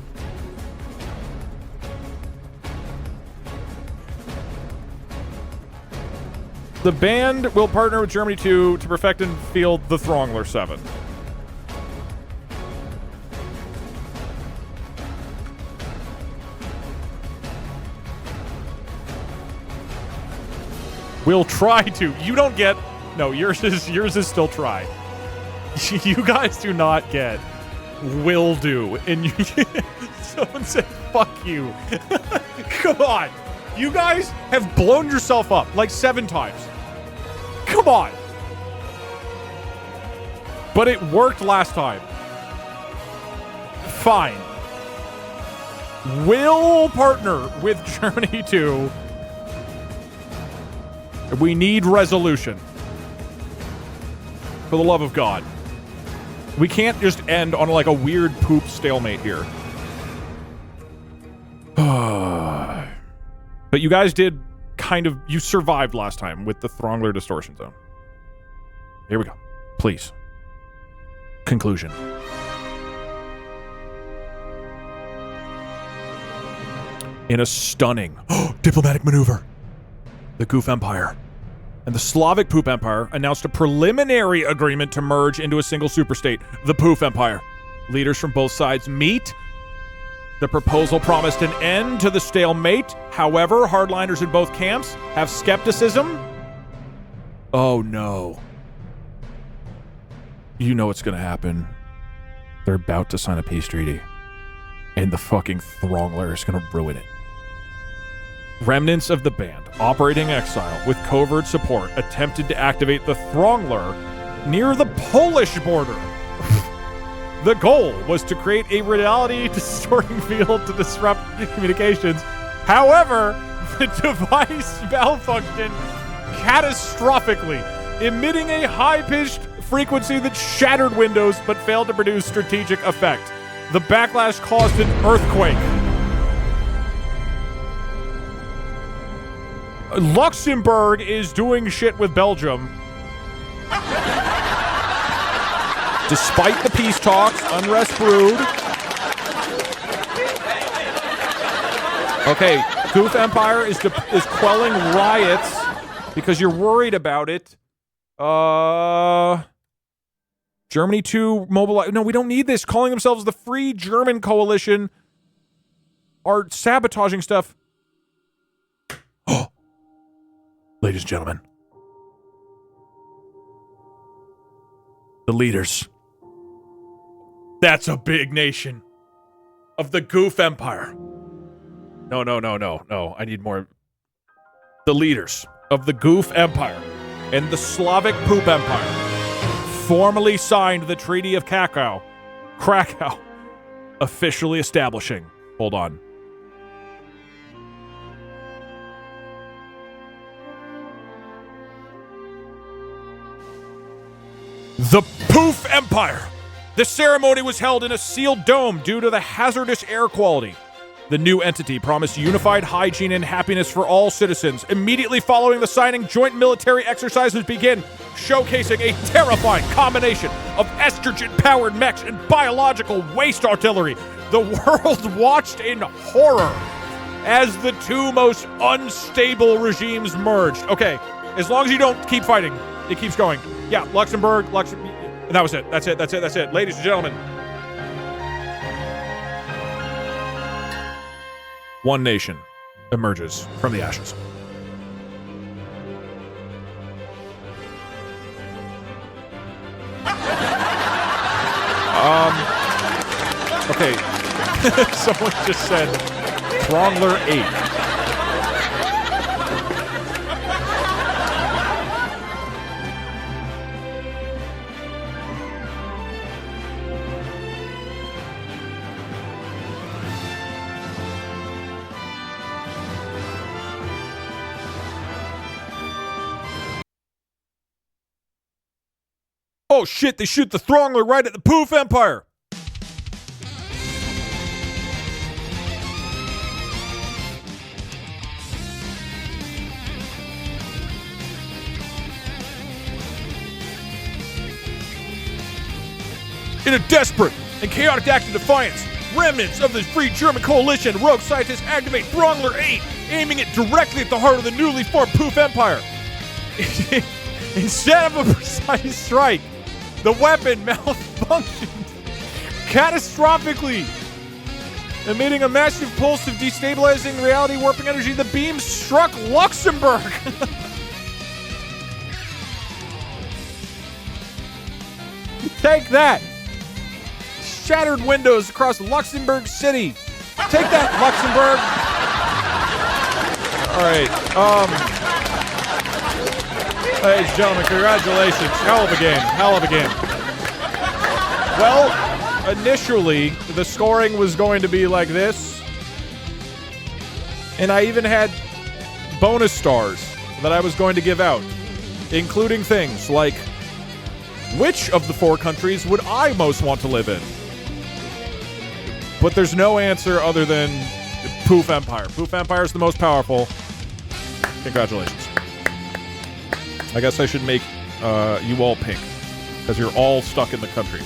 the band will partner with Germany 2 to perfect and field the Throngler 7. We'll try to. You don't get... No, yours is still try. You guys do not get will do. And someone said... Fuck you. Come on. You guys have blown yourself up like 7 times. Come on. But it worked last time. Fine. Will partner with Germany too. We need resolution. For the love of God. We can't just end on like a weird poop stalemate here. But you guys did you survived last time with the Throngler distortion zone. Here we go. Please. Conclusion. In a stunning diplomatic maneuver, the Goof Empire and the Slavic Poop Empire announced a preliminary agreement to merge into a single superstate, the Poof Empire. Leaders from both sides meet. The proposal promised an end to the stalemate. However, hardliners in both camps have skepticism. Oh no. You know what's gonna happen. They're about to sign a peace treaty. And the fucking Throngler is gonna ruin it. Remnants of the band, operating in exile with covert support, attempted to activate the Throngler near the Polish border. The goal was to create a reality-distorting field to disrupt communications. However, the device malfunctioned catastrophically, emitting a high-pitched frequency that shattered windows but failed to produce strategic effect. The backlash caused an earthquake. Luxembourg is doing shit with Belgium. Despite the peace talks, unrest brewed. Okay, Goof Empire is quelling riots because you're worried about it. Germany 2 mobilize. No, we don't need this. Calling themselves the Free German Coalition are sabotaging stuff. Ladies and gentlemen, the leaders. That's a big nation of the Goof Empire. No. I need more. The leaders of the Goof Empire and the Slavic Poop Empire formally signed the Treaty of Krakow, officially establishing. Hold on. The Poof Empire. The ceremony was held in a sealed dome due to the hazardous air quality. The new entity promised unified hygiene and happiness for all citizens. Immediately following the signing, joint military exercises begin, showcasing a terrifying combination of estrogen-powered mechs and biological waste artillery. The world watched in horror as the two most unstable regimes merged. Okay, as long as you don't keep fighting, it keeps going. Yeah, Luxembourg. That was it. That's it. Ladies and gentlemen. One nation emerges from the ashes. Okay. Someone just said Throngler 8. Oh shit, they shoot the Throngler right at the Poof Empire! In a desperate and chaotic act of defiance, remnants of the Free German Coalition rogue scientists activate Throngler 8, aiming it directly at the heart of the newly formed Poof Empire. Instead of a precise strike, the weapon malfunctioned catastrophically, emitting a massive pulse of destabilizing reality warping energy. The beam struck Luxembourg. Take that. Shattered windows across Luxembourg City. Take that, Luxembourg. All right. Ladies and gentlemen, congratulations. Hell of a game. Hell of a game. Well, initially, the scoring was going to be like this. And I even had bonus stars that I was going to give out, including things like, which of the 4 countries would I most want to live in? But there's no answer other than Poof Empire. Poof Empire is the most powerful. Congratulations. I guess I should make you all pink, because you're all stuck in the country.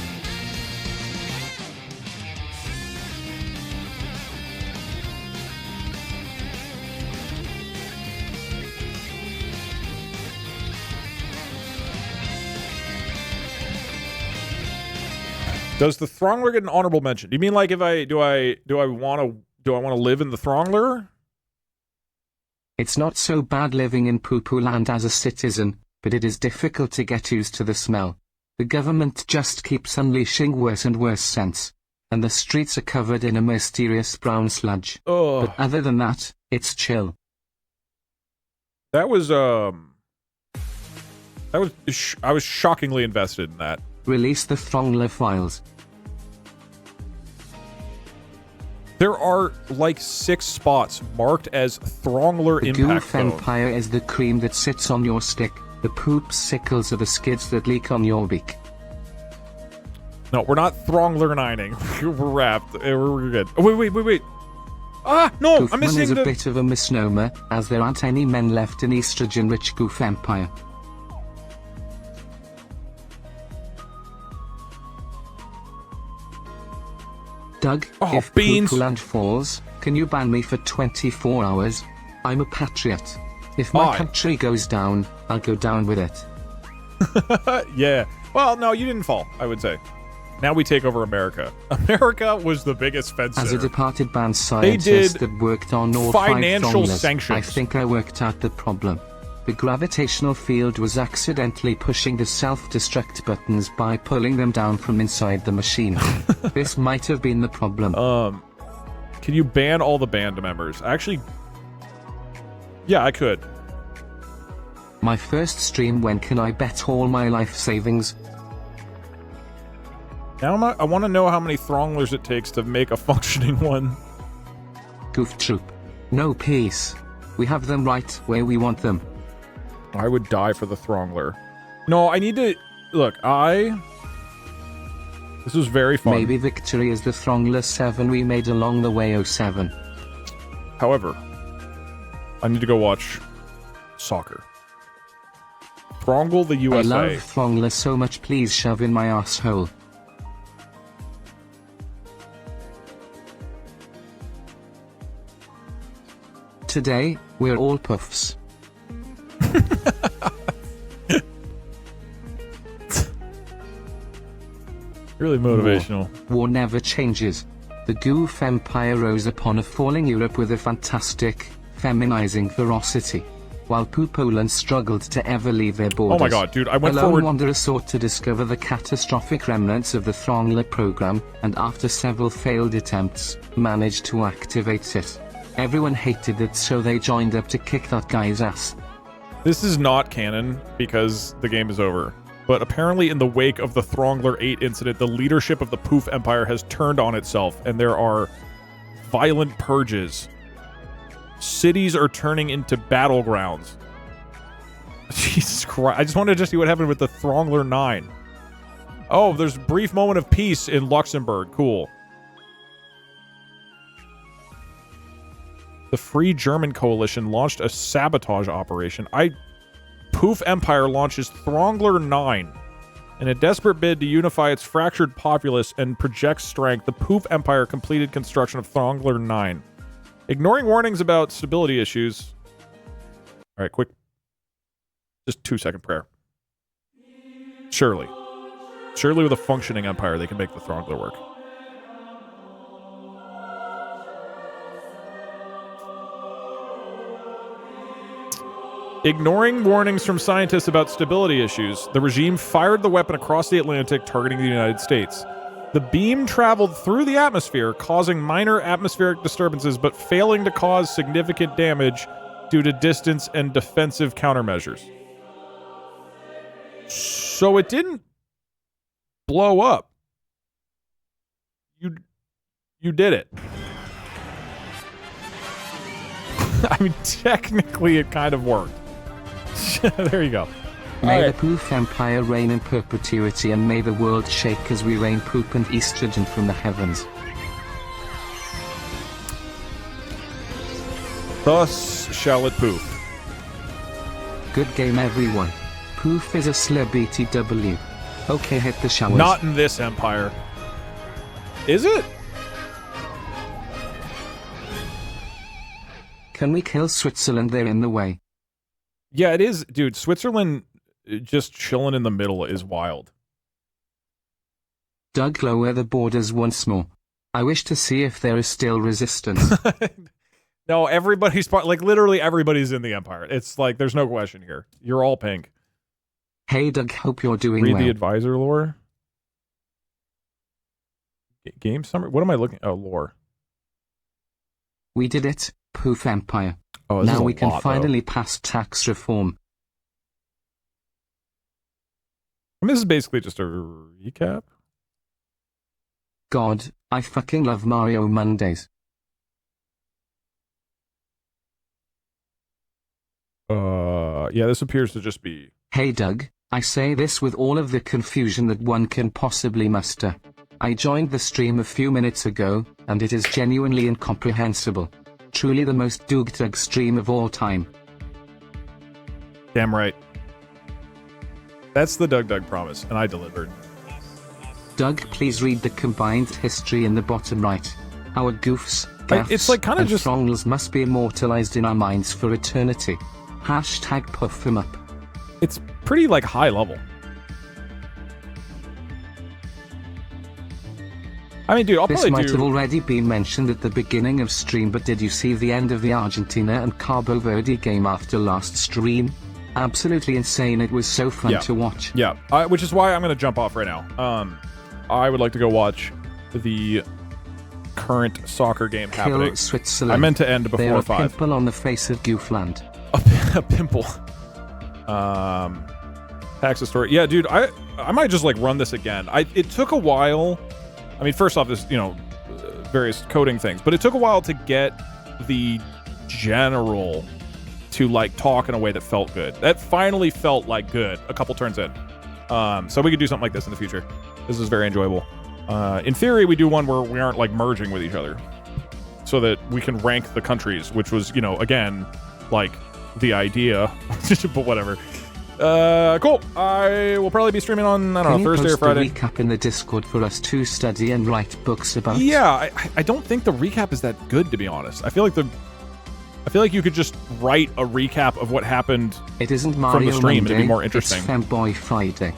Does the Throngler get an honorable mention? Do you mean like if I want to live in the Throngler? It's not so bad living in Poo-Poo Land as a citizen, but it is difficult to get used to the smell. The government just keeps unleashing worse and worse scents, and the streets are covered in a mysterious brown sludge. Ugh. But other than that, it's chill. That was I was shockingly invested in that. Release the Throngler files. There are like 6 spots marked as Throngler The impact Goof zone. Empire is the cream that sits on your stick. The poop sickles are the skids that leak on your beak. No, we're not Throngler 9ing. We're wrapped. We're good. Oh, wait. Ah, no, I'm Goofman missing is a the... bit of a misnomer, as there aren't any men left in estrogen-rich Goof Empire. Doug, Oh, if beans. Poo-Poo-Land falls, can you ban me for 24 hours? I'm a patriot. If my Aye. country goes down, I'll go down with it. Yeah. Well, no, you didn't fall, I would say. Now we take over America. America was the biggest fence As a sitter. departed band scientist that worked on all 5 financial Thronglers, sanctions. I think I worked out the problem. The gravitational field was accidentally pushing the self-destruct buttons by pulling them down from inside the machine. This might have been the problem. Can you ban all the band members? Actually, yeah, I could. My first stream, when can I bet all my life savings? Now I want to know how many Thronglers it takes to make a functioning one. Goof Troop. No peace. We have them right where we want them. I would die for the Throngler. No, I need to... Look, This was very fun. Maybe victory is the Throngler 7 we made along the way 07. However, I need to go watch soccer. Throngle the USA. I love Throngler so much, please shove in my asshole. Today, we're all puffs. Really motivational. War never changes. The Goof Empire rose upon a falling Europe with a fantastic, feminizing ferocity, while Poo-Poland struggled to ever leave their borders. Oh my god, dude, I went A lone forward... wanderer sought to discover the catastrophic remnants of the Throngler program, and after several failed attempts, managed to activate it. Everyone hated it, so they joined up to kick that guy's ass. This is not canon, because the game is over. But apparently in the wake of the Throngler 8 incident, the leadership of the Poof Empire has turned on itself, and there are violent purges. Cities are turning into battlegrounds. Jesus Christ. I just wanted to see what happened with the Throngler 9. Oh, there's a brief moment of peace in Luxembourg. Cool. The Free German Coalition launched a sabotage operation. Poof Empire launches Throngler 9. In a desperate bid to unify its fractured populace and project strength, the Poof Empire completed construction of Throngler 9. Ignoring warnings about stability issues... Alright, quick. Just 2-second prayer. Surely. Surely with a functioning empire, they can make the Throngler work. Ignoring warnings from scientists about stability issues, the regime fired the weapon across the Atlantic, targeting the United States. The beam traveled through the atmosphere, causing minor atmospheric disturbances, but failing to cause significant damage due to distance and defensive countermeasures. So it didn't blow up. You did it. I mean, technically it kind of worked. There you go. May the poof empire reign in perpetuity, and may the world shake as we rain poop and estrogen from the heavens. Thus shall it poof. Good game, everyone. Poof is a slur BTW. Okay, hit the showers. Not in this empire. Is it? Can we kill Switzerland? They're in the way. Yeah, it is. Dude, Switzerland just chilling in the middle is wild. Doug, lower the borders once more. I wish to see if there is still resistance. No, everybody's like literally everybody's in the empire. It's like there's no question here. You're all pink. Hey Doug, hope you're doing Read well. the advisor lore. Game summary. What am I looking? Oh, lore. We did it, Poof Empire. Oh, this now is a we can lot, finally pass tax reform. I mean, this is basically just a recap. God, I fucking love Mario Mondays. Yeah, this appears to just be... Hey Doug, I say this with all of the confusion that one can possibly muster. I joined the stream a few minutes ago, and it is genuinely incomprehensible. Truly the most Doug stream of all time. Damn right. That's the Doug promise, and I delivered. Doug, please read the combined history in the bottom right. Our goofs, It's like kind of and just... Throngles must be immortalized in our minds for eternity. Hashtag puff him up. It's pretty like high level. I mean, dude, I'll This probably might do... have already been mentioned at the beginning of stream, but did you see the end of the Argentina and Cabo Verde game after last stream? Absolutely insane. It was so fun to watch. Yeah, which is why I'm going to jump off right now. I would like to go watch the current soccer game Kill happening. Switzerland. I meant to end before 5. A pimple on the face of Goofland. A pimple. Tax story. Yeah, dude, I might just like run this again. It took a while. I mean, first off, this, various coding things, but it took a while to get the general to like talk in a way that felt good. That finally felt like good a couple turns in. So we could do something like this in the future. This is very enjoyable. In theory, we do one where we aren't like merging with each other so that we can rank the countries, which was, again, like the idea, but whatever. Cool. I will probably be streaming on, I don't know, Thursday or Friday. Can you post a recap in the Discord for us to study and write books about? Yeah, I don't think the recap is that good, to be honest. I feel like you could just write a recap of what happened it isn't Mario from the stream. Monday, it'd be more interesting. It's Femboy Friday.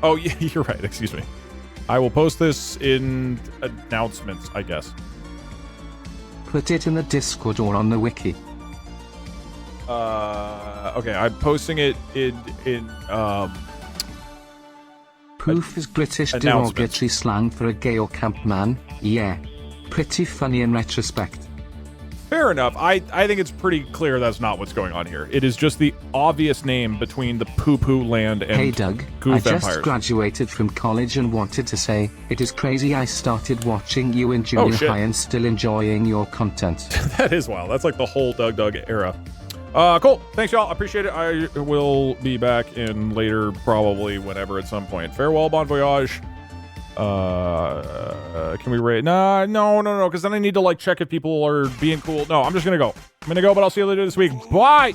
Oh, yeah, you're right. Excuse me. I will post this in announcements, I guess. Put it in the Discord or on the wiki. Okay, I'm posting it in Poof is British announcements. derogatory slang for a gay or camp man. Yeah. Pretty funny in retrospect. Fair enough. I think it's pretty clear that's not what's going on here. It is just the obvious name between the poo-poo land and Hey Doug, Goof I just empires. graduated from college and wanted to say, it is crazy I started watching you in junior high and still enjoying your content. That is wild. That's like the whole Doug era. Cool. Thanks, y'all. I appreciate it. I will be back in later, probably whenever at some point. Farewell, bon voyage. Can we rate? No, because then I need to like check if people are being cool. No, I'm just gonna go. I'm gonna go, but I'll see you later this week. Bye.